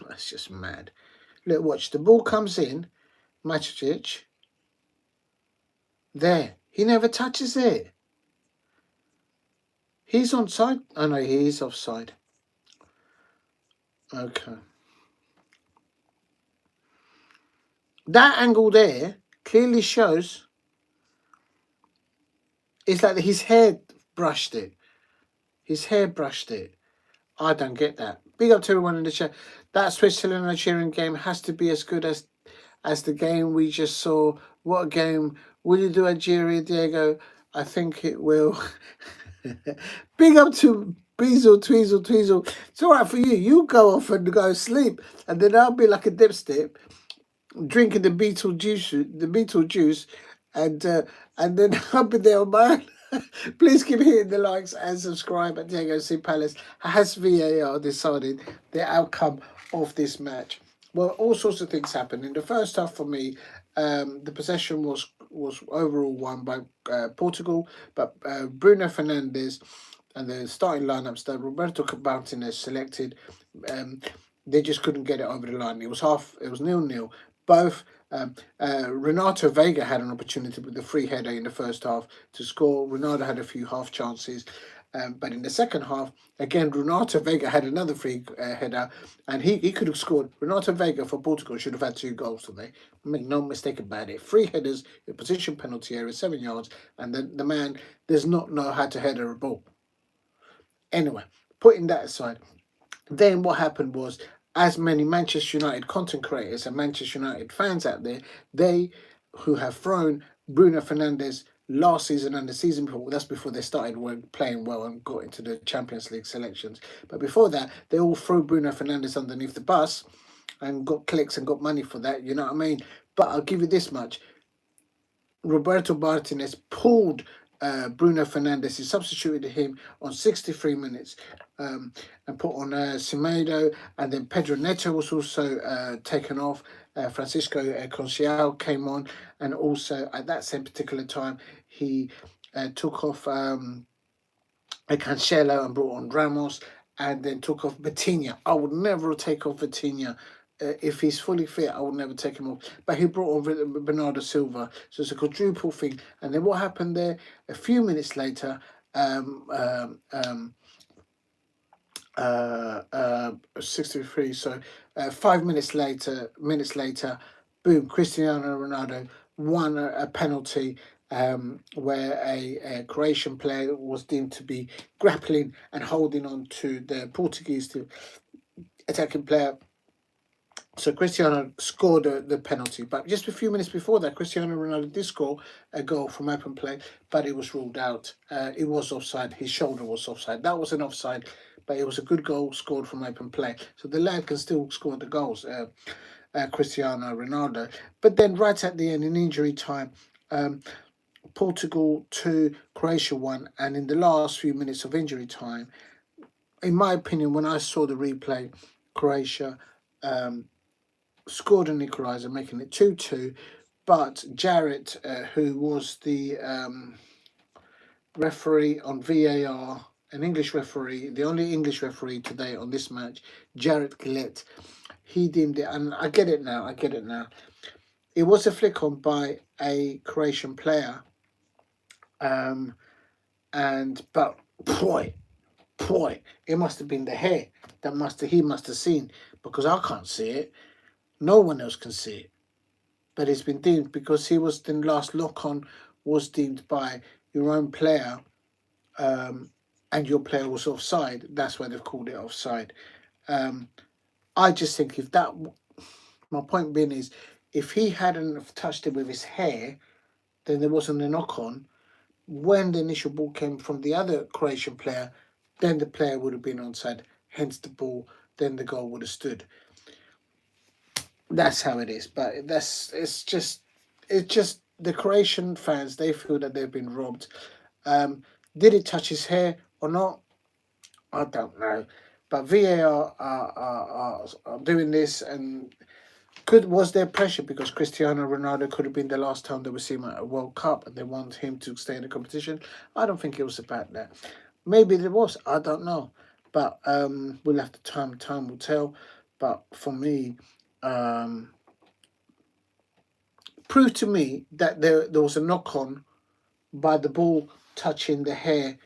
that's just mad. Look, watch. The ball comes in. Matic. There. He never touches it. He's onside. Oh, no, he is offside. Okay. That angle there clearly shows it's like his hair brushed it. His hair brushed it. I don't get that. Big up to everyone in the chat. That Switzerland-Nigerian game has to be as good as the game we just saw. What a game. Will you do Algeria, Diego? I think it will. Big up to Tweezle. It's all right for you. You go off and go sleep. And then I'll be like a dipstick drinking the beetle juice, and then I'll be there on my own. Please keep hitting the likes and subscribe. At Diego C. Palace, has VAR decided the outcome of this match? Well, all sorts of things happened in the first half. For me, the possession was overall won by Portugal, but Bruno Fernandes and the starting lineups that Roberto Martinez selected, they just couldn't get it over the line. It was 0-0. Both Renato Vega had an opportunity with the free header in the first half to score. Ronaldo had a few half chances. But in the second half, again, Renato Vega had another free header, and he could have scored. Renato Vega for Portugal should have had 2 goals today. Make no mistake about it. 3 headers, a position penalty area, 7 yards, and the man does not know how to header a ball. Anyway, putting that aside, then what happened was, as many Manchester United content creators and Manchester United fans out there, they who have thrown Bruno Fernandes last season and the season before, that's before they started playing well and got into the Champions League selections. But before that, they all threw Bruno Fernandes underneath the bus and got clicks and got money for that, you know what I mean? But I'll give you this much. Roberto Martinez pulled Bruno Fernandes. He substituted him on 63 minutes and put on Semedo, and then Pedro Neto was also taken off. Francisco Conceição came on, and also at that same particular time he took off Cancelo and brought on Ramos, and then took off Vitinha. I would never take off Vitinha. If he's fully fit, I would never take him off. But he brought on Bernardo Silva, so it's a quadruple thing. And then what happened there? A few minutes later, 63. So 5 minutes later, boom! Cristiano Ronaldo won a penalty. Where a Croatian player was deemed to be grappling and holding on to the Portuguese attacking player. So Cristiano scored the penalty, but just a few minutes before that, Cristiano Ronaldo did score a goal from open play, but it was ruled out. It was offside. His shoulder was offside. That was an offside, but it was a good goal scored from open play. So the lad can still score the goals, Cristiano Ronaldo. But then right at the end, in injury time, Portugal 2, Croatia 1, and in the last few minutes of injury time, in my opinion, when I saw the replay, Croatia scored an equaliser, making it 2-2. But Jarrett, who was the referee on VAR, an English referee, the only English referee today on this match, Jarrett Gillett, he deemed it, and I get it now. It was a flick on by a Croatian player, but boy, it must have been the hair he must have seen, because I can't see it. No one else can see it. But it's been deemed, because he was the last lock on was deemed by your own player, and your player was offside. That's why they've called it offside. I just think my point being is, if he hadn't touched it with his hair, then there wasn't a knock on. When the initial ball came from the other Croatian player, then the player would have been onside, hence the ball, then the goal would have stood. That's how it is. But it's just the Croatian fans, they feel that they've been robbed. Did it touch his hair or not? I don't know. But VAR are doing this, and was there pressure because Cristiano Ronaldo could have been the last time they would see him at a World Cup and they want him to stay in the competition? I don't think it was about that. Maybe there was. I don't know. But we'll have to time will tell. But for me, prove to me that there was a knock on by the ball touching the hair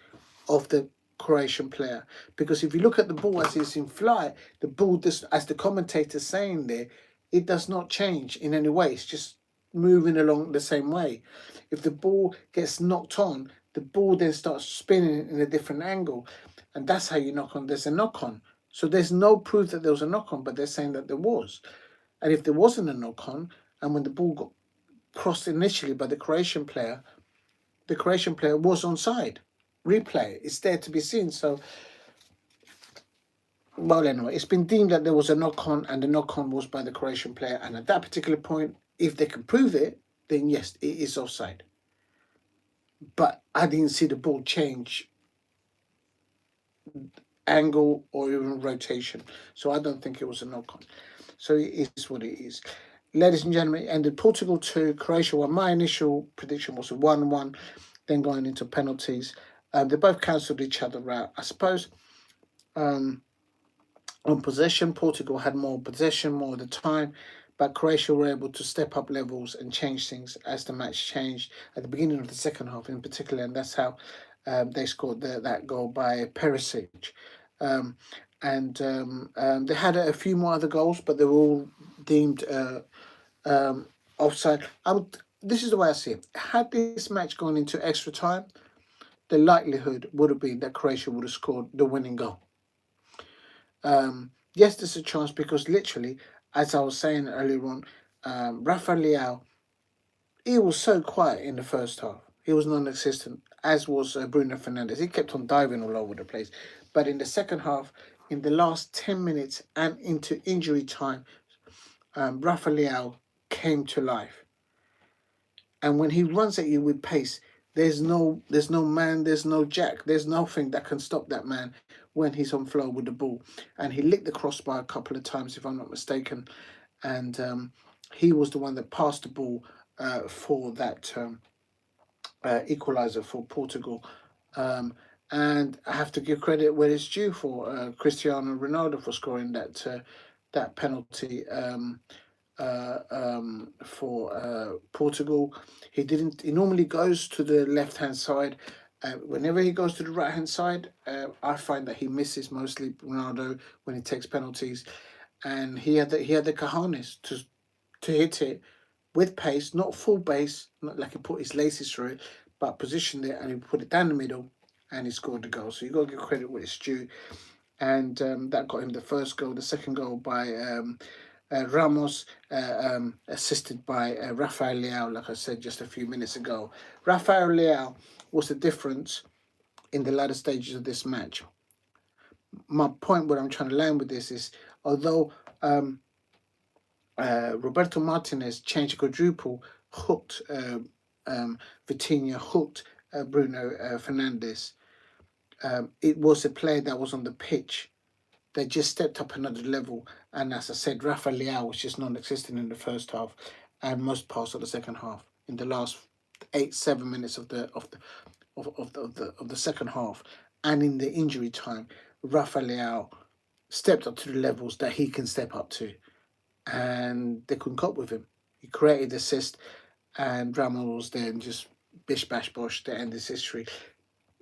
of the Croatian player. Because if you look at the ball as it's in flight, the ball, as the commentator's saying there, it does not change in any way. It's just moving along the same way. If the ball gets knocked on, the ball then starts spinning in a different angle. And that's how you knock on. There's a knock on. So there's no proof that there was a knock on, but they're saying that there was. And if there wasn't a knock on, and when the ball got crossed initially by the Croatian player was onside. Replay, it's there to be seen. So, well, anyway, it's been deemed that there was a knock on, and the knock on was by the Croatian player. And at that particular point, if they can prove it, then yes, it is offside. But I didn't see the ball change angle or even rotation, so I don't think it was a knock on. So it is what it is. Ladies and gentlemen, it ended Portugal 2, Croatia 1. My initial prediction was a 1-1, then going into penalties. They both cancelled each other out. I suppose on possession, Portugal had more possession, more of the time, but Croatia were able to step up levels and change things as the match changed at the beginning of the second half in particular, and that's how they scored that goal by Perisic. They had a few more other goals, but they were all deemed offside. This is the way I see it. Had this match gone into extra time, the likelihood would have been that Croatia would have scored the winning goal. Yes, there's a chance, because literally, as I was saying earlier on, Rafa Leao, he was so quiet in the first half. He was non-existent, as was Bruno Fernandes. He kept on diving all over the place. But in the second half, in the last 10 minutes and into injury time, Rafa Leao came to life. And when he runs at you with pace, there's no man, there's no jack, there's nothing that can stop that man when he's on flow with the ball. And he licked the crossbar a couple of times, if I'm not mistaken. And he was the one that passed the ball for that equaliser for Portugal. And I have to give credit where it's due for Cristiano Ronaldo for scoring that penalty for Portugal. He normally goes to the left-hand side. Whenever he goes to the right-hand side, I find that he misses mostly, Ronaldo, when he takes penalties. And he had the cojones to hit it with pace, not full base, not like he put his laces through it, but positioned it and he put it down the middle and he scored the goal. So you got to give credit where it's due. And that got him the first goal. The second goal by Ramos, assisted by Rafael Leao, like I said just a few minutes ago. Rafael Leao was the difference in the latter stages of this match. my point, what I'm trying to land with this is, although Roberto Martinez changed quadruple, hooked Vitinha, hooked Bruno Fernandes. It was a player that was on the pitch. They just stepped up another level, and as I said, Rafa Leao was just non-existent in the first half, and most parts of the second half. In the last 7 minutes of the second half, and in the injury time, Rafa Leao stepped up to the levels that he can step up to, and they couldn't cope with him. He created assist, and Ramos was there and just bish bash bosh. The end is history.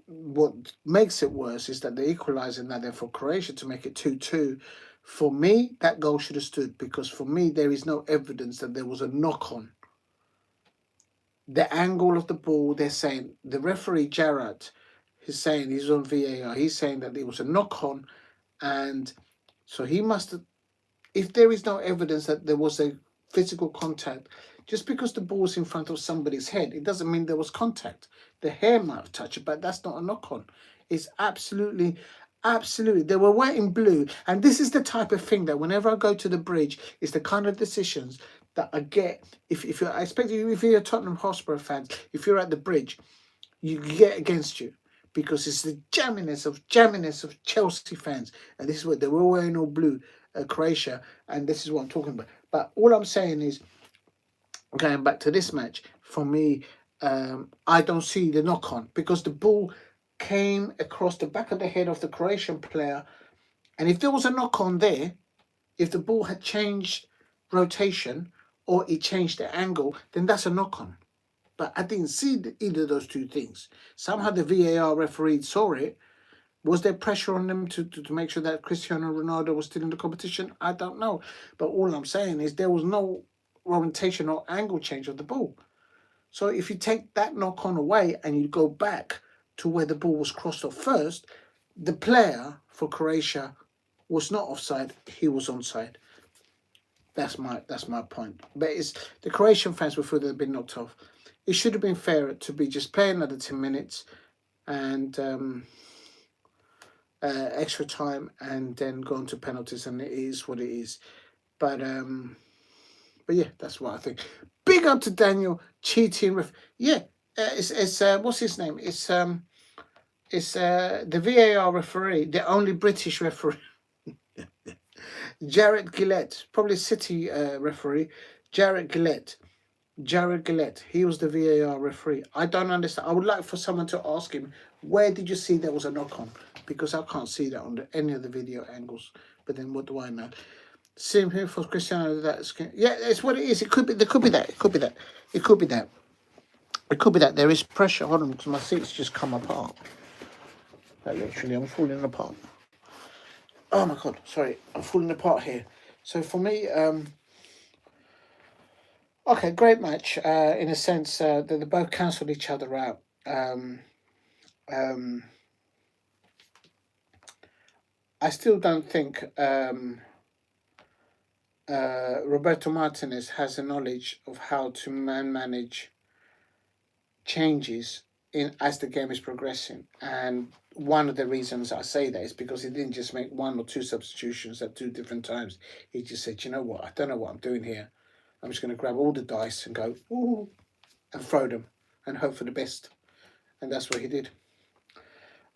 What makes it worse is that they're equalising now there for Croatia to make it 2-2. For me, that goal should have stood, because for me, there is no evidence that there was a knock-on. The angle of the ball, they're saying, the referee, Jarrett, he's saying, he's on VAR, he's saying that there was a knock-on, and so he must have, if there is no evidence that there was a physical contact, just because the ball's in front of somebody's head, it doesn't mean there was contact. The hair might have touched it, but that's not a knock-on. It's absolutely, they were wearing blue. And this is the type of thing that whenever I go to the bridge, it's the kind of decisions that I get. If you're, I expect you, if you're a Tottenham Hotspur fan, if you're at the bridge, you get against you, because it's the jamminess of Chelsea fans. And this is what they were wearing, all blue, Croatia, and this is what I'm talking about. But all I'm saying is, going back to this match, for me, I don't see the knock-on, because the ball came across the back of the head of the Croatian player, and if there was a knock-on there, if the ball had changed rotation or it changed the angle, then that's a knock-on. But I didn't see either of those two things. Somehow the VAR referee saw it. Was there pressure on them to make sure that Cristiano Ronaldo was still in the competition? I don't know. But all I'm saying is there was no orientation or angle change of the ball. So if you take that knock-on away and you go back to where the ball was crossed off first, the player for Croatia was not offside, he was onside. That's my point. But it's the Croatian fans will feel they've been knocked off. It should have been fair to be just play another 10 minutes and extra time, and then go on to penalties, and it is what it is. But yeah, that's what I think. Big up to Daniel cheating. It's what's his name? It's the VAR referee, the only British referee. Jared Gillett, probably City referee. Jared Gillett. He was the VAR referee. I don't understand. I would like for someone to ask him, where did you see there was a knock-on? Because I can't see that on any of the video angles. But then what do I know? Same here for Cristiano. Yeah, it's what it is. It could be that. There is pressure on them, because my seats just come apart. Like, literally, I'm falling apart. Oh my God, sorry, I'm falling apart here. So for me, okay, great match. In a sense that they both cancelled each other out. I still don't think Roberto Martinez has the knowledge of how to manage changes as the game is progressing. And one of the reasons I say that is because he didn't just make one or two substitutions at two different times. He just said, you know what, I don't know what I'm doing here. I'm just going to grab all the dice and go, ooh, and throw them and hope for the best. And that's what he did.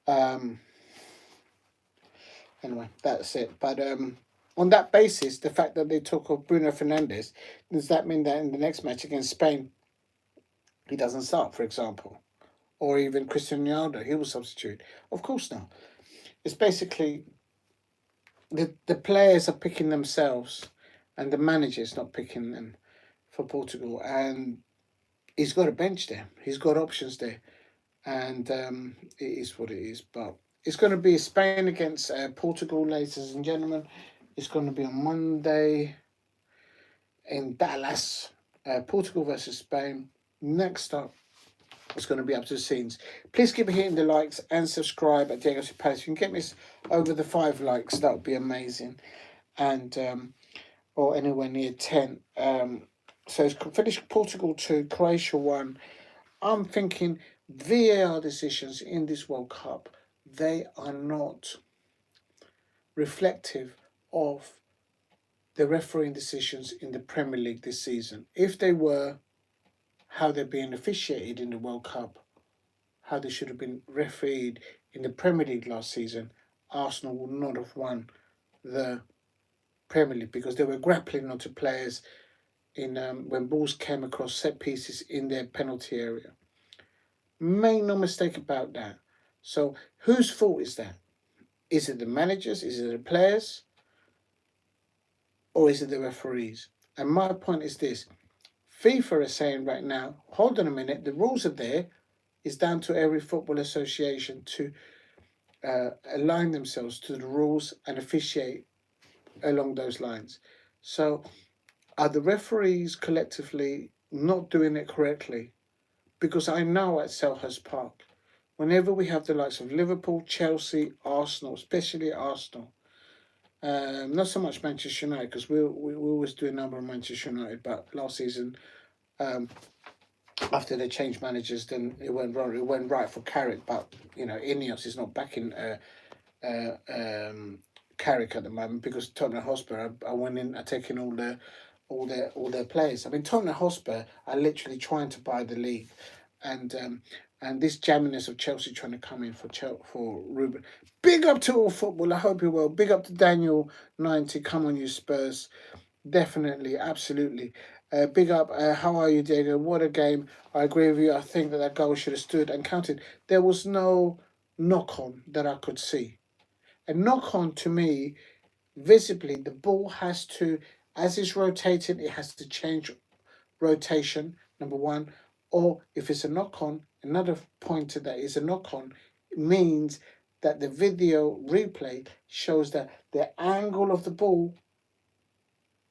Anyway, that's it. But on that basis, the fact that they took off Bruno Fernandes, does that mean that in the next match against Spain, he doesn't start, for example? Or even Cristiano Ronaldo, he will substitute? Of course not. It's basically the players are picking themselves, and the manager's not picking them for Portugal. And he's got a bench there. He's got options there. And it is what it is. But it's going to be Spain against Portugal, ladies and gentlemen. It's going to be on Monday in Dallas. Portugal versus Spain. Next up, it's going to be up to the scenes. Please keep hitting the likes and subscribe at Diego Palace. If you can get me over the 5 likes, that would be amazing. And or anywhere near 10. So it's finished Portugal 2, Croatia 1. I'm thinking VAR decisions in this World Cup, they are not reflective of the refereeing decisions in the Premier League this season. If they were, how they're being officiated in the World Cup, how they should have been refereed in the Premier League last season, Arsenal would not have won the Premier League because they were grappling onto players in when balls came across set pieces in their penalty area. Make no mistake about that. So whose fault is that? Is it the managers? Is it the players? Or is it the referees? And my point is this. FIFA is saying right now, hold on a minute, the rules are there. It's down to every football association to align themselves to the rules and officiate along those lines. So are the referees collectively not doing it correctly? Because I know at Selhurst Park, whenever we have the likes of Liverpool, Chelsea, Arsenal, especially Arsenal, not so much Manchester United, because we always do a number of Manchester United, but last season, after they changed managers, then it went wrong. It went right for Carrick, but Ineos is not backing Carrick at the moment because Tottenham Hotspur are winning, are taking all their players. I mean, Tottenham Hotspur are literally trying to buy the league, and this jamminess of Chelsea trying to come in for Ruben. Big up to all football. I hope you will. Big up to Daniel 90. Come on, you Spurs. Definitely, absolutely. Big up. How are you, Diego? What a game. I agree with you. I think that goal should have stood and counted. There was no knock-on that I could see. A knock-on to me, visibly, the ball has to, as it's rotating, it has to change rotation, number one. Or if it's a knock-on, another pointer that is a knock-on means that the video replay shows that the angle of the ball,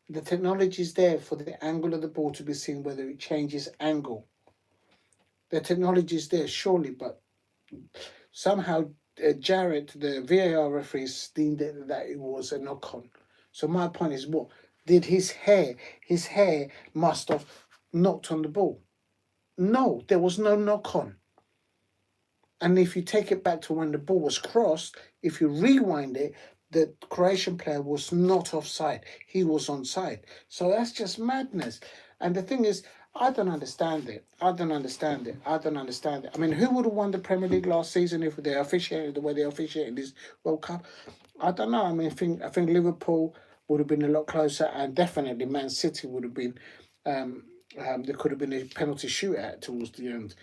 the technology is there for the angle of the ball to be seen, whether it changes angle. The technology is there, surely, but somehow Jarrett, the VAR referee, deemed that it was a knock-on. So my point is, what did his hair must have knocked on the ball. No, there was no knock-on. And if you take it back to when the ball was crossed, if you rewind it, the Croatian player was not offside. He was onside. So that's just madness. And the thing is, I don't understand it. I mean, who would have won the Premier League last season if they officiated the way they officiated this World Cup? I don't know. I mean, I think Liverpool would have been a lot closer, and definitely Man City would have been. There could have been a penalty shootout towards the end.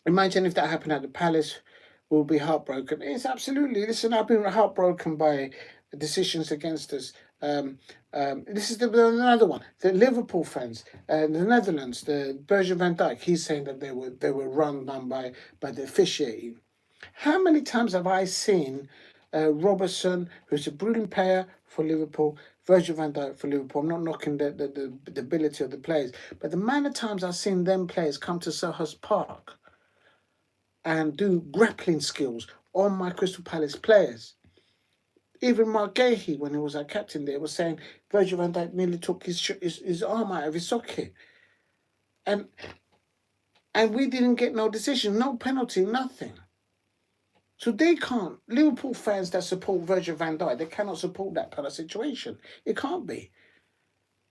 Imagine if that happened at the Palace. We'll be heartbroken. It's absolutely. Listen, I've been heartbroken by decisions against us. This is another one. The Liverpool fans, the Netherlands, the Virgil van Dijk. He's saying that they were run down by the officiating. How many times have I seen Robertson, who's a brilliant player for Liverpool, Virgil van Dijk for Liverpool? I'm not knocking the ability of the players, but the amount of times I've seen them players come to Selhurst Park and do grappling skills on my Crystal Palace players. Even Mark Gahey, when he was our captain there, was saying Virgil van Dijk nearly took his arm out of his socket. And we didn't get no decision, no penalty, nothing. So they can't. Liverpool fans that support Virgil van Dijk, they cannot support that kind of situation. It can't be.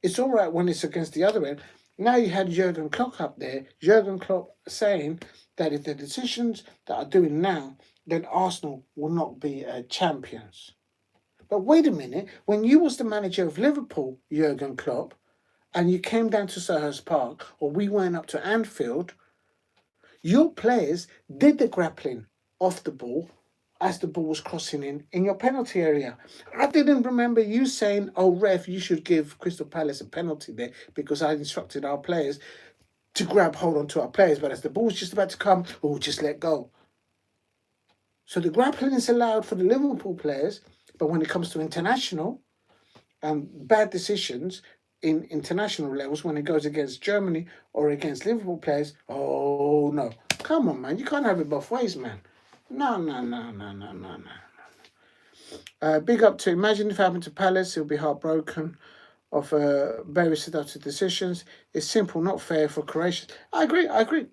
It's all right when it's against the other end. Now you had Jurgen Klopp up there. Jurgen Klopp saying that if the decisions that are doing now, then Arsenal will not be champions. But wait a minute. When you was the manager of Liverpool, Jurgen Klopp, and you came down to Selhurst Park, or we went up to Anfield, your players did the grappling off the ball as the ball was crossing in your penalty area. I didn't remember you saying, oh, ref, you should give Crystal Palace a penalty there because I instructed our players to hold on to our players. But as the ball's just about to come, we'll just let go. So the grappling is allowed for the Liverpool players, but when it comes to international bad decisions in international levels, when it goes against Germany or against Liverpool players, oh, no. Come on, man. You can't have it both ways, man. No. Big up to, imagine if it happened to Palace, he'll be heartbroken of very seductive decisions. It's simple, not fair for Croatia. I agree.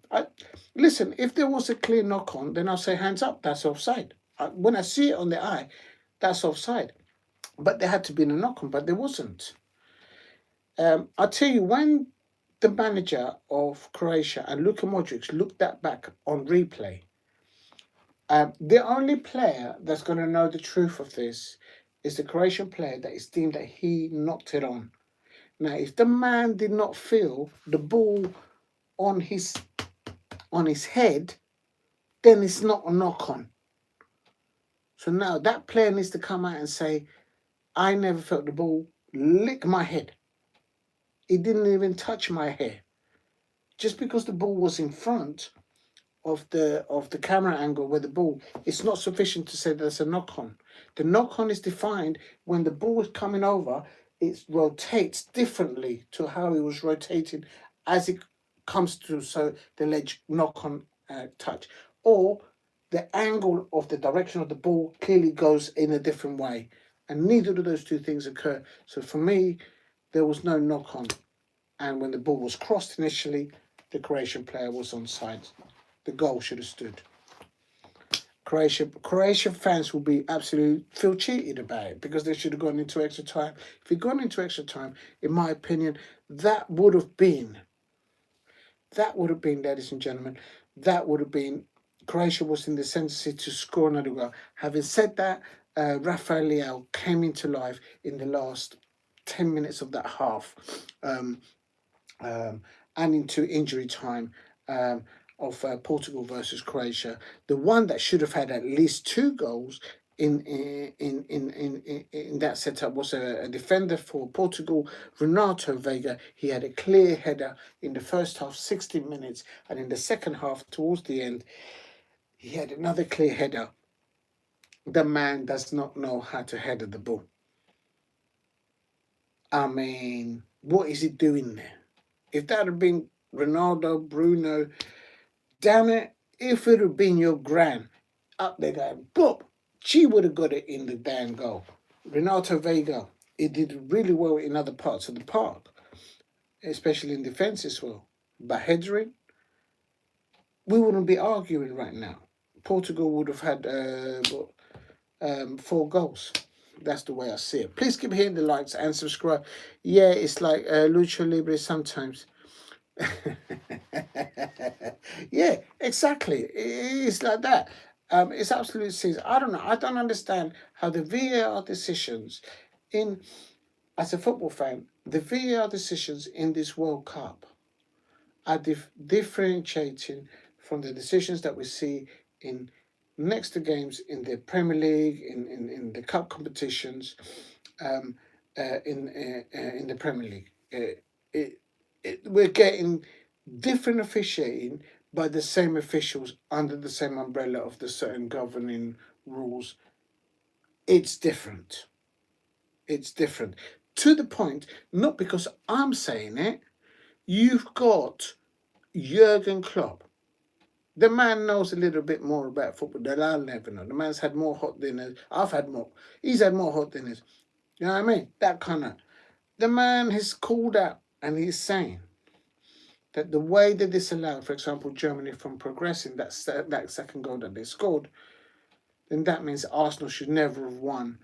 Listen, if there was a clear knock-on, then I'll say hands up, that's offside. When I see it on the eye, that's offside. But there had to be a knock on, but there wasn't. I'll tell you, when the manager of Croatia and Luka Modric looked that back on replay, the only player that's going to know the truth of this is the Croatian player that is deemed that he knocked it on. Now, if the man did not feel the ball on his head, then it's not a knock on. So now that player needs to come out and say, I never felt the ball lick my head. It didn't even touch my hair. Just because the ball was in front of the camera angle where the ball, it's not sufficient to say there's a knock on. The knock on is defined when the ball is coming over, it rotates differently to how it was rotating as it comes to, so the ledge knock on touch, or the angle of the direction of the ball clearly goes in a different way, and neither of those two things occur. So for me, there was no knock on, and when the ball was crossed initially, the Croatian player was onside. The goal should have stood. Croatian fans will be absolutely feel cheated about it because they should have gone into extra time. If you'd gone into extra time, in my opinion, that would have been, ladies and gentlemen, Croatia was in the ascendancy to score another goal. Having said that, Rafael Leao came into life in the last 10 minutes of that half, and into injury time. Of Portugal versus Croatia, the one that should have had at least 2 goals in that setup was a defender for Portugal, Ronaldo Vega. He had a clear header in the first half, 60 minutes, and in the second half, towards the end, he had another clear header. The man does not know how to header the ball. I mean, what is he doing there? If that had been Ronaldo, Bruno, damn it, if it had been your gran up there going, boop, she would have got it in the damn goal. Renato Vega, it did really well in other parts of the park, especially in defence as well. But headering, we wouldn't be arguing right now. Portugal would have had 4 goals. That's the way I see it. Please keep hitting the likes and subscribe. Yeah, it's like Lucha Libre sometimes. Yeah, exactly. It's like that. It's absolutely serious. I don't know. I don't understand how the VAR decisions in, as a football fan, the VAR decisions in this World Cup are differentiating from the decisions that we see in next to games in the Premier League, in the cup competitions, in the Premier League. We're getting different officiating by the same officials under the same umbrella of the certain governing rules. It's different. It's different. To the point, not because I'm saying it, you've got Jurgen Klopp. The man knows a little bit more about football than I'll never know. The man's had more hot dinners. I've had more. He's had more hot dinners. You know what I mean? That kind of. The man has called out and he's saying that the way that this allowed, for example, Germany from progressing that second goal that they scored, then that means Arsenal should never have won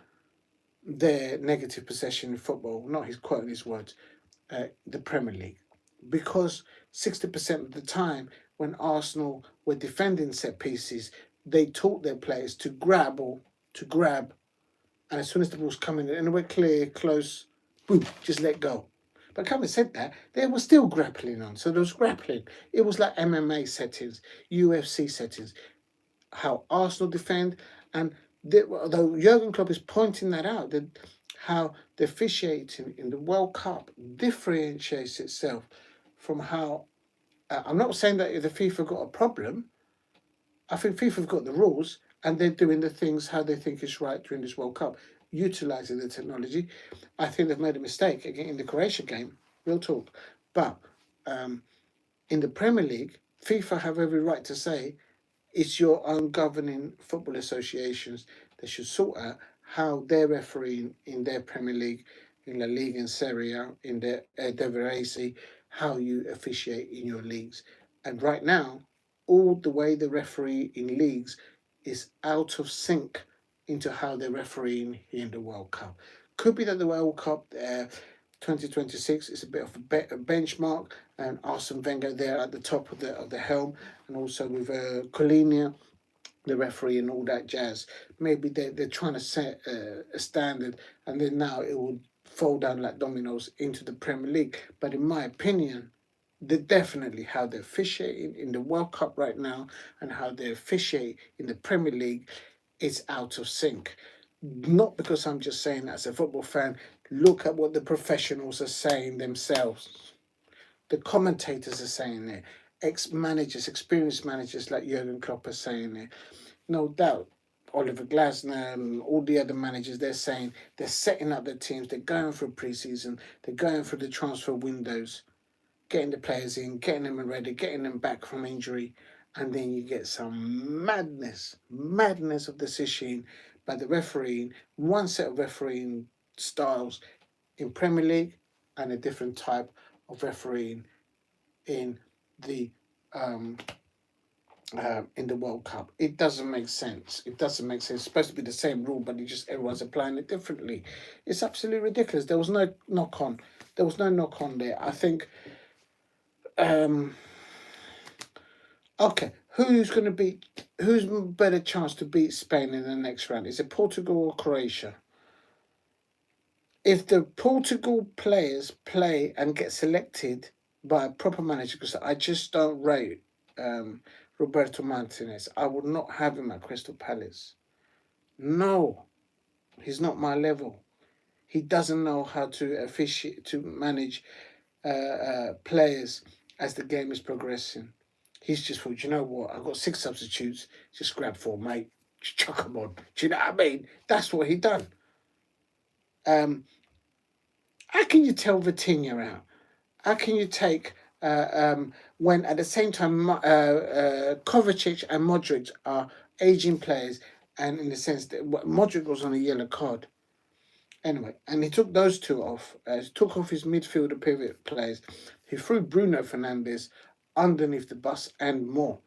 their negative possession in football, not his quoting his words, the Premier League. Because 60% of the time when Arsenal were defending set pieces, they taught their players to grab, and as soon as the ball's coming in, anywhere clear, close, boom, just let go. But having said that, they were still grappling on. So there was grappling. It was like MMA settings, UFC settings, how Arsenal defend. And though Jurgen Klopp is pointing that out, that how the officiating in the World Cup differentiates itself from how, I'm not saying that the FIFA got a problem. I think FIFA have got the rules and they're doing the things how they think is right during this World Cup, utilising the technology. I think they've made a mistake again in the Croatia game, real talk. But in the Premier League, FIFA have every right to say it's your own governing football associations that should sort out how they're refereeing in their Premier League, in La Liga and Serie A, in the Eredivisie, how you officiate in your leagues. And right now, all the way the referee in leagues is out of sync into how they're refereeing here in the World Cup. Could be that the World Cup 2026 is a bit of a benchmark, and Arsene Wenger there at the top of the helm, and also with Colinia, the referee, and all that jazz. Maybe they're trying to set a standard, and then now it will fall down like dominoes into the Premier League. But in my opinion, they definitely how they officiate in the World Cup right now and how they officiate in the Premier League is out of sync. Not because I'm just saying that as a football fan. Look at what the professionals are saying themselves. The commentators are saying it. Ex-managers, experienced managers like Jurgen Klopp are saying it. No doubt. Oliver Glasner and all the other managers, they're saying they're setting up their teams, they're going through pre-season, they're going through the transfer windows, getting the players in, getting them ready, getting them back from injury, and then you get some madness of decision by the refereeing, one set of refereeing styles in Premier League and a different type of refereeing in the in the World Cup. It doesn't make sense. It doesn't make sense. It's supposed to be the same rule, but everyone's applying it differently. It's absolutely ridiculous. There was no knock on. There was no knock on there. I think. Okay, who's going to beat? Who's better chance to beat Spain in the next round? Is it Portugal or Croatia? If the Portugal players play and get selected by a proper manager, because I just don't rate Roberto Martinez, I would not have him at Crystal Palace. No, he's not my level. He doesn't know how to officiate, to manage players as the game is progressing. He's just thought, you know what? I've got 6 substitutes. Just grab 4, mate. Just chuck them on. Do you know what I mean? That's what he done. How can you tell Vitinha out? How can you take when at the same time Kovacic and Modric are aging players, and in the sense that Modric was on a yellow card. Anyway, and he took those 2 off. Took off his midfielder pivot players. He threw Bruno Fernandes underneath the bus and more.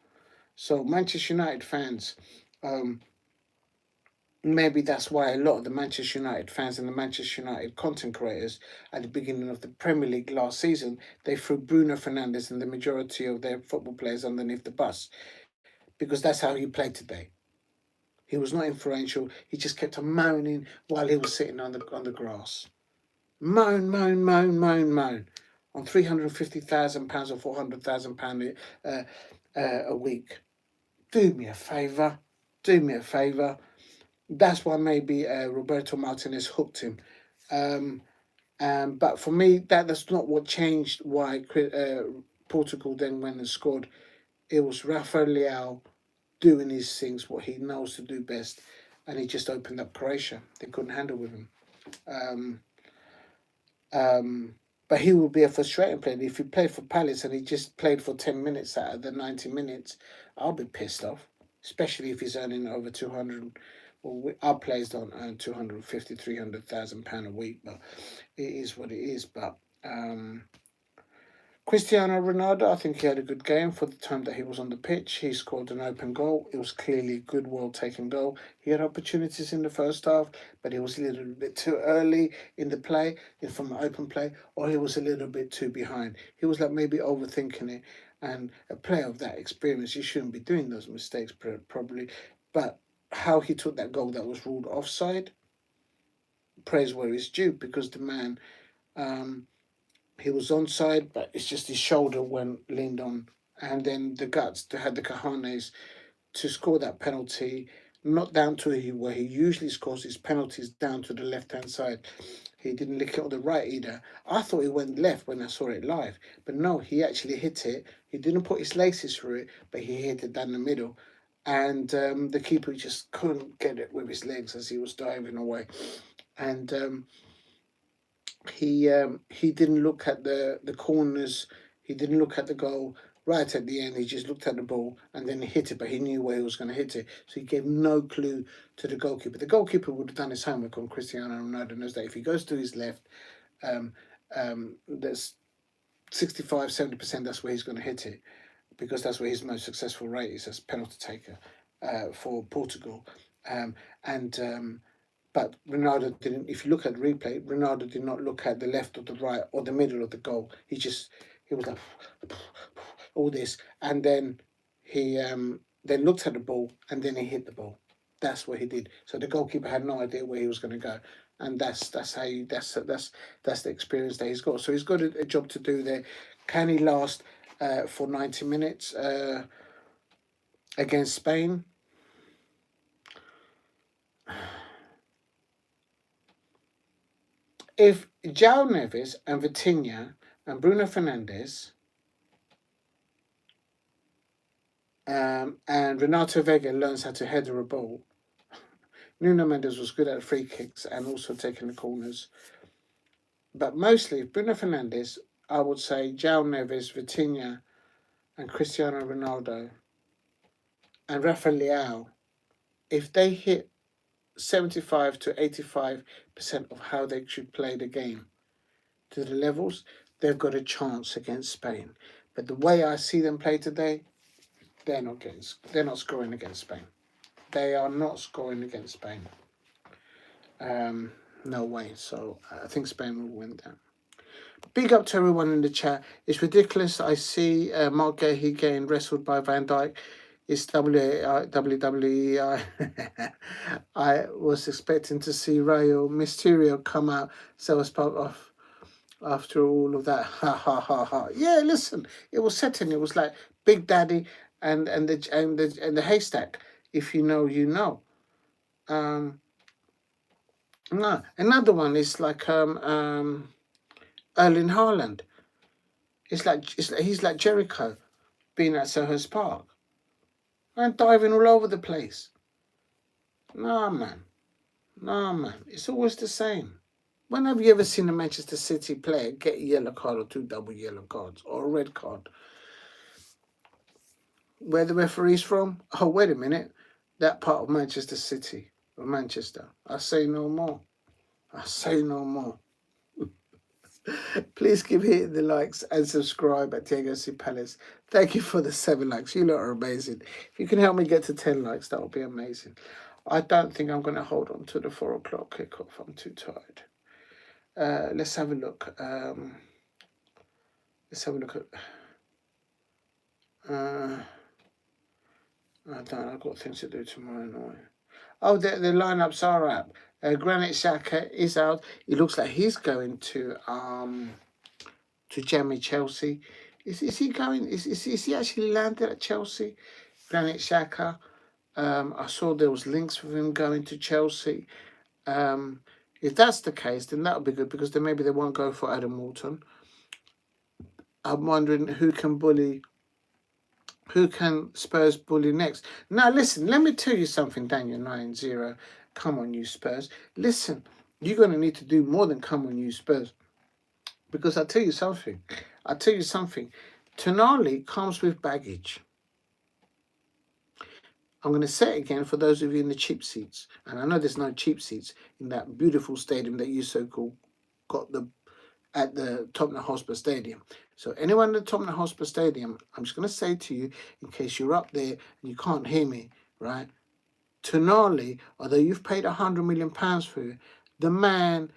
So Manchester United fans, maybe that's why a lot of the Manchester United fans and the Manchester United content creators at the beginning of the Premier League last season, they threw Bruno Fernandes and the majority of their football players underneath the bus, because that's how he played today. He was not influential. He just kept on moaning while he was sitting on the grass. Moan on £350,000 or £400,000 a week. Do me a favour. Do me a favour. That's why maybe Roberto Martinez hooked him. But for me, that's not what changed why Portugal then went and scored. It was Rafael Leao doing his things, what he knows to do best, and he just opened up Croatia. They couldn't handle with him. But he would be a frustrating player. If he played for Palace and he just played for 10 minutes out of the 90 minutes, I'll be pissed off, especially if he's earning over 200. Well, our players don't earn 250, 300,000 pound a week, but it is what it is. But Cristiano Ronaldo, I think he had a good game for the time that he was on the pitch. He scored an open goal. It was clearly a good, well-taken goal. He had opportunities in the first half, but he was a little bit too early in the play, from the open play, or he was a little bit too behind. He was like maybe overthinking it. And a player of that experience, you shouldn't be doing those mistakes probably. But how he took that goal that was ruled offside, praise where it's due, because the man... he was onside, but it's just his shoulder when leaned on, and then the guts to had the cojones to score that penalty, not down to where he usually scores his penalties, down to the left hand side. He didn't lick it on the right either. I thought it went left when I saw it live, but no, he actually hit it. He didn't put his laces through it, but he hit it down the middle, and the keeper just couldn't get it with his legs as he was diving away, and he didn't look at the corners. He didn't look at the goal right at the end. He just looked at the ball and then he hit it, but he knew where he was going to hit it. So he gave no clue to the goalkeeper. The goalkeeper would have done his homework on Cristiano Ronaldo, knows that if he goes to his left, that's 65, 70%, that's where he's going to hit it, because that's where his most successful rate is as penalty taker. for Portugal. And But Ronaldo didn't. If you look at the replay, Ronaldo did not look at the left or the right or the middle of the goal. He was like all this, and then he then looked at the ball and then he hit the ball. That's what he did. So the goalkeeper had no idea where he was going to go, and that's how you that's the experience that he's got. So he's got a job to do there. Can he last for 90 minutes against Spain? If João Neves and Vitinha and Bruno Fernandes and Renato Vega learns how to header a ball, Nuno Mendes was good at free kicks and also taking the corners. But mostly Bruno Fernandes, I would say João Neves, Vitinha and Cristiano Ronaldo and Rafael Leao, if they hit 75 to 85% of how they should play the game to the levels, they've got a chance against Spain. But the way I see them play today, they're not scoring against Spain. They are not scoring against Spain. No way. So I think Spain will win that. Big up to everyone in the chat. It's ridiculous. I see Mark Gahey getting wrestled by Van Dijk. It's WWE. I was expecting to see Rayo Mysterio come out, so as part of after all of that. Ha ha ha ha. Yeah, listen, it was setting. It was like Big Daddy and the haystack. If you know, you know. No, another one is like Erling Haaland. It's like he's like Jericho being at Selhurst Park and diving all over the place. Nah, man. It's always the same. When have you ever seen a Manchester City player get a yellow card or 2 double yellow cards or a red card? Where the referee's from? Oh, wait a minute. That part of Manchester City or Manchester. I say no more. Please keep hitting the likes and subscribe at Diego C. Palace. Thank you for the 7 likes. You lot are amazing. If you can help me get to 10 likes, that would be amazing. I don't think I'm going to hold on to the 4 o'clock kickoff. I'm too tired. Let's have a look. Let's have a look at... I don't. I've got things to do tomorrow night. Oh, the lineups are up. Granit Xhaka is out. It looks like he's going to Jamie Chelsea. Is he going? Is he actually landed at Chelsea? Granit Xhaka. I saw there was links with him going to Chelsea. If that's the case, then that would be good because then maybe they won't go for Adam Walton. I'm wondering who can Spurs bully next. Now listen, let me tell you something, Daniel 9-0. Come on, you Spurs. Listen, you're going to need to do more than come on, you Spurs. Because I'll tell you something. Tonali comes with baggage. I'm going to say it again for those of you in the cheap seats. And I know there's no cheap seats in that beautiful stadium that you so-called got at the Tottenham Hotspur Stadium. So anyone at the Tottenham Hotspur Stadium, I'm just going to say to you, in case you're up there and you can't hear me, right? Tonali, although you've paid £100 million for it, the man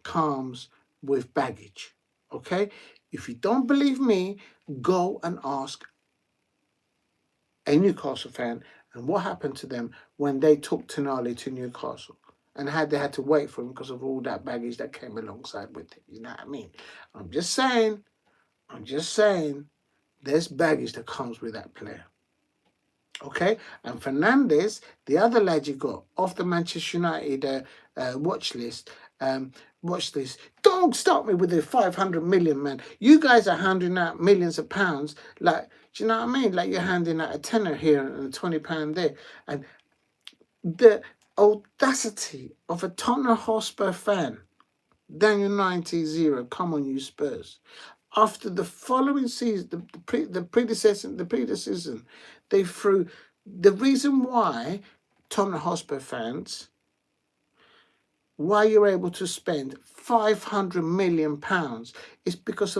comes with baggage, okay? If you don't believe me, go and ask a Newcastle fan and what happened to them when they took Tonali to Newcastle and they had to wait for him because of all that baggage that came alongside with it. You know what I mean? I'm just saying, there's baggage that comes with that player. Okay, and Fernandes, the other lad you got off the Manchester United watch list. Don't start me with the 500 million, man. You guys are handing out millions of pounds. Like, do you know what I mean? Like you're handing out a tenner here and a £20 there. And the audacity of a Tottenham Hotspur fan, Daniel 90-0, come on, you Spurs. After the following season, the predecessor, they threw the reason why Tottenham Hotspur fans, why you're able to spend £500 million is because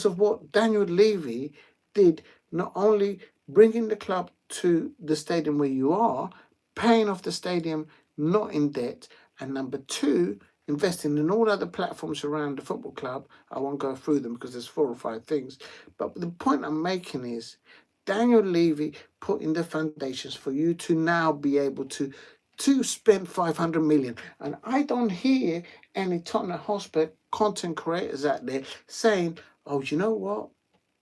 of what Daniel Levy did, not only bringing the club to the stadium where you are, paying off the stadium, not in debt, and number two, investing in all other platforms around the football club. I won't go through them because there's 4 or 5 things. But the point I'm making is Daniel Levy put in the foundations for you to now be able to spend 500 million. And I don't hear any Tottenham Hotspur content creators out there saying, oh, you know what?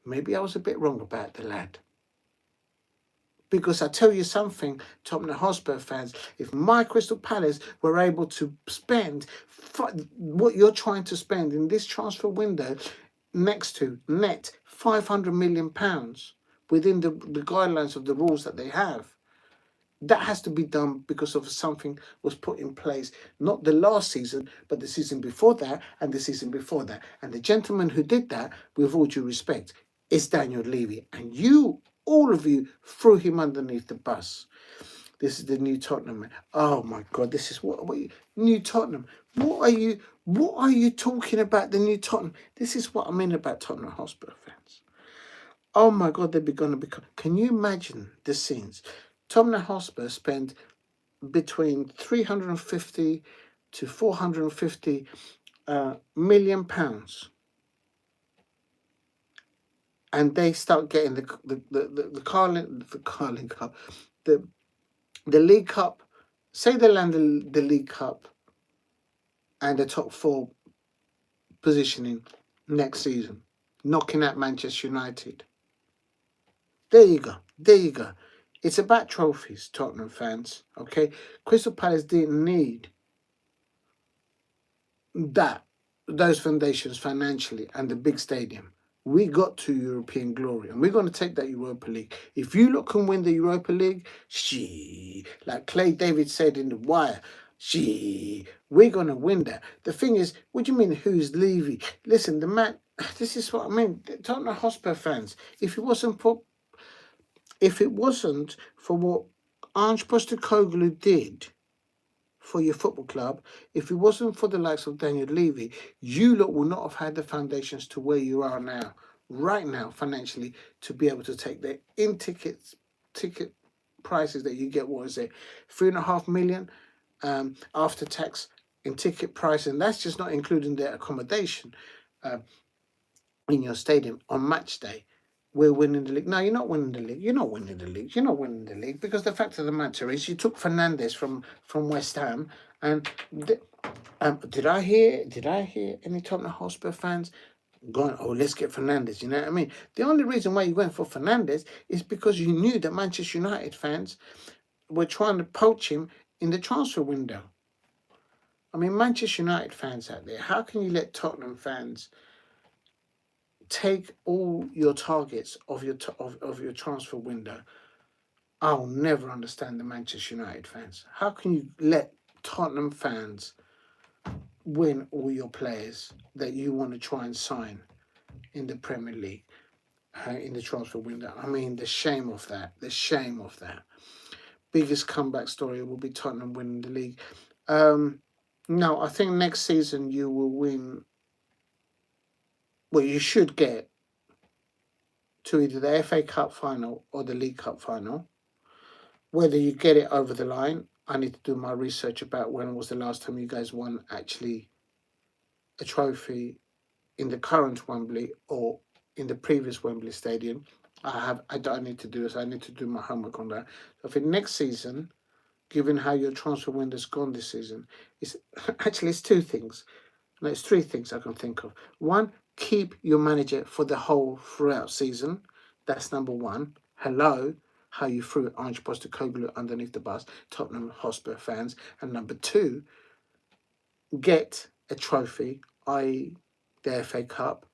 Maybe I was a bit wrong about the lad. Because I tell you something, Tottenham Hotspur fans, if my Crystal Palace were able to spend what you're trying to spend in this transfer window, next to net £500 million within the guidelines of the rules that they have, that has to be done because of something was put in place, not the last season, but the season before that and the season before that. And the gentleman who did that, with all due respect, is Daniel Levy. And you, all of you, threw him underneath the bus. This is the new Tottenham man. Oh my God, this is what new Tottenham. What are you talking about, the new Tottenham? This is what I mean about Tottenham Hotspur fans. Oh my God, they're going to become. Can you imagine the scenes? Tottenham Hotspur spend between 350 to 450 million pounds, and they start getting the Carling Cup, the League Cup. Say they land the League Cup and the top 4 positioning next season, knocking out Manchester United. There you go. There you go. It's about trophies, Tottenham fans. Okay, Crystal Palace didn't need those foundations financially and the big stadium. We got to European glory, and we're going to take that Europa League. If you look and win the Europa League, like Clay David said in The Wire, we're going to win that. The thing is, what do you mean, who's Levy? Listen, the man, this is what I mean. Tottenham Hotspur fans, if it wasn't for what Ange Postecoglou did for your football club, if it wasn't for the likes of Daniel Levy, you lot will not have had the foundations to where you are now, right now, financially, to be able to take the ticket prices that you get. What is it, 3.5 million after tax in ticket price, and that's just not including the accommodation in your stadium on match day. We're winning the league. No, you're not winning the league. You're not winning the league. You're not winning the league, because the fact of the matter is you took Fernandes from West Ham, and did I hear any Tottenham Hotspur fans going, oh, let's get Fernandes? You know what I mean? The only reason why you went for Fernandes is because you knew that Manchester United fans were trying to poach him in the transfer window. I mean, Manchester United fans out there, how can you let Tottenham fans take all your targets of your transfer window? I'll never understand the Manchester United fans. How can you let Tottenham fans win all your players that you want to try and sign in the Premier League in the transfer window? I mean, the shame of that. The shame of that. Biggest comeback story will be Tottenham winning the league. No, I think next season you will win. Well, you should get to either the FA Cup final or the League Cup final. Whether you get it over the line, I need to do my research about when was the last time you guys won actually a trophy in the current Wembley or in the previous Wembley Stadium. I don't need to do this. I need to do my homework on that. So for next season, given how your transfer window's gone this season, it's 2 things. No, it's 3 things I can think of. 1, keep your manager for the whole throughout season. That's number 1. Hello, how you threw Ange Postecoglou underneath the bus, Tottenham Hotspur fans. And number 2, get a trophy, i.e. the FA Cup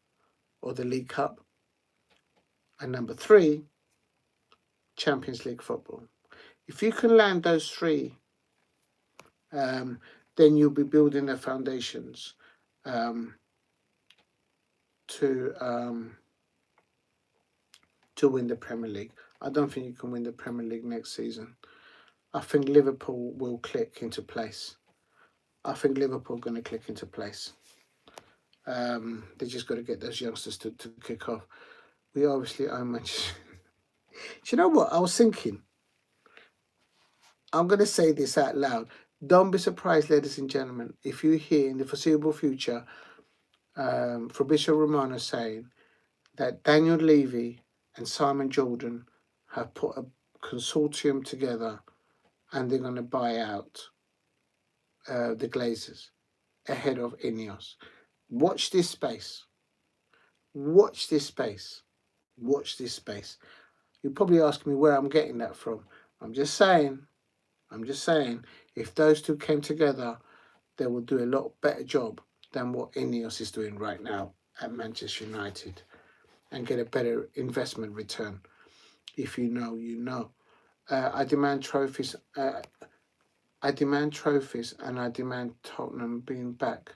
or the League Cup. And number 3, Champions League football. If you can land those 3, then you'll be building the foundations to win the Premier League. I don't think you can win the Premier League next season. I think Liverpool will click into place. I think Liverpool are going to click into place. They just got to get those youngsters to kick off. We obviously own Manchester. you know what? I was thinking, I'm going to say this out loud. Don't be surprised, ladies and gentlemen, if you hear in the foreseeable future Fabrizio Romano saying that Daniel Levy and Simon Jordan have put a consortium together and they're going to buy out the Glazers ahead of Ineos. Watch this space. Watch this space. Watch this space. You're probably asking me where I'm getting that from. I'm just saying, if those two came together, they will do a lot better job than what Ineos is doing right now at Manchester United and get a better investment return. If you know, you know. I demand trophies. I demand trophies, and I demand Tottenham being back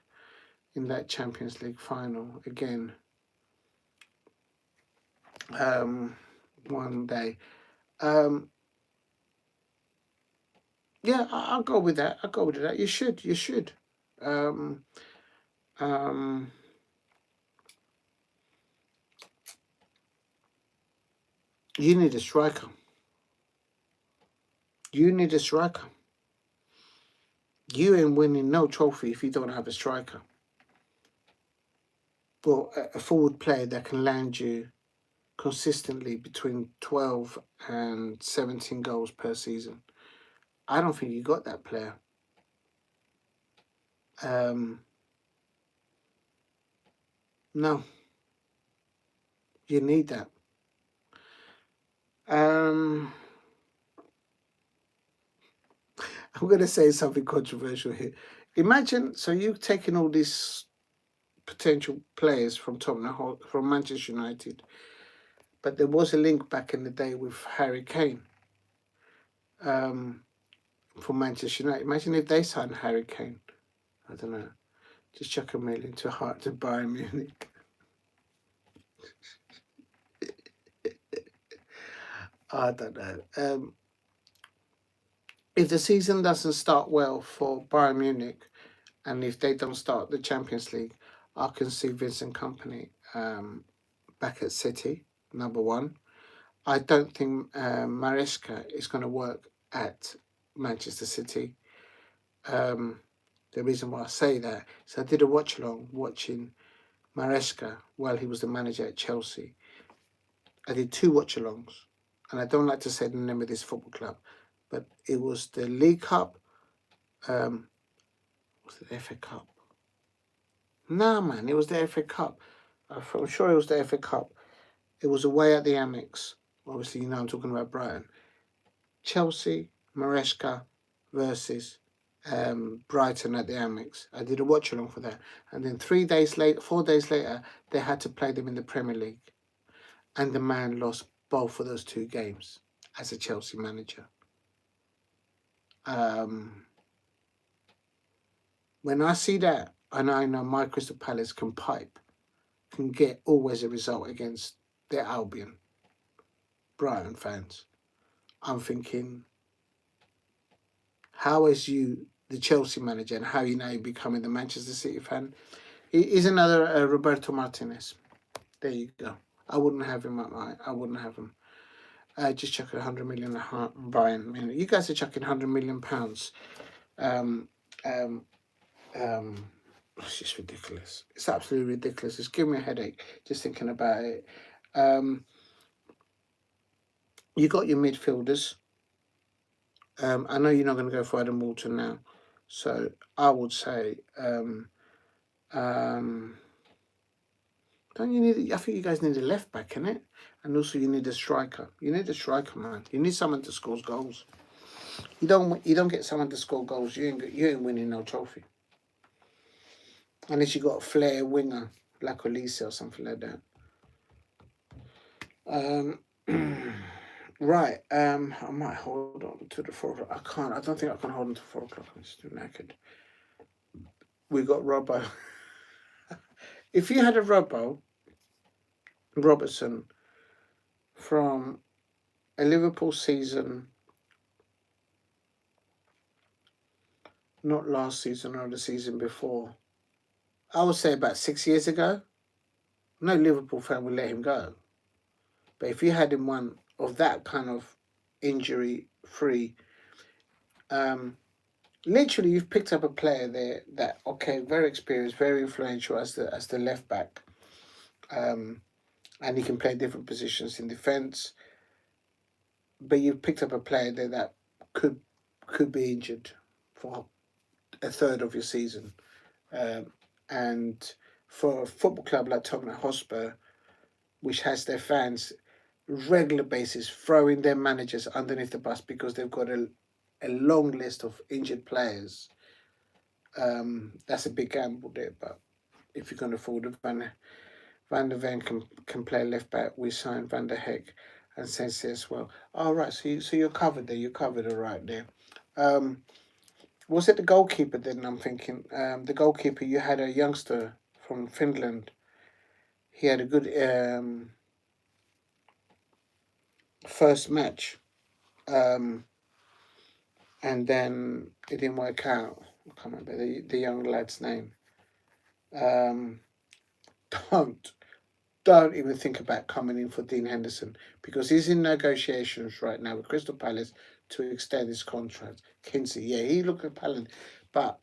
in that Champions League final again. One day. Yeah, I'll go with that. I'll go with that. You should. You should. Um, um, you need a striker. You need a striker. You ain't winning no trophy if you don't have a striker. Well, a forward player that can land you consistently between 12 and 17 goals per season. I don't think you got that player. No, you need that. I'm going to say something controversial here. Imagine, so you've taken all these potential players from Tottenham, from Manchester United, but there was a link back in the day with Harry Kane for Manchester United. Imagine if they signed Harry Kane. I don't know. Just chuck a million to Bayern Munich. I don't know. If the season doesn't start well for Bayern Munich, and if they don't start the Champions League, I can see Vincent Kompany back at City, number one. I don't think Maresca is going to work at Manchester City. The reason why I say that is I did a watch along watching Maresca while he was the manager at Chelsea. I did 2 watch alongs, and I don't like to say the name of this football club, but it was the League Cup. Was it the FA Cup? No, man, it was the FA Cup. I'm sure it was the FA Cup. It was away at the Amex. Obviously, you know I'm talking about Brighton. Chelsea, Maresca versus Brighton at the Amex. I did a watch along for that. And then 4 days later, they had to play them in the Premier League. And the man lost both of those 2 games as a Chelsea manager. When I see that, and I know my Crystal Palace can get always a result against the Albion, Brighton fans, I'm thinking, how is you the Chelsea manager and how you now becoming the Manchester City fan? He's another Roberto Martinez. There you go. I wouldn't have him at I wouldn't have him. Just chucking 100 million Bayern Munich. You guys are chucking 100 million pounds. It's just ridiculous. It's absolutely ridiculous. It's giving me a headache just thinking about it. You got your midfielders. I know you're not going to go for Adam Walton now, so I would say, don't you need? I think you guys need a left back, innit? And also you need a striker. You need a striker, man. You need someone to score goals. You don't get someone to score goals. You ain't winning no trophy. Unless you got a flair winger like Olise or something like that. Right. I might hold on to the 4 o'clock. I can't. I don't think I can hold on to 4 o'clock. I'm just too knackered. We got Robbo. If you had a Robertson from a Liverpool season, not last season or the season before, I would say about 6 years ago, no Liverpool fan would let him go. But if you had him one of that kind of injury free. Literally, you've picked up a player there that, okay, very experienced, very influential as the left back, and he can play different positions in defence. But you've picked up a player there that could could be injured for a third of your season, um, and for a football club like Tottenham Hotspur, which has their fans regular basis throwing their managers underneath the bus because they've got a long list of injured players. That's a big gamble there, but if you can afford it, Van der Ven can play left back. We signed Van der Heck and Sensei as well. All right, so you're covered there. You're covered all right there. Um, was it the goalkeeper then? I'm thinking the goalkeeper. You had a youngster from Finland. He had a good first match, um, and then it didn't work out. I can't remember the young lad's name. Um, don't don't even think about coming in for Dean Henderson because he's in negotiations right now with Crystal Palace to extend his contract. Kinsey, yeah, he looked at Palace, but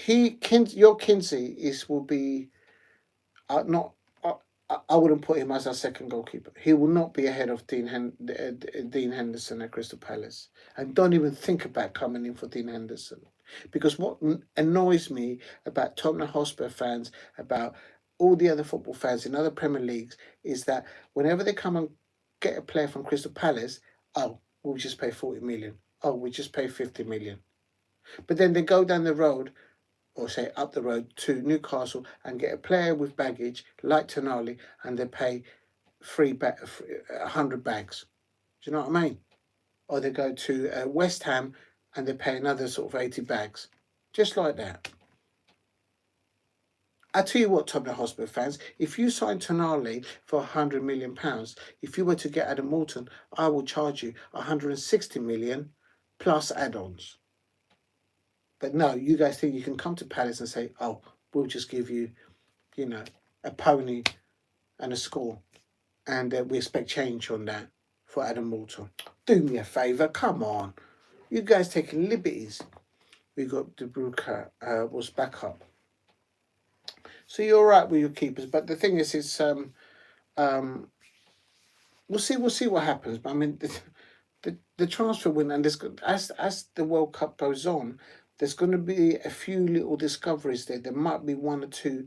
your Kinsey will be not. I wouldn't put him as our second goalkeeper. He will not be ahead of Dean Henderson at Crystal Palace. And don't even think about coming in for Dean Henderson. Because what annoys me about Tottenham Hotspur fans, about all the other football fans in other Premier Leagues, is that whenever they come and get a player from Crystal Palace, oh, we'll just pay 40 million. Oh, we just pay 50 million. But then they go down the road or say up the road to Newcastle and get a player with baggage like Tonali and they pay 100 bags. Do you know what I mean? Or they go to West Ham and they pay another sort of 80 bags. Just like that. I tell you what, Tottenham Hotspur fans, if you sign Tonali for £100 million, if you were to get Adam Morton, I will charge you 160 million plus add-ons. But no, you guys think you can come to Palace and say, oh, we'll just give you, a pony and a score. And we expect change on that for Adam Morton. Do me a favour, come on. You guys taking liberties. We got De Bruyne was back up. So you're all right with your keepers. But the thing is, we'll see what happens. But I mean, the transfer window, and as the World Cup goes on, there's going to be a few little discoveries there. There might be one or two.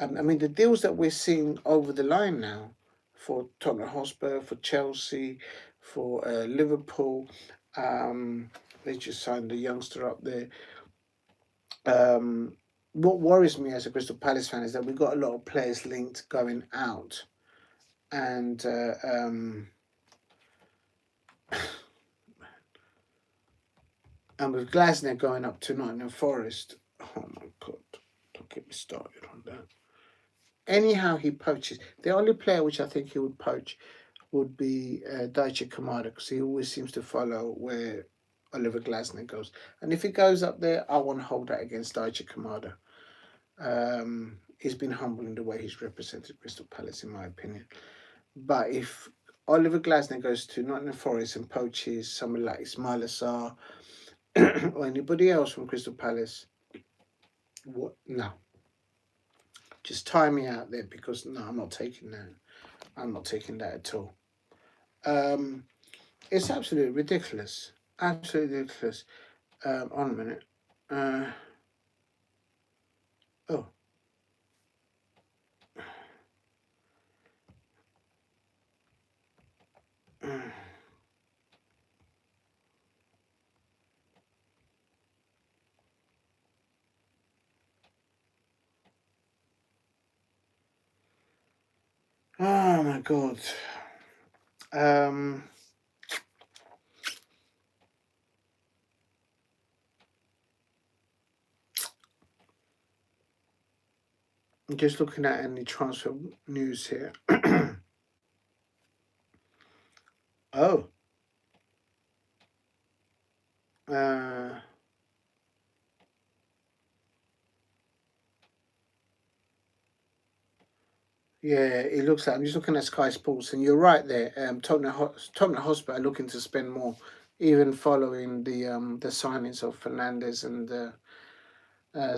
I mean, the deals that we're seeing over the line now for Tottenham Hotspur, for Chelsea, for Liverpool. They just signed a youngster up there. What worries me as a Crystal Palace fan is that we've got a lot of players linked going out. And and with Glasner going up to Nottingham Forest, oh my God, don't get me started on that. Anyhow, he poaches. The only player which I think he would poach would be Daichi Kamada because he always seems to follow where Oliver Glasner goes. And if he goes up there, I want to hold that against Daichi Kamada. He's been humble in the way he's represented Crystal Palace, in my opinion. But if Oliver Glasner goes to Nottingham Forest and poaches someone like Ismail Assar or anybody else from Crystal Palace, what? No. Just tie me out there because no, I'm not taking that. I'm not taking that at all. It's absolutely ridiculous. Absolutely ridiculous. On a minute. Oh. Oh my God. I'm just looking at any transfer news here. Oh. Yeah, it looks like I'm just looking at Sky Sports, and you're right there. Tottenham Hotspur are looking to spend more, even following the signings of Fernandes and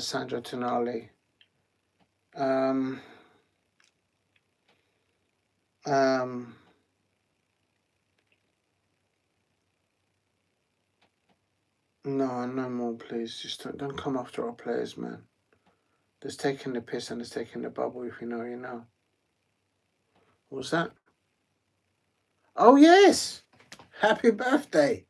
Sandro Tonali. Um, um, no, no more, please. Just don't come after our players, man. There's taking the piss and there's taking the bubble. If you know, you know. What's that? Oh yes! Happy birthday!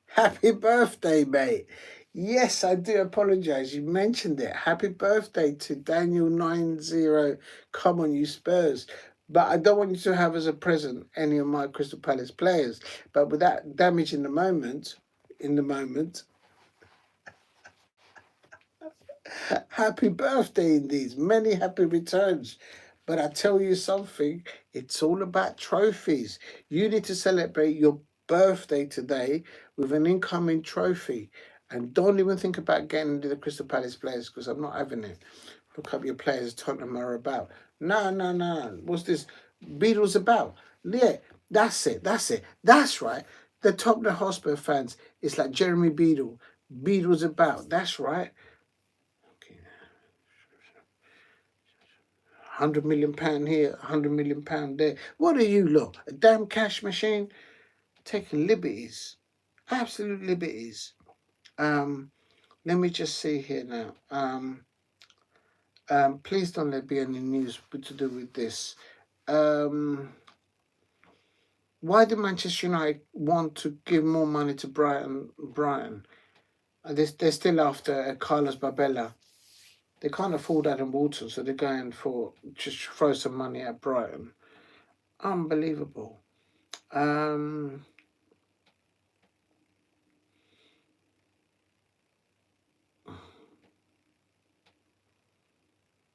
Happy birthday, mate. Yes, I do apologise. You mentioned it. Happy birthday to Daniel 90. Come on, you Spurs. But I don't want you to have as a present any of my Crystal Palace players. But with that damage in the moment, happy birthday indeed. Many happy returns. But I tell you something, it's all about trophies. You need to celebrate your birthday today with an incoming trophy. And don't even think about getting into the Crystal Palace players because I'm not having it. Look up your players Tottenham are about. No, no, no. What's this? Beatles about. Yeah, that's it. That's it. That's right. The Tottenham Hotspur fans, it's like Jeremy Beadle. Beatles about. That's right. Okay. £100 million here, £100 million there. What are you, look? A damn cash machine? Taking liberties. Absolute liberties. Let me just see here now. Please don't let be any news to do with this. Why do Manchester United want to give more money to Brighton? They're still after Carlos Babella. They can't afford Adam Walton, so they're going for just throw some money at Brighton. Unbelievable. Um,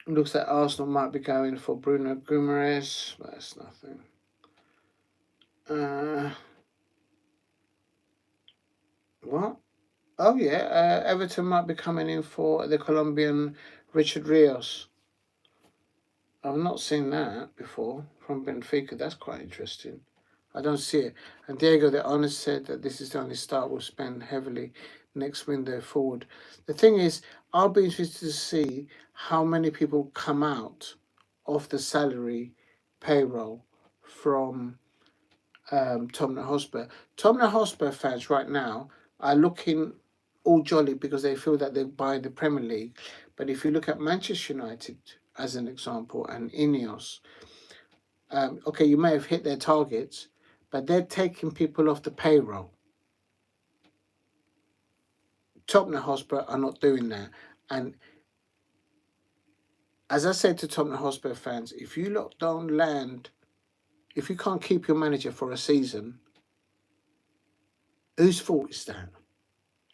Looks like Arsenal might be going for Bruno Guimaraes. That's nothing. What? Oh yeah, Everton might be coming in for the Colombian Richard Rios. I've not seen that before from Benfica. That's quite interesting. I don't see it. And Diego, the owner, said that this is the only start we'll spend heavily next window forward. The thing is, I'll be interested to see how many people come out of the salary payroll from Tottenham Hotspur. Tottenham Hotspur fans right now are looking all jolly because they feel that they're buying the Premier League. But if you look at Manchester United as an example and Ineos, okay, you may have hit their targets, but they're taking people off the payroll. Tottenham Hotspur are not doing that. And as I said to Tottenham Hotspur fans, if you don't land, if you can't keep your manager for a season, whose fault is that?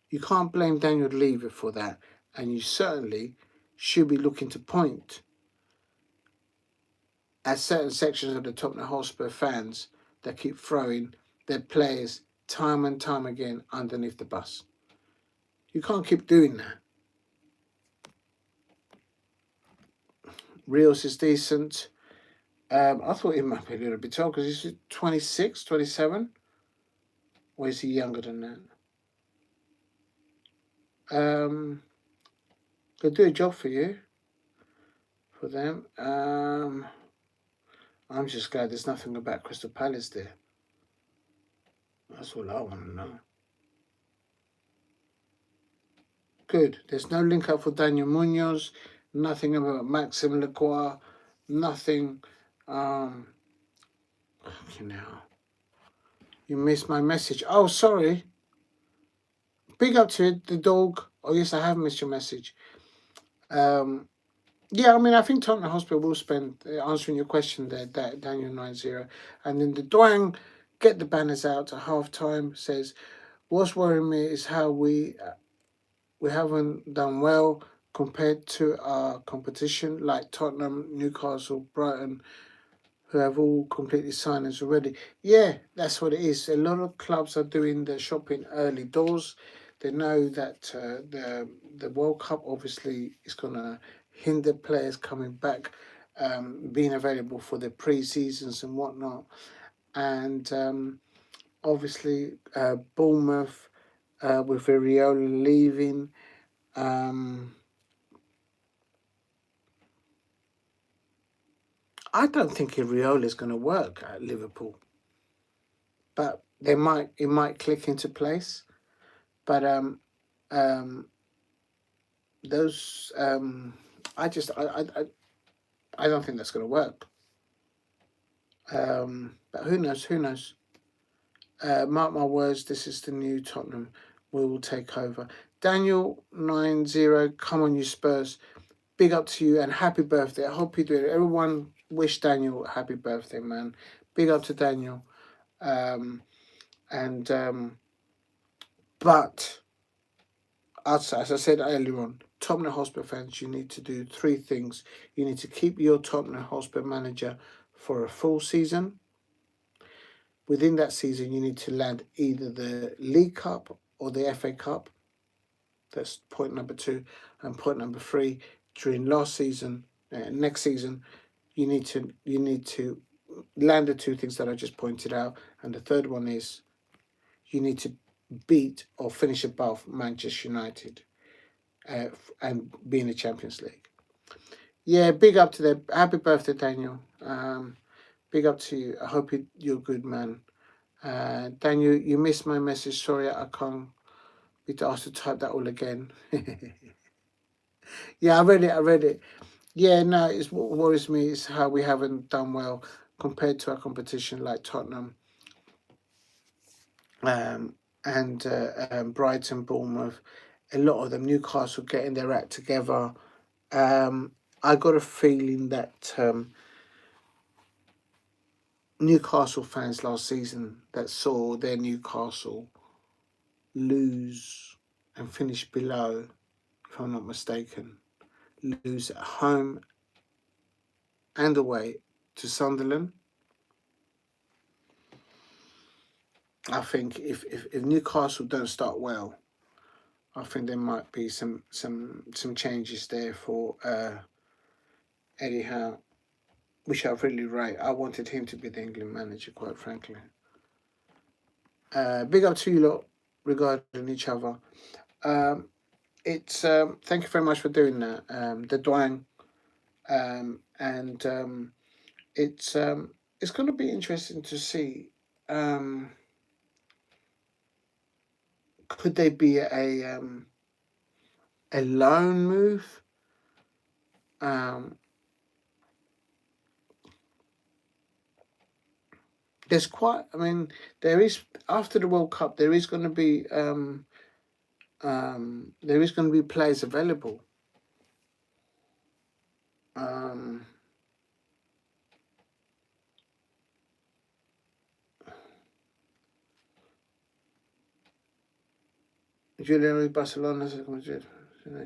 You can't blame Daniel Levy for that, and you certainly should be looking to point at certain sections of the Tottenham Hotspur fans that keep throwing their players time and time again underneath the bus. You can't keep doing that. Rios is decent. I thought he might be a little bit tall because he's 26, 27. Or is he younger than that? Could do a job for you, for them. I'm just glad there's nothing about Crystal Palace there. That's all I want to know. Good. There's no link up for Daniel Munoz. Nothing about Maxim Lacroix. Nothing. Okay, now. You missed my message. Oh, sorry. Big up to it, the dog. Oh, yes, I have missed your message. Yeah, I mean, I think Tottenham Hospital will spend answering your question there, Daniel 90. And then the Dwang, get the banners out at half time, says, what's worrying me is how we haven't done well compared to our competition like Tottenham, Newcastle, Brighton, who have all completely signings already. Yeah, that's what it is. A lot of clubs are doing their shopping early doors. They know that the World Cup obviously is going to hinder players coming back being available for the pre-seasons and whatnot. And obviously Bournemouth with Areola leaving. I don't think Areola is going to work at Liverpool, but it might click into place. But um, those I just I don't think that's going to work. But who knows? Who knows? Mark my words. This is the new Tottenham. We will take over. Daniel 90. Come on, you Spurs. Big up to you and happy birthday. I hope you do it. Everyone wish Daniel a happy birthday, man. Big up to Daniel. Um, and but as I said earlier on, Tottenham Hotspur fans, you need to do three things. You need to keep your Tottenham Hotspur manager for a full season. Within that season, you need to land either the League Cup or the FA Cup. That's point number 2. And point number 3, during next season, you need to land the two things that I just pointed out. And the third one is you need to beat or finish above Manchester United and be in the Champions League. Yeah, big up to them. Happy birthday, Daniel. Big up to you. I hope you're a good man. Daniel, you missed my message. Sorry, I can't be asked to type that all again. Yeah, I read it. Yeah, no, it's what worries me is how we haven't done well compared to our competition like Tottenham, and Brighton, Bournemouth. A lot of them, Newcastle, getting their act together. I got a feeling that Newcastle fans last season that saw their Newcastle lose and finish below, if I'm not mistaken, lose at home and away to Sunderland. I think if Newcastle don't start well, I think there might be some changes there for Eddie Howe, which I really rate. I wanted him to be the England manager, quite frankly. Big up to you lot regarding each other. It's thank you very much for doing that, the Dwang, and it's going to be interesting to see. Could they be a loan move? There's quite. I mean, there is after the World Cup. There is going to be players available. Julian with Barcelona, Madrid. No,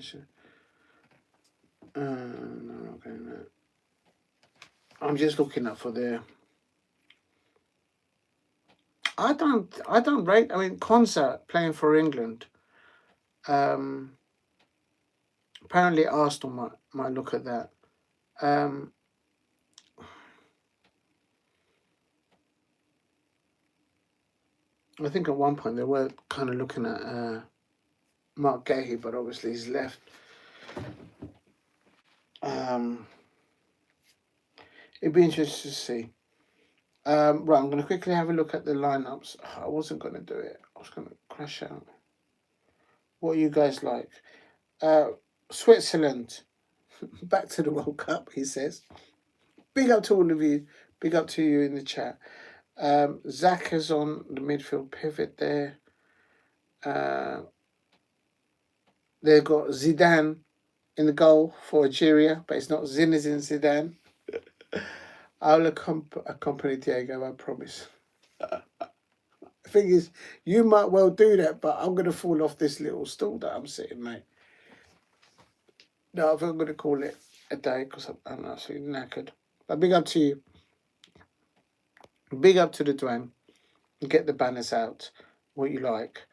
okay, no. I'm just looking up for the. I don't rate. I mean, Konsa playing for England. Apparently, Arsenal might look at that. I think at one point they were kind of looking at Mark Gahey, but obviously he's left. It'd be interesting to see. Right, I'm going to quickly have a look at the lineups. I wasn't going to do it. I was going to crash out. What are you guys like? Switzerland. Back to the World Cup, he says. Big up to all of you. Big up to you in the chat. Zach is on the midfield pivot there. They've got Zidane in the goal for Algeria, but it's not Zinedine Zidane. I'll accompany Diego, I promise. The thing is, you might well do that, but I'm going to fall off this little stool that I'm sitting, mate. No, I think I'm going to call it a day because I'm absolutely knackered. But big up to you. Big up to the Dwang. Get the banners out, what you like.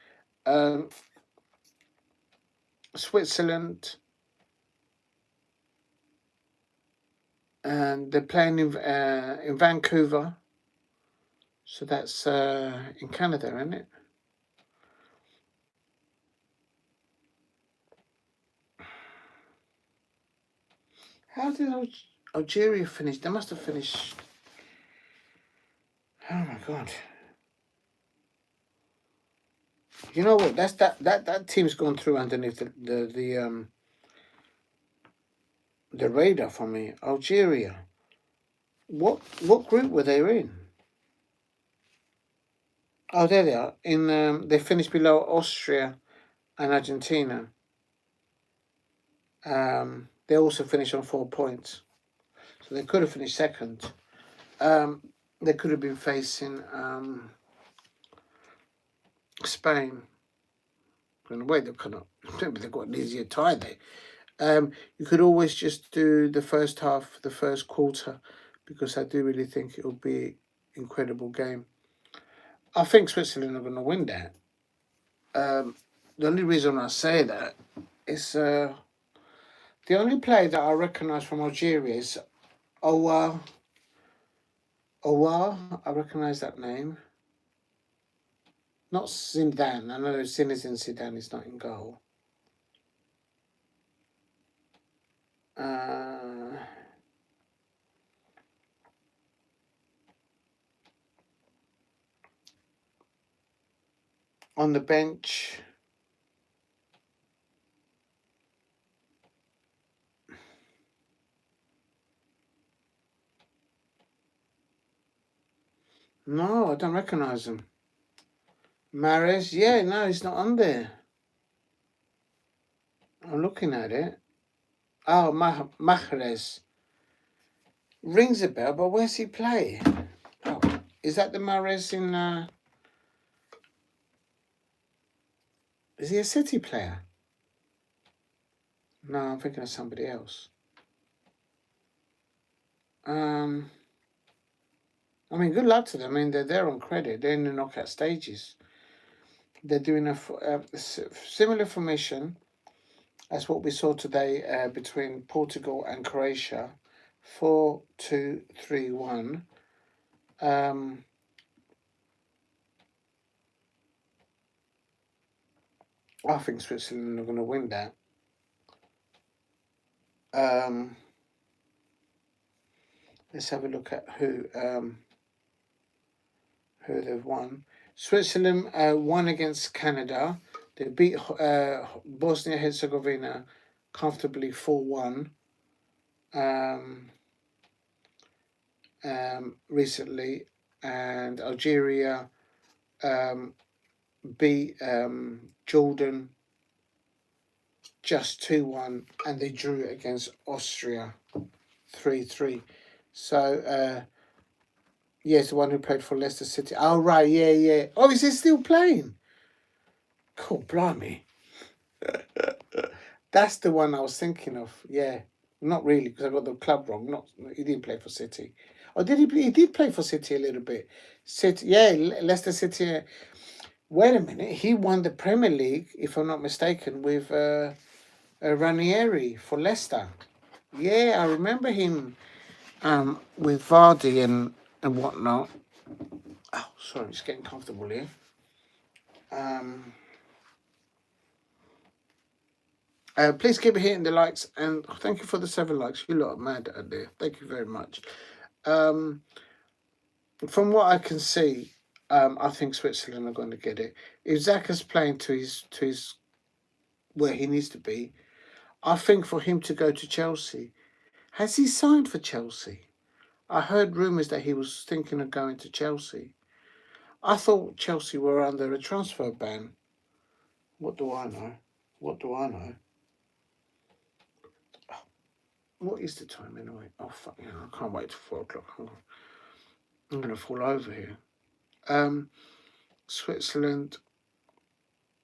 Switzerland. and they're playing in Vancouver. So that's in Canada, isn't it? How did Algeria finish? They must have finished. Oh my god! You know what? That's that team's gone through underneath the radar for me. Algeria. What group were they in? Oh, there they are. In they finished below Austria and Argentina. They also finished on 4 points, so they could have finished second. They could have been facing Spain. In a way, they cannot. Maybe they've got an easier tie there. You could always just do the first half, the first quarter, because I do really think it'll be an incredible game. I think Switzerland are going to win that. The only reason I say that is the only player that I recognise from Algeria is Owa. Owa, I recognise that name. Not Zidane. I know Zinedine Zidane is not in goal. On the bench, no, I don't recognise him. Mahrez, yeah, no, he's not on there. I'm looking at it. Oh, Mahrez. Rings a bell, but where's he play? Oh, is that the Mahrez in... is he a City player? No, I'm thinking of somebody else. I mean, good luck to them. I mean, they're there on credit. They're in the knockout stages. They're doing a similar formation as what we saw today between Portugal and Croatia. 4-2-3-1. I think Switzerland are going to win that. Let's have a look at who they've won. Switzerland won against Canada. They beat Bosnia Herzegovina comfortably 4-1 recently, and Algeria beat Jordan just 2-1, and they drew against Austria 3-3. So yes, the one who played for Leicester City. Oh right, yeah. Oh, is he still playing? Cool, blimey. That's the one I was thinking of. Yeah, not really, because I got the club wrong. Not he didn't play for City. Or did he? He did play for City a little bit. City, yeah, Leicester City. Wait a minute, he won the Premier League, if I'm not mistaken, with Ranieri for Leicester. Yeah, I remember him with Vardy and whatnot. Oh, sorry, it's getting comfortable here. Please keep hitting the likes, and thank you for the 7 likes. You lot are mad out there. Thank you very much. From what I can see, I think Switzerland are going to get it. If Xhaka's playing to his where he needs to be, I think for him to go to Chelsea. Has he signed for Chelsea? I heard rumours that he was thinking of going to Chelsea. I thought Chelsea were under a transfer ban. What do I know? What do I know? What is the time anyway? Oh, fuck, you know, I can't wait till 4 o'clock. I'm going to fall over here. Switzerland.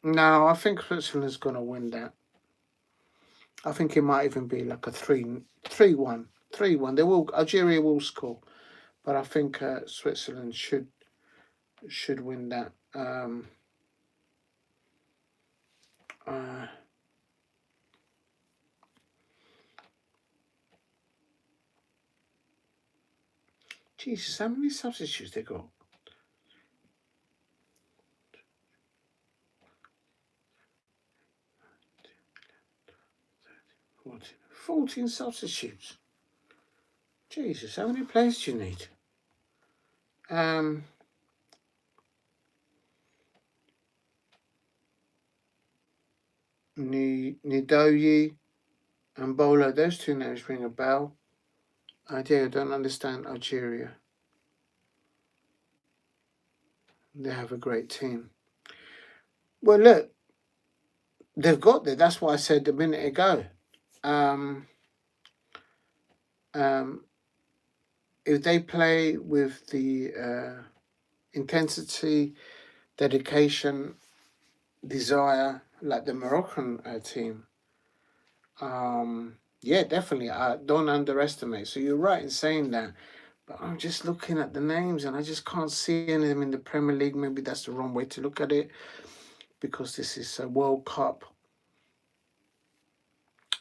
No, I think Switzerland's going to win that. I think it might even be like a 3-1. 3-1. Algeria will score, but I think Switzerland should win that. Jesus, how many substitutes they got? Fourteen substitutes. Jesus, how many players do you need? Nidoyi and Bolo, those two names ring a bell. I don't understand Algeria. They have a great team. Well, look, they've got there. That's what I said a minute ago. If they play with the intensity, dedication, desire like the Moroccan team, yeah, definitely. Don't underestimate. So you're right in saying that. But I'm just looking at the names and I just can't see any of them in the Premier League. Maybe that's the wrong way to look at it because this is a World Cup.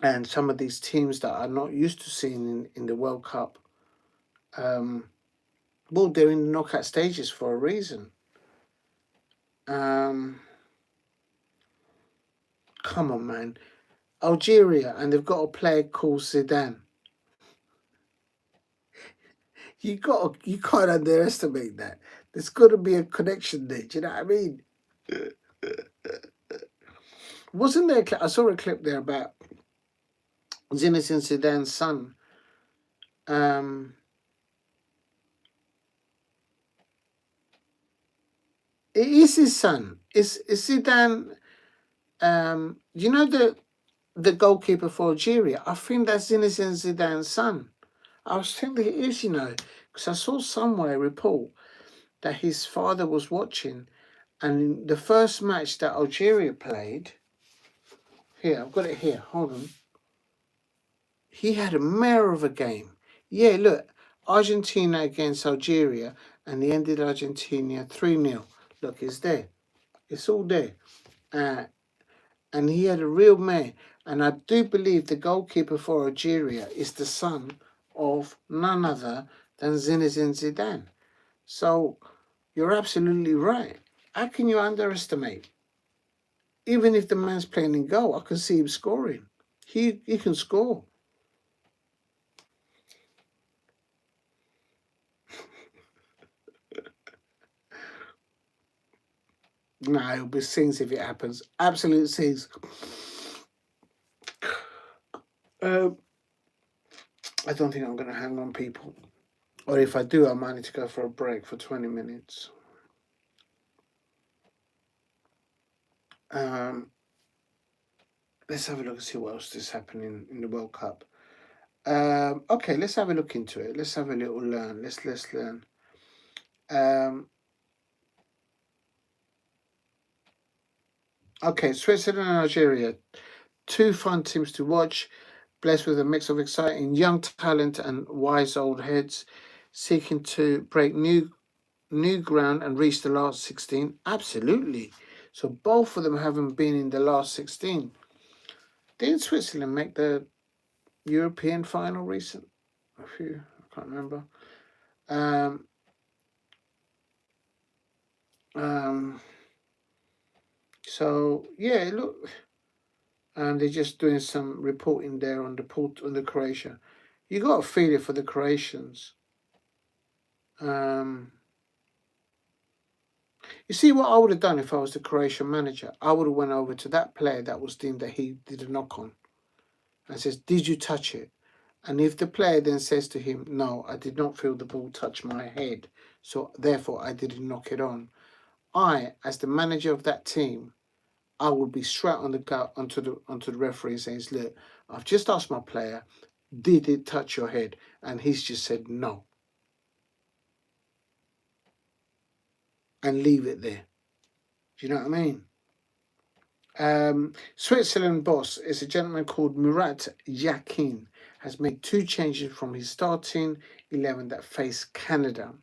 And some of these teams that are not used to seeing in the World Cup, well, they're in the knockout stages for a reason. Come on, man. Algeria, and they've got a player called Zidane. You can't underestimate that. There's got to be a connection there. Do you know what I mean? Wasn't there? I saw a clip there about Zinedine Zidane's son. It is his son. Is Zidane? You know the goalkeeper for Algeria? I think that's Zinedine Zidane's son. I was thinking it is, because I saw somewhere a report that his father was watching, and the first match that Algeria played. Here, I've got it here. Hold on. He had a mare of a game. Yeah, look, Argentina against Algeria, and he ended Argentina 3-0. Look, it's there. It's all there. And he had a real mare. And I do believe the goalkeeper for Algeria is the son of none other than Zinedine Zidane. So you're absolutely right. How can you underestimate? Even if the man's playing in goal, I can see him scoring. He can score. No, it'll be sings if it happens. Absolute sings. I don't think I'm going to hang on, people. Or if I do, I might need to go for a break for 20 minutes. Let's have a look and see what else is happening in the World Cup. Okay, let's have a look into it. Let's have a little learn. Let's learn. Okay, Switzerland and Algeria, two fun teams to watch, blessed with a mix of exciting young talent and wise old heads, seeking to break new ground and reach the last 16. Absolutely. So both of them haven't been in the last 16. Didn't Switzerland make the European final recent? I can't remember. So yeah, look, and they're just doing some reporting there on the Croatia. You got to feel it for the Croatians. You see what I would have done if I was the Croatian manager? I would have went over to that player that was deemed that he did a knock on and says, "Did you touch it?" And if the player then says to him, "No, I did not feel the ball touch my head, so therefore I didn't knock it on," I, as the manager of that team, I would be straight on the gut onto the referee and says, "Look, I've just asked my player, did it touch your head?" And he's just said no. And leave it there. Do you know what I mean? Switzerland boss is a gentleman called Murat Yakin, has made two changes from his starting 11 that face Canada.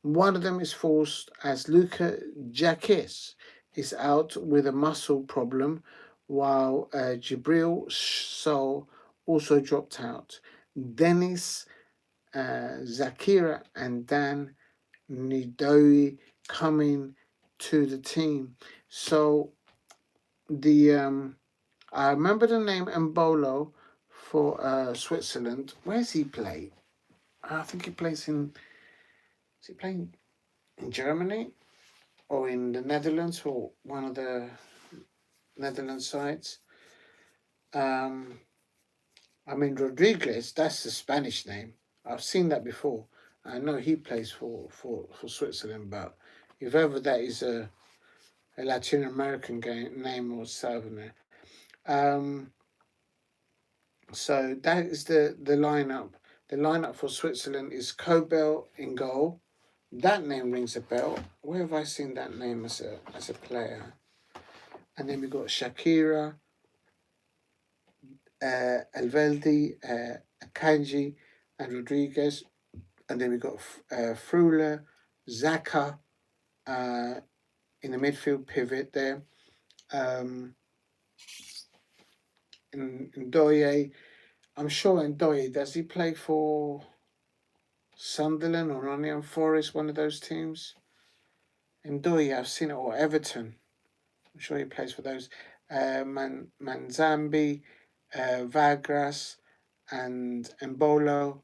One of them is forced as Luka Jakis is out with a muscle problem, while Jibril Sol also dropped out. Dennis Zakira and Dan Nidoe coming to the team. So I remember the name Mbolo for Switzerland. Where's he play? I think he plays in. Is he playing in Germany or in the Netherlands or one of the Netherlands sides? I mean Rodriguez. That's the Spanish name. I've seen that before. I know he plays for Switzerland, but if ever that is a Latin American name or Southerner. So that is the lineup. The lineup for Switzerland is Kobel in goal. That name rings a bell. Where have I seen that name as a player? And then we got Shakira, Elveldi, Akanji, and Rodriguez. And then we got Frula, Zaka in the midfield pivot there. Ndoye, I'm sure Ndoye, does he play for Sunderland or Nottingham Forest, one of those teams? Ndoye, I've seen it, or Everton. I'm sure he plays for those. Manzambi, Vagras, and Mbolo.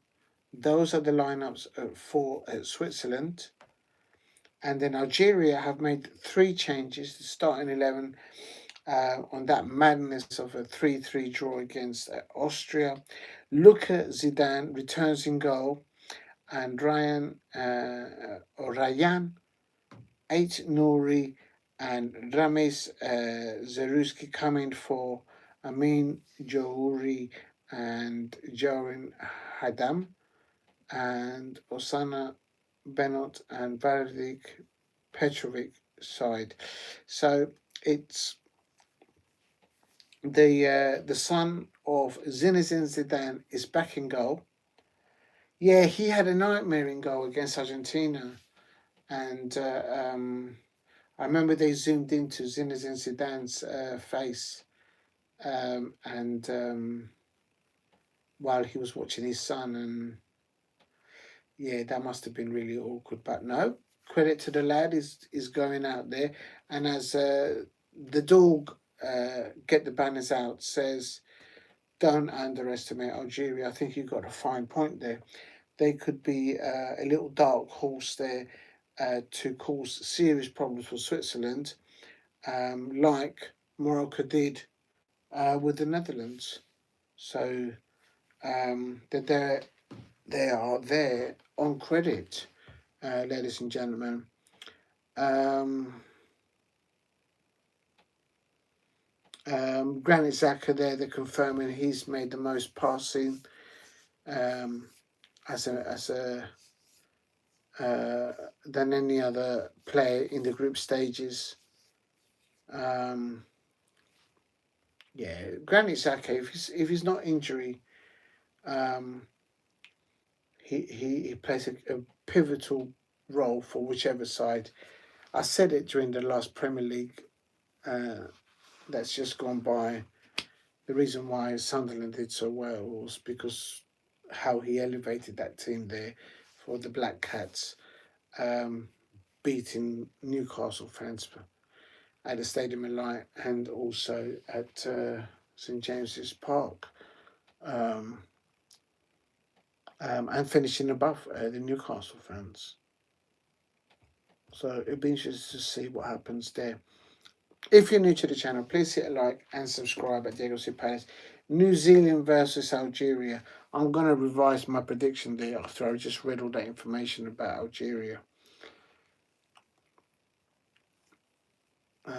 Those are the lineups for Switzerland. And then Algeria have made 3 changes to start in 11 on that madness of a 3-3 draw against Austria. Luka Zidane returns in goal, and Ryan 8 Nouri, and Ramis Zeruski coming for Amin Jouri and Jorin Hadam, and Osana Benot and Vardik Petrovic side. So it's the son of Zinedine Zidane is back in goal. Yeah, he had a nightmare in goal against Argentina, and I remember they zoomed into Zinedine Zidane's face, and while he was watching his son, and yeah, that must have been really awkward. But no, credit to the lad is going out there, and as the dog get the banners out says, don't underestimate Algeria. I think you got a fine point there. They could be a little dark horse there to cause serious problems for Switzerland, like Morocco did with the Netherlands. So that they are there on credit, ladies and gentlemen. Granit Xhaka there, they're confirming he's made the most passing as a than any other player in the group stages. Yeah, Granit Xhaka, if he's not injury, he plays a pivotal role for whichever side. I said it during the last Premier League that's just gone by. The reason why Sunderland did so well was because how he elevated that team there for the Black Cats, beating Newcastle fans at the Stadium of Light and also at St James's Park, and finishing above the Newcastle fans. So it'd be interesting to see what happens there. If you're new to the channel, please hit a like and subscribe at Diego C. Palace. New Zealand versus Algeria. I'm going to revise my prediction there after I just read all that information about Algeria. I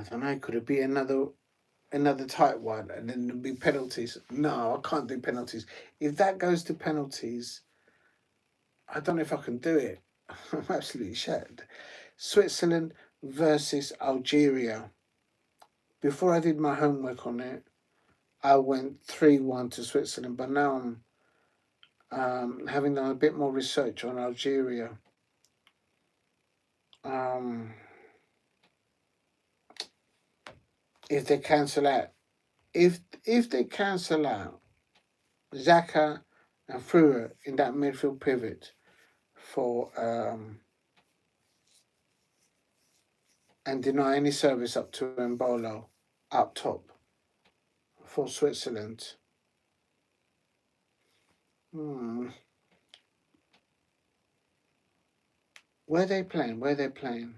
don't know, could it be another tight one and then there'll be penalties? No, I can't do penalties. If that goes to penalties, I don't know if I can do it. I'm absolutely shattered. Switzerland versus Algeria. Before I did my homework on it, I went 3-1 to Switzerland, but now I'm having done a bit more research on Algeria. If they cancel out, if they cancel out Xhaka and Frua in that midfield pivot for and deny any service up to Mbolo up top for Switzerland. Where they playing? Where they playing?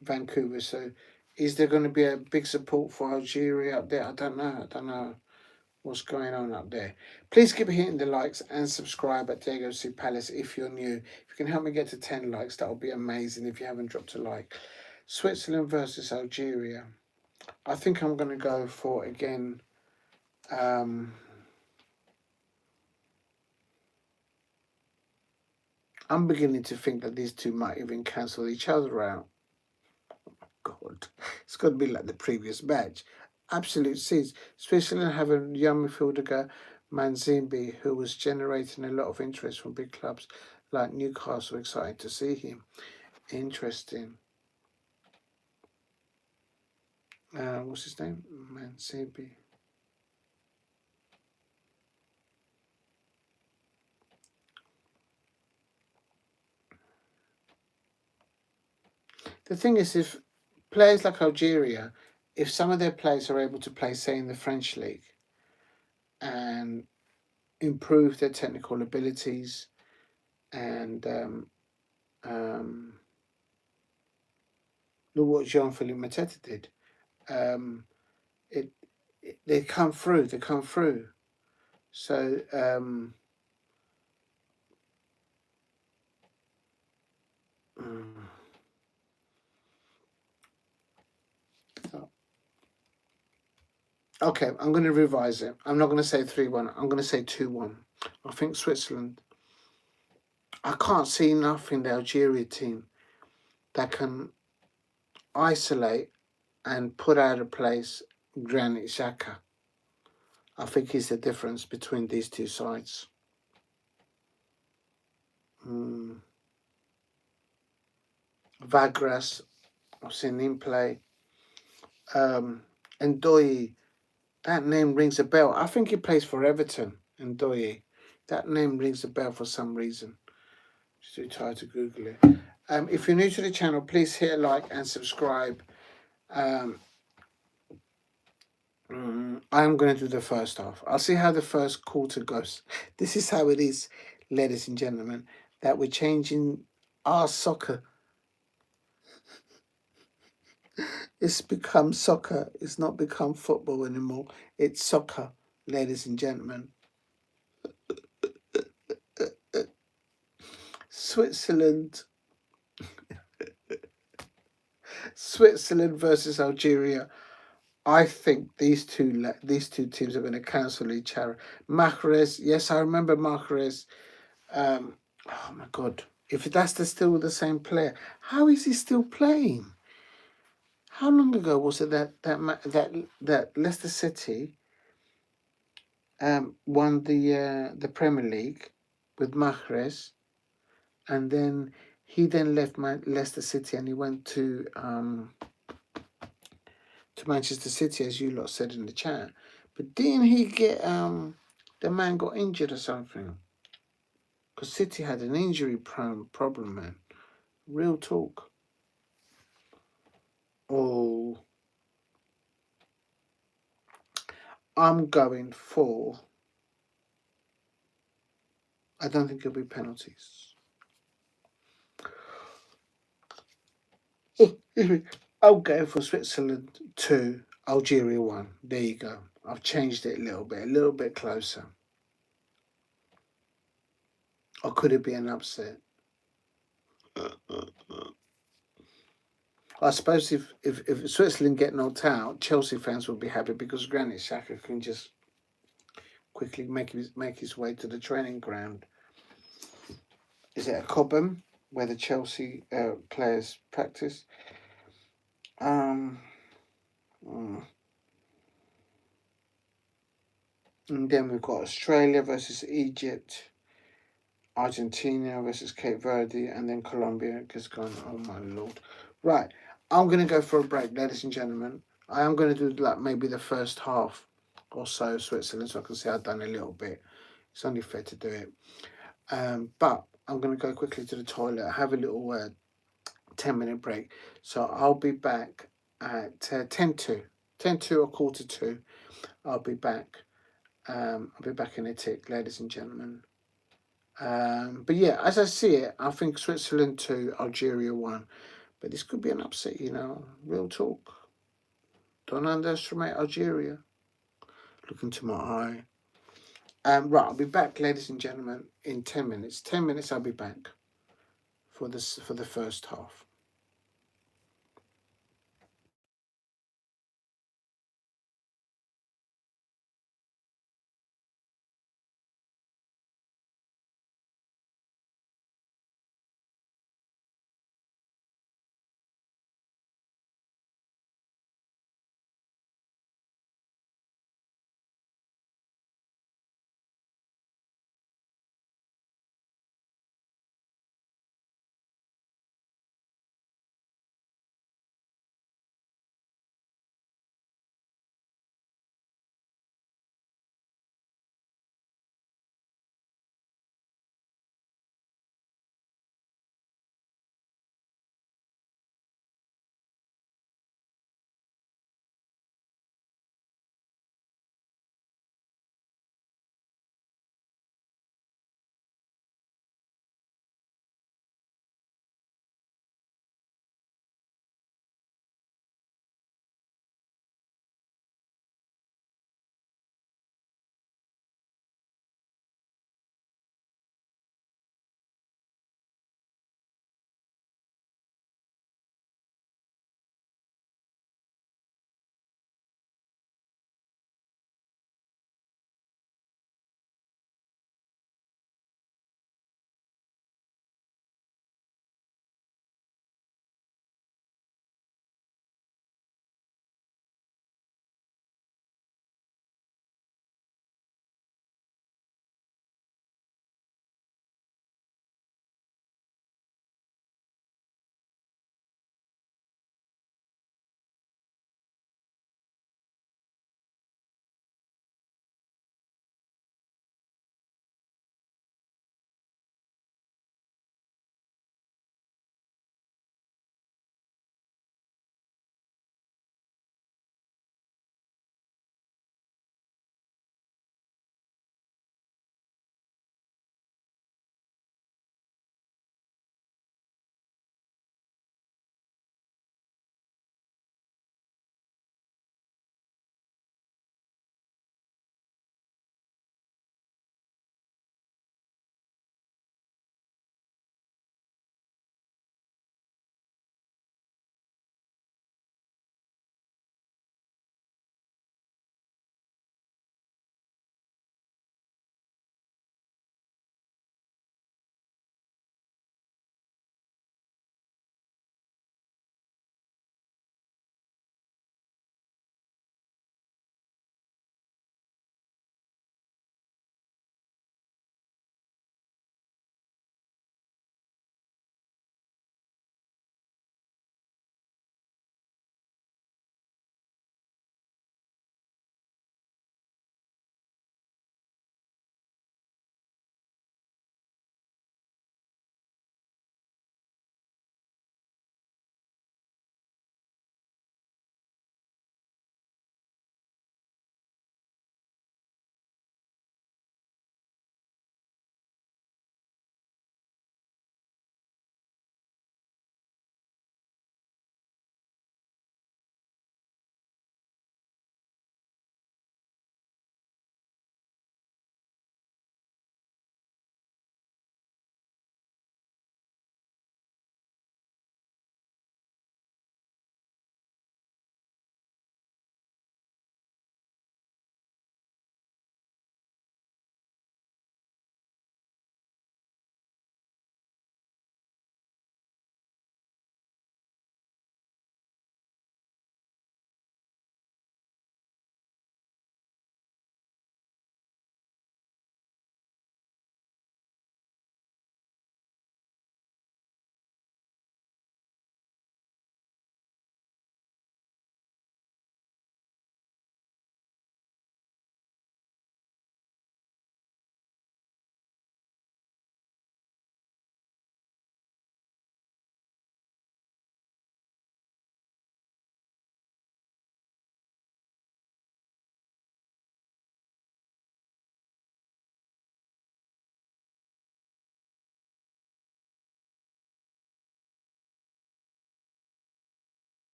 Vancouver. So is there going to be a big support for Algeria up there? I don't know. I don't know what's going on up there. Please keep hitting the likes and subscribe at Diego C Palace if you're new. If you can help me get to 10 likes, that would be amazing if you haven't dropped a like. Switzerland versus Algeria. I think I'm going to go for, again, I'm beginning to think that these two might even cancel each other out. God, it's got to be like the previous match. Absolute seeds. Switzerland have a young midfielder, Manzimbi, who was generating a lot of interest from big clubs like Newcastle. Excited to see him. Interesting. What's his name? Manzimbi. The thing is, if players like Algeria, if some of their players are able to play, say, in the French league and improve their technical abilities and look what Jean-Philippe Mateta did. They come through. They come through. So okay, I'm going to revise it. I'm not going to say 3-1. I'm going to say 2-1. I think Switzerland. I can't see enough in the Algeria team that can isolate and put out of place Granit Xhaka. I think he's the difference between these two sides. Vagras, I've seen him play. Ndoye, that name rings a bell. I think he plays for Everton, Ndoye. That name rings a bell for some reason. Just too tired to Google it. If you're new to the channel, please hit a like and subscribe. I'm going to do the first half. I'll see how the first quarter goes. This is how it is, ladies and gentlemen, that we're changing our soccer. It's become soccer. It's not become football anymore. It's soccer, ladies and gentlemen. Switzerland versus Algeria. I think these two teams are going to cancel each other. Mahrez, yes, I remember Mahrez. Oh my God! If that's still the same player, how is he still playing? How long ago was it that Leicester City won the Premier League with Mahrez, and then he left Leicester City and he went to Manchester City, as you lot said in the chat. But didn't he get the man got injured or something? Because City had an injury problem, man. Real talk. Oh, I'm going for. I don't think it'll be penalties. I'll go for Switzerland 2, Algeria 1. There you go. I've changed it a little bit closer. Or could it be an upset? I suppose if Switzerland get knocked out, Chelsea fans will be happy because Granit Xhaka can just quickly make his way to the training ground. Is it a Cobham where the Chelsea players practice? And then we've got Australia versus Egypt, Argentina versus Cape Verde, and then Colombia just gone. Oh my Lord! Right, I'm gonna go for a break, ladies and gentlemen. I am gonna do like maybe the first half or so of Switzerland, so I can see I've done a little bit. It's only fair to do it. But I'm going to go quickly to the toilet, have a little 10-minute break. So I'll be back at 10 to 10 to or quarter to. I'll be back. I'll be back in a tick, ladies and gentlemen. But yeah, as I see it, I think Switzerland 2, Algeria 1. But this could be an upset, real talk. Don't underestimate Algeria. Look into my eye. Right, I'll be back, ladies and gentlemen, in 10 minutes. 10 minutes, I'll be back for the first half.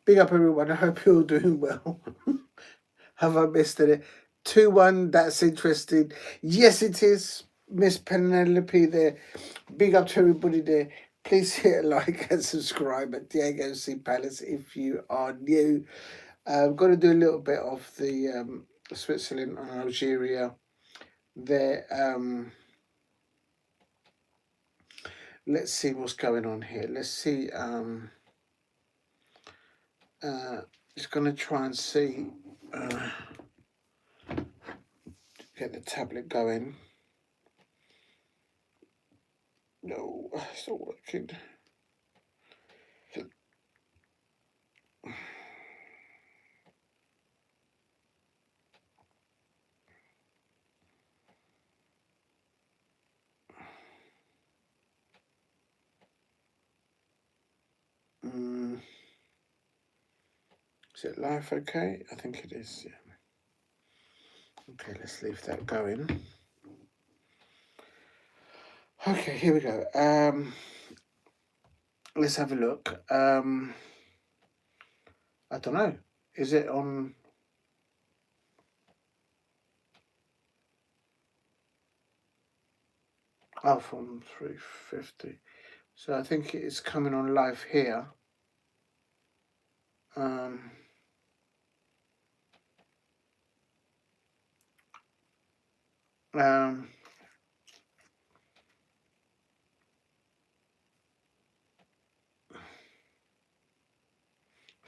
Big up everyone. I hope you're all doing well. Have I missed it? 2-1. That's interesting. Yes, it is. Miss Penelope there. Big up to everybody there. Please hit a like and subscribe at Diego C. Palace if you are new. I'm going to do a little bit of the Switzerland and Algeria there. Let's see what's going on here. Let's see. Just going to try and see. Get the tablet going. No, it's not working. Is it live okay? I think it is, yeah. Okay, let's leave that going. Okay, here we go. Let's have a look. I don't know. Is it on? Oh, from 350. So I think it's coming on live here. I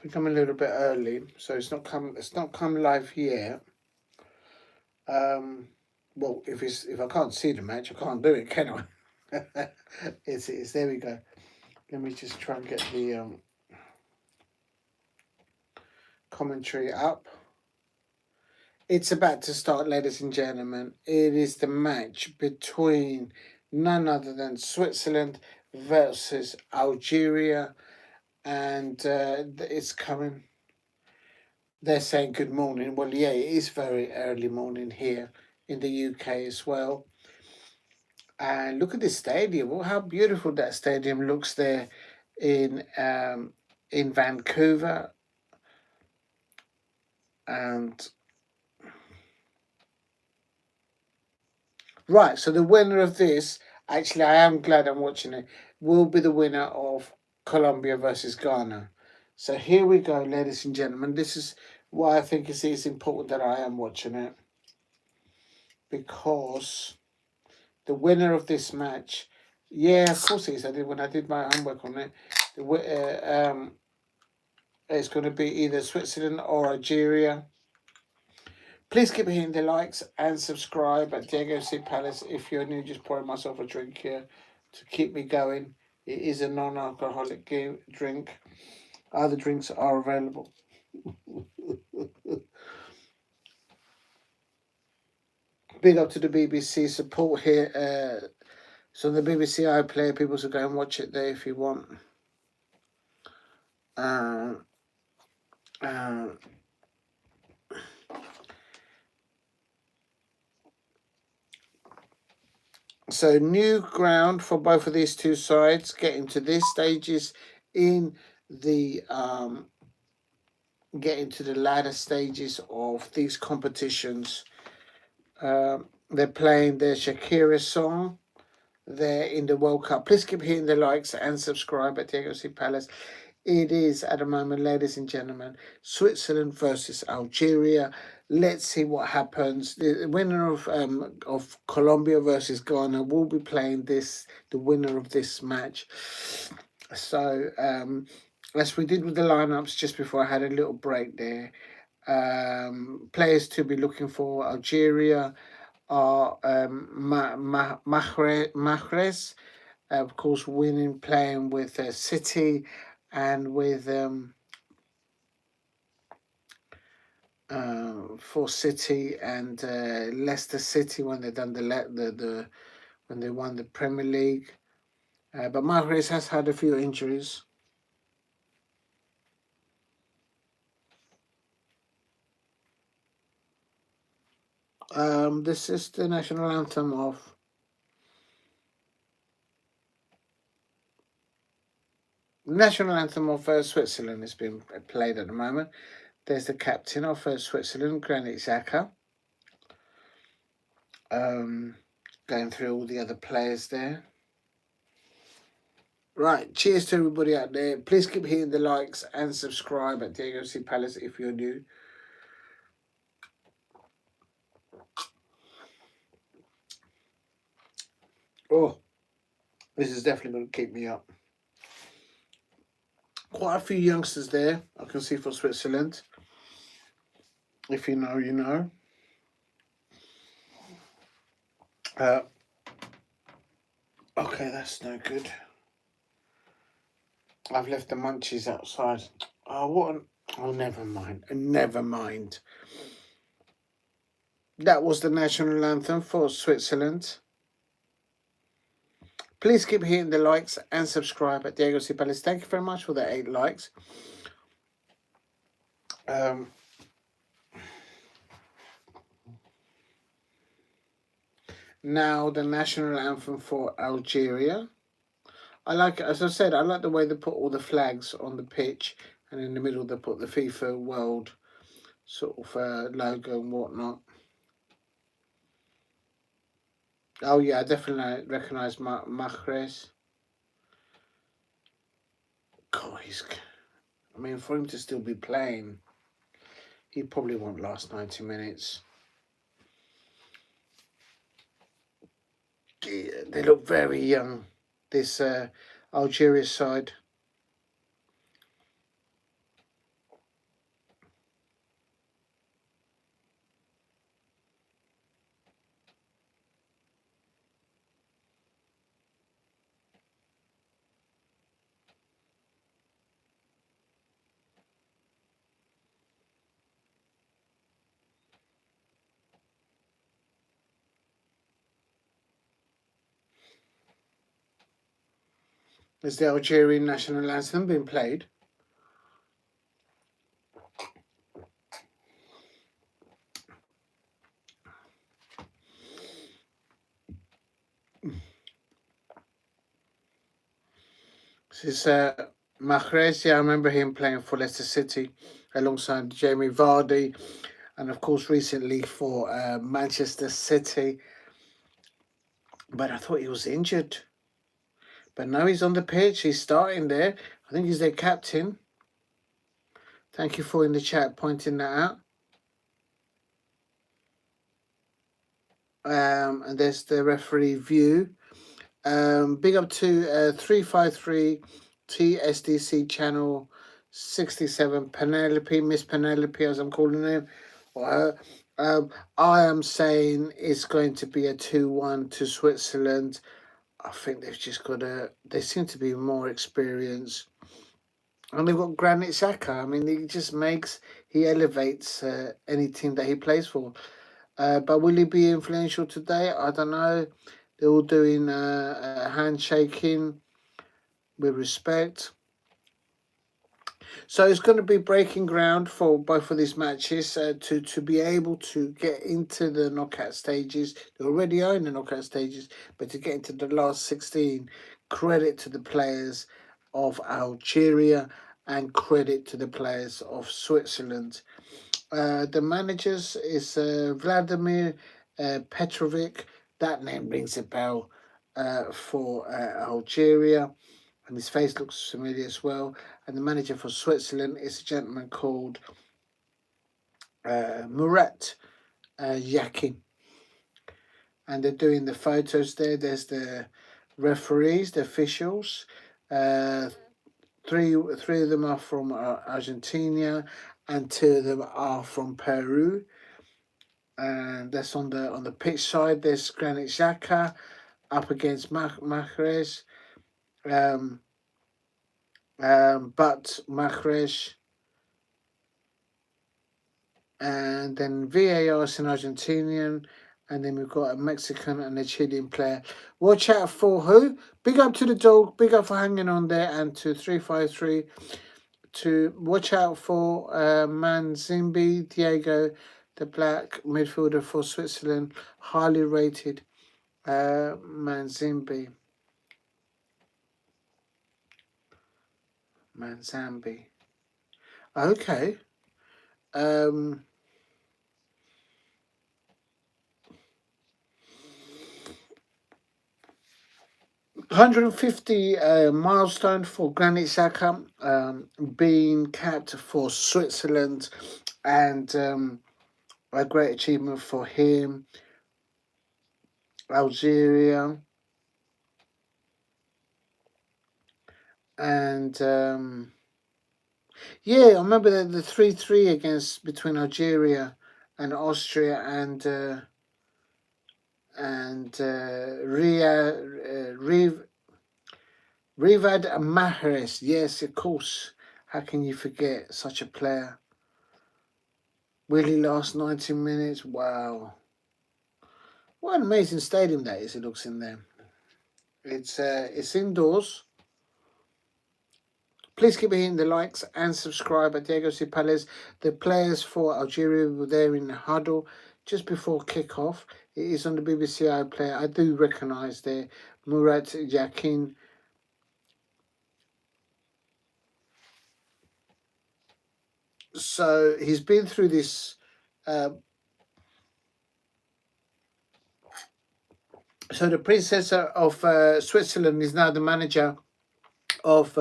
think I'm a little bit early, so it's not come live yet. Well, if I can't see the match, I can't do it, can I? it's there we go. Let me just try and get the commentary up. It's about to start, ladies and gentlemen. It is the match between none other than Switzerland versus Algeria, and it's coming. They're saying good morning. Well, yeah, it is very early morning here in the UK as well. And look at this stadium. Well, how beautiful that stadium looks there in Vancouver. And right, so the winner of this, actually, I am glad I'm watching it, will be the winner of Colombia versus Ghana. So here we go, ladies and gentlemen. This is why I think it's important that I am watching it, because the winner of this match, yeah, of course it is. I did when I did my homework on it. It's going to be either Switzerland or Algeria. Please keep hitting the likes and subscribe at Diego C. Palace. If you're new, just pouring myself a drink here to keep me going. It is a non-alcoholic drink. Other drinks are available. Big up to the BBC support here. So the BBC iPlayer, people should go and watch it there if you want. So new ground for both of these two sides, getting to these stages in the getting to the latter stages of these competitions. They're playing their Shakira song there in the World Cup. Please keep hitting the likes and subscribe at Diego C. Palace. It is at the moment, ladies and gentlemen, Switzerland versus Algeria. Let's see what happens. The winner of Colombia versus Ghana will be playing the winner of this match. So as we did with the lineups just before, I had a little break there. Players to be looking for: Algeria are Mahrez, of course, winning, playing with City and with for City and Leicester City when they done when they won the Premier League. But Mahrez has had a few injuries. This is the national anthem of National anthem of Switzerland is being played at the moment. There's the captain of Switzerland, Granit Xhaka. Going through all the other players there. Right, cheers to everybody out there. Please keep hitting the likes and subscribe at Diego C Palace if you're new. Oh, this is definitely going to keep me up. Quite a few youngsters there, I can see, for Switzerland. If you know, you know. Okay, that's no good. I've left the munchies outside. Oh, what an... Oh, never mind. Never mind. That was the national anthem for Switzerland. Please keep hitting the likes and subscribe at Diego C Palace. Thank you very much for the 8 likes. Now the national anthem for Algeria. I like it, as I said, I like the way they put all the flags on the pitch, and in the middle they put the FIFA World sort of logo and whatnot. Oh yeah, I definitely recognise Mahrez. God, I mean, for him to still be playing, he probably won't last 90 minutes. They look very young, this Algeria side. Is the Algerian national anthem being played? This is Mahrez. Yeah, I remember him playing for Leicester City alongside Jamie Vardy, and of course recently for Manchester City. But I thought he was injured. But now he's on the pitch. He's starting there. I think he's their captain. Thank you for in the chat pointing that out. And there's the referee view. Big up to 353 TSDC channel 67 Penelope, Miss Penelope as I'm calling him. I am saying it's going to be a 2-1 to Switzerland. I think they've just got they seem to be more experienced. And they've got Granit Xhaka. I mean, he elevates any team that he plays for. But will he be influential today? I don't know. They're all doing handshaking with respect. So it's going to be breaking ground for both of these matches to be able to get into the knockout stages. They already own the knockout stages, but to get into the last 16, credit to the players of Algeria and credit to the players of Switzerland. The managers is Vladimir Petrovic. That name rings a bell for Algeria, and his face looks familiar as well. And the manager for Switzerland is a gentleman called Murat Yakin. And they're doing the photos there. There's the referees, the officials. Three of them are from Argentina, and 2 of them are from Peru. And that's on the pitch side. There's Granit Xhaka up against Mahrez. But Mahrez, and then VAR is an Argentinian, and then we've got a Mexican and a Chilean player. Watch out for who? Big up to the dog, big up for hanging on there, and to 353 to watch out for Manzimbi Diego, the black midfielder for Switzerland, highly rated Manzimbi. Manzambi. Okay. 150 milestone for Granit Xhaka, being capped for Switzerland, and a great achievement for him. Algeria, and yeah, I remember the 3-3 against between Algeria and Austria and Rivad Mahrez. Yes, of course. How can you forget such a player? Will he last 90 minutes? Wow. What an amazing stadium that is, it looks in there. It's indoors. Please keep hitting the likes and subscribe at Diego C. Palace. The players for Algeria were there in the huddle just before kick-off. It is on the BBC iPlayer. I do recognise there Murat Yakin. So he's been through this. So the predecessor of Switzerland is now the manager of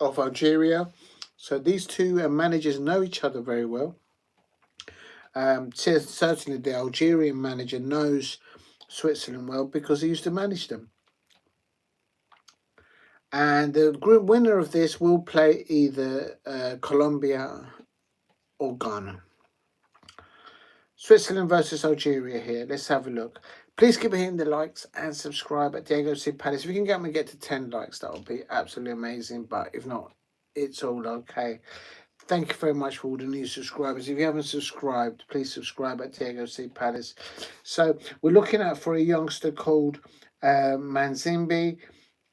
Algeria. So these two managers know each other very well. Certainly the Algerian manager knows Switzerland well because he used to manage them. And the group winner of this will play either Colombia or Ghana. Switzerland versus Algeria here. Let's have a look. Please keep hitting the likes and subscribe at Diego C. Palace. If we can get to 10 likes, that would be absolutely amazing. But if not, it's all okay. Thank you very much for all the new subscribers. If you haven't subscribed, please subscribe at Diego C. Palace. So we're looking at for a youngster called Manzimbi.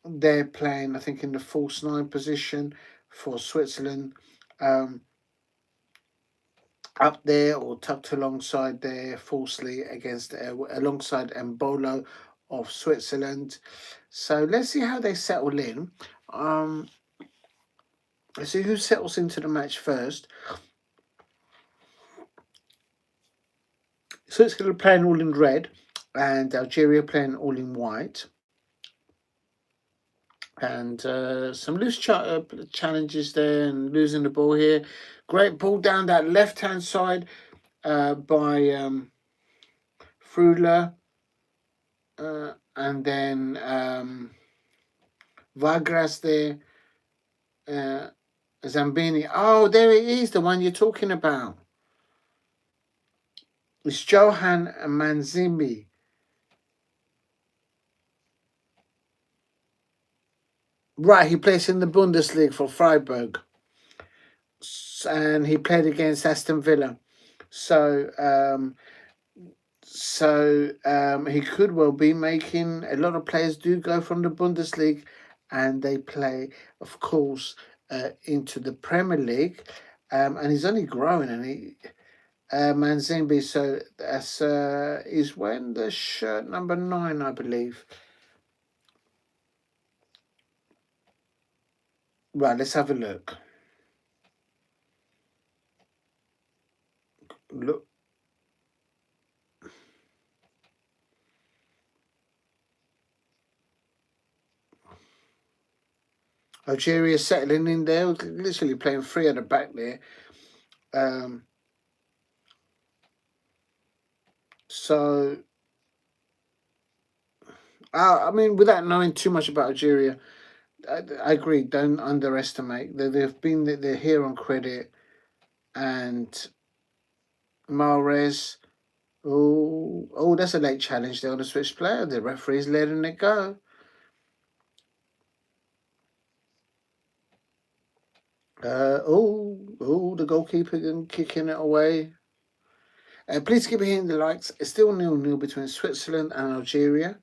They're playing, I think, in the false 9 position for Switzerland. Up there or tucked alongside there falsely against alongside Embolo of Switzerland. So let's see how they settle in. Let's see who settles into the match first. Switzerland playing all in red and Algeria playing all in white. And some loose challenges there and losing the ball here. Great ball down that left-hand side by Frudler. And then Vagras there. Zambini. Oh, there it is, the one you're talking about. It's Johan Manzimbi. Right, he plays in the Bundesliga for Freiburg. And he played against Aston Villa. So he could well be making, a lot of players do go from the Bundesliga and they play, of course, into the Premier League. And he's only growing, and he Manzimbi, so that's he's wearing the shirt number 9, I believe. Right, let's have a look. Look. Algeria settling in there, literally playing 3 at the back there. So, I mean, without knowing too much about Algeria, I agree. Don't underestimate. They're here on credit, and Mahrez. Oh, that's a late challenge there on the switch player. The referee's letting it go. The goalkeeper kicking it away. Please keep hitting the likes. It's still 0-0 between Switzerland and Algeria.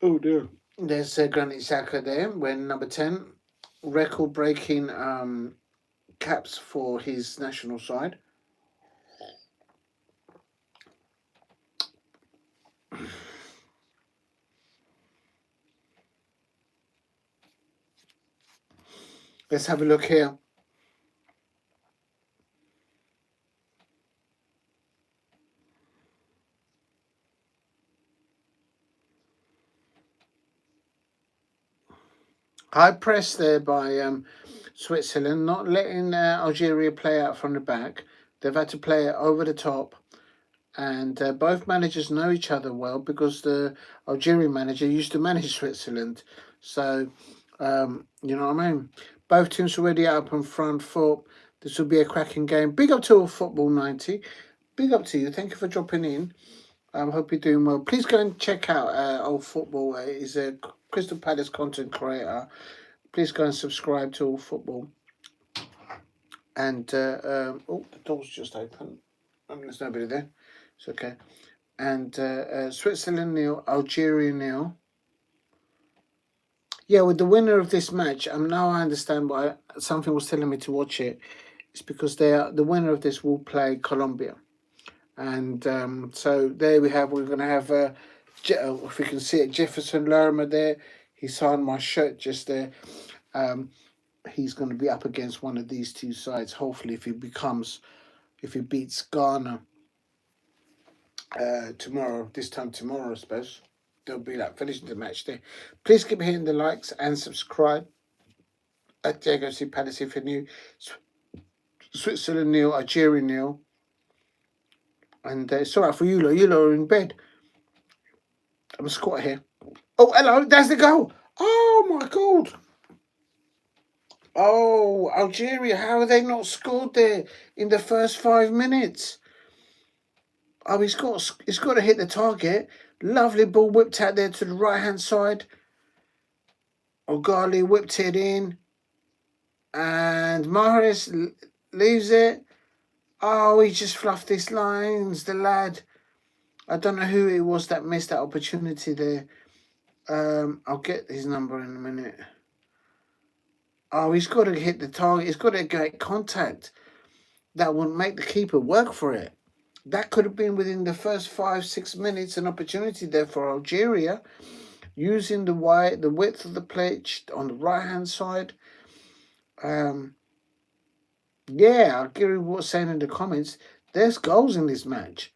Oh dear. There's Granit Xhaka there, wearing number 10, record-breaking caps for his national side. Let's have a look here. High press there by Switzerland, not letting Algeria play out from the back. They've had to play it over the top. And both managers know each other well because the Algerian manager used to manage Switzerland. So, you know what I mean? Both teams already up on front foot. This will be a cracking game. Big up to All Football 90. Big up to you. Thank you for dropping in. I hope you're doing well. Please go and check out All Football. He's a Crystal Palace content creator. Please go and subscribe to All Football. And, oh, the door's just open. There's nobody there. It's okay. And Switzerland 0, Algeria 0. Yeah, with the winner of this match, now I understand why something was telling me to watch it. It's because the winner of this will play Colombia. And so there we have, we're going to have, if we can see it, Jefferson Lerma there. He signed my shirt just there. He's going to be up against one of these two sides. Hopefully, if he beats Ghana tomorrow, this time tomorrow, I suppose, they'll be like finishing the match there. Please keep hitting the likes and subscribe at Diego C. Palace if you're new. Switzerland 0, Algeria 0. And it's all right for you lot. You lot are in bed. I'm a squat here. Oh, hello, there's the goal. Oh, my God. Oh, Algeria, how have they not scored there in the first 5 minutes? Oh, he's got to hit the target. Lovely ball whipped out there to the right-hand side. Ogali whipped it in. And Mahrez leaves it. Oh, he just fluffed his lines, the lad. I don't know who it was that missed that opportunity there. I'll get his number in a minute. Oh, he's got to hit the target. He's got to get contact. That wouldn't make the keeper work for it. That could have been within the first 5-6 minutes an opportunity there for Algeria, using the width of the pitch on the right-hand side. Yeah, Gary was saying in the comments, there's goals in this match.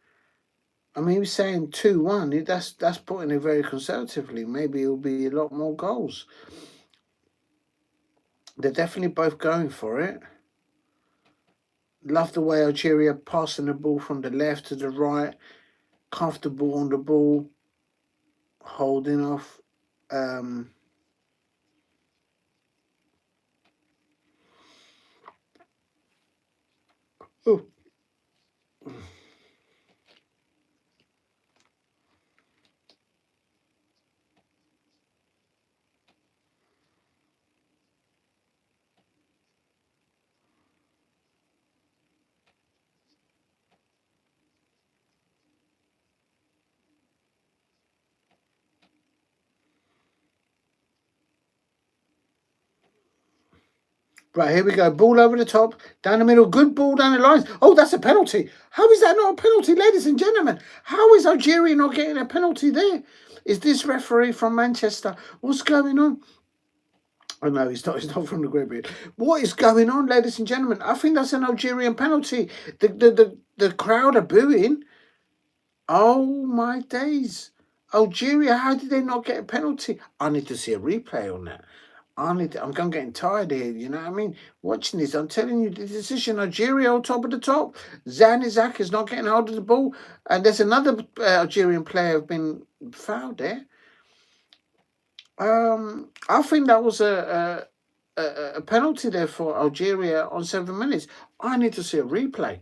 I mean, he was saying 2-1. That's putting it very conservatively. Maybe it'll be a lot more goals. They're definitely both going for it. Love the way Algeria passing the ball from the left to the right. Comfortable on the ball. Holding off. Oh. Right, here we go. Ball over the top, down the middle. Good ball down the lines. Oh, that's a penalty. How is that not a penalty, ladies and gentlemen? How is Algeria not getting a penalty there? Is this referee from Manchester? What's going on? Oh, no, he's not. He's not from the Caribbean. What is going on, ladies and gentlemen? I think that's an Algerian penalty. The crowd are booing. Oh, my days. Algeria, how did they not get a penalty? I need to see a replay on that. I'm getting tired here, you know what I mean? Watching this, I'm telling you, the decision, Algeria on top of the top. Zanizak is not getting hold of the ball. And there's another Algerian player who's been fouled there. I think that was a penalty there for Algeria on 7 minutes. I need to see a replay.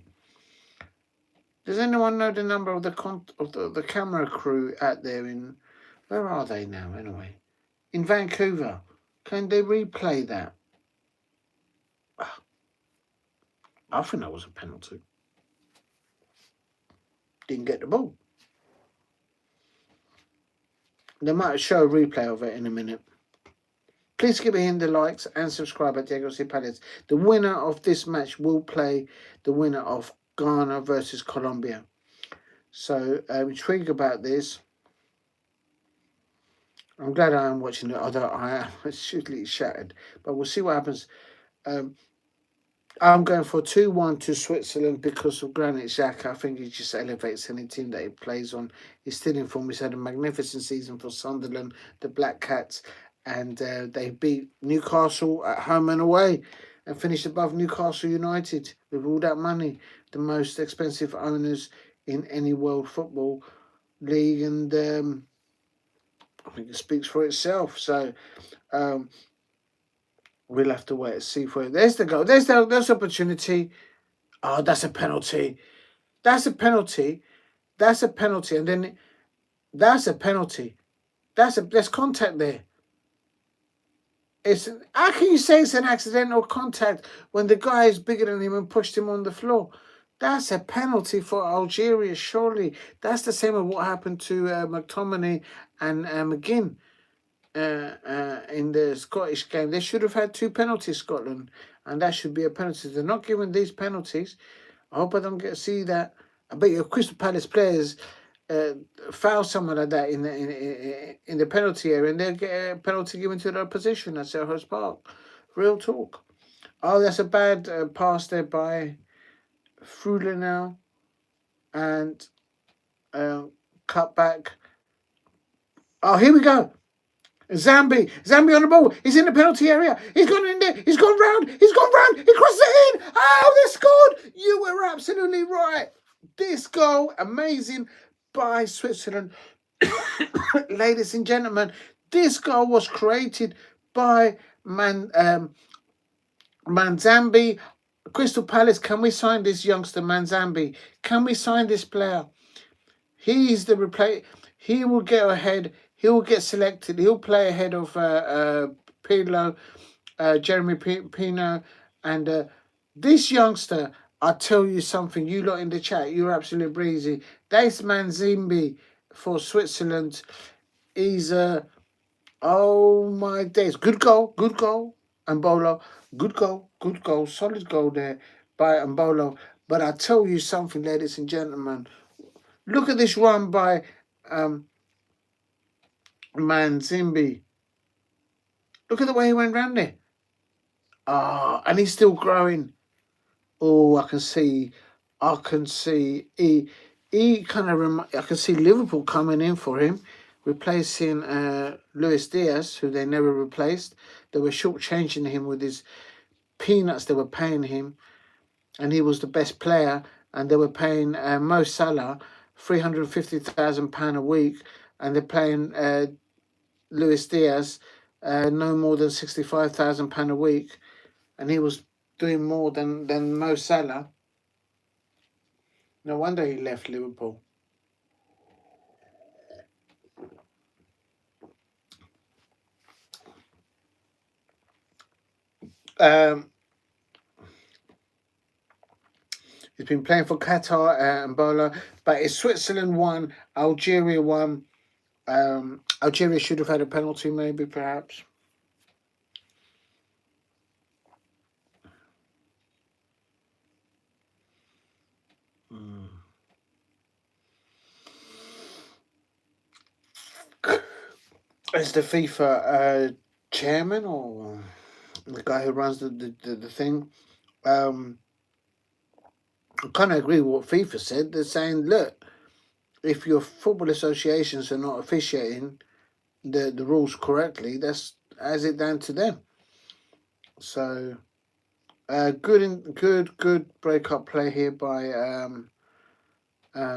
Does anyone know the number of the camera crew out there in... Where are they now, anyway? In Vancouver. Can they replay that? I think that was a penalty. Didn't get the ball. They might show a replay of it in a minute. Please keep hitting the likes and subscribe at Diego C. Palace. The winner of this match will play the winner of Ghana versus Colombia. So I'm intrigued about this. I'm glad I am watching it, although I am absolutely shattered. But we'll see what happens. I'm going for 2-1 to Switzerland because of Granit Xhaka. I think he just elevates any team that he plays on. He's still in form. He's had a magnificent season for Sunderland, the Black Cats, and they beat Newcastle at home and away and finished above Newcastle United with all that money, the most expensive owners in any world football league, and I think it speaks for itself. So we'll have to wait and see for it. There's the goal. There's opportunity. Oh, that's a penalty. That's a penalty. That's a penalty. And then that's a penalty. There's contact there. How can you say it's an accidental contact when the guy is bigger than him and pushed him on the floor? That's a penalty for Algeria, surely. That's the same as what happened to McTominay and McGinn in the Scottish game. They should have had 2 penalties, Scotland, and that should be a penalty. They're not giving these penalties. I hope I don't get to see that. I bet your Crystal Palace players foul someone like that in the penalty area, and they'll get a penalty given to their opposition at Selhurst Park. Real talk. Oh, that's a bad pass there by Frula now, and cut back. Oh, here we go. Zambi on the ball. He's in the penalty area. He's gone in there. He's gone round. He crosses it in. Oh, they scored. You were absolutely right. This goal, amazing by Switzerland. Ladies and gentlemen, this goal was created by Manzambi. Crystal Palace, can we sign this youngster, Manzambi? Can we sign this player? He's the replay. He will get ahead. He will get selected. He'll play ahead of Pirlo, Jeremy Pino, and this youngster. I'll tell you something. You lot in the chat, you're absolutely breezy. That's Manzimbi for Switzerland. He's oh my days. Good goal. Mbolo. Good goal. Solid goal there by Mbolo. But I tell you something, ladies and gentlemen. Look at this run by Manzimbi. Look at the way he went round there. And he's still growing. Oh, I can see he kind of I can see Liverpool coming in for him, replacing Luis Diaz, who they never replaced. They were shortchanging him with his peanuts they were paying him, and he was the best player, and they were paying Mo Salah £350,000 a week, and they're paying Luis Diaz no more than £65,000 a week, and he was doing more than Mo Salah. No wonder he left Liverpool. He's been playing for Qatar and Bola, but it's Switzerland 1, Algeria 1. Algeria should have had a penalty, maybe, perhaps. Is the FIFA chairman or the guy who runs the thing? I kind of agree with what FIFA said. They're saying, look, if your football associations are not officiating the rules correctly, that's as it down to them. So good breakup play here by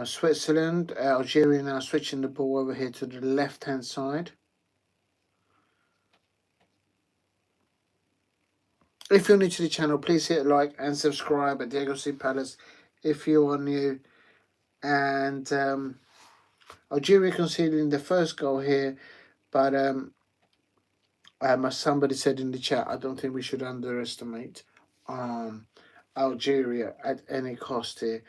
Switzerland. Algeria now switching the ball over here to the left-hand side. If you're new to the channel, please hit like and subscribe at Diego C. Palace if you are new. And Algeria conceding the first goal here, but as somebody said in the chat, I don't think we should underestimate Algeria at any cost here.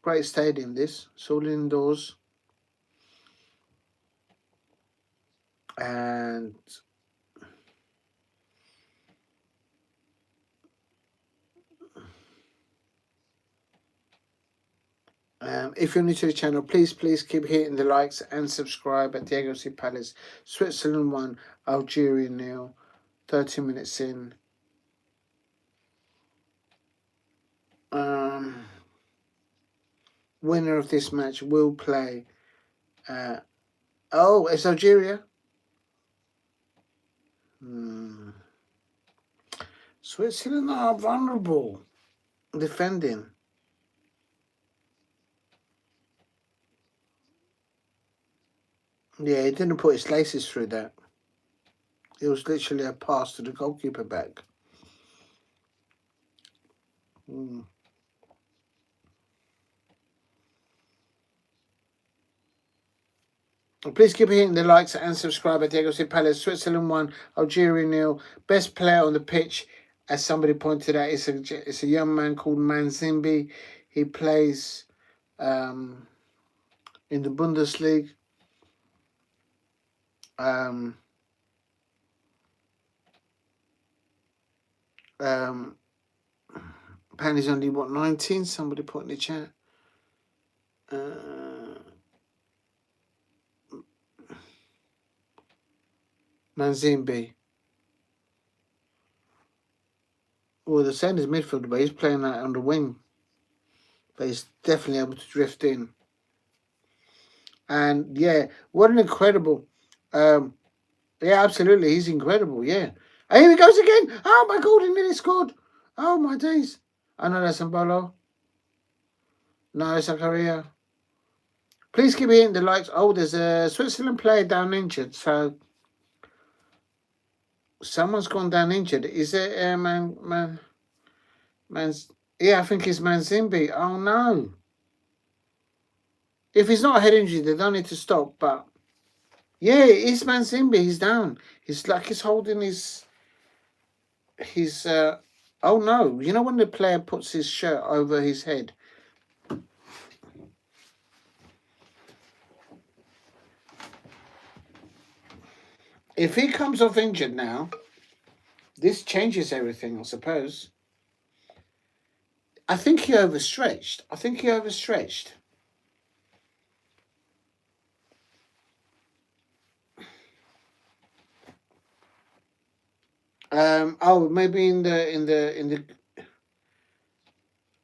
Great stadium, this. It's all indoors. And if you're new to the channel, please keep hitting the likes and subscribe at Diego C. Palace. Switzerland 1, Algeria 0. 30 minutes in. Winner of this match will play. Oh, it's Algeria. Switzerland are vulnerable defending. Yeah, he didn't put his laces through that. It was literally a pass to the goalkeeper back. Please keep hitting the likes and subscribe. Diego C. Palace, Switzerland 1, Algeria 0. Best player on the pitch, as somebody pointed out, it's a young man called Manzimbi. He plays in the Bundesliga. Apparently he's only, 19? Somebody put in the chat. Manzimbi. Well, the same as midfielder, but he's playing that on the wing. But he's definitely able to drift in. And yeah, what an incredible. Yeah, absolutely. He's incredible. Yeah. And here he goes again. Oh my God, he nearly scored. Oh my days. I know that's Mbolo. No, it's Algeria. Please keep hitting the likes. Oh, there's a Switzerland player down injured. So someone's gone down injured. Is it yeah, I think it's Manzimbi. Oh no. If he's not a head injury, they don't need to stop. But yeah, it's Manzimbi. He's down. He's like he's holding his oh no. You know when the player puts his shirt over his head? If he comes off injured now, this changes everything, I suppose. I think he overstretched. Oh, maybe in the.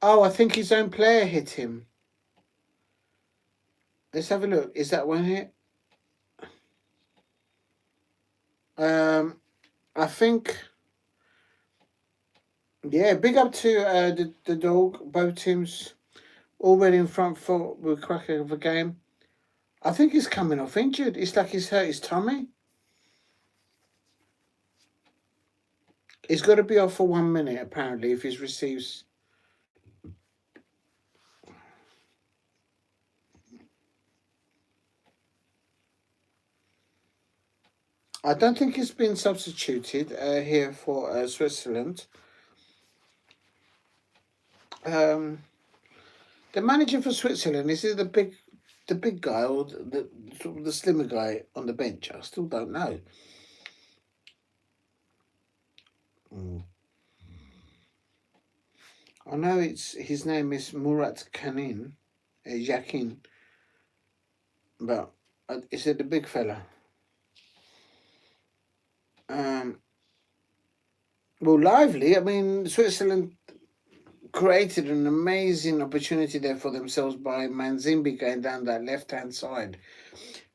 Oh, I think his own player hit him. Let's have a look. Is that one hit? I think. Yeah, big up to the dog. Both teams already in front foot with crack of a game. I think he's coming off injured. It's like he's hurt his tummy. He's got to be off for 1 minute, apparently, if he receives. I don't think he's been substituted here for Switzerland. The manager for Switzerland, is he the big guy or the slimmer guy on the bench? I still don't know. I know his name is Murat Yakin, but is it the big fella? Well, lively. I mean, Switzerland created an amazing opportunity there for themselves by Manzimbi going down that left-hand side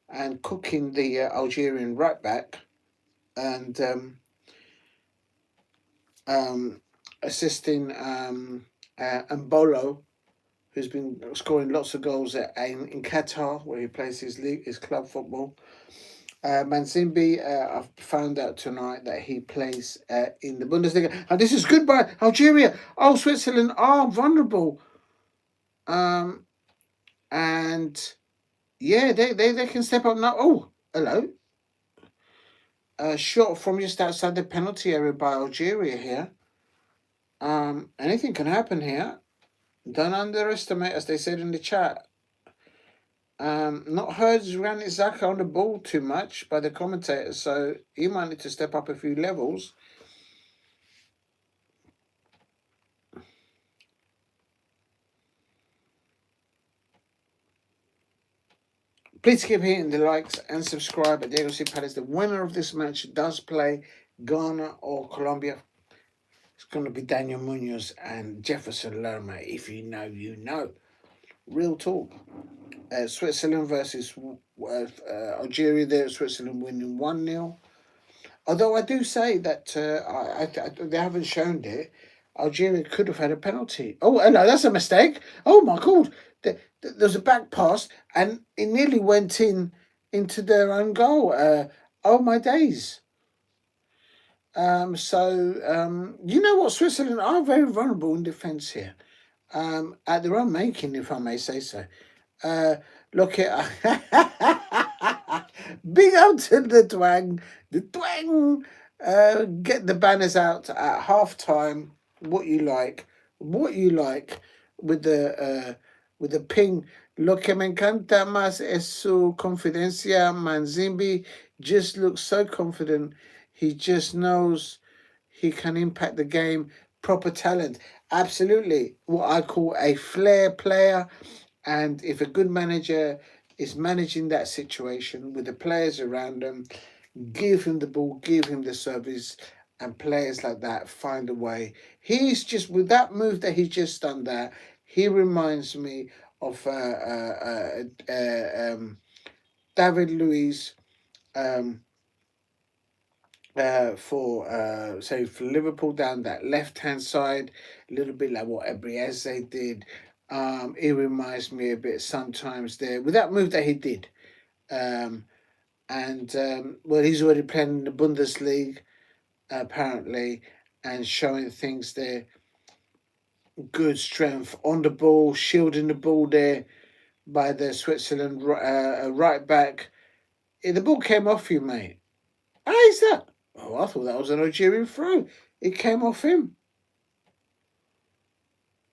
and cooking the Algerian right back and assisting Mbolo, who's been scoring lots of goals in Qatar, where he plays his club football. Manzimbi, I've found out tonight that he plays in the Bundesliga. And this is good by Algeria. Oh, Switzerland are vulnerable. And yeah, they can step up now. Oh, hello. A shot from just outside the penalty area by Algeria here. Anything can happen here. Don't underestimate, as they said in the chat. Not heard Granit Xhaka on the ball too much by the commentators, so he might need to step up a few levels. Please keep hitting the likes and subscribe. Diego C. Palace, the winner of this match, does play Ghana or Colombia. going to be Daniel Munoz and Jefferson Lerma. If you know, you know. Real talk. Switzerland versus Algeria there. Switzerland winning 1-0. Although I do say that they haven't shown it. Algeria could have had a penalty. Oh, no, that's a mistake. Oh, my God. There's a back pass and it nearly went into their own goal. Oh, my days. You know what? Switzerland are very vulnerable in defence here. At their own making, if I may say so. Look at big up to the twang, get the banners out at half time. What you like, with the ping. Lo que me encanta más es su confidencia. Manzimbi just looks so confident. He just knows he can impact the game. Proper talent, absolutely. What I call a flair player. And if a good manager is managing that situation with the players around them, give him the ball, give him the service, and players like that find a way. He's just, with that move that he's just done there, he reminds me of David Luiz for Liverpool down that left hand side, a little bit like what Ebrieze did. It reminds me a bit sometimes there with that move that he did. Well, he's already playing in the Bundesliga apparently, and showing things there. Good strength on the ball, shielding the ball there by the Switzerland right back. The ball came off you, mate. How is that? Oh, I thought that was an Algerian throw. It came off him.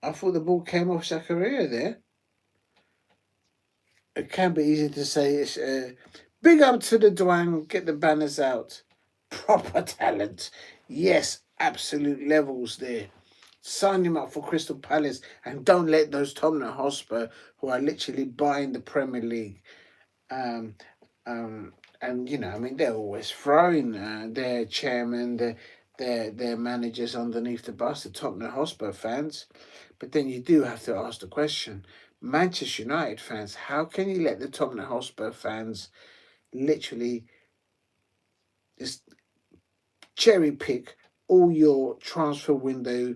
I thought the ball came off Zakaria there. It can be easy to say. It's big up to the Douane. Get the banners out. Proper talent. Yes, absolute levels there. Sign him up for Crystal Palace and don't let those Tottenham Hotspur, who are literally buying the Premier League, and they're always throwing their chairman, their managers underneath the bus, the Tottenham Hotspur fans. But then you do have to ask the question, Manchester United fans, how can you let the Tottenham Hotspur fans literally just cherry pick all your transfer window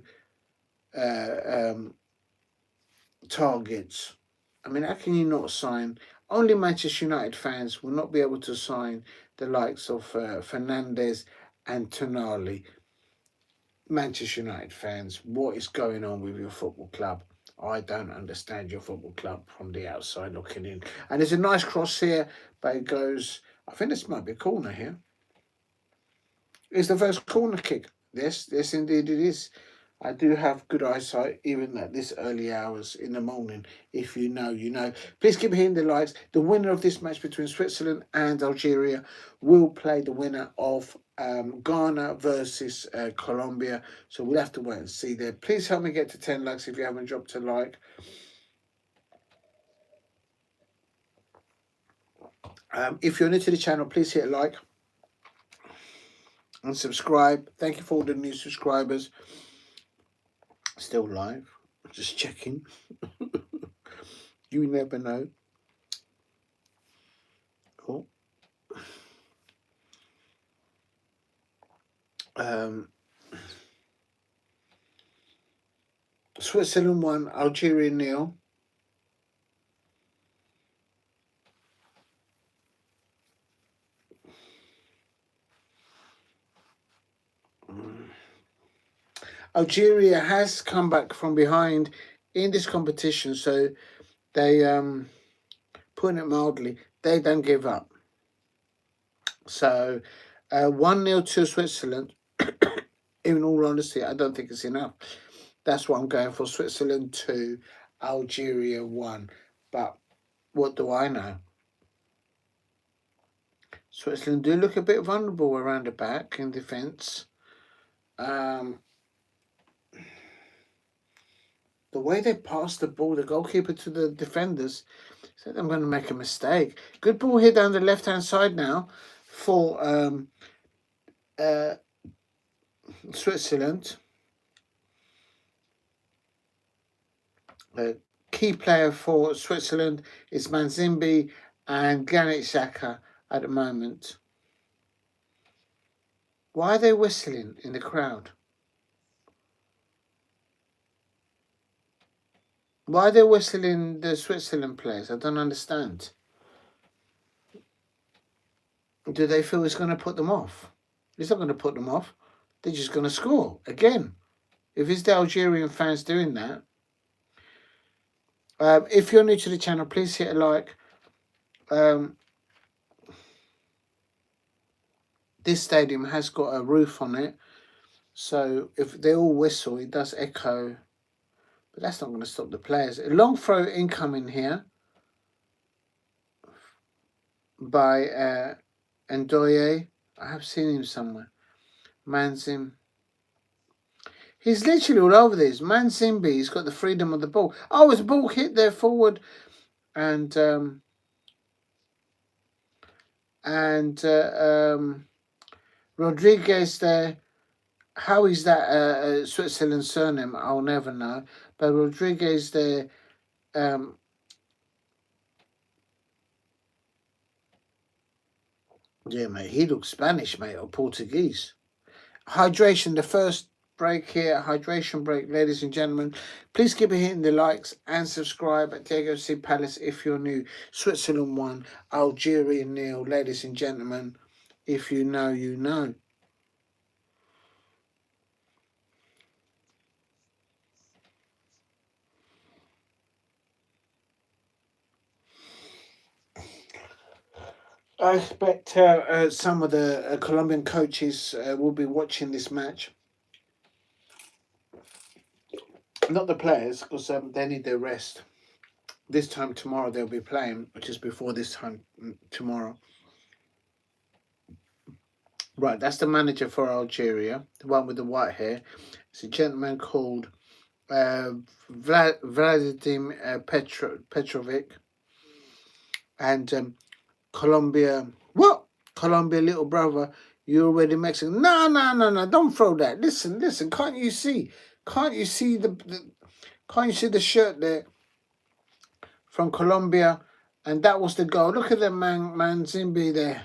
targets? I mean, how can you not sign? Only Manchester United fans will not be able to sign the likes of Fernandes and Tonali. Manchester United fans, what is going on with your football club? I don't understand your football club from the outside looking in. And there's a nice cross here, but it goes, I think this might be a corner here. It's the first corner kick. Yes, indeed it is. I do have good eyesight, even at this early hours in the morning. If you know, you know. Please keep hitting the likes. The winner of this match between Switzerland and Algeria will play the winner of Ghana versus Colombia. So we'll have to wait and see there. Please help me get to 10 likes if you haven't dropped a like. If you're new to the channel, please hit a like and subscribe. Thank you for all the new subscribers. Still live, just checking. You never know. Cool. Switzerland 1, Algeria 0. Algeria has come back from behind in this competition, so they, putting it mildly, they don't give up. So 1-0 to Switzerland. In all honesty, I don't think it's enough. That's what I'm going for. Switzerland 2, Algeria 1. But what do I know? Switzerland do look a bit vulnerable around the back in defence. The way they pass the ball, the goalkeeper to the defenders, said I'm going to make a mistake. Good ball here down the left-hand side now for Switzerland. Key player for Switzerland is Manzimbi and Granit Xhaka at the moment. Why are they whistling in the crowd? Why are they whistling the Switzerland players? I don't understand. Do they feel it's going to put them off? It's not going to put them off. They're just going to score again. If it's the Algerian fans doing that. If you're new to the channel, please hit a like. This stadium has got a roof on it. So if they all whistle, it does echo. But that's not going to stop the players. A long throw incoming here by Ndoye. I have seen him somewhere. Manzim. He's literally all over this. Manzimbi, he's got the freedom of the ball. Oh, his ball hit there forward. And Rodriguez there. How is that Switzerland surname? I'll never know. But Rodriguez there. Yeah, mate, he looks Spanish, mate, or Portuguese. Hydration, the first break here, hydration break, ladies and gentlemen. Please keep hitting the likes and subscribe at Diego C. Palace if you're new. Switzerland 1, Algeria 0, ladies and gentlemen. If you know, you know. I expect some of the Colombian coaches will be watching this match. Not the players, because they need their rest. This time tomorrow they'll be playing, which is before this time tomorrow. Right, that's the manager for Algeria, the one with the white hair. It's a gentleman called Vladimir Petrovic. And Colombia, what? Colombia, little brother, you're already Mexican. No, don't throw that. Listen, can't you see? Can't you see can't you see the shirt there from Colombia? And that was the goal. Look at that Manzimbi there.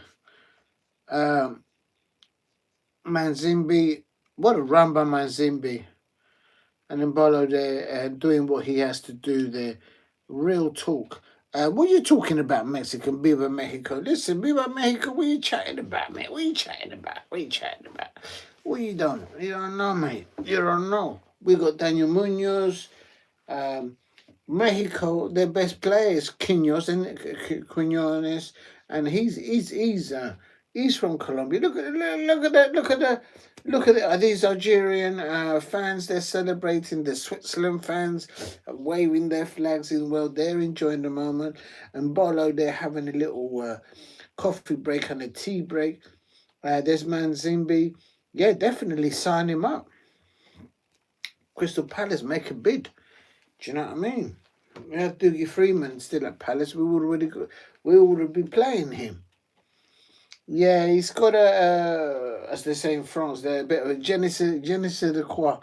Manzimbi, what a run by Manzimbi. And then Bolo there doing what he has to do there. Real talk. What are you talking about, Mexican? Viva Mexico. Listen, Viva Mexico, what are you chatting about, mate? What are you chatting about? What you don't? You don't know, mate. You don't know. We got Daniel Munoz. Mexico, their best player is Quinones, and he's from Colombia. Look at that! Are these Algerian fans? They're celebrating. The Switzerland fans are waving their flags in. Well, they're enjoying the moment, and Bolo, they're having a little coffee break and a tea break. There's Manzimbi. Yeah, definitely sign him up. Crystal Palace make a bid. Do you know what I mean? We had Dougie Freeman still at Palace. We would have been playing him. Yeah, he's got as they say in France, they're a bit of a je ne sais quoi.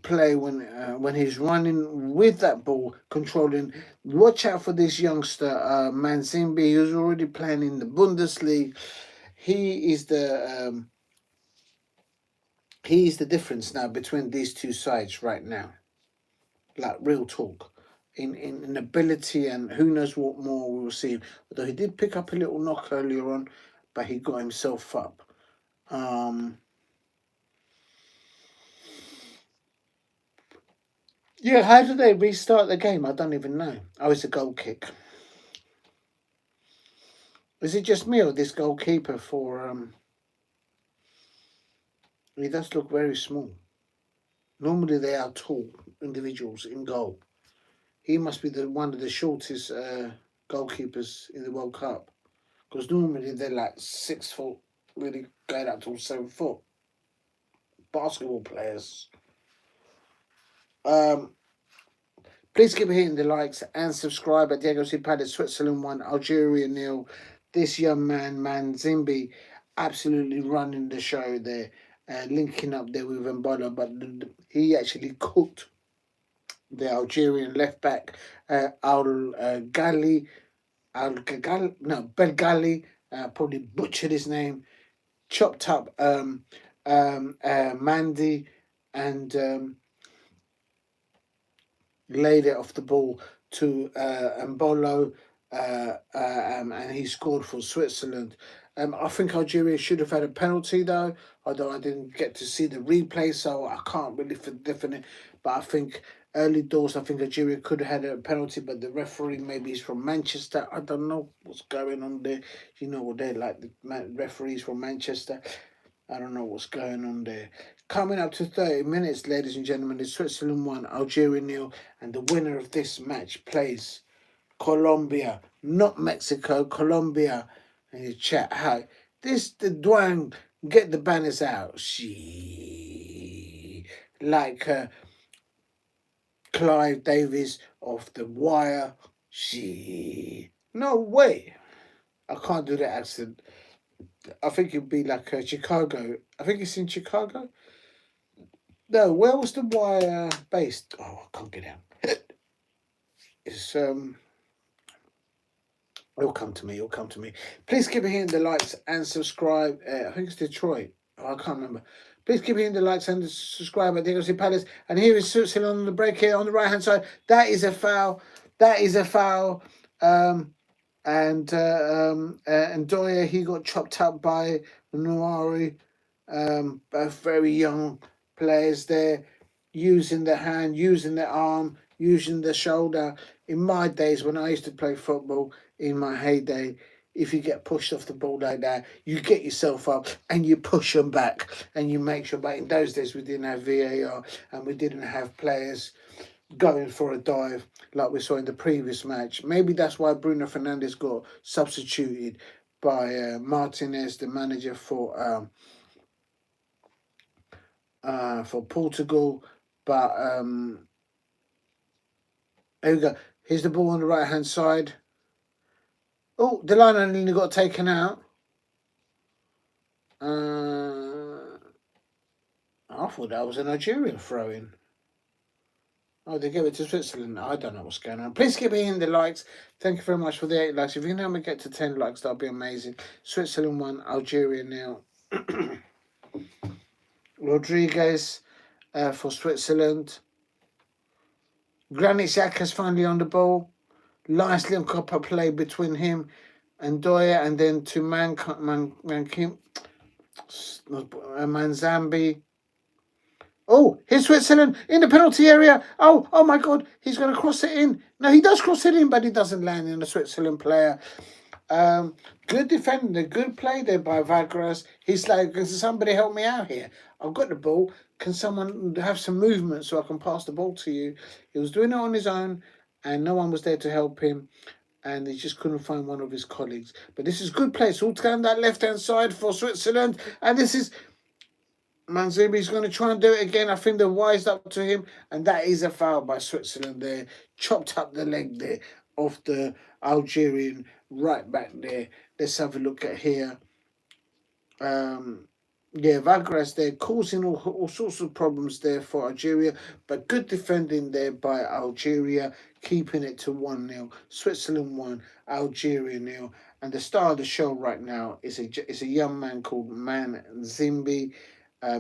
Play when he's running with that ball, controlling. Watch out for this youngster, Manzimbi, who's already playing in the Bundesliga. He is the difference now between these two sides right now. Like real talk. In ability, and who knows what more we'll see. Although he did pick up a little knock earlier on, but he got himself up. Yeah, how did they restart the game? I don't even know. Oh, it's a goal kick. Is it just me or this goalkeeper for he does look very small. Normally they are tall individuals in goal. He must be one of the shortest goalkeepers in the World Cup. Because normally they're like 6 foot, really going up to 7 foot. Basketball players. Please keep hitting the likes and subscribe at Diego C. Palace, Switzerland 1, Algeria 0. This young man, Manzimbi, absolutely running the show there. linking up there with Mbolo, but he actually cooked the Algerian left back, Gali, Belgali, probably butchered his name, chopped up Mandy, and laid it off the ball to Mbolo, and he scored for Switzerland. I think Algeria should have had a penalty though, although I didn't get to see the replay, so I can't really definite. But I think early doors, I think Algeria could have had a penalty, but the referee maybe he's from Manchester. I don't know what's going on there. You know what they're like, the referees from Manchester. I don't know what's going on there. Coming up to 30 minutes, ladies and gentlemen, is Switzerland 1, Algeria 0, and the winner of this match plays Colombia, not Mexico, Colombia. And you chat, hi. This, the Dwang, get the banners out. She, like Clive Davis of The Wire. She, no way. I can't do the accent. I think it'd be like Chicago. I think it's in Chicago. No, where was The Wire based? Oh, I can't get out. It's It'll come to me. It'll come to me. Please keep hitting the likes and subscribe. I think it's Detroit. Oh, I can't remember. Please keep hitting the likes and subscribe at the Eagles Palace. And here is Switzerland on the break here on the right hand side. That is a foul. That is a foul. And Doya, he got chopped up by Noari. Both very young players there, using the hand, using the arm, using the shoulder. In my days, when I used to play football, in my heyday, if you get pushed off the ball like that, you get yourself up and you push them back and you make sure. But in those days, we didn't have VAR and we didn't have players going for a dive like we saw in the previous match. Maybe that's why Bruno Fernandes got substituted by Martinez, the manager for Portugal. But here we go. Here's the ball on the right hand side. Oh, the line only got taken out. I thought that was a Nigerian throw-in. Oh, they gave it to Switzerland. I don't know what's going on. Please keep hitting the likes. Thank you very much for the 8 likes. If you can help me get to 10 likes, that'll be amazing. Switzerland 1, Algeria 0. Rodriguez for Switzerland. Granit Xhaka's finally on the ball. Nice little copper play between him and Doya, and then to Manzambi. Oh, here's Switzerland in the penalty area. Oh my God, he's going to cross it in. No, he does cross it in, but he doesn't land in the Switzerland player. Good defending, good play there by Vagras. He's like, can somebody help me out here? I've got the ball. Can someone have some movement so I can pass the ball to you? He was doing it on his own, and no one was there to help him. And he just couldn't find one of his colleagues. But this is good play. It's all down that left-hand side for Switzerland. And this is Manzimbi's going to try and do it again. I think they're wised up to him. And that is a foul by Switzerland there. Chopped up the leg there of the Algerian right back there. Let's have a look at here. Yeah, Vagras there causing all sorts of problems there for Algeria, but good defending there by Algeria, keeping it to 1-0. Switzerland 1, Algeria 0. And the star of the show right now is a young man called Manzimbi.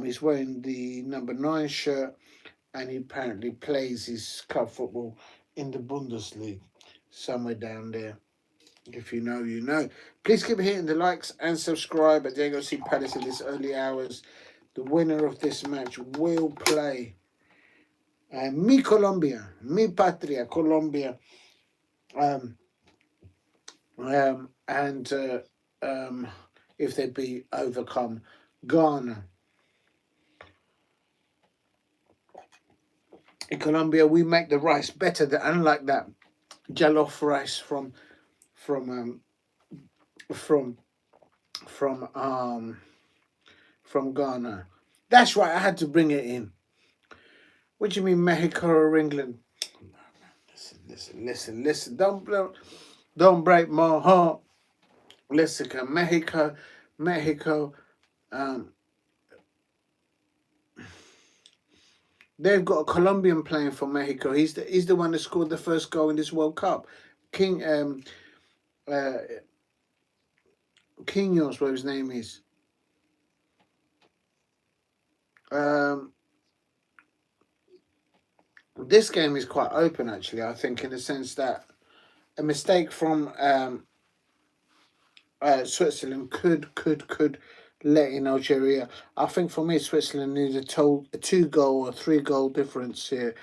He's wearing the number 9 shirt, and he apparently plays his club football in the Bundesliga, somewhere down there. If you know, you know. Please keep hitting the likes and subscribe at Diego C. Palace in this early hours. The winner of this match will play Mi Colombia, Mi Patria, Colombia. And if they be overcome, Ghana. In Colombia, we make the rice better than, unlike that jollof rice from Ghana. That's right, I had to bring it in. What do you mean, Mexico or England? Listen. Don't break my heart. Listen, Mexico. They've got a Colombian playing for Mexico. He's the one that scored the first goal in this World Cup. King uh Quinones, what his name is. Um, this game is quite open, actually. I think, in the sense that a mistake from Switzerland could let in Algeria. I think for me, Switzerland needs a 2-goal or 3-goal difference here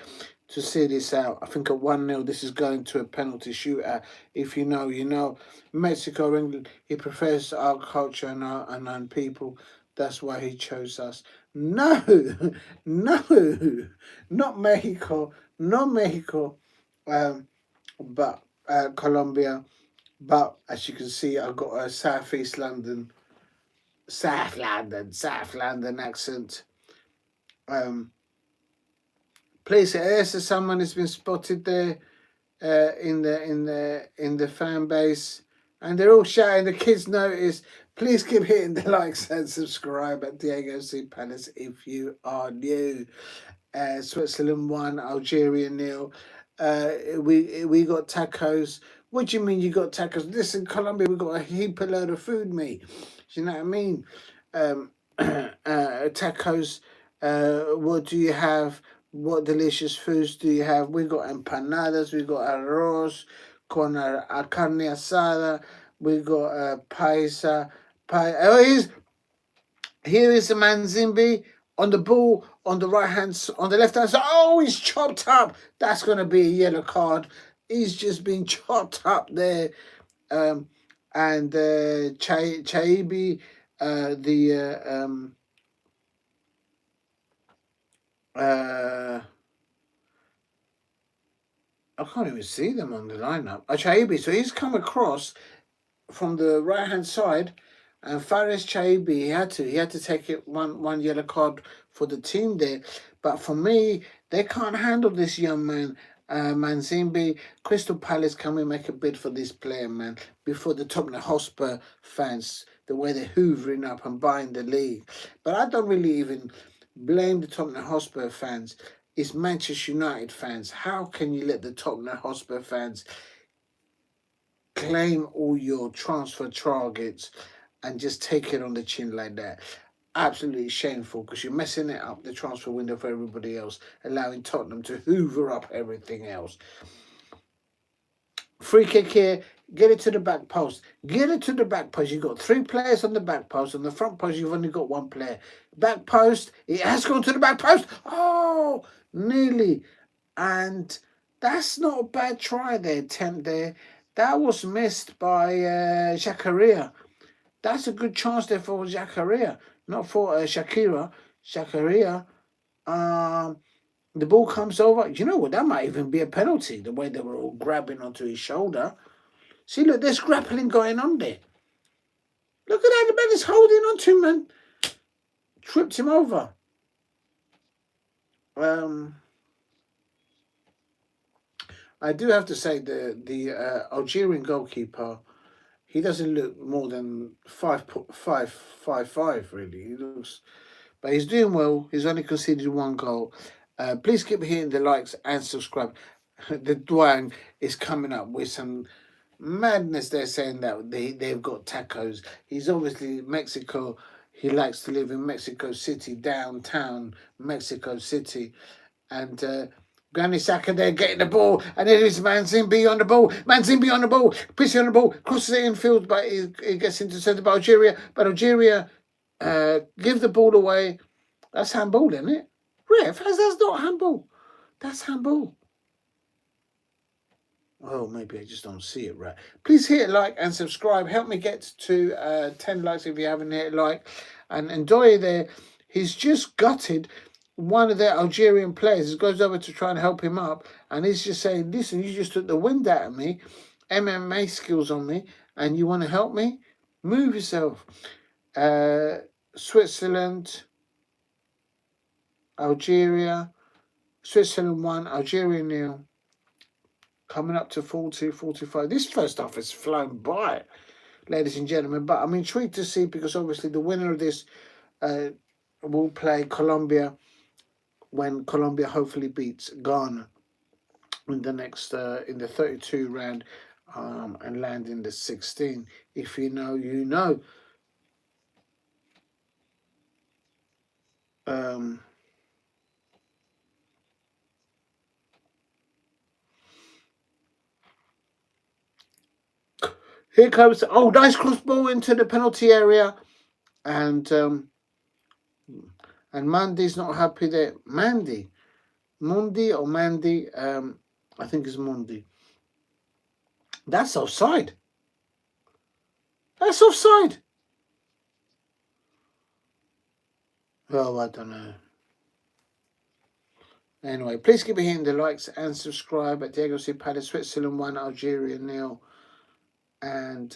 to see this out. I think at 1-0, this is going to a penalty shootout. If you know, you know. Mexico, England, he prefers our culture and our people. That's why he chose us. No, no, not Mexico, not Mexico, but Colombia. But as you can see, I've got a South London accent. Please, there's someone has been spotted there in the fan base, and they're all shouting. The kids notice. Please keep hitting the likes and subscribe at Diego C Palace if you are new. Switzerland 1, Algeria 0. We got tacos. What do you mean you got tacos? Listen, Colombia, we got a heap of load of food, mate. Do you know what I mean? Tacos. What do you have? What delicious foods do you have? We got empanadas. We got arroz con a carne asada. We got paisa. Oh, here is the Manzimbi on the ball on the on the left hand side. Oh, he's chopped up. That's going to be a yellow card. He's just been chopped up there. And Chaibi, I can't even see them on the lineup. Chaibi, so he's come across from the right hand side, and Faris Chaibi, he had to take it one yellow card for the team there. But for me, they can't handle this young man. Manzimbi, Crystal Palace, can we make a bid for this player, man? Before the Tottenham Hotspur fans, the way they're hoovering up and buying the league. But I don't really even blame the Tottenham Hotspur fans. It's Manchester United fans. How can you let the Tottenham Hotspur fans claim all your transfer targets and just take it on the chin like that? Absolutely shameful, because you're messing it up, the transfer window, for everybody else, allowing Tottenham to hoover up everything else. Free kick here. Get it to the back post. Get it to the back post. You've got 3 players on the back post. On the front post, you've only got 1 player. Back post. It has gone to the back post. Oh, nearly. And that's not a bad try there, attempt there. That was missed by Zakaria. That's a good chance there for Zakaria, not for Shakira. Zakaria. The ball comes over. You know what? That might even be a penalty, the way they were all grabbing onto his shoulder. See, look, there's grappling going on there. Look at that. The man is holding on to him, man. Tripped him over. I do have to say the Algerian goalkeeper, he doesn't look more than 5'5", really. He looks, but he's doing well. He's only conceded 1 goal. Please keep hitting the likes and subscribe. The Dwang is coming up with some madness. They're saying that they've got tacos. He's obviously Mexico. He likes to live in Mexico City, downtown Mexico City. And Granny Saka there getting the ball, and it is Manzimbi on the ball. Manzimbi on the ball, Pissy on the ball, crosses it infield, but he gets into centre by Algeria. But Algeria give the ball away. That's handball, isn't it? Ref, that's not handball. That's handball. Oh, maybe I just don't see it right. Please hit like and subscribe. Help me get to 10 likes if you haven't hit like. And Ndoye there, he's just gutted one of their Algerian players. He goes over to try and help him up, and he's just saying, listen, you just took the wind out of me, MMA skills on me, and you want to help me? Move yourself. Switzerland, Algeria, Switzerland 1, Algeria 0. Coming up to 40, 45. This first half has flown by, ladies and gentlemen. But I'm intrigued to see, because obviously the winner of this will play Colombia when Colombia hopefully beats Ghana in the next in the 32 round, and land in the 16. If you know, you know. Um, Here comes, oh, nice cross ball into the penalty area, and Mandy's not happy there. Mundi or Mandy, I think it's Mundi. That's offside. That's offside. Oh, I don't know. Anyway, please keep hitting the likes and subscribe. At Diego C. Palace, Switzerland 1, Algeria 0. And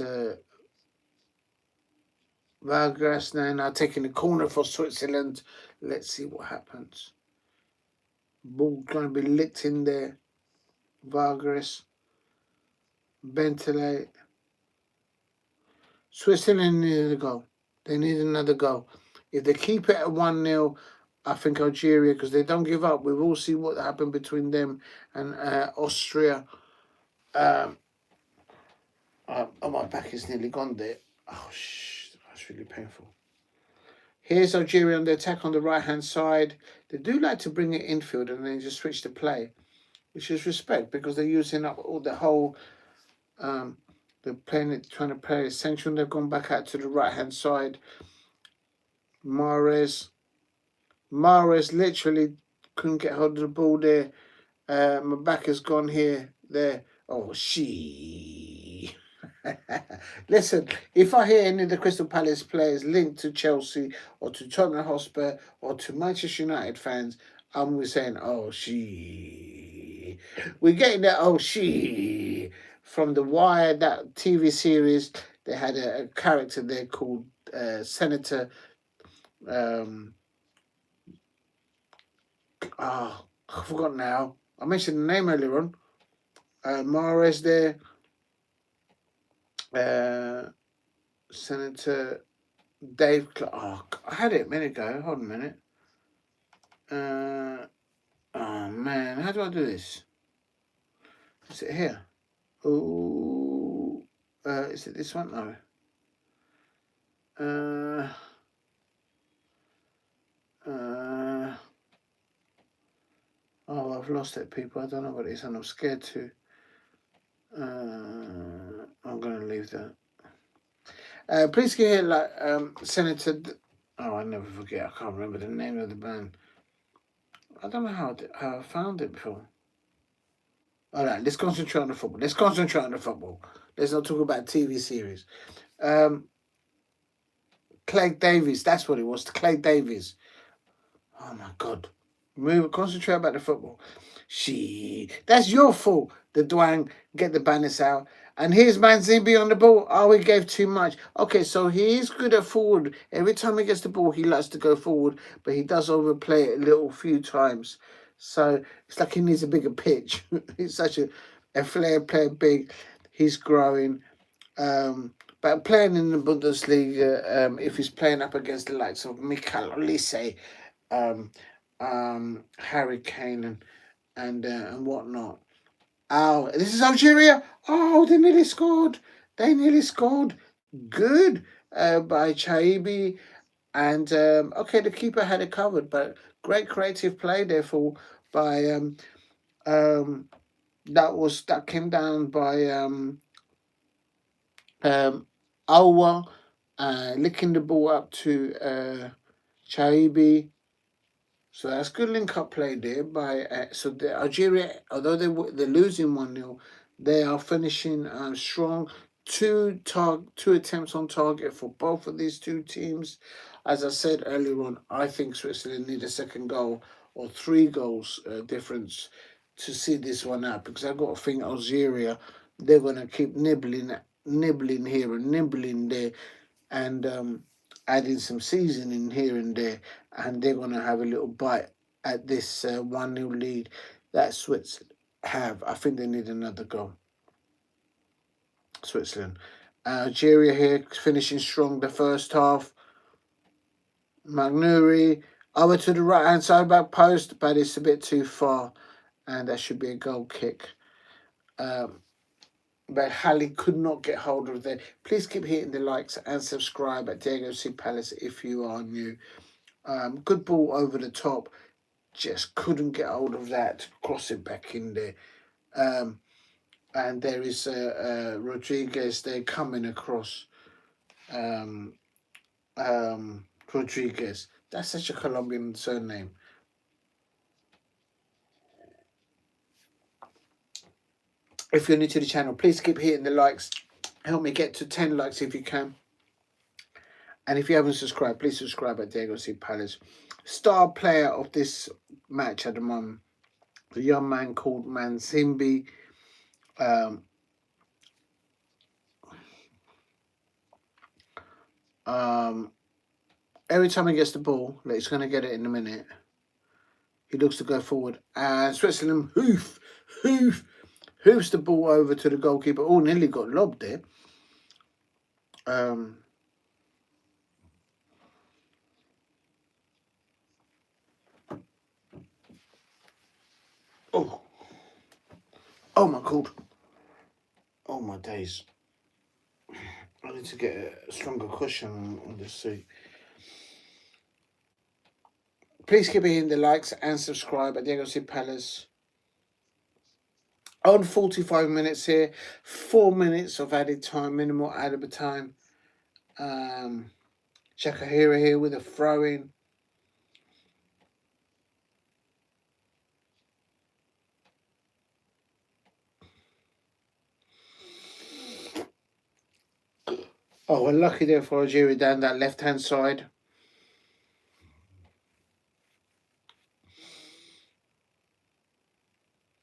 Vargas now taking the corner for Switzerland. Let's see what happens. Ball going to be licked in there. Vargas. Ventilate. Switzerland needed a goal. They need another goal. If they keep it at 1-0, I think Algeria, because they don't give up. We will see what happened between them and Austria. Oh, my back is nearly gone there. Oh, that's really painful. Here's Algeria on the attack on the right-hand side. They do like to bring it infield and then just switch to play, which is respect, because they're using up all the whole... they're playing it, trying to play it central. They've gone back out to the right-hand side. Mahrez literally couldn't get hold of the ball there. My back has gone here, there. Oh, Listen, if I hear any of the Crystal Palace players linked to Chelsea or to Tottenham Hotspur or to Manchester United fans, I'm saying, oh, we're getting that, oh, from The Wire, that TV series. They had a character there called Senator... I forgot now. I mentioned the name earlier on. Mahrez there. Senator Dave Clark. Oh, I had it a minute ago. Hold on a minute. Oh man, how do I do this? Is it here? Oh, is it this one? No. Oh, I've lost it, people. I don't know what it is, and I'm scared to. I'm going to leave that. Please get here, like Senator. Oh, I never forget. I can't remember the name of the band. I don't know how I found it before. All right, let's concentrate on the football. Let's not talk about TV series. Craig Davies, that's what it was. Craig Davies. Oh my God. Concentrate about the football. That's your fault. The Dwang, get the banners out. And here's Manzimbi on the ball. Oh, he gave too much. Okay, so he's good at forward. Every time he gets the ball, he likes to go forward, but he does overplay it a little few times. So it's like he needs a bigger pitch. He's such a flair player, big. He's growing. But playing in the Bundesliga, if he's playing up against the likes of Michael Olise, Harry Kane and whatnot. Oh, this is Algeria. Oh, they nearly scored. Good by Chaibi. And okay, the keeper had it covered, but great creative play there by that came down by Awa, licking the ball up to Chaibi. So that's good link-up play there by so the Algeria, although they're losing 1-0, they are finishing strong. Two attempts on target for both of these two teams. As I said earlier on, I think Switzerland need a second goal or 3 goals difference to see this one out, because I've got to think Algeria, they're going to keep nibbling here and nibbling there, and adding some seasoning here and there, and they're going to have a little bite at this 1-0 lead that Switzerland have. I think they need another goal. Switzerland. Algeria here finishing strong the first half. Magnuri, Over to the right hand side back post, but it's a bit too far, and that should be a goal kick. But Halley could not get hold of it. Please keep hitting the likes and subscribe at Diego C. Palace if you are new. Good ball over the top. Just couldn't get hold of that to cross it back in there. And there is Rodriguez there coming across. Um, Rodriguez. That's such a Colombian surname. If you're new to the channel, please keep hitting the likes. Help me get to 10 likes if you can. And if you haven't subscribed, please subscribe at Diego C. Palace. Star player of this match at the moment, a young man called Mansimbi. Every time he gets the ball, like he's going to get it in a minute, he looks to go forward. And Switzerland hoofs the ball over to the goalkeeper. Oh, nearly got lobbed there. Oh my God. Oh my days. I need to get a stronger cushion on this seat. Please keep hitting the likes and subscribe at Diego C. Palace. On 45 minutes here, 4 minutes of added time, minimal added time. Shakahira here with a throw in. Oh, we're lucky there for Algeria down that left hand side.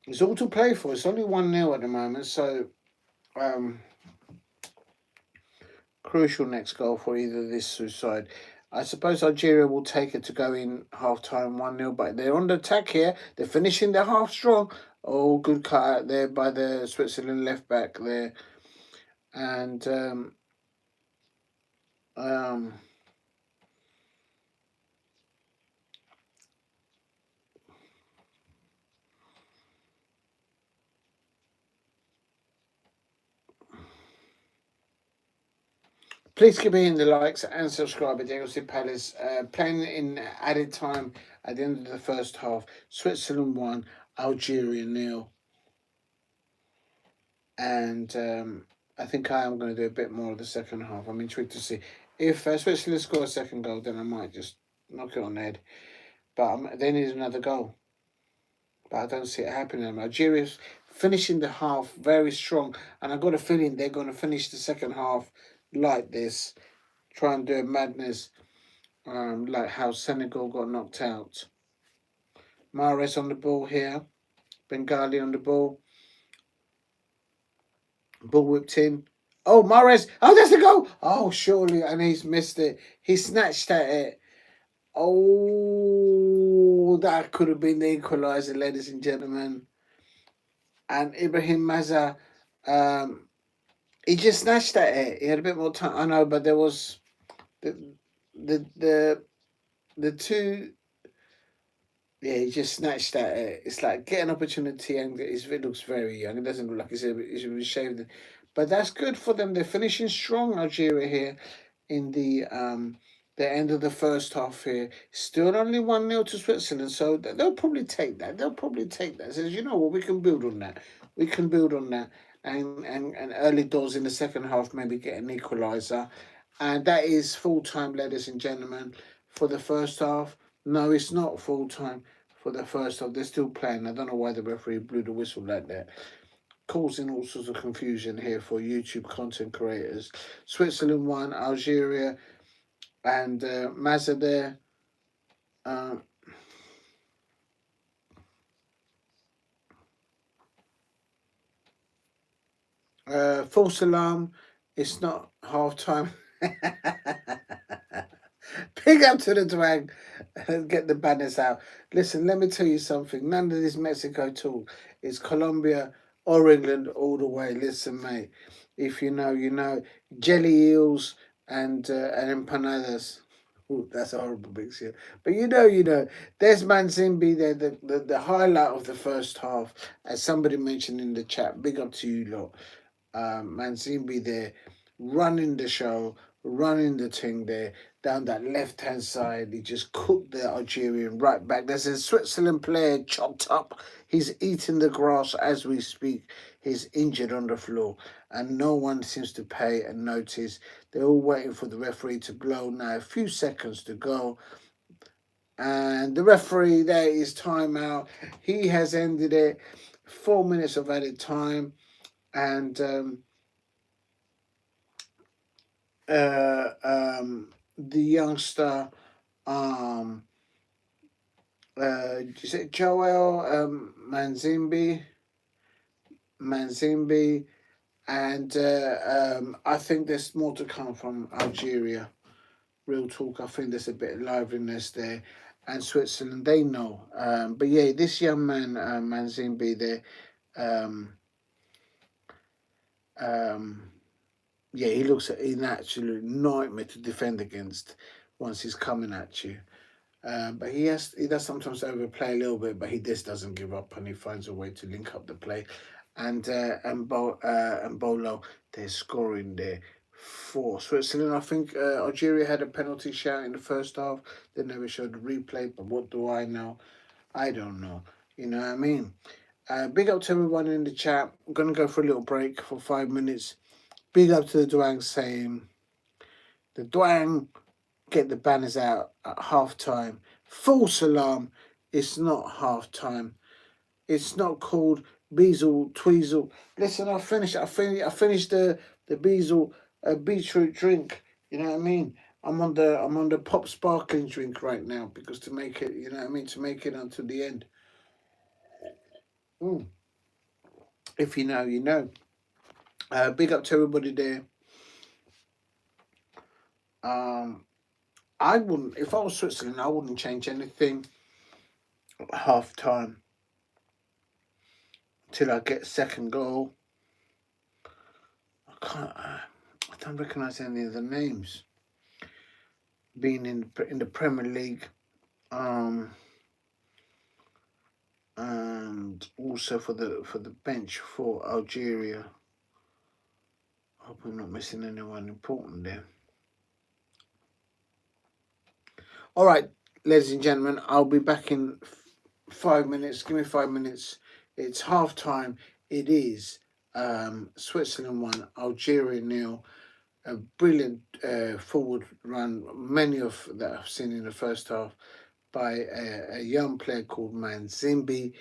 It's all to play for. It's only 1-0 at the moment, so crucial next goal for either this side. I suppose Algeria will take it to go in half time 1-0, but they're on the attack here. They're finishing their half strong. Oh, good cut out there by the Switzerland left back there. And please keep hitting the likes and subscribe at Diego C. Palace. Playing in added time at the end of the first half. Switzerland 1, Algeria 0. And I think I am going to do a bit more of the second half. I'm intrigued to see. If Switzerland score a second goal, then I might just knock it on the head. But they need another goal. But I don't see it happening. Algeria's finishing the half very strong. And I've got a feeling they're going to finish the second half like this. Try and do a madness. Like how Senegal got knocked out. Mahrez on the ball here. Bengali on the ball. Ball whipped in. Oh, Mahrez. Oh, that's the goal. Oh, surely. And he's missed it. He snatched at it. Oh, that could have been the equaliser, ladies and gentlemen. And Ibrahim Maza, he just snatched at it. He had a bit more time. I know, but there was the two. Yeah, he just snatched at it. It's like get an opportunity, and it looks very young. It doesn't look like he's been shaved. But that's good for them. They're finishing strong, Algeria here in the end of the first half here. Still only 1-0 to Switzerland, so they'll probably take that. They'll probably take that. Says, you know what, we can build on that. We can build on that. And early doors in the second half, maybe get an equaliser. And that is full time, ladies and gentlemen, for the first half. No, it's not full time for the first half. They're still playing. I don't know why the referee blew the whistle like that. Causing all sorts of confusion here for YouTube content creators. Switzerland 1, Algeria, and Mazza there. False alarm. It's not half time. Pick up to the drag and get the banners out. Listen, let me tell you something. None of this Mexico talk. It's Colombia or England all the way. Listen, mate. If you know, you know. Jelly eels and empanadas. Ooh, that's a horrible mixture. But there's Manzimbi there, the highlight of the first half, as somebody mentioned in the chat. Big up to you lot. Manzimbi there, running the show, running the thing there, down that left hand side. He just cooked the Algerian right back. There's a Switzerland player chopped up. He's eating the grass as we speak. He's injured on the floor, and no one seems to pay a notice. They're all waiting for the referee to blow. Now, a few seconds to go. And the referee, there is timeout. He has ended it. 4 minutes of added time. And the youngster, is it Joel Manzimbi, and I think there's more to come from Algeria. Real talk, I think there's a bit of liveliness there, and Switzerland, they know. But yeah, this young man, Manzimbi, there, um, um, yeah, he looks an absolute nightmare to defend against once he's coming at you. But he does sometimes overplay a little bit, but he just doesn't give up and he finds a way to link up the play. And Bolo, they're scoring there for Switzerland. I think Algeria had a penalty shout in the first half. They never showed the replay, but what do I know? I don't know. You know what I mean? Big up to everyone in the chat. I'm gonna go for a little break for 5 minutes. Big up to the Dwang saying the Dwang get the banners out at half time. False alarm. It's not half time. It's not called Beezle Tweezle. Listen, I finished the Beezle beetroot drink. You know what I mean? I'm on the pop sparkling drink right now because to make it, you know what I mean, to make it until the end. Mm. If you know, you know. Big up to everybody there. I wouldn't, if I was Switzerland, I wouldn't change anything at half time till I get second goal. I don't recognise any of the names. Being in the Premier League, and also for the bench for Algeria. Hope I'm not missing anyone important there. All right, ladies and gentlemen, I'll be back in 5 minutes. Give me 5 minutes. It's half time. It is Switzerland 1, Algeria 0. A brilliant forward run, many of that I've seen in the first half, by a young player called Manzimbi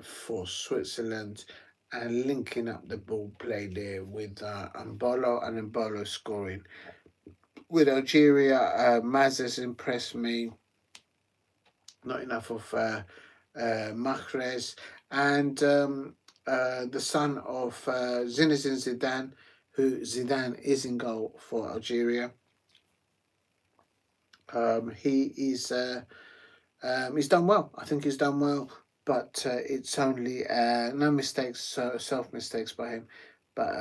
for Switzerland, and linking up the ball play there with Mbolo, and Mbolo scoring. With Algeria, Mazes impressed me. Not enough of Mahrez, and the son of Zinedine Zidane, who Zidane is in goal for Algeria. He's done well. I think he's done well, but it's only no mistakes, self mistakes by him. But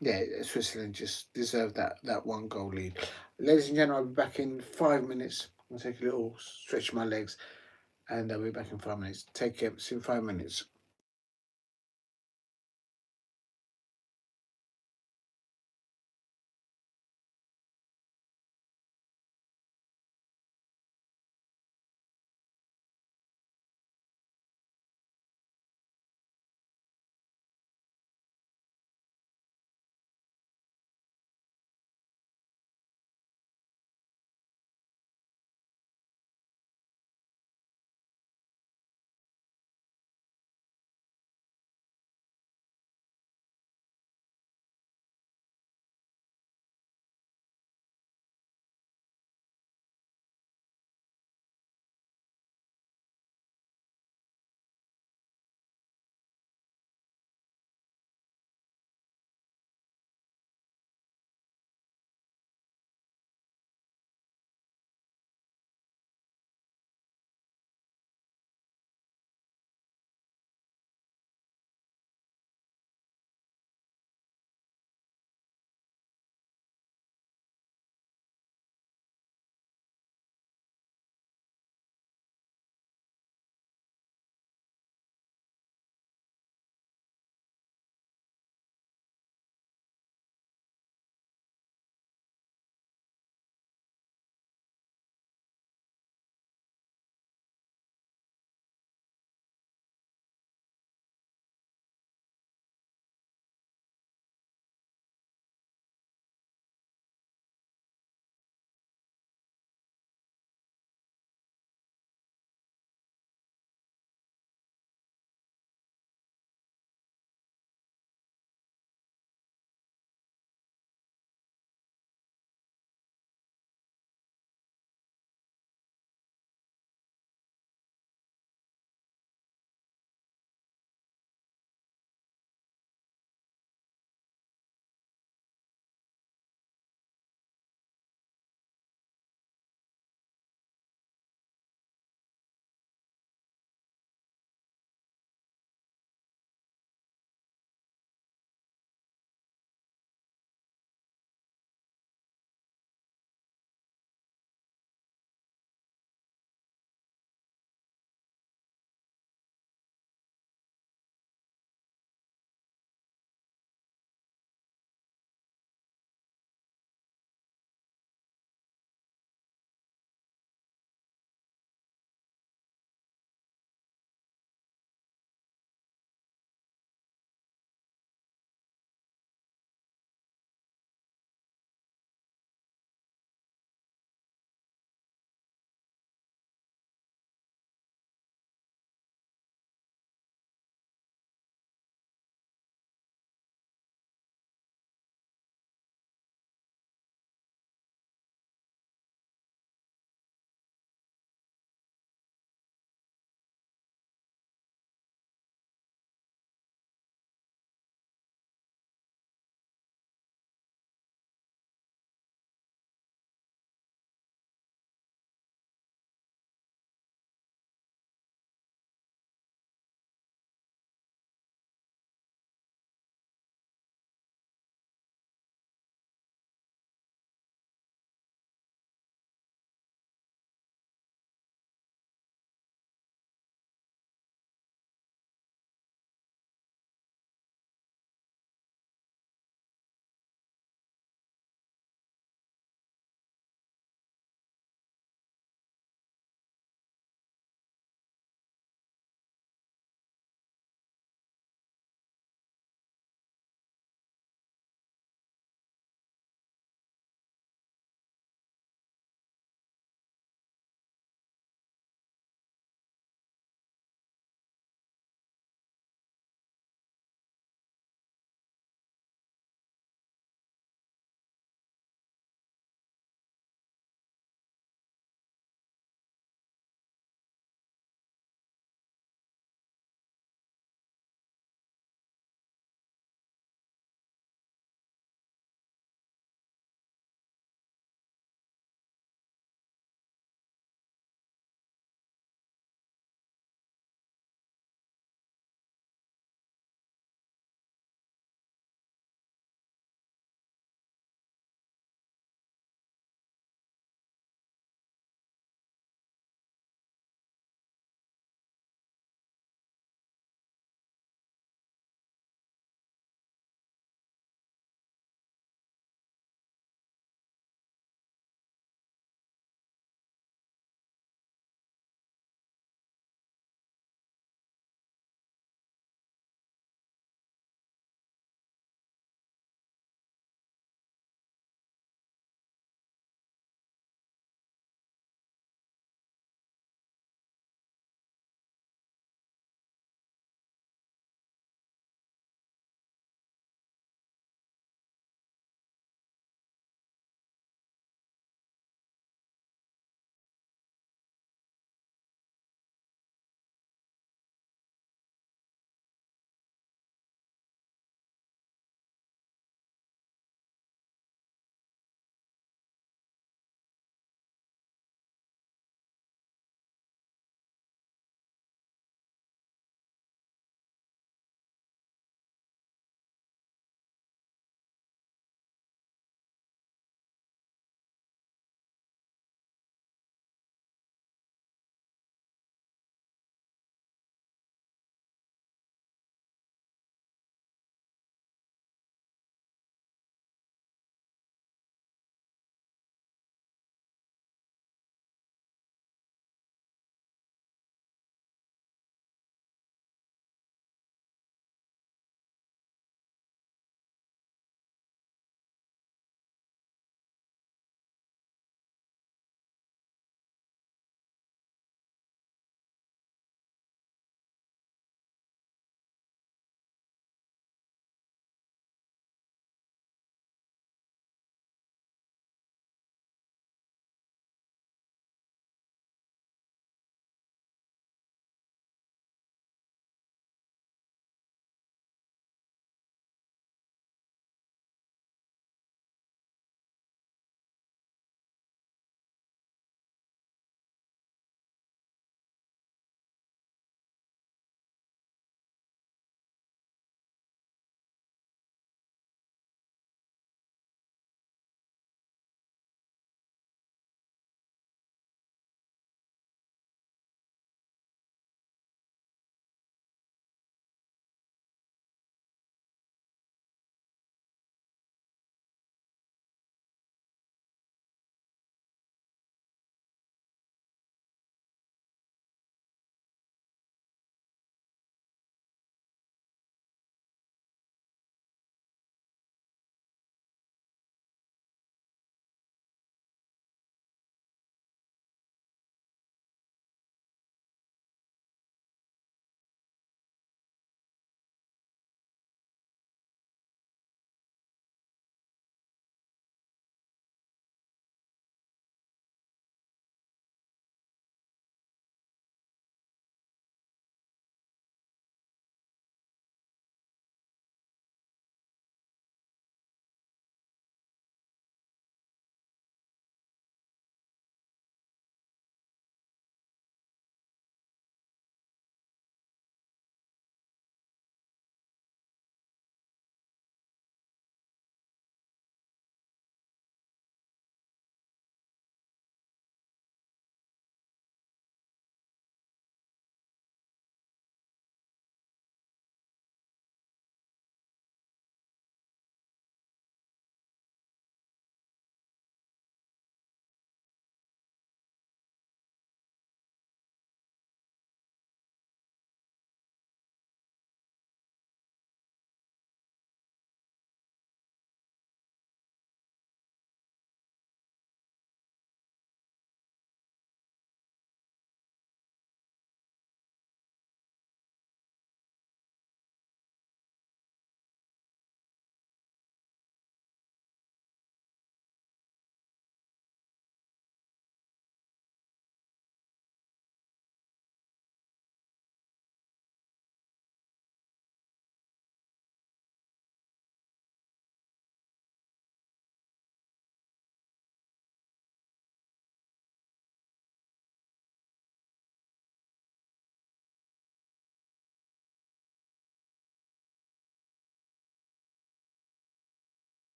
yeah, Switzerland just deserved that one goal lead. Ladies and gentlemen, I'll be back in 5 minutes. I'll take a little stretch my legs, and I'll be back in 5 minutes. Take care. See you in 5 minutes.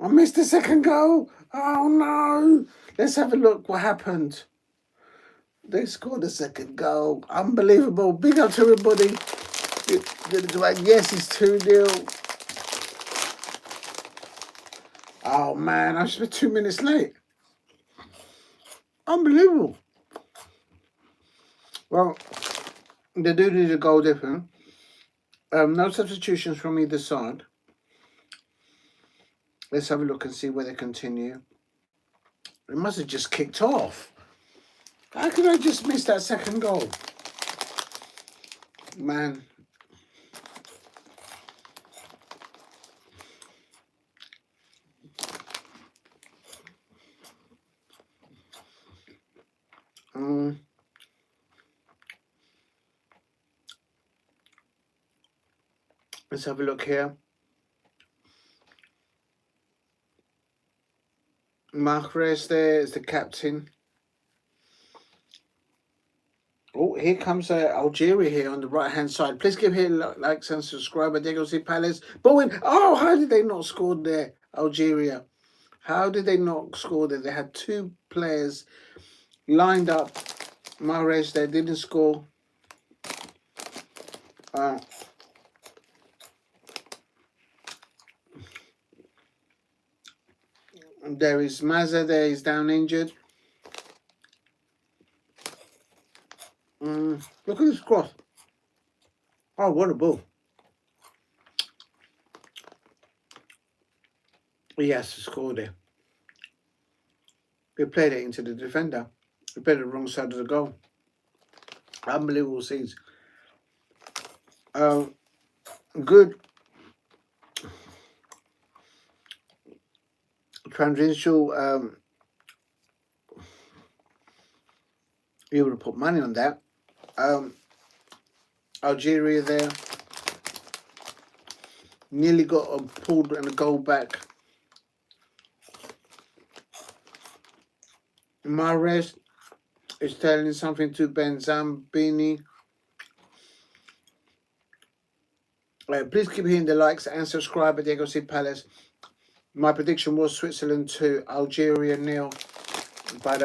I missed the second goal. Oh no. Let's have a look what happened. They scored the second goal. Unbelievable. Big up to everybody. Yes, it's 2-0. Oh man, I was 2 minutes late. Unbelievable. Well, they do need a goal different. No substitutions from either side. Let's have a look and see where they continue. It must have just kicked off. How could I just miss that second goal? Man. Let's have a look here. Mahrez there is the captain. Oh, here comes Algeria here on the right-hand side. Please give here likes and subscribe. There goes the Palace. Bowen. Oh, how did they not score there, Algeria? How did they not score there? They had two players lined up. Mahrez there didn't score. There is Mazza there. He's down injured. Look at this cross. Oh, what a ball. He has to score there. He played it into the defender. He played it the wrong side of the goal. Unbelievable scenes. Good transitional. You would have put money on that. Algeria there nearly got pulled and a goal back. Mahrez is telling something to Ben Zambini. Please keep hitting the likes and subscribe at Diego C Palace. My prediction was Switzerland 2, Algeria 0. But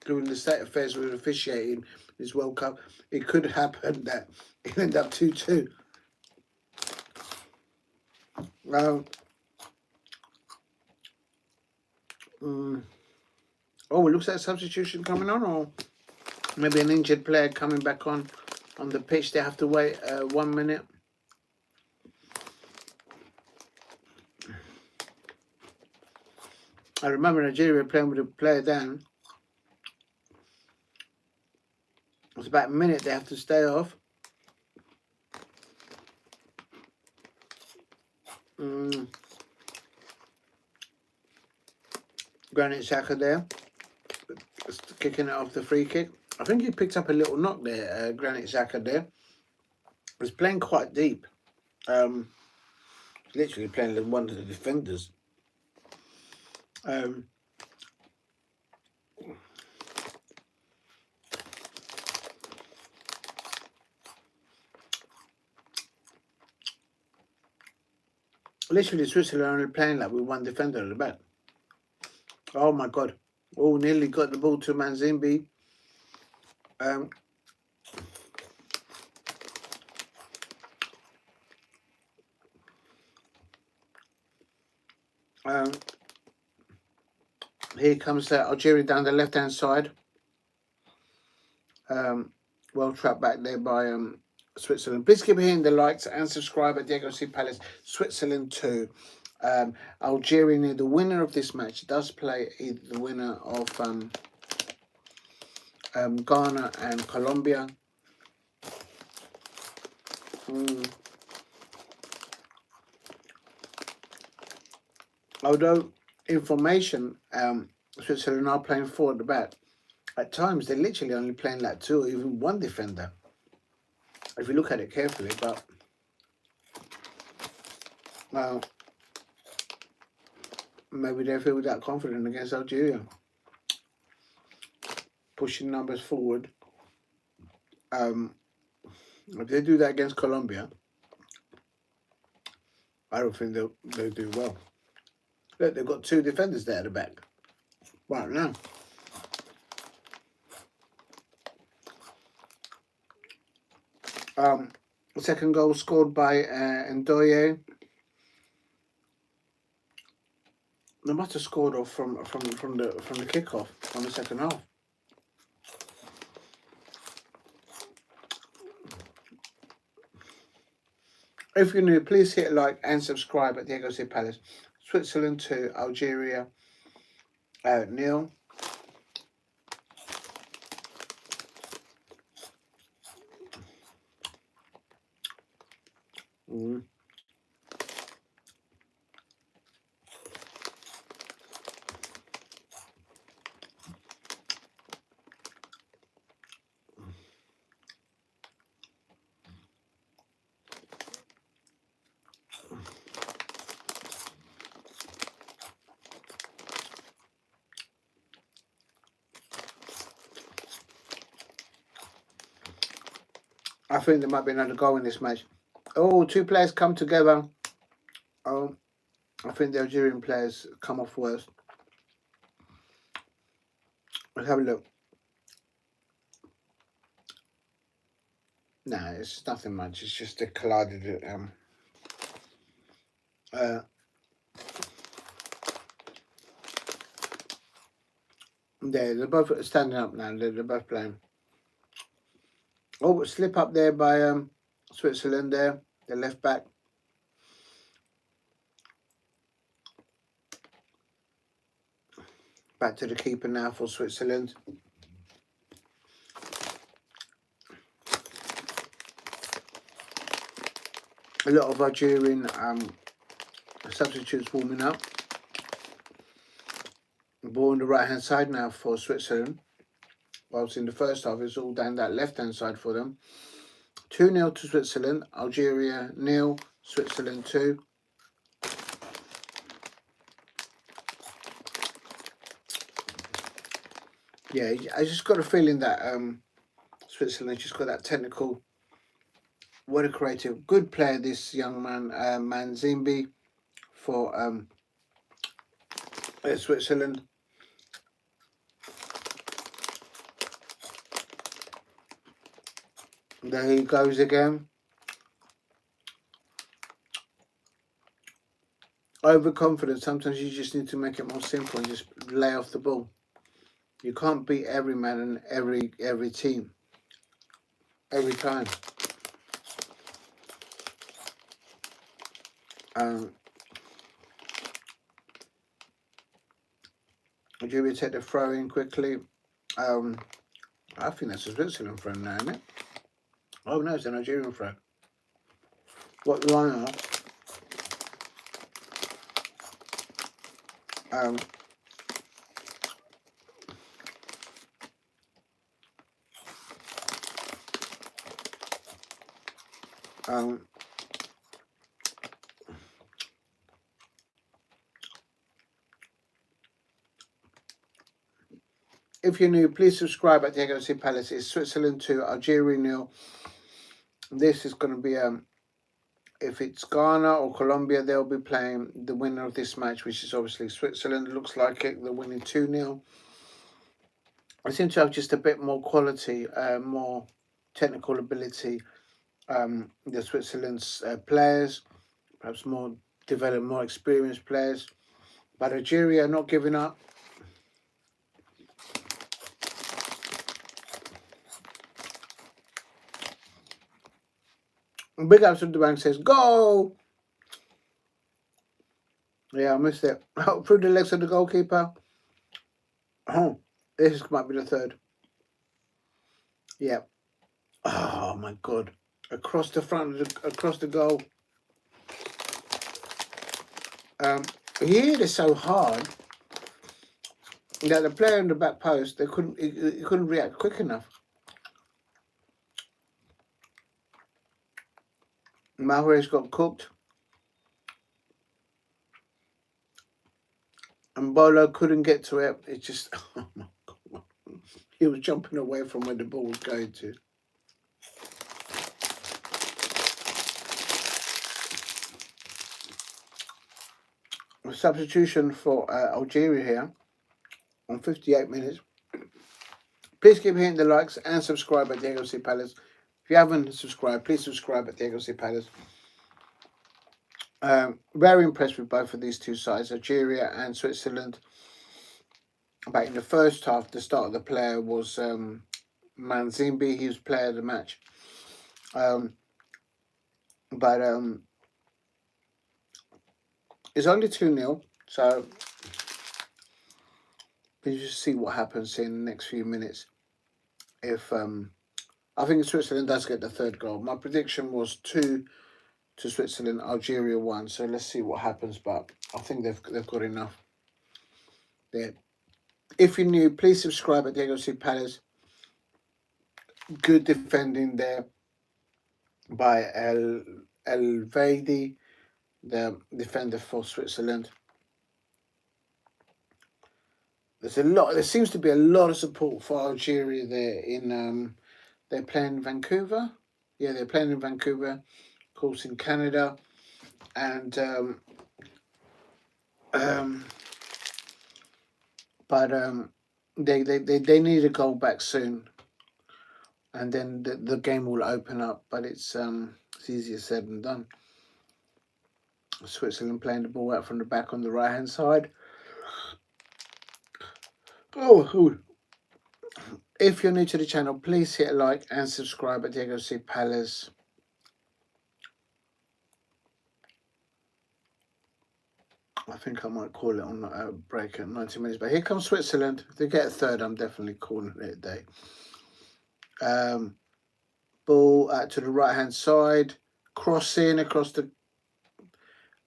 given the state of affairs with officiating this World Cup, it could happen that it end up 2-2. Oh, it looks like a substitution coming on, or maybe an injured player coming back on the pitch. They have to wait 1 minute. I remember Nigeria playing with a player down. It's about a minute they have to stay off. Granit Xhaka there, kicking it off the free kick. I think he picked up a little knock there, Granit Xhaka there. Was playing quite deep. Literally playing like one of the defenders. Literally Switzerland are playing like with one defender at the back. Oh my God. Oh, nearly got the ball to Manzimbi. Here comes Algeria down the left-hand side. Well trapped back there by Switzerland. Please keep hitting the likes and subscribe at Diego C Palace. Switzerland 2. Algeria, the winner of this match, does play either the winner of Ghana and Colombia. Although information, Switzerland are playing 4 at the back. At times, they're literally only playing like 2 or even 1 defender. If you look at it carefully, but well, maybe they feel that confident against Algeria. Pushing numbers forward. If they do that against Colombia, I don't think they'll do well. Look, they've got two defenders there at the back right now. Second goal scored by Ndoye. They must have scored off from the kickoff on the second half. If you're new, please hit like and subscribe at Diego C Palace. Switzerland 2, Algeria 0. I think there might be another goal in this match. Oh, two players come together. Oh, I think the Algerian players come off worse. Let's have a look. No, it's nothing much. It's just they collided. They're both standing up now. They're both playing. Oh, slip up there by Switzerland there, the left back. Back to the keeper now for Switzerland. A lot of Algerian substitutes warming up. Ball on the right hand side now for Switzerland. Whilst in the first half, it's all down that left hand side for them. 2-0 to Switzerland. Algeria 0, Switzerland 2. Yeah, I just got a feeling that Switzerland just got that technical, what a creative, good player, this young man, Manzimbi, for Switzerland. There he goes again. Overconfident. Sometimes you just need to make it more simple and just lay off the ball. You can't beat every man and every team every time. Algeria take the throw in quickly. I think that's a Switzerland throw now, isn't it? Oh no, it's an Algerian throw. What lineup? If you're new, please subscribe at Diego C Palace. It's Switzerland 2, Algeria 0. This is going to be if it's Ghana or Colombia, they'll be playing the winner of this match, which is obviously Switzerland. It looks like it. They're winning 2-0. I seem to have just a bit more quality, more technical ability. The Switzerland's players, perhaps more developed, more experienced players. But Algeria are not giving up. Big ups to the bank says, go! Yeah, I missed it. Through the legs of the goalkeeper. Oh, this might be the third. Yeah. Oh, my God. Across the front, across the goal. He hit it so hard that the player in the back post, he couldn't react quick enough. Mahrez got cooked. And Bolo couldn't get to it. It just, oh my God. He was jumping away from where the ball was going to. substitution for Algeria here on 58 minutes. Please keep hitting the likes and subscribe at Diego C. Palace. If you haven't subscribed, please subscribe at Diego C. Palace. Very impressed with both of these two sides, Algeria and Switzerland. But in the first half, the start of the player was Manzimbi. He was player of the match. It's only 2-0, so we just see what happens in the next few minutes. If I think Switzerland does get the third goal. My prediction was 2 to Switzerland, Algeria 1. So let's see what happens. But I think they've got enough there. If you're new, please subscribe at Diego C. Palace. Good defending there by El Vadi, the defender for Switzerland. There seems to be a lot of support for Algeria there in they're playing in Vancouver. Yeah, they're playing in Vancouver, of course, in Canada. And they need a goal back soon, and then the game will open up. But it's easier said than done. Switzerland playing the ball out from the back on the right hand side. Oh, if you're new to the channel, please hit a like and subscribe at Diego C. Palace. I think I might call it on a break at 90 minutes. But here comes Switzerland. If they get a third, I'm definitely calling it a day. Ball out to the right-hand side. Crossing across the...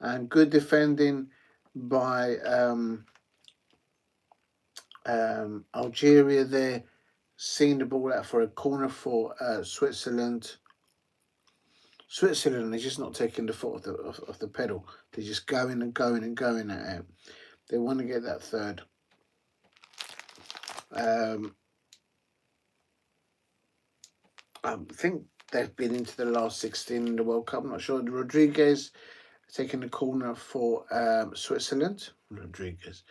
And good defending by Algeria there. Seeing the ball out for a corner for Switzerland. Switzerland is just not taking the foot off the pedal. They're just going and going and going at it. They want to get that third. I think they've been into the last 16 in the World Cup. I'm not sure. Rodriguez taking the corner for Switzerland. Rodriguez.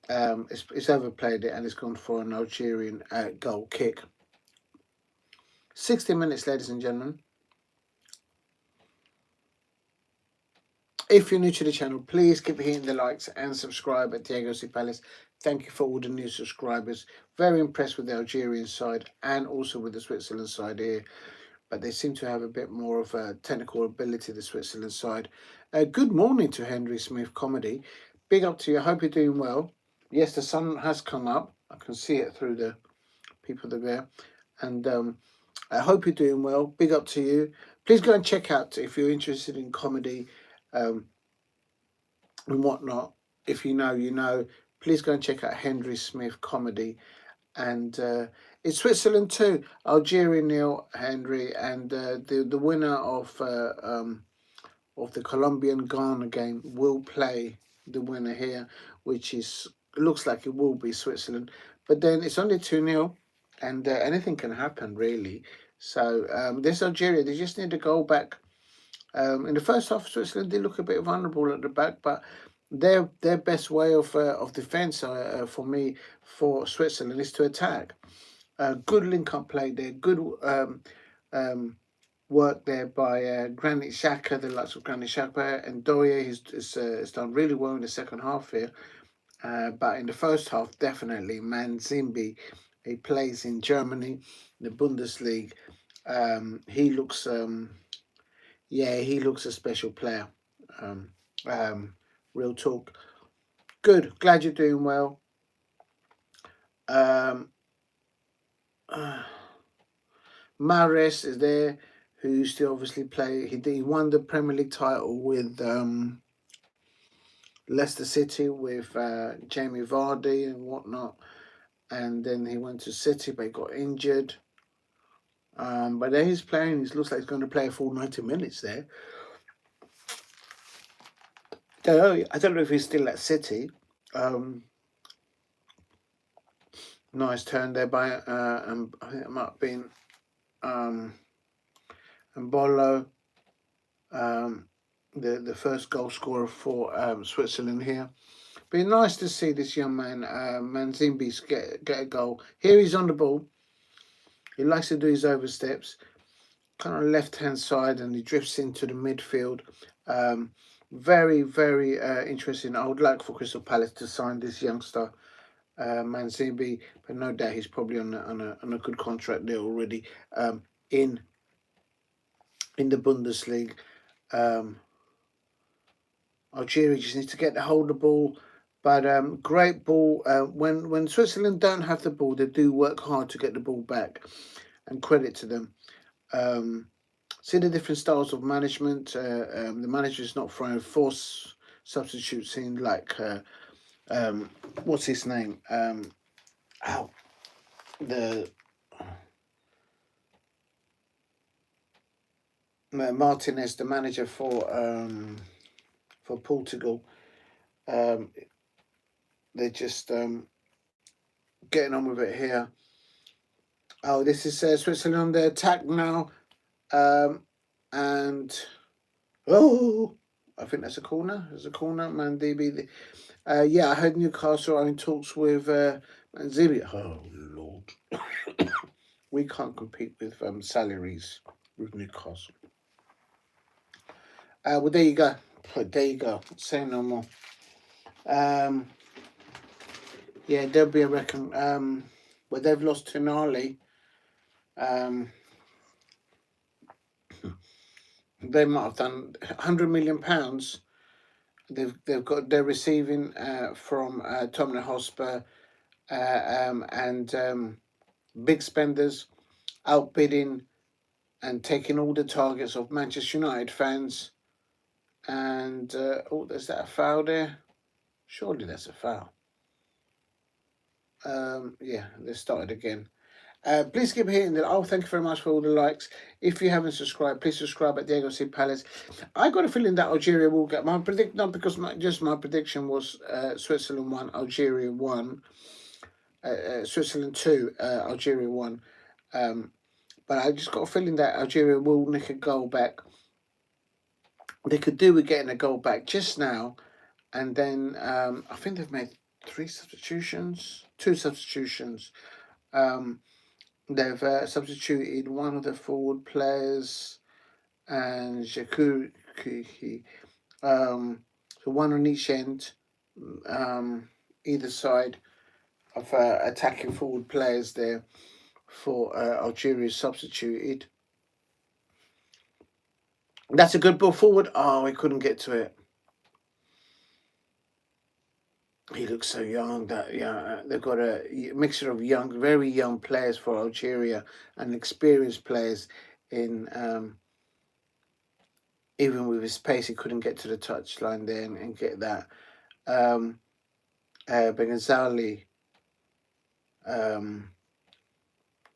It's overplayed it and it's gone for an Algerian goal kick. 60 minutes, ladies and gentlemen. If you're new to the channel, please keep hitting the likes and subscribe at Diego C. Palace. Thank you for all the new subscribers. Very impressed with the Algerian side and also with the Switzerland side here. But they seem to have a bit more of a technical ability, the Switzerland side. Good morning to Henry Smith Comedy. Big up to you. I hope you're doing well. Yes, the sun has come up. I can see it through the people that are there. And I hope you're doing well. Big up to you. Please go and check out if you're interested in comedy and whatnot. If you know, you know. Please go and check out Henry Smith Comedy. And it's Switzerland 2, Algeria 0, Henry, and the winner of the Colombian Ghana game will play the winner here, which looks like it will be Switzerland. But then it's only 2-0, and anything can happen really. So this Algeria, they just need to go back. In the first half, Switzerland did look a bit vulnerable at the back, but their best way of defence for me for Switzerland is to attack. Good link-up play there. Good work there by Granit Xhaka, the likes of Granit Xhaka, and Doye has done really well in the second half here. But in the first half, definitely Manzimbi, he plays in Germany, the Bundesliga. He looks, he looks a special player. Real talk. Good. Glad you're doing well. Mahrez is there, who used to obviously play. He won the Premier League title with Leicester City with Jamie Vardy and whatnot. And then he went to City, but he got injured. But there he's playing. He looks like he's going to play a full 90 minutes there. I don't know if he's still at City. Nice turn there by and I think it might have been Mbolo. the first goal scorer for Switzerland here. Be nice to see this young man, Manzimbi, get a goal. Here he's on the ball. He likes to do his oversteps, kind of left hand side, and he drifts into the midfield. Um, very, very interesting. I would like for Crystal Palace to sign this youngster, Manzimbi, but no doubt he's probably on a good contract there already. In the Bundesliga. Algeria just needs to get the hold of the ball. But great ball. When Switzerland don't have the ball, they do work hard to get the ball back, and credit to them. See the different styles of management. The manager is not throwing force substitutes in like what's his name? The Martinez, the manager for Portugal. They're just getting on with it here. Oh, this is Switzerland on the attack now. And oh, I think that's a corner. There's a corner. Mandibi. Yeah, I heard Newcastle are in talks with Manzibi. Oh Lord, we can't compete with salaries with Newcastle. Well, there you go. There you go. Say no more. Yeah, there'll be a reckon. But they've lost to Tonali. They might have done £100 million. They're receiving from Tottenham Hotspur and big spenders outbidding and taking all the targets of Manchester United fans. And oh, there's that a foul there? Surely that's a foul. Yeah, they started again. Please keep hitting that. Oh, thank you very much for all the likes. If you haven't subscribed, please subscribe at Diego C. Palace. I got a feeling that Algeria will get my predict, not because my prediction was Switzerland 1, Algeria 1, Switzerland 2, Algeria 1. But I just got a feeling that Algeria will nick a goal back. They could do with getting a goal back just now, and then I think they've made 2 substitutions. They've substituted one of the forward players and Jakuki. So one on each end, either side of attacking forward players there for Algeria substituted. That's a good ball forward. Oh, he couldn't get to it. He looks so young. That they've got a mixture of young, very young players for Algeria and experienced players. In even with his pace, he couldn't get to the touchline there and get that. Benghazali.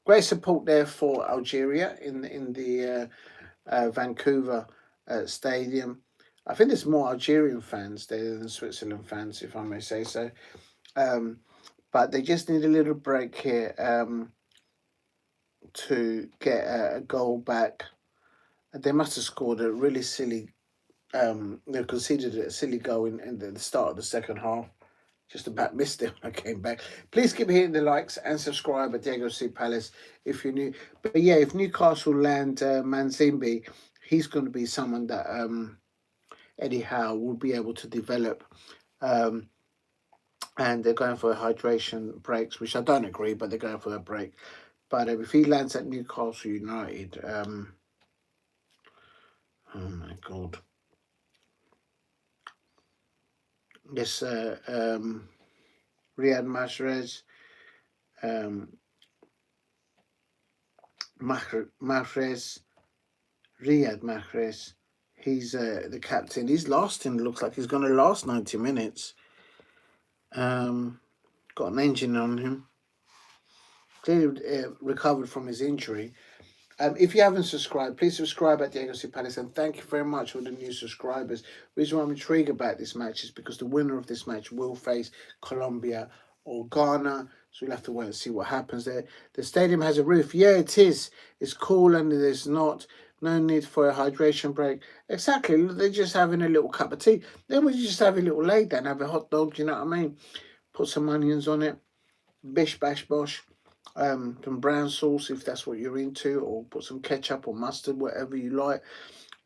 Great support there for Algeria in the Vancouver stadium. I think there's more Algerian fans there than Switzerland fans, if I may say so. But they just need a little break here to get a goal back. They must have scored a really silly. They conceded a silly goal in the start of the second half. Just about missed it when I came back. Please keep hitting the likes and subscribe at Diego C. Palace if you're new. But yeah, if Newcastle land Manzimbi, he's going to be someone that Eddie Howe will be able to develop. And they're going for hydration breaks, which I don't agree, but they're going for a break. But if he lands at Newcastle United, oh my God. Yes, Riyad Mahrez, Riyad Mahrez. He's the captain. He's lasting. Looks like he's going to last 90 minutes. Got an engine on him. Clearly recovered from his injury. If you haven't subscribed, please subscribe at Diego C. Palace, and thank you very much for the new subscribers. The reason why I'm intrigued about this match is because the winner of this match will face Colombia or Ghana, so we'll have to wait and see what happens there. The stadium has a roof. Yeah, it is. It's cool, and there's not No need for a hydration break. Exactly. They're just having a little cup of tea. Then we just have a little lay down, have a hot dog. You know what I mean? Put some onions on it. Bish bash bosh. Some brown sauce if that's what you're into, or put some ketchup or mustard, whatever you like.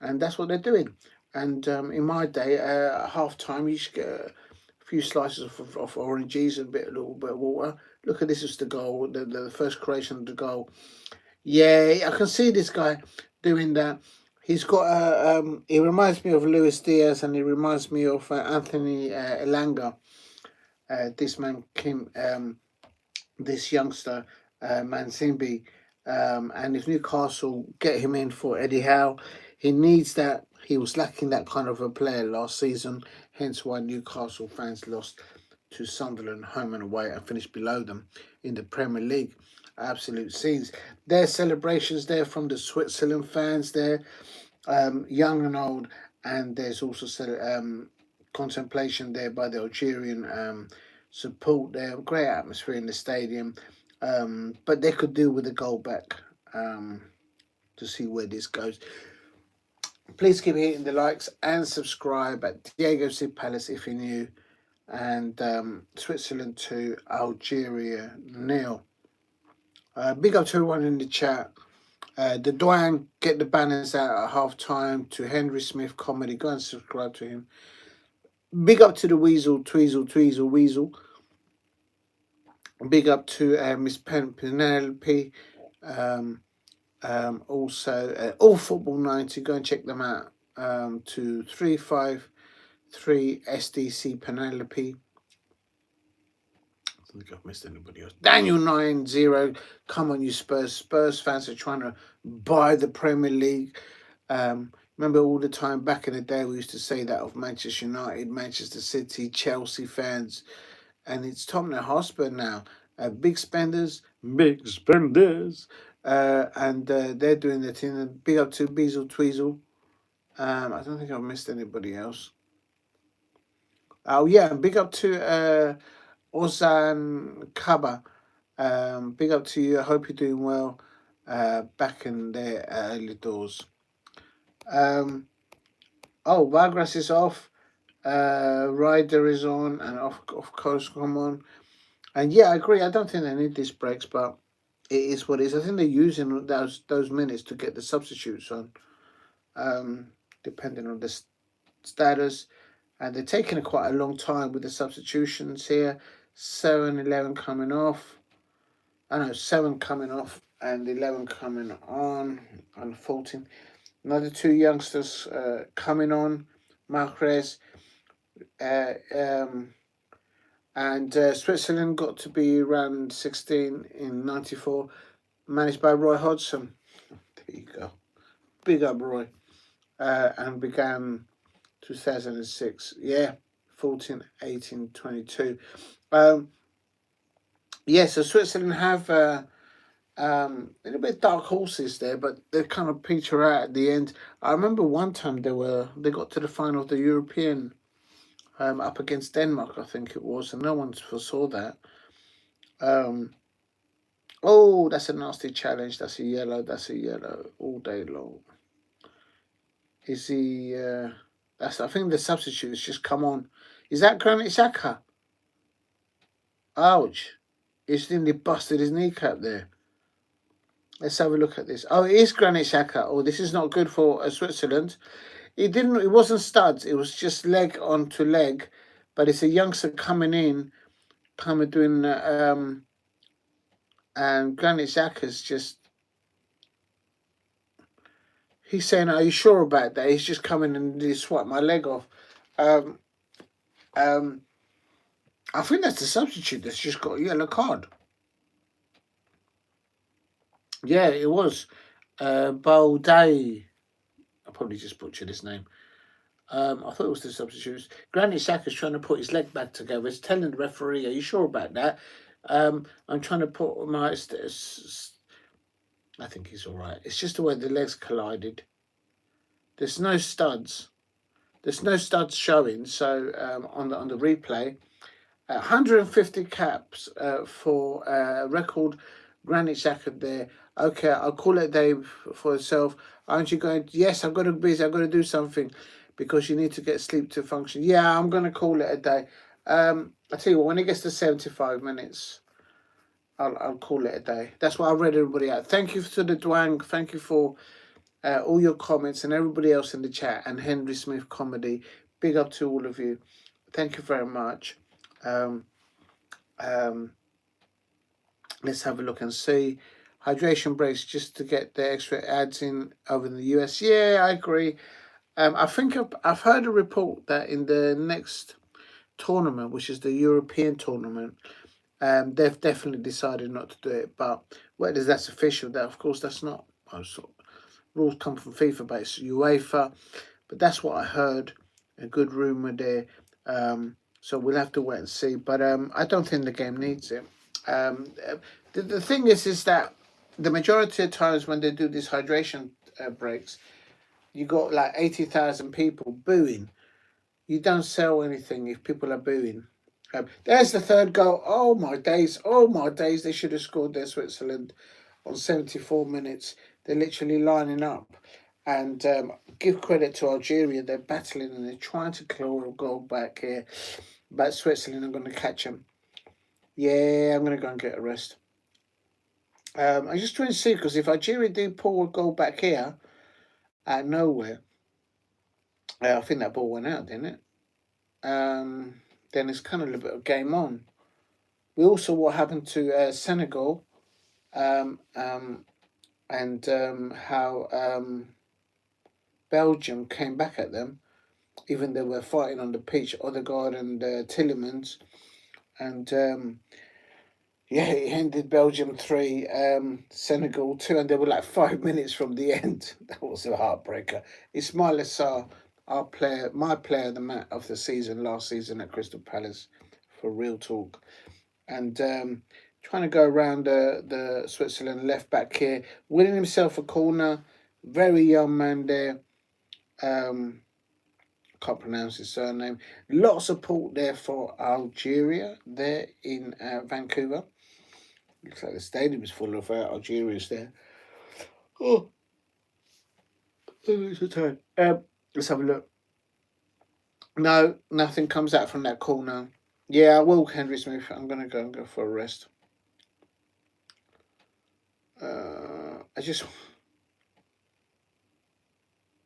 And that's what they're doing. And in my day, at half time, you should get a few slices of oranges and a little bit of water. Look at this is the goal, the first creation of the goal. Yeah, I can see this guy doing that. He's got a. He reminds me of Luis Diaz, and he reminds me of Anthony Elanga. This man came. This youngster, Mansimbi, and if Newcastle get him in for Eddie Howe, he needs that. He was lacking that kind of a player last season, hence why Newcastle fans lost to Sunderland home and away and finished below them in the Premier League. Absolute scenes. Their celebrations there from the Switzerland fans there, young and old, and there's also contemplation there by the Algerian support there. Great atmosphere in the stadium, but they could do with a goal back to see where this goes. Please keep hitting the likes and subscribe at Diego C Palace if you're new, and Switzerland 2, Algeria 0. Big up to everyone in the chat. The Dwang, get the banners out at half time. To Henry Smith Comedy, go and subscribe to him. Big up to the Weasel, Tweezle, Weasel. Big up to Miss Penelope. Also, All Football 90, go and check them out. To 353 SDC Penelope. I don't think I've missed anybody else. Daniel 90, come on, you Spurs. Spurs fans are trying to buy the Premier League. Remember all the time back in the day we used to say that of Manchester United, Manchester City, Chelsea fans, and it's Tottenham Hotspur now. Big spenders, and they're doing their thing. Big up to Beazle Tweezle. I don't think I've missed anybody else. Oh yeah, big up to Ozan Kaba. Big up to you. I hope you're doing well. Back in their early doors. Vargas is off. Ryder is on, and of course, come on. And yeah, I agree. I don't think they need these breaks, but it is what it is. I think they're using those minutes to get the substitutes on, depending on the status. And they're taking quite a long time with the substitutions here. 7-11 coming off. I know 7 coming off and 11 coming on 14. Another 2 youngsters coming on. Marquez. And Switzerland got to be around 16 in 94. Managed by Roy Hodgson. There you go. Big up, Roy. And began 2006. Yeah, 14, 18, 22. So Switzerland have a little bit dark horses there, but they kind of peter out at the end. I remember one time they got to the final of the European up against Denmark, I think it was, and no one foresaw that. That's a nasty challenge. That's a yellow all day long. Is he? I think the substitute has just come on. Is that Granit Xhaka? Ouch! He's nearly busted his kneecap there. Let's have a look at this. Oh, it is Granit Xhaka. Oh, this is not good for Switzerland. It wasn't studs. It was just leg onto leg, but it's a youngster coming in, doing. And Granit Xhaka's just. He's saying, "Are you sure about that?" He's just coming and he swiped my leg off. I think that's the substitute that's just got a yellow card. Yeah, it was. Balday. I probably just butchered his name. I thought it was the substitutes. Granit Xhaka's trying to put his leg back together. He's telling the referee, "Are you sure about that?" I'm trying to put my. I think he's all right. It's just the way the legs collided. There's no studs. There's no studs showing. So on the replay, 150 caps for record Granit Xhaka there. Okay, I'll call it a day for itself. Aren't you going, yes, I've got to be busy, I've got to do something because you need to get sleep to function. Yeah, I'm going to call it a day. I tell you what, when it gets to 75 minutes, I'll call it a day. That's why I read everybody out. Thank you to the Dwang. Thank you for all your comments and everybody else in the chat and Henry Smith Comedy. Big up to all of you. Thank you very much. Let's have a look and see. Hydration breaks just to get the extra ads in over in the US. Yeah, I agree. I think I've heard a report that in the next tournament, which is the European tournament, they've definitely decided not to do it. But whether that's official, that of course that's not. Rules come from FIFA, but it's UEFA. But that's what I heard. A good rumor there. So we'll have to wait and see. But I don't think the game needs it. The thing is that the majority of times when they do these hydration breaks, you got like 80,000 people booing. You don't sell anything if people are booing. There's the third goal. Oh my days! Oh my days! They should have scored there, Switzerland, on 74 minutes. They're literally lining up. And give credit to Algeria. They're battling and they're trying to claw a goal back here. But Switzerland are going to catch them. Yeah, I'm going to go and get a rest. I'm just trying to see, because if Algeria do pull a goal back here out of nowhere, I think that ball went out, didn't it? Then it's kind of a little bit of game on. We also what happened to Senegal, and how Belgium came back at them, even though they were fighting on the pitch, Odegaard and Tillemans, and yeah, it ended Belgium 3, Senegal 2, and they were like 5 minutes from the end. That was a heartbreaker. Ismail Assar, my player of the season last season at Crystal Palace, for real talk. And trying to go around the Switzerland left back here, winning himself a corner. Very young man there. Can't pronounce his surname. A lot of support there for Algeria there in Vancouver. Looks like the stadium is full of Algerians there. Oh, it's a time. Let's have a look. No, nothing comes out from that corner. Yeah, I will, Henry Smith. I'm going to go and go for a rest.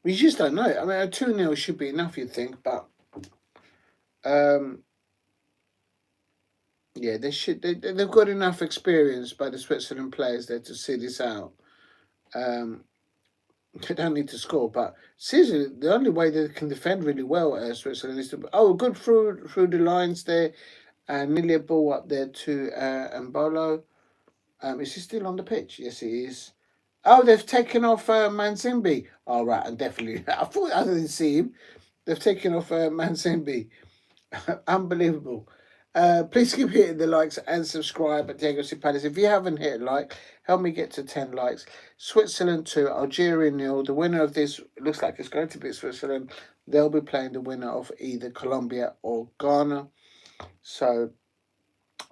We just don't know. I mean, a 2-0 should be enough, you'd think, but yeah, they've got enough experience by the Switzerland players there to see this out. They don't need to score, but seriously, the only way they can defend really well Switzerland is to good through the lines there, and nearly a ball up there to Mbolo. Is he still on the pitch? Yes, he is. Oh, they've taken off Manzimbi. All right, and definitely. I thought I didn't see him. They've taken off Manzimbi. Unbelievable. Please keep hitting the likes and subscribe at Diego C. Palace. If you haven't hit a like, help me get to 10 likes. Switzerland 2, Algeria 0. The winner of this looks like it's going to be Switzerland. They'll be playing the winner of either Colombia or Ghana. So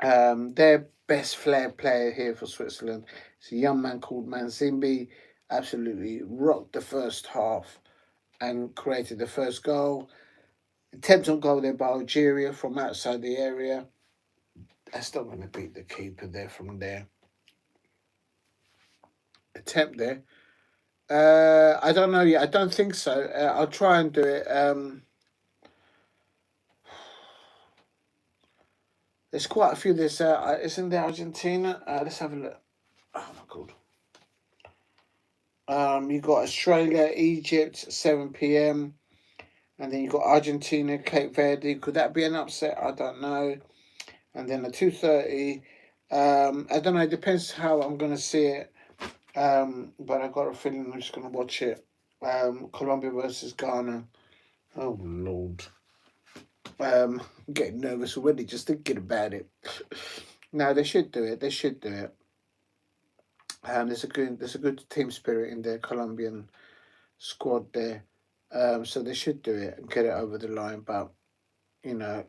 their best flair player here for Switzerland is a young man called Manzimbi. Absolutely rocked the first half and created the first goal. Attempt on goal there by Algeria from outside the area. That's not going to beat the keeper there from there. Attempt there. I don't know yet. I don't think so. I'll try and do it. There's quite a few. There's isn't there Argentina? Let's have a look. Oh my god. You got Australia, Egypt, 7 p.m. And then you got Argentina, Cape Verde. Could that be an upset? I don't know. And then at 2:30. I don't know. It depends how I'm going to see it. But I got a feeling I'm just going to watch it. Colombia versus Ghana. Oh Lord. I'm getting nervous already just thinking about it. No, they should do it. They should do it. There's a good team spirit in the Colombian squad there. So they should do it and get it over the line. But you know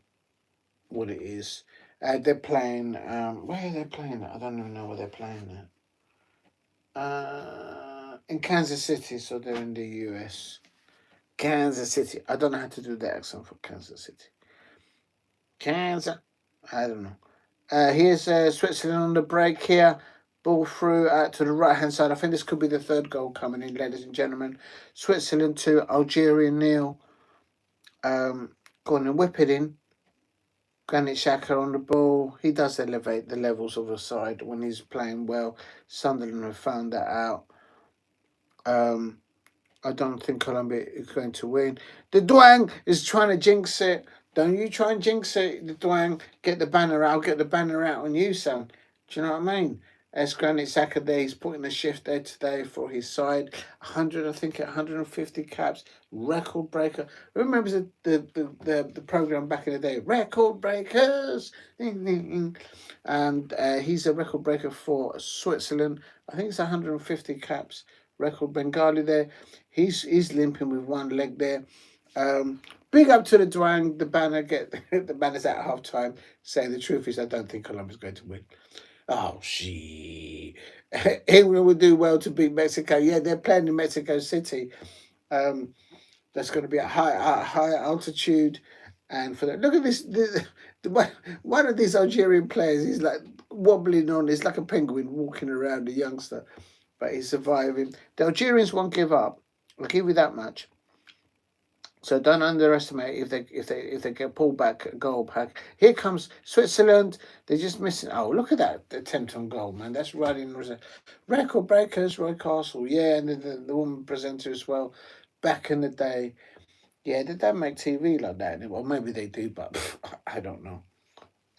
what it is. They're playing. Where are they playing at? I don't even know where they're playing at. in Kansas City, so they're in the US. Kansas City. I don't know how to do the accent for Kansas City. Kansas. I don't know. Here's Switzerland on the break here. Ball through to the right hand side. I think this could be the third goal coming in, ladies and gentlemen. Switzerland 2, Algeria 0. Go on and whip it in. Granit Xhaka on the ball. He does elevate the levels of a side when he's playing well. Sunderland have found that out. I don't think Colombia is going to win. The Duang is trying to jinx it. Don't you try and jinx it, the Duang. Get the banner out. I'll get the banner out on you, son. Do you know what I mean? As Granit Xhaka there, he's putting a shift there today for his side. 100, I think, 150 caps. Record breaker. Remember the program back in the day? Record breakers. And he's a record breaker for Switzerland. I think it's 150 caps. Record Bengali there. He's limping with one leg there. Big up to the Duang. The banner the banner's at half time. Saying the truth is, I don't think Colombia's going to win. Oh shit! England would do well to beat Mexico. Yeah, they're playing in Mexico City. That's going to be a high altitude, and for that, look at this. One of these Algerian players, he's like wobbling on. He's like a penguin walking around, a youngster, but he's surviving. The Algerians won't give up. I'll give you that much. So don't underestimate if they get pulled back a goal back. Here comes Switzerland. They're just missing. Oh, look at that attempt on goal, man. That's right in record breakers. Roy Castle, yeah, and the woman presenter as well. Back in the day, yeah, did they make TV like that? Well, maybe they do, but I don't know.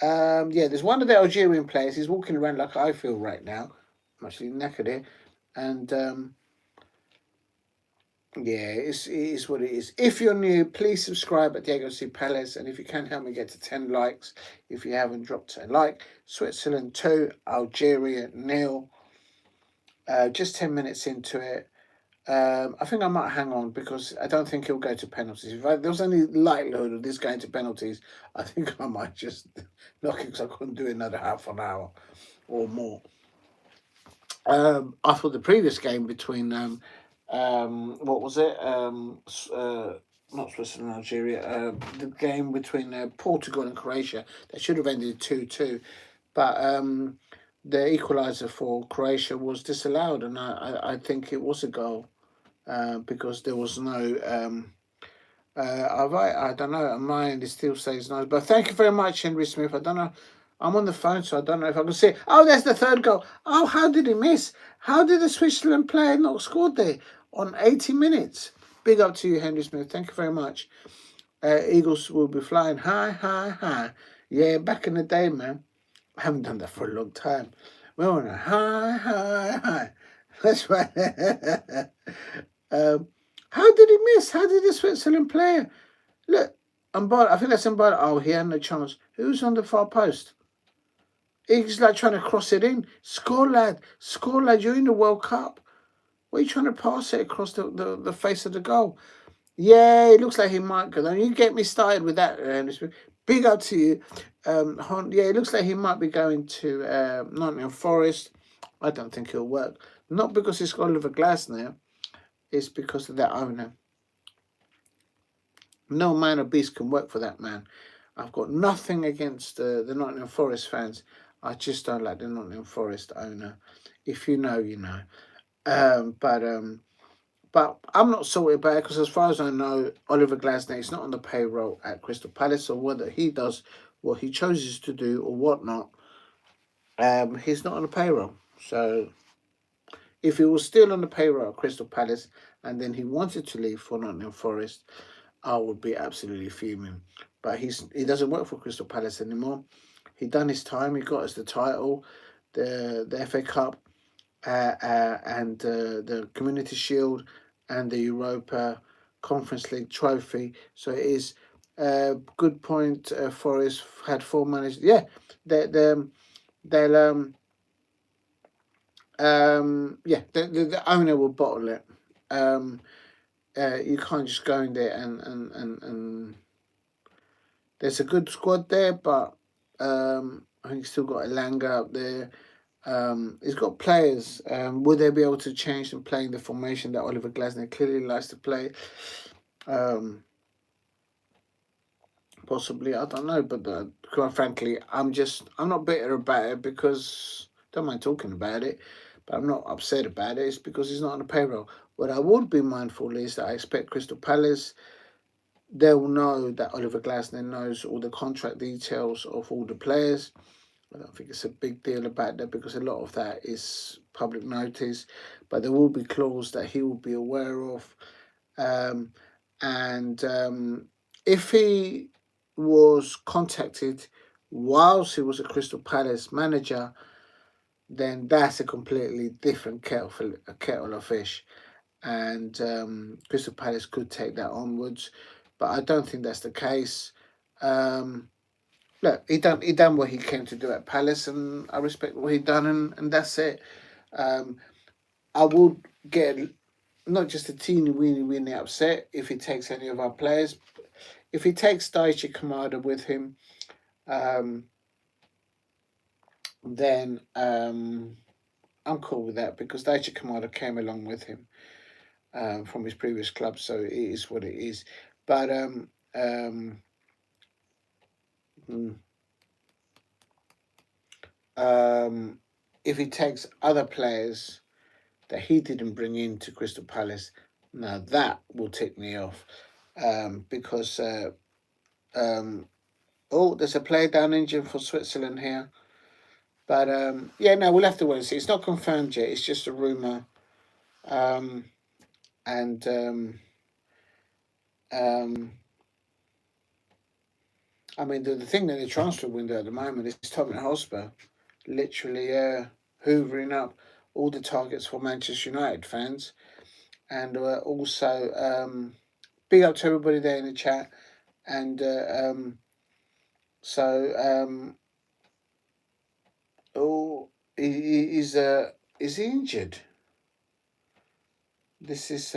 Yeah, there's one of the Algerian players. He's walking around like I feel right now. I'm actually knackered here, and yeah, it is what it is. If you're new, please subscribe at Diego C. Palace. And if you can help me get to 10 likes, if you haven't dropped a like. Switzerland 2, Algeria 0. Just 10 minutes into it. I think I might hang on because I don't think he'll go to penalties. If there was any likelihood of this going to penalties, I think I might just knock it because I couldn't do another half an hour or more. I thought the previous game between what was it? Not Switzerland, Algeria. The game between Portugal and Croatia that should have ended 2-2, but the equaliser for Croatia was disallowed, and I think it was a goal because there was no. I don't know. My end still says no, but thank you very much, Henry Smith. I don't know. I'm on the phone, so I don't know if I can see. Oh, there's the third goal. Oh, how did he miss? How did the Switzerland player not score there on 80 minutes? Big up to you, Henry Smith. Thank you very much. Eagles will be flying high, high, high. Yeah, back in the day, man. I haven't done that for a long time. We're on a high, high, high. That's right. How did he miss? How did the Switzerland player? Look, I think that's Mbala. Oh, he had no chance. Who's on the far post? He's like trying to cross it in. Score, lad. Score, lad. You're in the World Cup. What are you trying to pass it across the face of the goal? Yeah, it looks like he might go. You get me started with that. Big up to you. Yeah, it looks like he might be going to Nottingham Forest. I don't think he'll work. Not because he's got Oliver Glasner. It's because of that owner. No man or beast can work for that man. I've got nothing against the Nottingham Forest fans. I just don't like the Nottingham Forest owner. If you know, you know. But I'm not salty about it because as far as I know, Oliver Glasner is not on the payroll at Crystal Palace, or whether he does what he chooses to do or whatnot, he's not on the payroll. So if he was still on the payroll at Crystal Palace and then he wanted to leave for Nottingham Forest, I would be absolutely fuming. But he doesn't work for Crystal Palace anymore. He done his time. He got us the title, the FA Cup, and the Community Shield and the Europa Conference League trophy. So it is a good point. Forest had 4 managers. Yeah, they'll yeah, the owner will bottle it. You can't just go in there and there's a good squad there, but I think you still got Elanga up there. He's got players. Will they be able to change them playing the formation that Oliver Glasner clearly likes to play? Possibly, I don't know. But quite frankly, I'm not bitter about it because I don't mind talking about it, but I'm not upset about it. It's because he's not on the payroll. What I would be mindful is that I expect Crystal Palace, they'll know that Oliver Glasner knows all the contract details of all the players. I don't think it's a big deal about that because a lot of that is public notice, but there will be clauses that he will be aware of. Um, and if he was contacted whilst he was a Crystal Palace manager, then that's a completely different kettle of fish. And Crystal Palace could take that onwards, but I don't think that's the case. Um, Look, he done what he came to do at Palace, and I respect what he done, and that's it. Um, I would get not just a teeny weeny upset if he takes any of our players. If he takes Daichi Kamada with him, um, then I'm cool with that because Daichi Kamada came along with him from his previous club, so it is what it is. But um, mm, if he takes other players that he didn't bring into Crystal Palace, now that will tick me off because oh, there's a player down injured for Switzerland here. But yeah, no, we'll have to wait and see. It's not confirmed yet. It's just a rumor. Um, and um, I mean, the thing that the transfer window at the moment is Tottenham Hotspur, literally hoovering up all the targets for Manchester United fans, and also big up to everybody there in the chat. And so, oh, is he injured? This is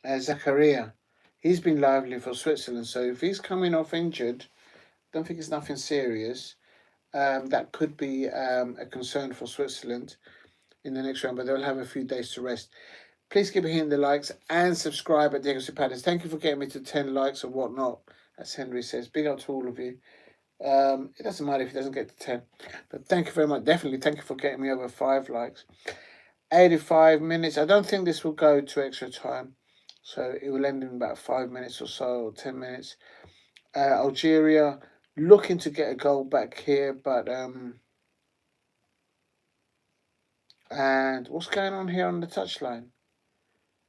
Zakaria. He's been lively for Switzerland, so if he's coming off injured, don't think it's nothing serious. That could be a concern for Switzerland in the next round, but they'll have a few days to rest. Please keep hitting the likes and subscribe at Diego Cipadas. Thank you for getting me to 10 likes and whatnot, as Henry says. Big up to all of you. It doesn't matter if he doesn't get to 10, but thank you very much. Definitely thank you for getting me over 5 likes. 85 minutes. I don't think this will go to extra time, so it will end in about 5 minutes or so, or 10 minutes. Algeria looking to get a goal back here, but and what's going on here on the touchline?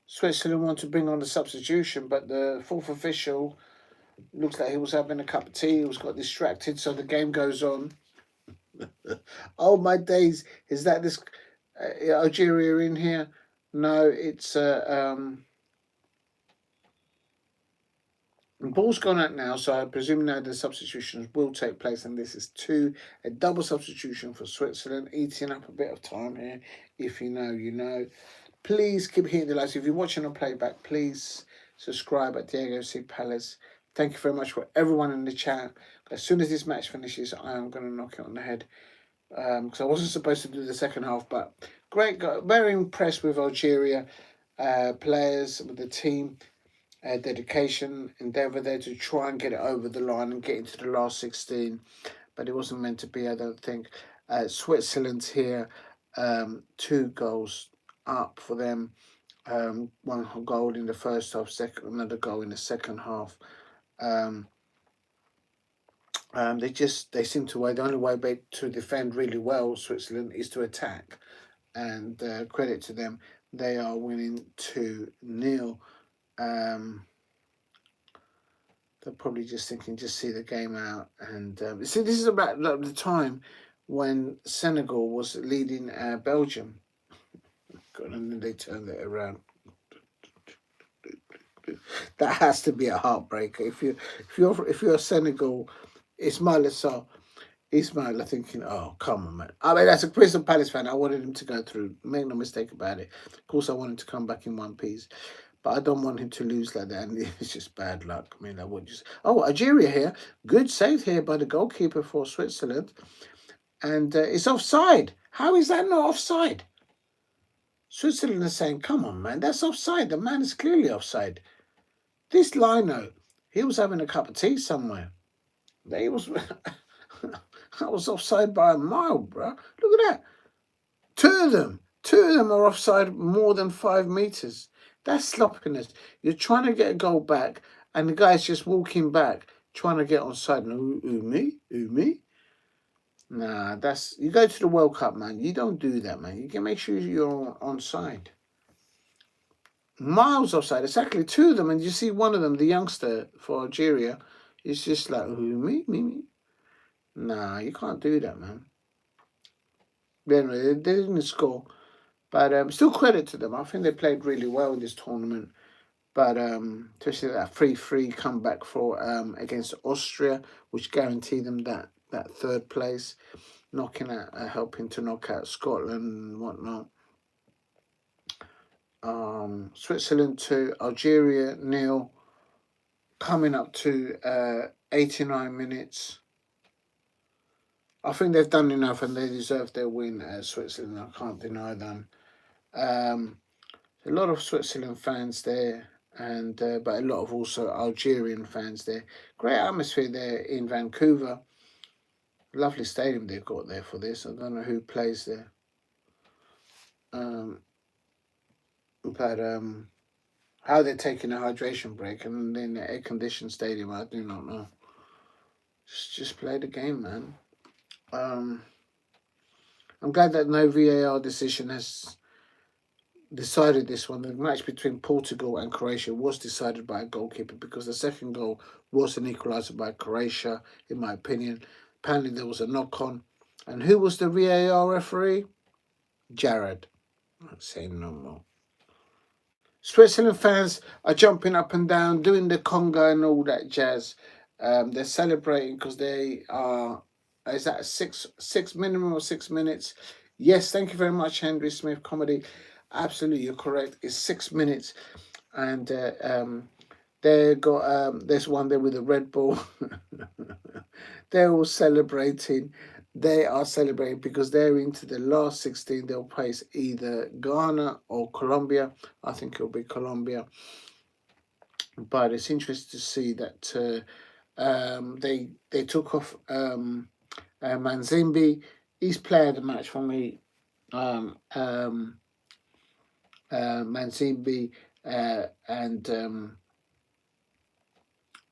Switzerland want to bring on the substitution, but the fourth official looks like he was having a cup of tea. He was got distracted, so the game goes on. Oh my days! Is that this Algeria in here? No, it's the ball's gone out now, so I presume now the substitutions will take place, and this is a double substitution for Switzerland, eating up a bit of time here. If you know, you know. Please keep hitting the likes. If you're watching on playback, please subscribe at Diego C. Palace. Thank you very much for everyone in the chat. As soon as this match finishes, I am going to knock it on the head. Because I wasn't supposed to do the second half, but great. Very impressed with Algeria players, with the team. Dedication, endeavour there to try and get it over the line and get into the last 16, but it wasn't meant to be, I don't think. Switzerland's here, 2 goals up for them, 1 goal in the first half, another goal in the second half. They seem to the only way to defend really well, Switzerland, is to attack, and credit to them, they are winning 2-0. They're probably just thinking, just see the game out. And see, this is about the time when Senegal was leading Belgium. God, and then they turned it around. That has to be a heartbreaker. If you're Senegal, Ismail Assar, Ismail are thinking, oh, come on, man. I mean, as a Crystal Palace fan, I wanted him to go through. Make no mistake about it. Of course, I wanted to come back in one piece. but I don't want him to lose like that. And it's just bad luck. I mean, I would just. Oh, Algeria here. Good save here by the goalkeeper for Switzerland. And it's offside. How is that not offside? Switzerland is saying, come on, man, that's offside. The man is clearly offside. This Lino, he was having a cup of tea somewhere. He was, I was offside by a mile, bro. Look at that. Two of them are offside more than 5 meters. That's sloppiness. You're trying to get a goal back, and the guy's just walking back, trying to get onside. And who me? Nah, that's, you go to the World Cup, man. You don't do that, man. You can make sure you're onside. Miles offside. It's actually 2 of them, and you see one of them, the youngster for Algeria, is just like, who, me? Nah, you can't do that, man. But anyway, they didn't score. But still credit to them. I think they played really well in this tournament. But especially that 3-3 comeback for against Austria, which guaranteed them that 3rd place, helping to knock out Scotland and whatnot. Switzerland 2, Algeria 0, coming up to 89 minutes. I think they've done enough and they deserve their win as Switzerland. I can't deny them. A lot of Switzerland fans there, and but a lot of also Algerian fans there. Great atmosphere there in Vancouver. Lovely stadium they've got there for this. I don't know who plays there. But how they're taking a hydration break and then the air-conditioned stadium, I do not know. Just play the game, man. I'm glad that no VAR decision has decided this one. The match between Portugal and Croatia was decided by a goalkeeper because the second goal was an equaliser by Croatia, in my opinion. Apparently there was a knock-on. And who was the VAR referee? Jared. I'm saying no more. Switzerland fans are jumping up and down, doing the conga and all that jazz. They're celebrating because they are, is that six minimum or 6 minutes? Yes, thank you very much, Henry Smith Comedy. Absolutely, you're correct. It's 6 minutes. And they got, there's one there with a Red Bull. They're all celebrating. They are celebrating because they're into the last 16. They'll face either Ghana or Colombia. I think it'll be Colombia. But it's interesting to see that they took off Manzimbi. He's player of the match for me. Manzimbi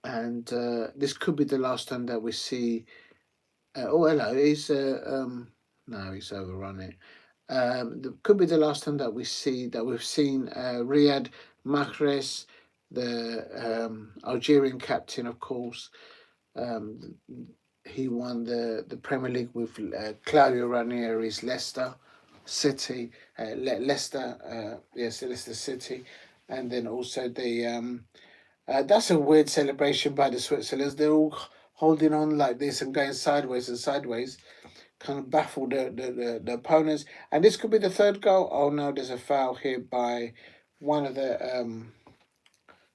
and this could be the last time that we see. Oh, hello. He's no, he's overrun it. Could be the last time that we've seen Riyad Mahrez, the Algerian captain, of course. He won the Premier League with Claudio Ranieri's Leicester City, Leicester City, and then also the that's a weird celebration by the Switzerlanders. They're all holding on like this and going sideways and sideways, kind of baffle the opponents. And this could be the 3rd goal. Oh no, there's a foul here by one of the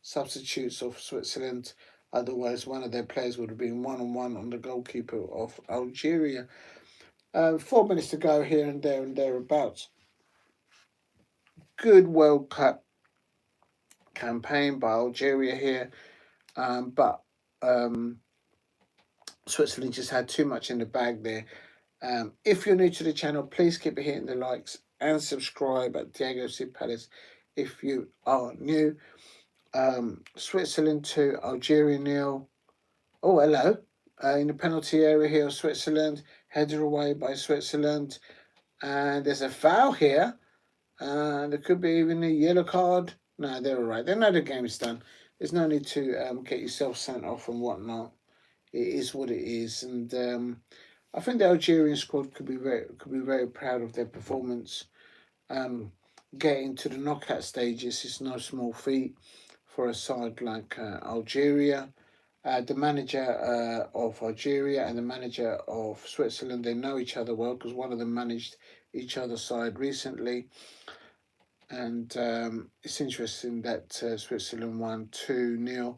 substitutes of Switzerland. Otherwise, one of their players would have been 1-on-1 on the goalkeeper of Algeria. 4 minutes to go here and there and thereabouts. Good World Cup campaign by Algeria here. But Switzerland just had too much in the bag there. If you're new to the channel, please keep hitting the likes and subscribe at Diego C. Palace if you are new. Switzerland 2, Algeria 0. Oh, hello. In the penalty area here of Switzerland, headed away by Switzerland. And there's a foul here. There could be even a yellow card. No, they're all right. They know the game is done. There's no need to get yourself sent off and whatnot. It is what it is, and I think the Algerian squad could be very proud of their performance. Getting to the knockout stages is no small feat for a side like Algeria. The manager of Algeria and the manager of Switzerland, they know each other well because one of them managed each other's side recently. And it's interesting that Switzerland won 2-0,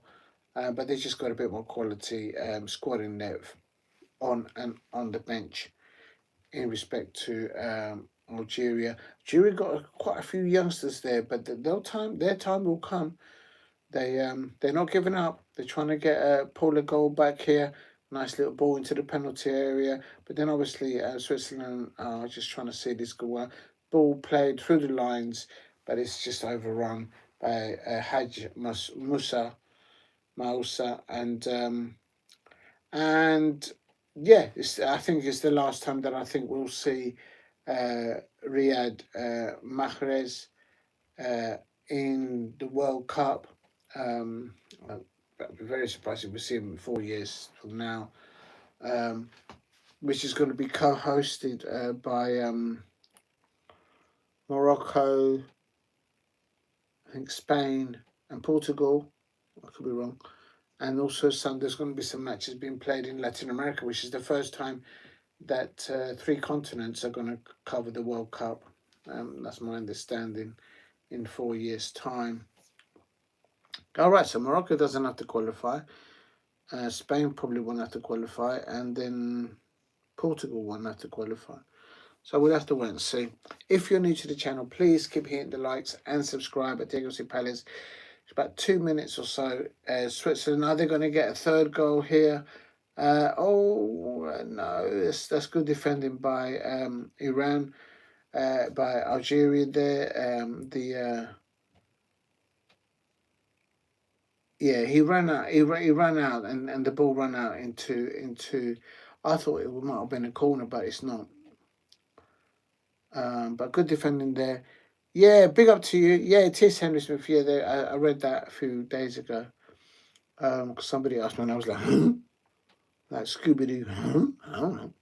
but they just got a bit more quality squad in depth on the bench in respect to Algeria. Algeria got quite a few youngsters there, but their time will come. They're not giving up. They're trying to get pull a goal back here. Nice little ball into the penalty area, but then obviously Switzerland are just trying to see this go well. Ball played through the lines, but it's just overrun by Haj Moussa, and yeah, I think it's the last time that I think we'll see Riyad Mahrez in the World Cup. I'd be very surprised if we see him in 4 years from now, which is going to be co-hosted by Morocco, I think Spain and Portugal. I could be wrong. And also there's going to be some matches being played in Latin America, which is the first time that 3 continents are going to cover the World Cup. That's my understanding, in 4 years' time. All right, so Morocco doesn't have to qualify. Spain probably won't have to qualify, and then Portugal won't have to qualify. So we'll have to wait and see. If you're new to the channel, please keep hitting the likes and subscribe at Diego C. Palace. It's about 2 minutes or so. Switzerland, are they going to get a third goal here? No, that's good defending by Iran, by Algeria there. Yeah, he ran out. He ran out, and the ball ran out into. I thought it might have been a corner, but it's not. But good defending there. Yeah, big up to you. Yeah, it is Henry Smith. Yeah, I read that a few days ago. Because somebody asked me, and I was like, huh? Like Scooby Doo, huh? I don't know.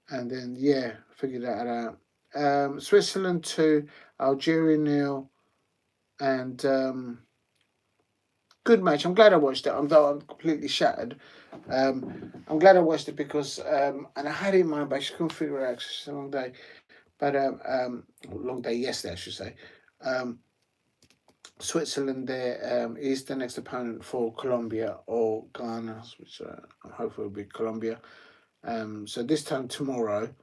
And then yeah, figured that out. Switzerland 2, Algeria 0, and good match. I'm glad I watched it, although I'm completely shattered. I'm glad I watched it because, and I had it in mind, but I just couldn't figure it out. It's a long day, but long day yesterday, I should say. Switzerland there is the next opponent for Colombia or Ghana, which hopefully will be Colombia. So this time tomorrow,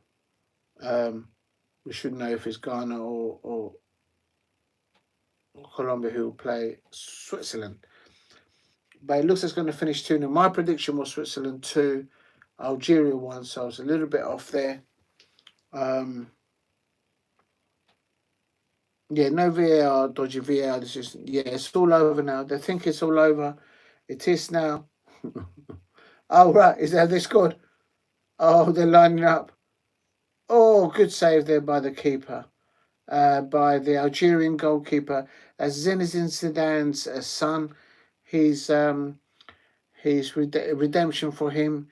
we should know if it's Ghana or Colombia who will play Switzerland. But it looks like it's going to finish 2-0. My prediction was Switzerland 2, Algeria 1, so I was a little bit off there. Yeah, no VAR, dodgy VAR. It's all over now. They think it's all over. It is now. Oh, right. Is that they scored? Oh, they're lining up. Oh, good save there by the keeper. By the Algerian goalkeeper. Zinedine Zidane's son. He's redemption for him.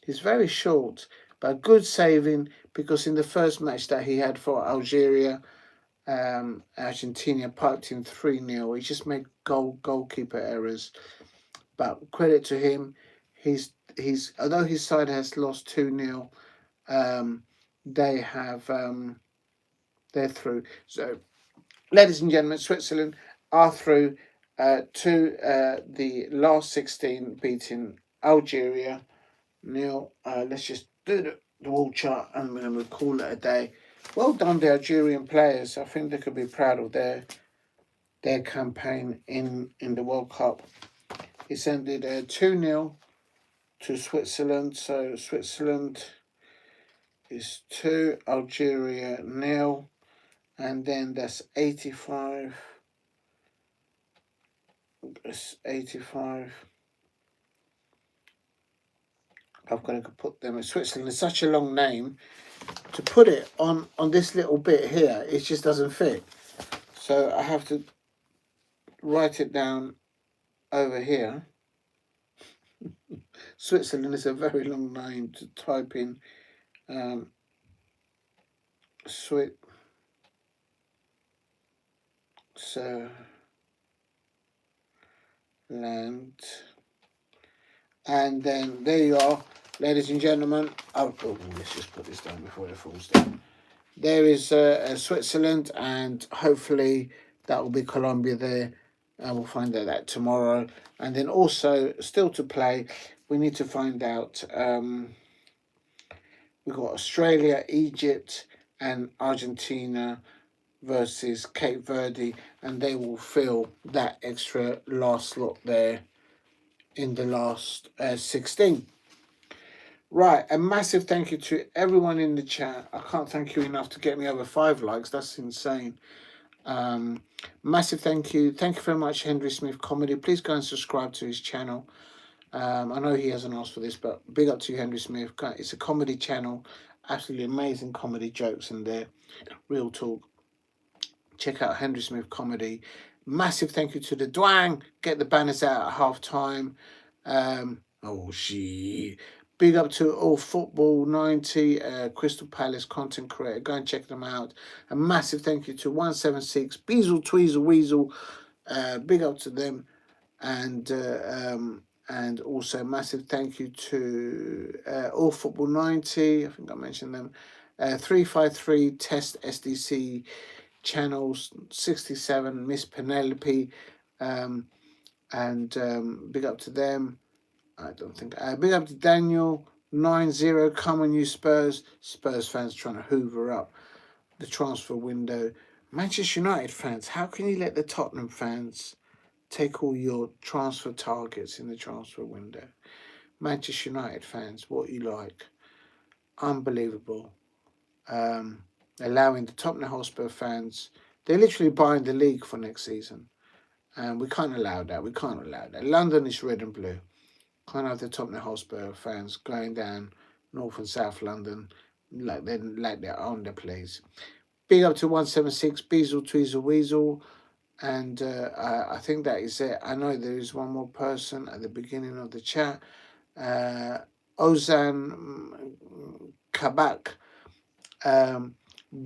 He's very short, but good saving, because in the first match that he had for Algeria, Argentina piped in 3-0. He just made goalkeeper errors, but credit to him. He's although his side has lost 2-0, they're through. So, ladies and gentlemen, Switzerland are through to the last 16, beating Algeria 0. Let's just do the wall chart and then we'll call it a day. Well done, the Algerian players. I think they could be proud of their campaign in the World Cup. It's ended 2-0 to Switzerland. So Switzerland is 2, Algeria 0, and then that's 85. It's 85. I've got to put them in Switzerland. It's such a long name. To put it on this little bit here, it just doesn't fit. So I have to write it down over here. Switzerland is a very long name to type in. Switzerland. And then there you are, ladies and gentlemen. Oh, let's just put this down before it falls down. there is Switzerland, and hopefully that will be Colombia there. We'll find out that tomorrow. And then also, still to play, we need to find out. We've got Australia, Egypt, and Argentina versus Cape Verde, and they will fill that extra last slot there in the last 16. Right, a massive thank you to everyone in the chat. I can't thank you enough to get me over 5 likes. That's insane. Massive thank you. Thank you very much, Henry Smith Comedy. Please go and subscribe to his channel. I know he hasn't asked for this, but big up to you, Henry Smith. It's a comedy channel. Absolutely amazing comedy jokes in there. Real talk. Check out Henry Smith Comedy. Massive thank you to the Dwang. Get the banners out at half time. Big up to All Football 90, Crystal Palace content creator. Go and check them out. A massive thank you to 176, Beazle Tweezle Weasel. Big up to them. And also massive thank you to All Football 90. I think I mentioned them. 353 Test SDC channels, 67 Miss Penelope, and big up to them. I don't think. Big up to Daniel 90. Come on, you Spurs. Spurs fans trying to hoover up the transfer window. Manchester United fans, how can you let the Tottenham fans take all your transfer targets in the transfer window? Manchester United fans, what you like? Unbelievable. Allowing the Tottenham Hotspur fans, they're literally buying the league for next season. And we can't allow that. We can't allow that. London is red and blue. Can't have the Tottenham Hotspur fans going down North and South London like they own the place. Big up to 176, Beazle Tweezle Weasel. And I think that is it. I know there is one more person at the beginning of the chat. Ozan Kabak.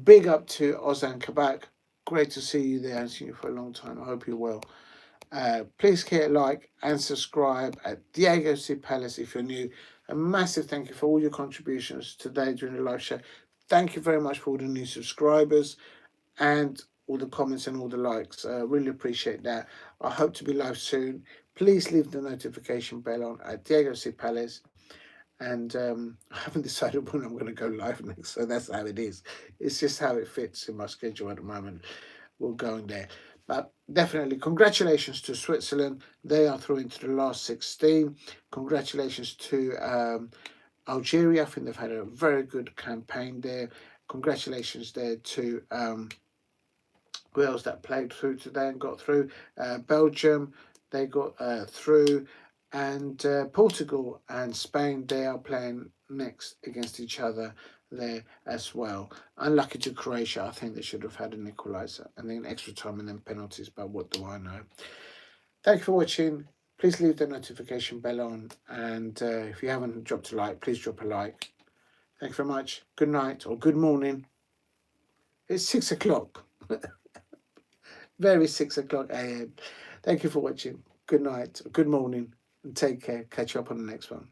Big up to Ozan Kabak. Great to see you there. I've seen you for a long time. I hope you're well. Please hit like and subscribe at Diego C. Palace if you're new. A massive thank you for all your contributions today during the live show. Thank you very much for all the new subscribers and all the comments and all the likes. Really appreciate that. I hope to be live soon. Please leave the notification bell on at Diego C. Palace. And I haven't decided when I'm going to go live next, so that's how it is. It's just how it fits in my schedule at the moment. We're going there. But definitely, congratulations to Switzerland. They are through into the last 16. Congratulations to Algeria. I think they've had a very good campaign there. Congratulations there to girls that played through today and got through. Belgium, they got through. And Portugal and Spain, they are playing next against each other there as well. Unlucky to Croatia. I think they should have had an equaliser and then extra time and then penalties, but what do I know? Thank you for watching. Please leave the notification bell on, and if you haven't dropped a like, please drop a like. Thank you very much. Good night or good morning. It's 6 o'clock. Very 6 o'clock a.m. Thank you for watching. Good night, good morning, and take care. Catch you up on the next one.